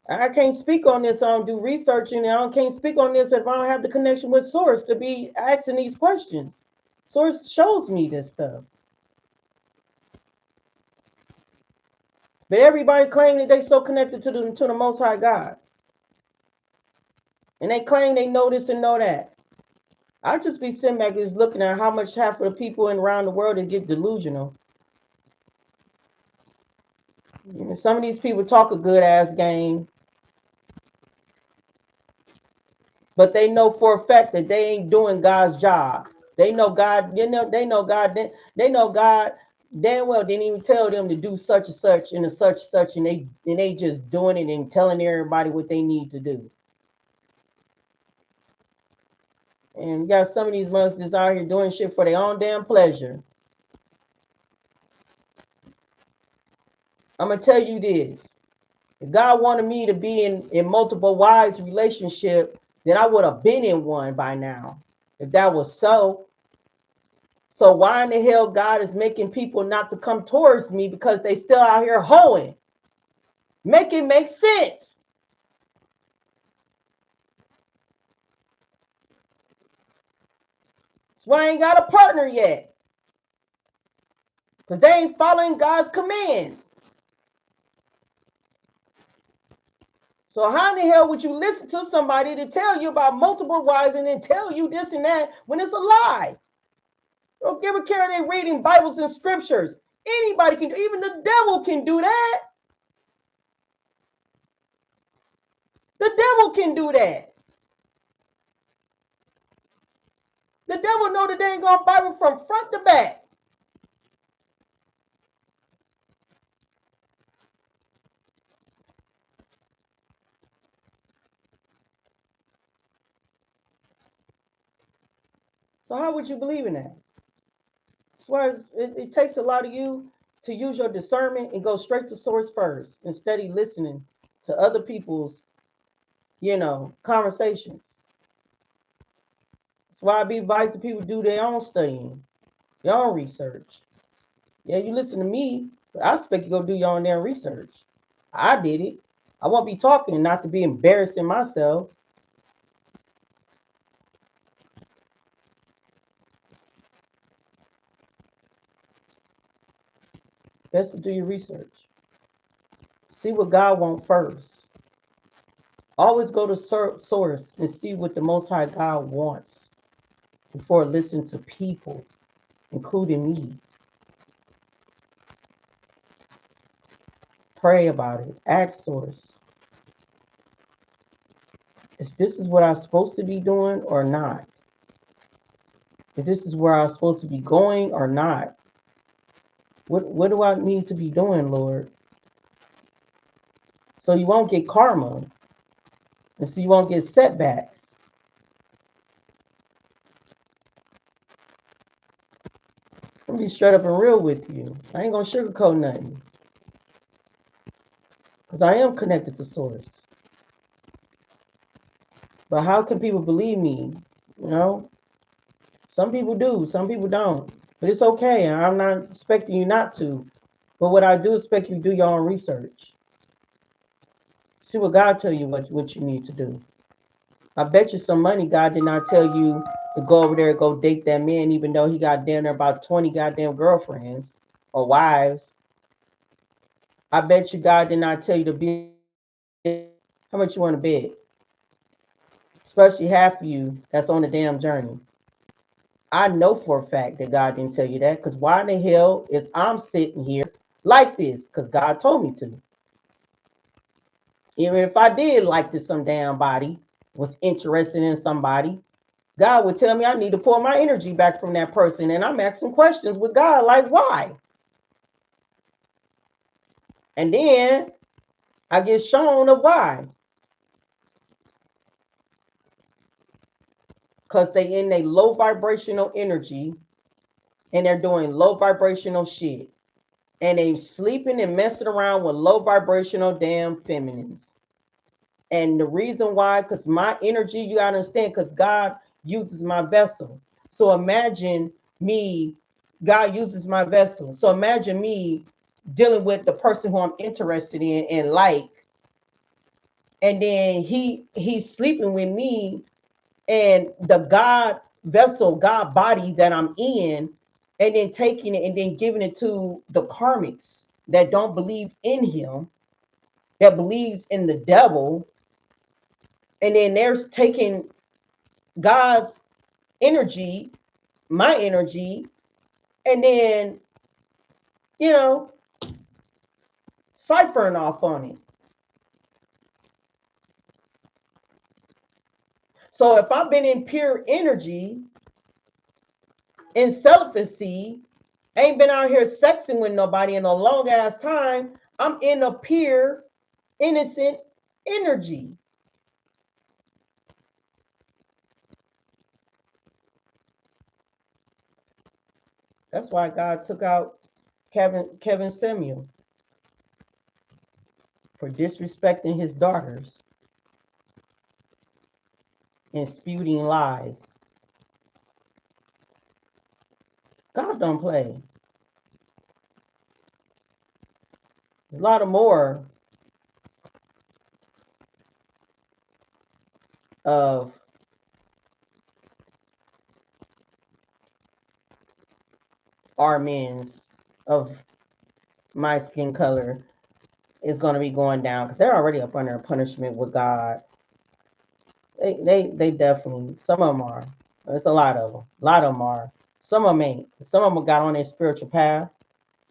I can't speak on this. I don't do research, and can't speak on this if I don't have the connection with Source to be asking these questions. Source shows me this stuff. But everybody claim that they so connected to the Most High God. And they claim they know this and know that. I just be sitting back just looking at how much half of the people around the world that get delusional. Some of these people talk a good ass game, but they know for a fact that they ain't doing God's job. They know God, they know God, they know God damn well didn't even tell them to do such and such and a such, and they just doing it and telling everybody what they need to do. And you got some of these monsters out here doing shit for their own damn pleasure. I'm gonna tell you this. If God wanted me to be in multiple wives relationship, then I would have been in one by now. If that was so. So why in the hell God is making people not to come towards me because they still out here hoeing? Make it make sense. That's why I ain't got a partner yet. Because they ain't following God's commands. So how in the hell would you listen to somebody to tell you about multiple wives and then tell you this and that when it's a lie? Don't give a care they're reading Bibles and scriptures. Anybody can do, even the devil can do that. The devil can do that. The devil know that they ain't gonna Bible from front to back. So how would you believe in that? That's why it takes a lot of you to use your discernment and go straight to source first instead of listening to other people's, conversations. That's why I be advising people to do their own studying, their own research. Yeah, you listen to me, but I expect you go do your own damn research. I did it. I won't be talking not to be embarrassing myself. Best to do your research. See what God wants first. Always go to source and see what the Most High God wants before listening to people, including me. Pray about it. Ask source. Is this what I'm supposed to be doing or not? If this is where I'm supposed to be going or not? What do I need to be doing, Lord? So you won't get karma. And so you won't get setbacks. I'm gonna be straight up and real with you. I ain't gonna sugarcoat nothing. Because I am connected to source. But how can people believe me? Some people do, some people don't. But it's okay. I'm not expecting you not to. But what I do expect you to do your own research. See what God tell you what you need to do. I bet you some money God did not tell you to go over there and go date that man, even though he got down there about 20 goddamn girlfriends or wives. I bet you God did not tell you to be how much you want to bet, especially half of you that's on the damn journey. I know for a fact that God didn't tell you that because why in the hell is I'm sitting here like this? Because God told me to. Even if I did like this some damn body, was interested in somebody, God would tell me I need to pull my energy back from that person. And I'm asking questions with God, like, why? And then I get shown of why. Because they in a low vibrational energy and they're doing low vibrational shit. And they sleeping and messing around with low vibrational damn feminines. And the reason why, because my energy, you gotta understand, because God uses my vessel. So imagine me, God uses my vessel. So imagine me dealing with the person who I'm interested in and like, and then he's sleeping with me and the God vessel, God body that I'm in, and then taking it and then giving it to the karmics that don't believe in him, that believes in the devil, and then there's taking God's energy, my energy, and then, you know, ciphering off on it. So if I've been in pure energy, in celibacy, ain't been out here sexing with nobody in a long ass time, I'm in a pure, innocent energy. That's why God took out Kevin Samuel for disrespecting his daughters and spewing lies. God don't play. There's a lot of more of our men's of my skin color is going to be going down because they're already up under punishment with God. They definitely, some of them are. It's a lot of them. A lot of them are. Some of them ain't. Some of them got on their spiritual path.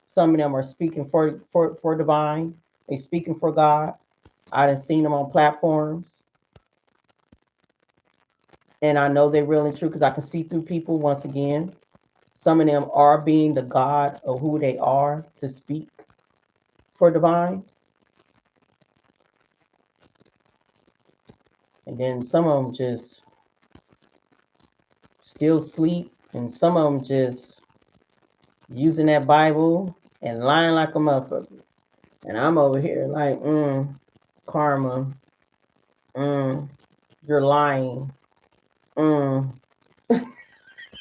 Some of them are speaking for divine. They speaking for God. I done seen them on platforms, and I know they're real and true because I can see through people once again. Some of them are being the God of who they are to speak for divine. And then some of them just still sleep, and some of them just using that Bible and lying like a motherfucker. And I'm over here like, karma, you're lying.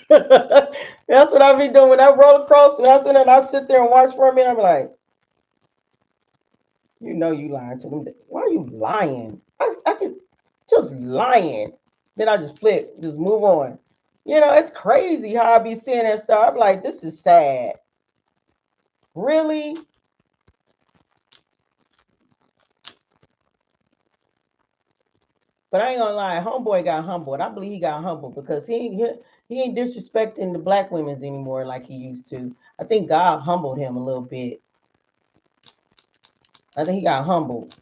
That's what I be doing when I roll across and I sit there and watch for a minute. I'm like, you know, you lying to them. Why are you lying? I can just lying. Then I just flip, just move on. You know, it's crazy how I be seeing that stuff. I'm like, this is sad. Really? But I ain't gonna lie, homeboy got humbled. I believe he got humbled because he ain't disrespecting the black women's anymore like he used to. I think God humbled him a little bit. I think he got humbled.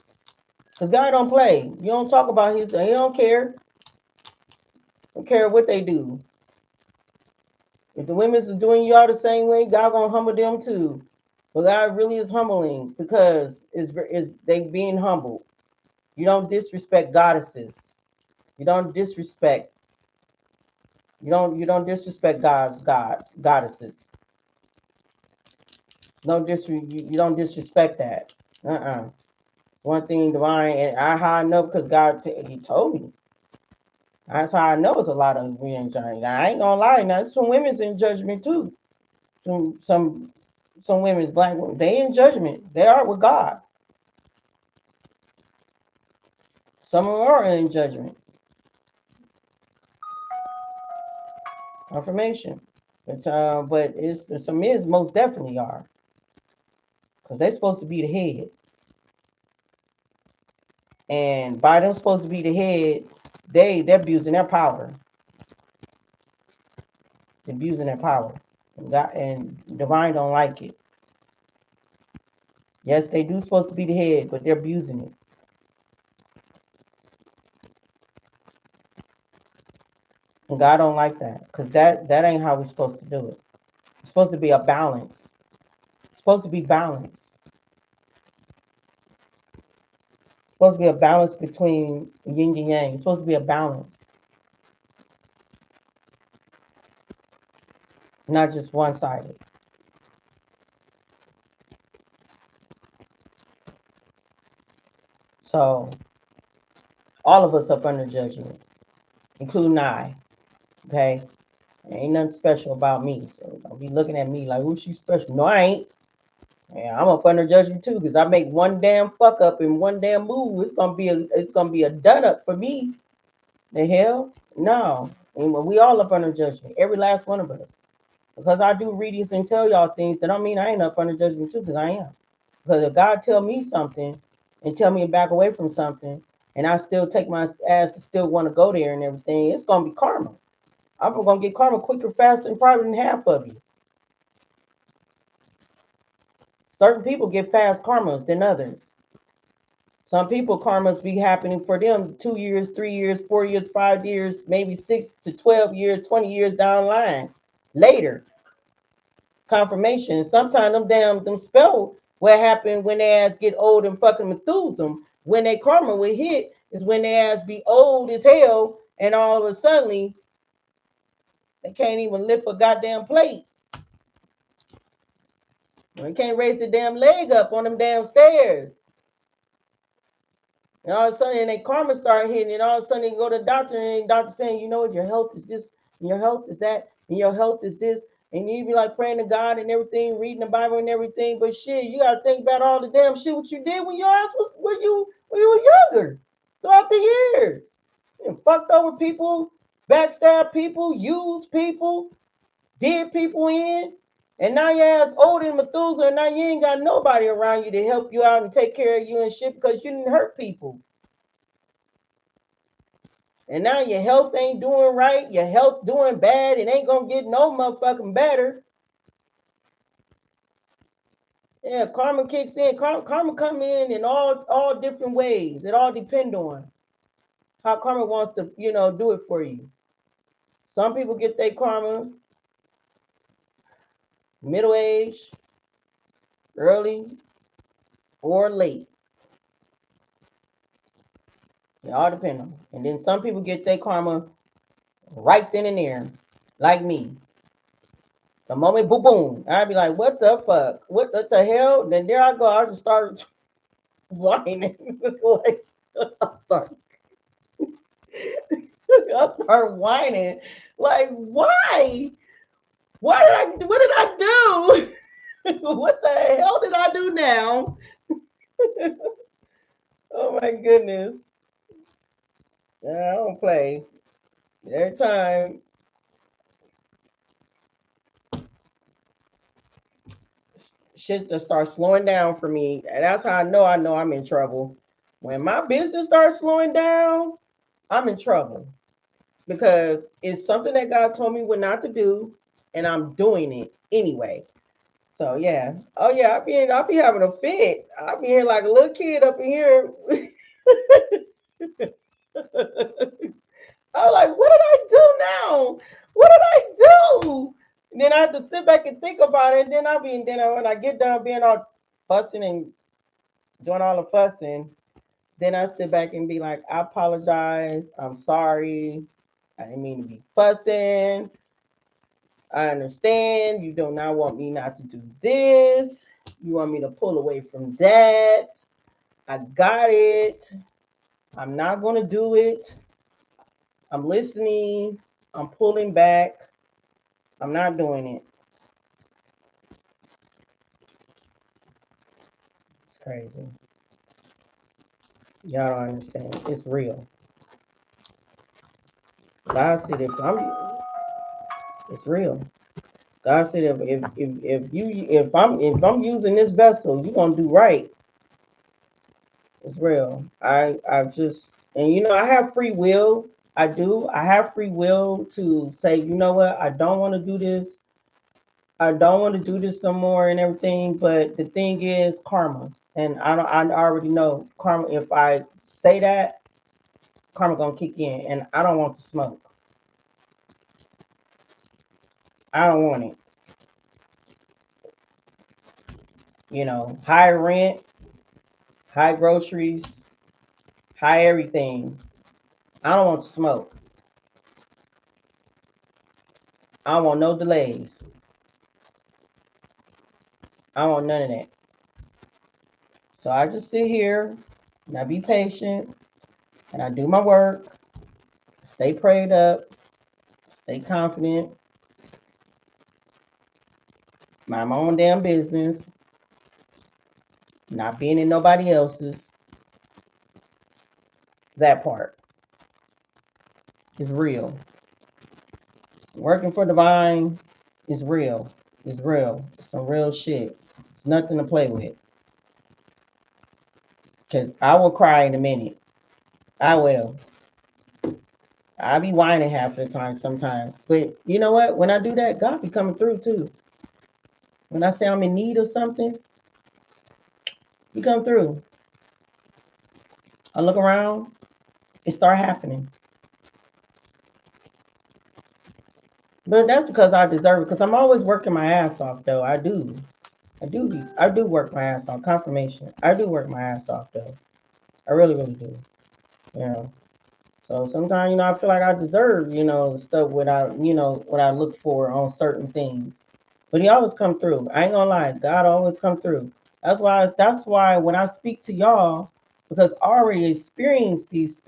Because God don't play. You don't talk about his, he don't care. Don't care what they do. If the women's are doing you all the same way, God gonna humble them too. But God really is humbling because is they being humbled. You don't disrespect goddesses. You don't disrespect. You don't disrespect goddesses. You don't disrespect that. One thing divine, and how I know because God he told me. That's how I know it's a lot of men in judgment. I ain't gonna lie, now some women's in judgment too. Some women's black women, they in judgment. They are with God. Some of them are in judgment. Confirmation. But some men's most definitely are. Because they're supposed to be the head. And by them supposed to be the head, they're abusing their power. They're abusing their power. And divine don't like it. Yes, they do supposed to be the head, but they're abusing it. And God don't like that. Because that ain't how we're supposed to do it. It's supposed to be a balance. It's supposed to be balance. It's supposed to be a balance between yin and yang. It's supposed to be a balance. Not just one-sided. So all of us up under judgment, including I. Okay? Ain't nothing special about me. So don't be looking at me like, oh, she's special. No, I ain't. Yeah, I'm up under judgment too, because I make one damn fuck up in one damn move. It's gonna be a done up for me. The hell? No. And we all up under judgment. Every last one of us. Because I do readings and tell y'all things, that don't mean I ain't up under judgment too, because I am. Because if God tell me something and tell me to back away from something, and I still take my ass to still want to go there and everything, it's gonna be karma. I'm gonna get karma quicker, faster, and probably than half of you. Certain people get fast karmas than others. Some people karmas be happening for them 2 years, 3 years, 4 years, 5 years, maybe 6 to 12 years, 20 years down the line. Later, confirmation. Sometimes them spell what happened when they ass get old and fucking Methuselah. When they karma will hit is when they ass be old as hell and all of a sudden they can't even lift a goddamn plate. They can't raise the damn leg up on them damn stairs. And all of a sudden, they karma start hitting, and all of a sudden, they go to the doctor, and the doctor saying, you know what, your health is this, and your health is that, and your health is this. And you be like praying to God and everything, reading the Bible and everything. But shit, you got to think about all the damn shit what you did when your ass was when you were younger throughout the years. You fucked over people, backstab people, used people, did people in. And now your ass old in Methuselah, and now you ain't got nobody around you to help you out and take care of you and shit because you didn't hurt people. And now your health ain't doing right, your health doing bad, it ain't gonna get no motherfucking better. Yeah, karma kicks in. Karma come in all different ways. It all depends on how karma wants to, do it for you. Some people get their karma middle age, early, or late. It all depends on. And then some people get their karma right then and there, like me. The moment, boom, boom, I'd be like, what the fuck? What the hell? Then there I go. I just start whining. Like, I start, I start whining. Like, why? What did I do? What the hell did I do now? Oh my goodness. I don't play. Every time shit just starts slowing down for me. And that's how I know I'm in trouble. When my business starts slowing down, I'm in trouble. Because it's something that God told me what not to do, and I'm doing it anyway. So yeah. Oh yeah, I'll be having a fit. I'll be here like a little kid up in here. I was like, what did I do now? What did I do? And then I have to sit back and think about it. And then when I get done being all fussing and doing all the fussing, then I sit back and be like, I apologize. I'm sorry. I didn't mean to be fussing. I understand. You do not want me not to do this. You want me to pull away from that. I got it. I'm not going to do it. I'm listening. I'm pulling back. I'm not doing it. It's crazy. Y'all don't understand. It's real. God said if I'm It's real. God said if I'm using this vessel, you're gonna do right. It's real. I just, and I have free will. I do. I have free will to say, you know what, I don't want to do this. I don't want to do this no more and everything. But the thing is karma. And I already know karma. If I say that, karma gonna kick in. And I don't want the smoke. I don't want it. High rent, high groceries, high everything. I don't want the smoke. I don't want no delays. I don't want none of that. So I just sit here and I be patient and I do my work, stay prayed up, stay confident, mind my own damn business, not being in nobody else's. That part is real. Working for Divine is real. It's real. It's some real shit. It's nothing to play with. Because I will cry in a minute. I will. I be whining half the time sometimes. But you know what? When I do that, God be coming through too. When I say I'm in need of something, He come through. I look around, it start happening. But that's because I deserve it. Because I'm always working my ass off, though. I do. I do work my ass off. Confirmation. I do work my ass off, though. I really, really do. You know. So sometimes, I feel like I deserve, stuff what I look for on certain things. But He always come through. I ain't gonna lie. God always come through. That's why when I speak to y'all, because I already experienced these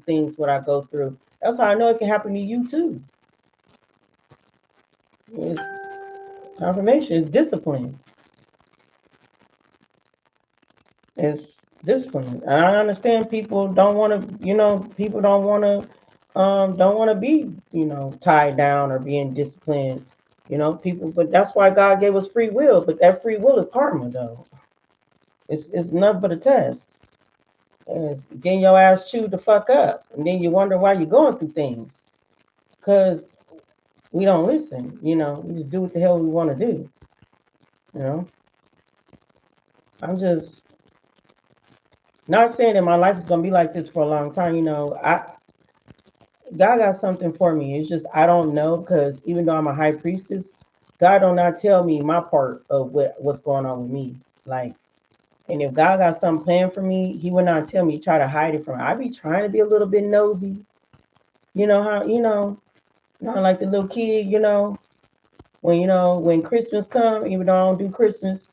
things what I go through. That's how I know it can happen to you too. It's, confirmation is discipline. It's discipline. And I understand people don't want to, people don't want to be, tied down or being disciplined, people, but that's why God gave us free will. But that free will is karma though. It's nothing but a test. And it's getting your ass chewed the fuck up. And then you wonder why you're going through things. Because we don't listen, we just do what the hell we want to do. I'm just not saying that my life is gonna be like this for a long time. God got something for me. It's just I don't know, because even though I'm a high priestess, God don't not tell me my part of what's going on with me. Like, and if God got something planned for me, He would not tell me. Try to hide it from me. I be trying to be a little bit nosy. You know how not like the little kid. When Christmas come, even though I don't do Christmas.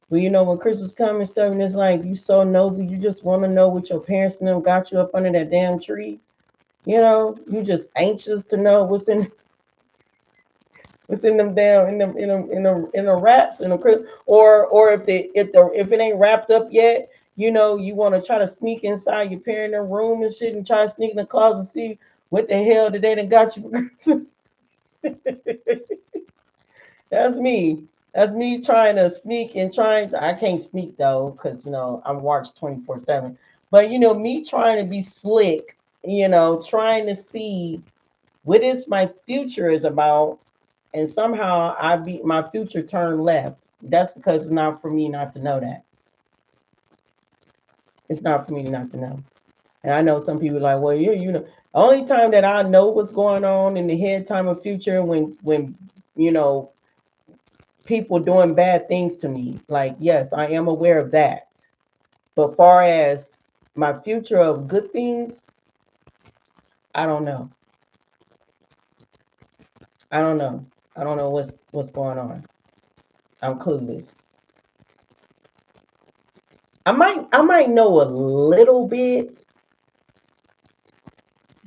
But when Christmas come and stuff, and it's like you so nosy, you just want to know what your parents and them got you up under that damn tree. You just anxious to know what's in them damn in the wraps in the or if it ain't wrapped up yet. You want to try to sneak inside your parents' room and shit, and try to sneak in the closet and see what the hell did they done got you for That's me. That's me trying to sneak and I can't sneak though, because I'm watched 24/7. But me trying to be slick, trying to see what is my future is about, and somehow my future turned left. That's because it's not for me not to know that. It's not for me not to know. And I know some people are like, well, only time that I know what's going on in the head time of future when people doing bad things to me. Like, yes, I am aware of that. But far as my future of good things, I don't know. I don't know. I don't know what's going on. I'm clueless. I might know a little bit,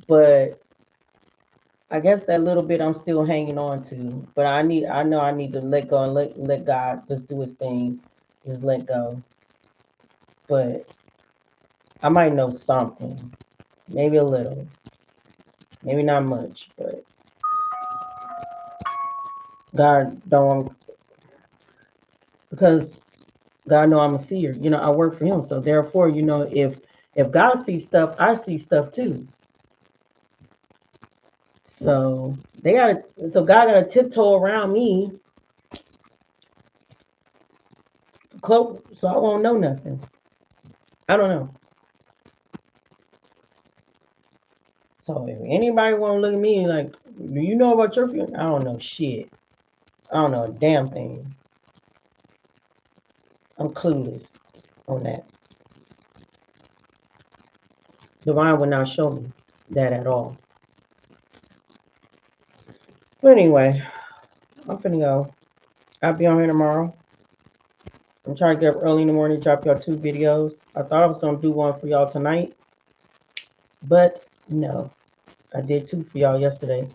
but I guess that little bit I'm still hanging on to. But I know I need to let go and let God just do His thing. Just let go. But I might know something. Maybe a little. Maybe not much, but God don't, because God know I'm a seer. You know, I work for Him, so therefore, you know, if God sees stuff, I see stuff too. So God gotta tiptoe around me, cloak, so I won't know nothing. I don't know. So if anybody want to look at me like, do you know about your future? I don't know shit. I don't know a damn thing. I'm clueless on that. Divine would not show me that at all. But anyway, I'm finna go. I'll be on here tomorrow. I'm trying to get up early in the morning, drop y'all 2 videos. I thought I was gonna do one for y'all tonight, but no. I did 2 for y'all yesterday.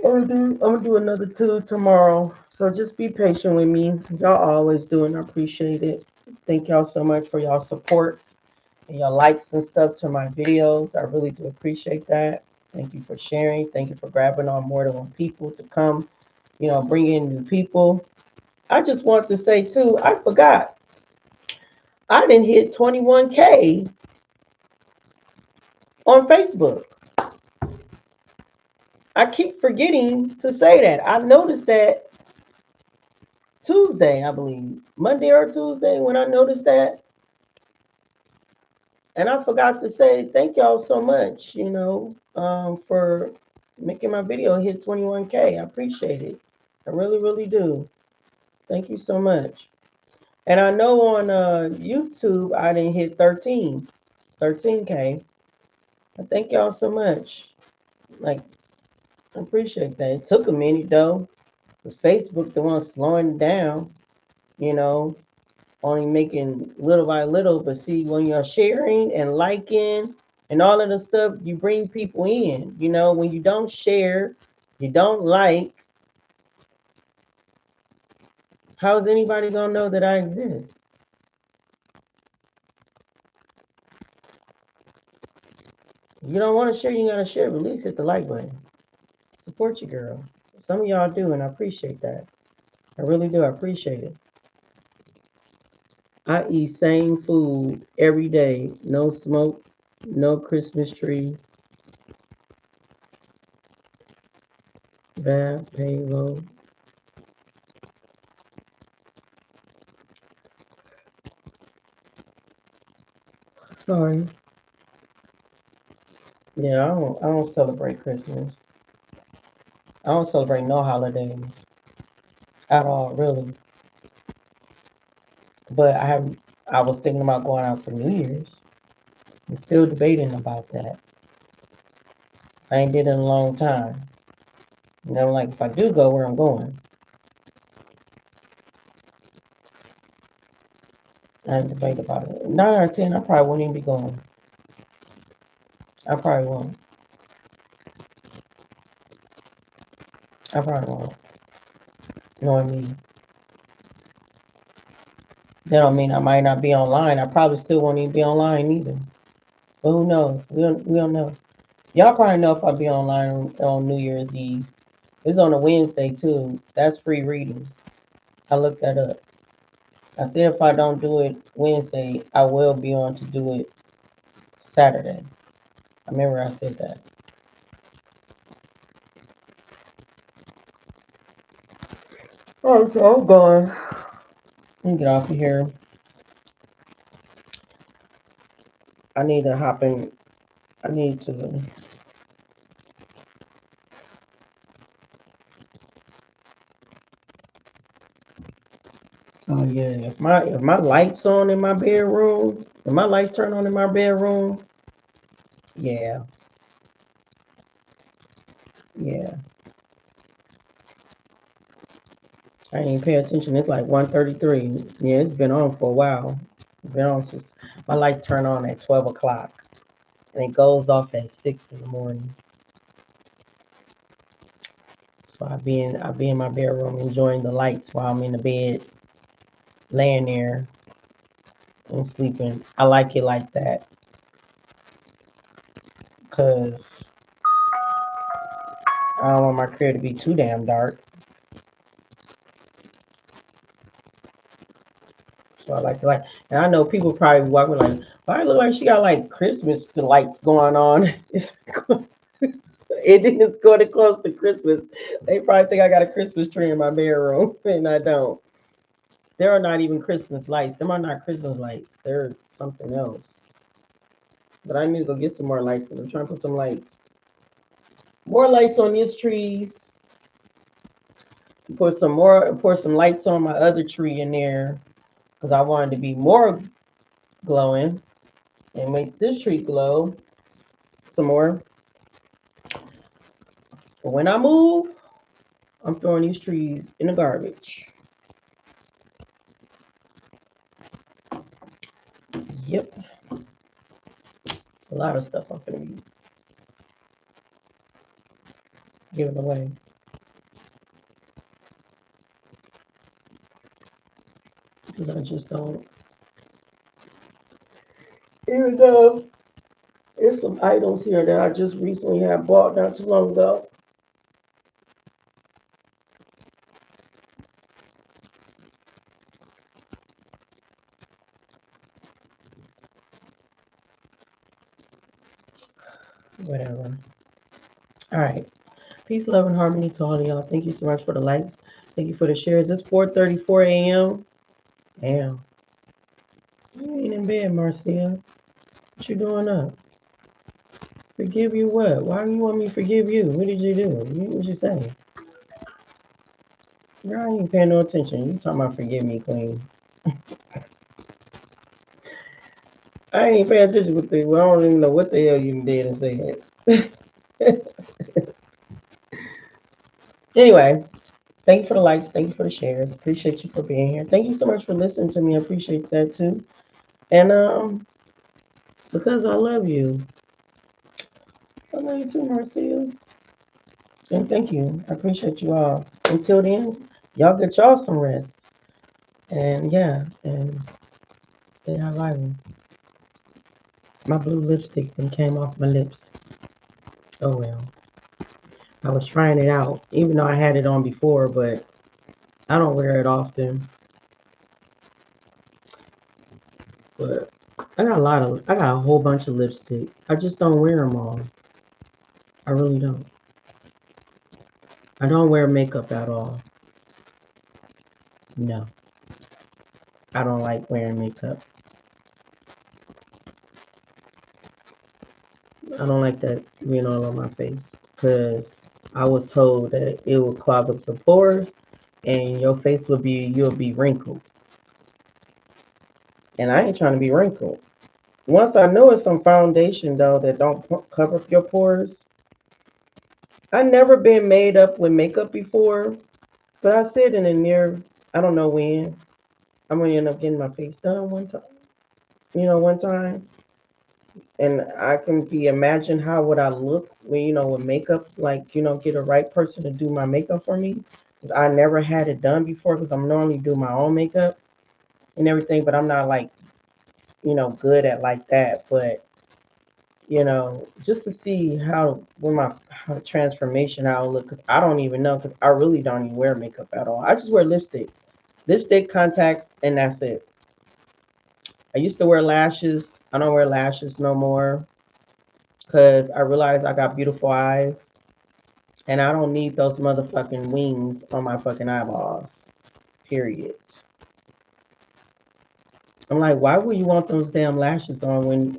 I'm gonna do another 2 tomorrow. So just be patient with me. Y'all always do, and I appreciate it. Thank y'all so much for y'all support and your likes and stuff to my videos. I really do appreciate that. Thank you for sharing. Thank you for grabbing on more than one people to come, you know, bring in new people. I just want to say too, I forgot. I didn't hit 21K on Facebook. I keep forgetting to say that. I noticed that Tuesday, I believe, Monday or Tuesday, when I noticed that. And I forgot to say thank y'all so much, you know, for making my video hit 21K. I appreciate it. I really, really do. Thank you so much. And I know on YouTube I didn't hit 13K. I thank y'all so much. Like, I appreciate that. It took a minute though. Because Facebook the one slowing it down, you know, only making little by little. But see, when you're sharing and liking and all of the stuff, you bring people in. You know, when you don't share, you don't like, how is anybody gonna know that I exist? You don't want to share, you gotta share. But at least hit the like button. Support your girl. Some of y'all do, and I appreciate that. I really do. I appreciate it. I eat same food every day. No smoke, no Christmas tree, bad payload. Sorry. Yeah, I don't celebrate Christmas. I don't celebrate no holidays at all, really. But I was thinking about going out for New Year's. I'm still debating about that. I ain't did it in a long time. You know, like if I do go, where I'm going. I ain't debate about it. 9 out of 10, I probably wouldn't even be going. I probably won't. I probably won't. Knowing me. That don't mean I might not be online. I probably still won't even be online either. But who knows? We don't know. Y'all probably know if I'll be online on New Year's Eve. It's on a Wednesday too. That's free reading. I looked that up. I said if I don't do it Wednesday, I will be on to do it Saturday. I remember I said that. Oh, so I'm going. Let me get off of here. I need to hop in. I need to. Oh yeah. If my lights on in my bedroom, if my lights turn on in my bedroom, yeah, yeah. I ain't pay attention. It's like 1:33. Yeah, it's been on for a while. It's been on since my lights turn on at 12 o'clock, and it goes off at 6 in the morning. So I be in my bedroom enjoying the lights while I'm in the bed, laying there and sleeping. I like it like that because I don't want my crib to be too damn dark. So I like, and I know people probably walking like, why it look like she got like Christmas lights going on? It's it is going to close to Christmas. They probably think I got a Christmas tree in my bedroom, and I don't. There are not even Christmas lights. Them are not Christmas lights. They're something else. But I need to go get some more lights. I'm trying to put some lights. More lights on these trees. Put some lights on my other tree in there because I wanted to be more glowing and make this tree glow some more. But when I move, I'm throwing these trees in the garbage. Yep. A lot of stuff I'm gonna be giving away. Because I just don't. Even though there's some items here that I just recently had bought not too long ago. Whatever. All right. Peace, love, and harmony to all of y'all. Thank you so much for the likes. Thank you for the shares. It's 4:34 a.m. Damn. You ain't in bed, Marcia. What you doing up? Forgive you what? Why do you want me to forgive you? What did you do? What you say? Girl, I ain't paying no attention. You talking about forgive me, queen. I ain't paying attention with the. Well, I don't even know what the hell you did and said. Anyway, thank you for the likes. Thank you for the shares. Appreciate you for being here. Thank you so much for listening to me. I appreciate that too. And because I love you. I love you too, Marcia. And thank you. I appreciate you all. Until then, y'all get y'all some rest. And yeah, and stay high vibing. My blue lipstick then came off my lips. Oh well. I was trying it out, even though I had it on before, but I don't wear it often. But I got a whole bunch of lipstick. I just don't wear them all. I really don't. I don't wear makeup at all. No. I don't like wearing makeup. I don't like that being all on my face because I was told that it will clog up the pores and your face you'll be wrinkled. And I ain't trying to be wrinkled. Once I know it's some foundation though that don't cover up your pores. I never been made up with makeup before, but I said in a near, I don't know when, I'm gonna end up getting my face done one time. One time. And I can imagine how would I look when with makeup, like get a right person to do my makeup for me. 'Cause I never had it done before because I'm normally do my own makeup and everything, but I'm not like good at like that. But just to see how transformation how I look, because I don't even know, because I really don't even wear makeup at all. I just wear lipstick, contacts, and that's it. I used to wear lashes. I don't wear lashes no more because I realized I got beautiful eyes and I don't need those motherfucking wings on my fucking eyeballs. Period. I'm like, why would you want those damn lashes on when,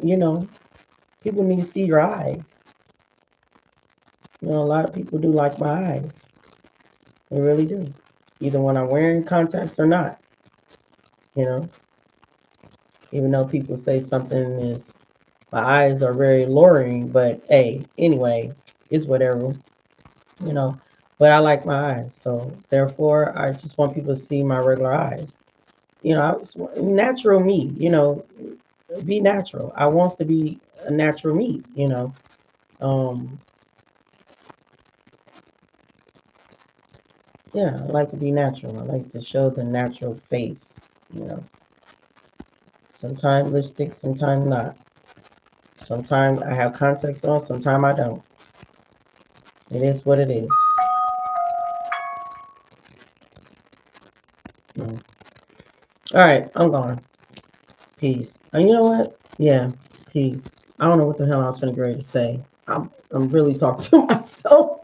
people need to see your eyes? A lot of people do like my eyes. They really do. Either when I'm wearing contacts or not, you know. Even though people say something is, my eyes are very alluring, but hey, anyway, it's whatever. you know. But I like my eyes, so therefore I just want people to see my regular eyes. Natural me. Be natural. I want to be a natural me. Um, yeah, I like to be natural. I like to show the natural face. You know, sometimes lipstick, sometimes not. Sometimes I have contacts on, sometimes I don't. It is what it is. Mm. All right, I'm gone. Peace. And you know what? Yeah, peace. I don't know what the hell I was going to grade to say. I'm really talking to myself.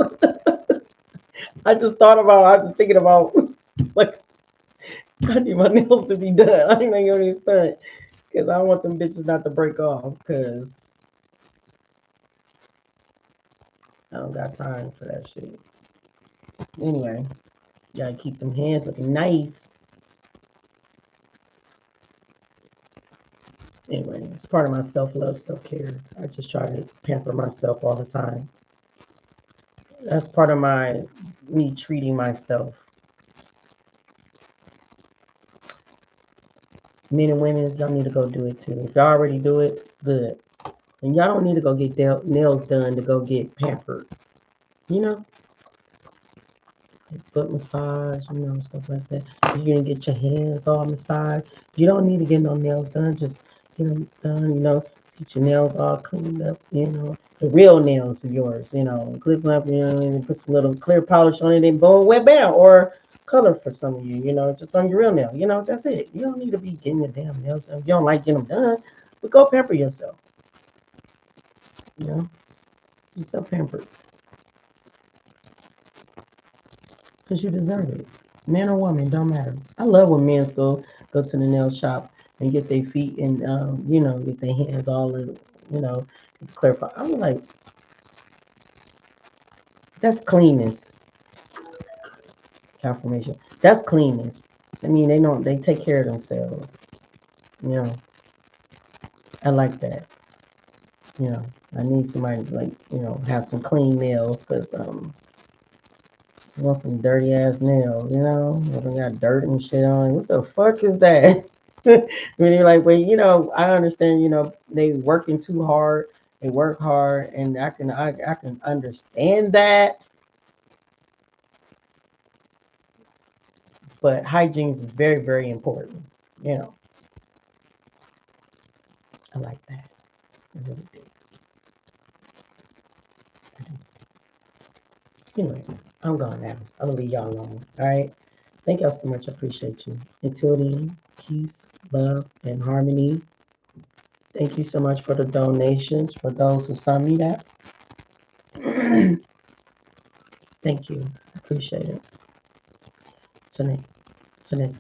I just thought about. I was thinking about like I need my nails to be done. I ain't gonna go to stunt because I want them bitches not to break off because I don't got time for that shit. Anyway, gotta keep them hands looking nice. Anyway, it's part of my self-love, self-care. I just try to pamper myself all the time. That's part of my me treating myself. Men and women, y'all need to go do it too. If y'all already do it, good. And y'all don't need to go get nails done to go get pampered. You know, foot massage, you know, stuff like that. You can get your hands all massaged. You don't need to get no nails done. Just get them done, you know. Get your nails all cleaned up, you know. The real nails are yours, you know. Clip them up, you know, and put some little clear polish on it and boom, wet bam. Or color for some of you, you know, just on your real nail. You know, that's it. You don't need to be getting your damn nails done. If you don't like getting them done, but go pamper yourself. You know, you're so pampered. Because you deserve it. Man or woman, don't matter. I love when men go to the nail shop and get their feet and you know, get their hands all in, you know, clarify. I'm like, that's cleanness. Confirmation. That's cleanness. I mean, they take care of themselves. You know, I like that. You know, I need somebody to, like, you know, have some clean nails because I want some dirty ass nails, you know? If they got dirt and shit on, what the fuck is that? When you're like, well, you know, I understand, you know, they working too hard, they work hard, and I can understand that, but hygiene is very, very important. You know, I like that. I really do. I do. Anyway, I'm gone now. I'm gonna leave y'all alone. All right. Thank y'all so much. I appreciate you. Until then, peace, love, and harmony. Thank you so much for the donations, for those who sent me that. Thank you. Appreciate it. Till next, till next time.